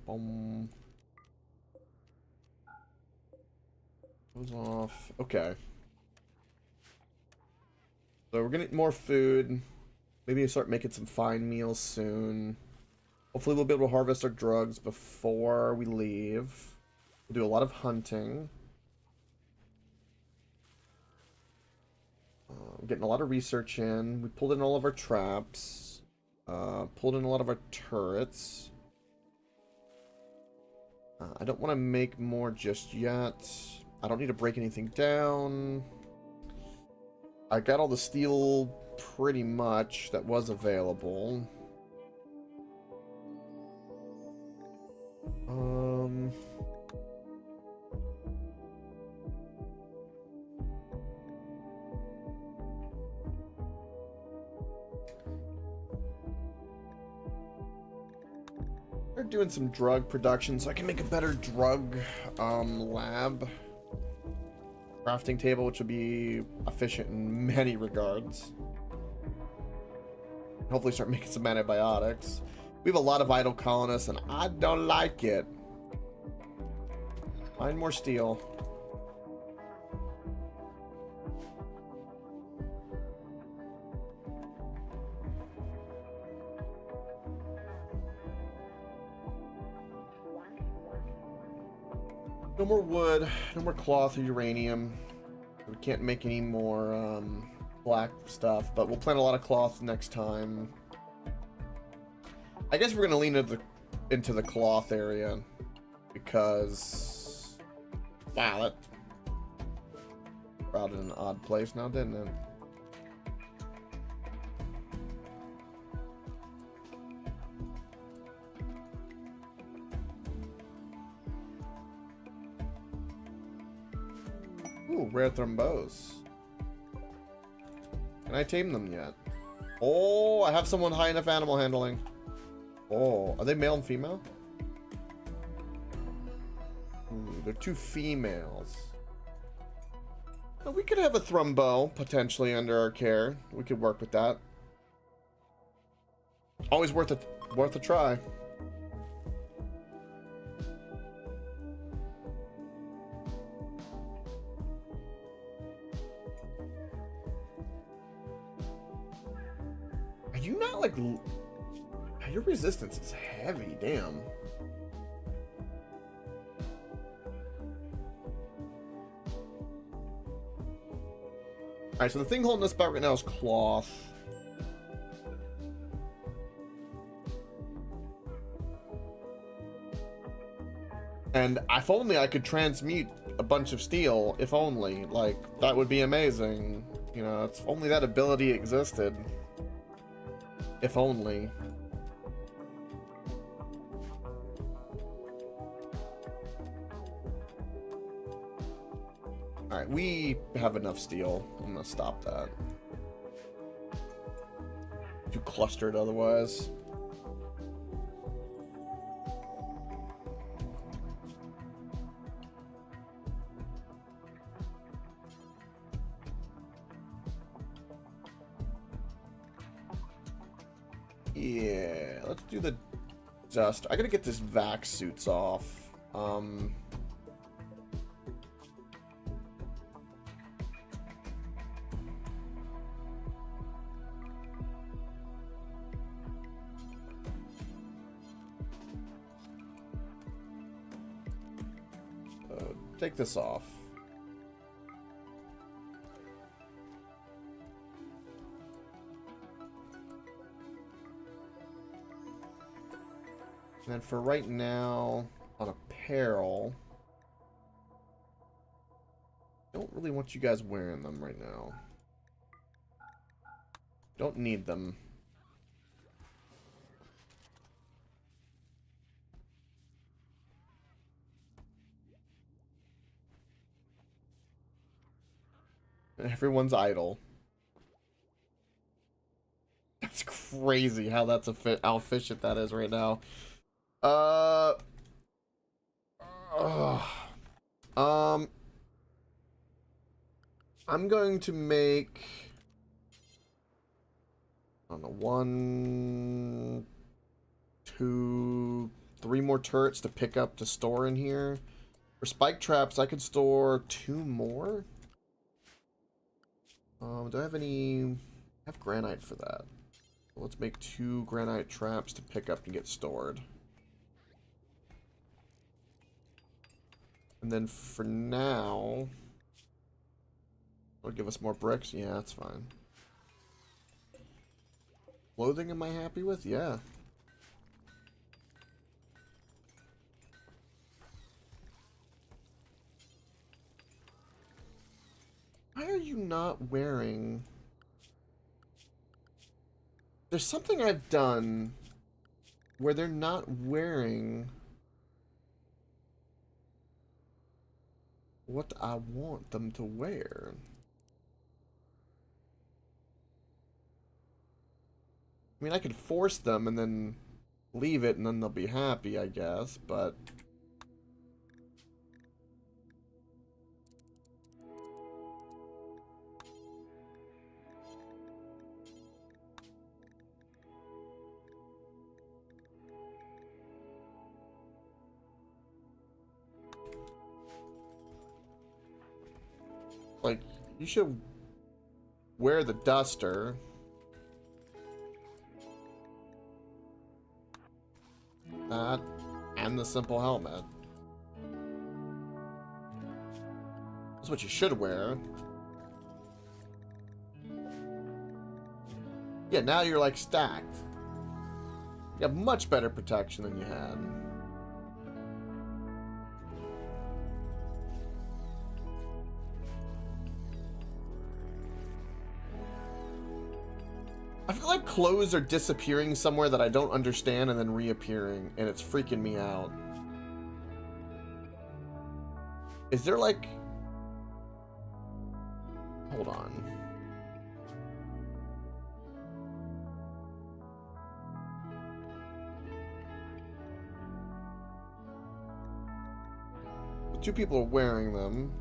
Boom. Goes off. Okay. So we're gonna eat more food. Maybe start making some fine meals soon. Hopefully we'll be able to harvest our drugs before we leave. We'll do a lot of hunting. Getting a lot of research in. We pulled in all of our traps. Pulled in a lot of our turrets. I don't want to make more just yet. I don't need to break anything down. I got all the steel pretty much that was available. They're doing some drug production so I can make a better drug lab. Crafting table, which will be efficient in many regards. Hopefully start making some antibiotics. We have a lot of idle colonists and I don't like it. Find more steel. No more wood, no more cloth or uranium. We can't make any more black stuff, but we'll plant a lot of cloth next time. I guess we're gonna lean into the cloth area because wow, that brought in an odd place now, didn't it? Ooh, rare thrombose. Can I tame them yet? Oh, I have someone high enough animal handling. Oh, are they male and female? Ooh, they're two females. Now, we could have a thrombo potentially under our care. We could work with that. Always worth a try. Are you not like... Your resistance is heavy, damn. Alright, so the thing holding us back right now is cloth. And if only I could transmute a bunch of steel, if only. Like, that would be amazing. You know, if only that ability existed. If only. Alright, we have enough steel. I'm gonna stop that. Too clustered otherwise. Yeah, let's do the dust. I gotta get this vac suits off. Take this off. And then for right now, on apparel, don't really want you guys wearing them right now. Don't need them. Everyone's idle. That's crazy how that's how efficient that is right now. I'm going to make, I don't know, 1, 2, 3 more turrets to pick up to store in here. For spike traps, I could store 2 more. Do I have any? I have granite for that. Let's make 2 granite traps to pick up and get stored. And then for now, it'll give us more bricks. Yeah, that's fine. Clothing, am I happy with? Yeah. Why are you not wearing... There's something I've done where they're not wearing what I want them to wear. I mean, I could force them and then leave it and then they'll be happy, I guess, but... Like, you should wear the duster. That, and the simple helmet. That's what you should wear. Yeah, now you're like stacked. You have much better protection than you had. I feel like clothes are disappearing somewhere that I don't understand and then reappearing, and it's freaking me out. Is there like... Hold on. The 2 people are wearing them.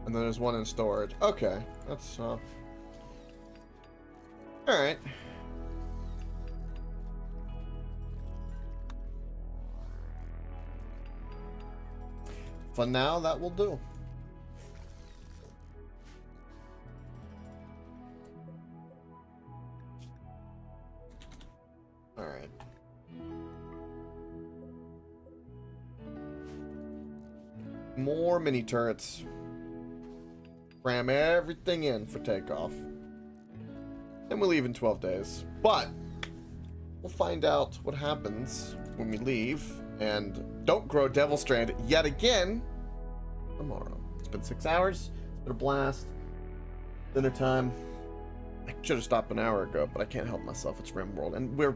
And then there's 1 in storage. Okay, that's all right. For now, that will do. All right. More mini turrets. Cram everything in for takeoff. And we'll leave in 12 days. But we'll find out what happens when we leave. And don't grow Devil Strand yet again tomorrow. It's been 6 hours. It's been a blast. Dinner time. I should have stopped an hour ago, but I can't help myself. It's Rimworld. And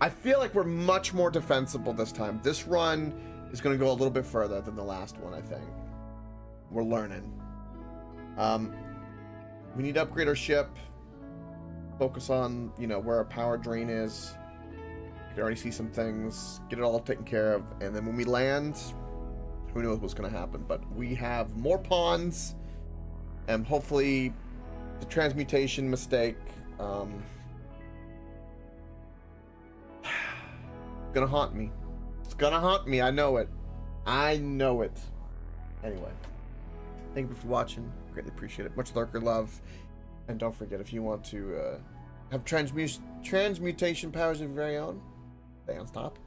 I feel like we're much more defensible this time. This run is going to go a little bit further than the last one, I think. We're learning. We need to upgrade our ship. Focus on, you know, where our power drain is. You can already see some things. Get it all taken care of. And then when we land, who knows what's going to happen. But we have more pawns. And hopefully the transmutation mistake gonna haunt me. It's gonna haunt me. I know it. I know it. Anyway, thank you for watching. Greatly appreciate it. Much lurker love. And don't forget, if you want to have transmutation powers of your very own, stay on top.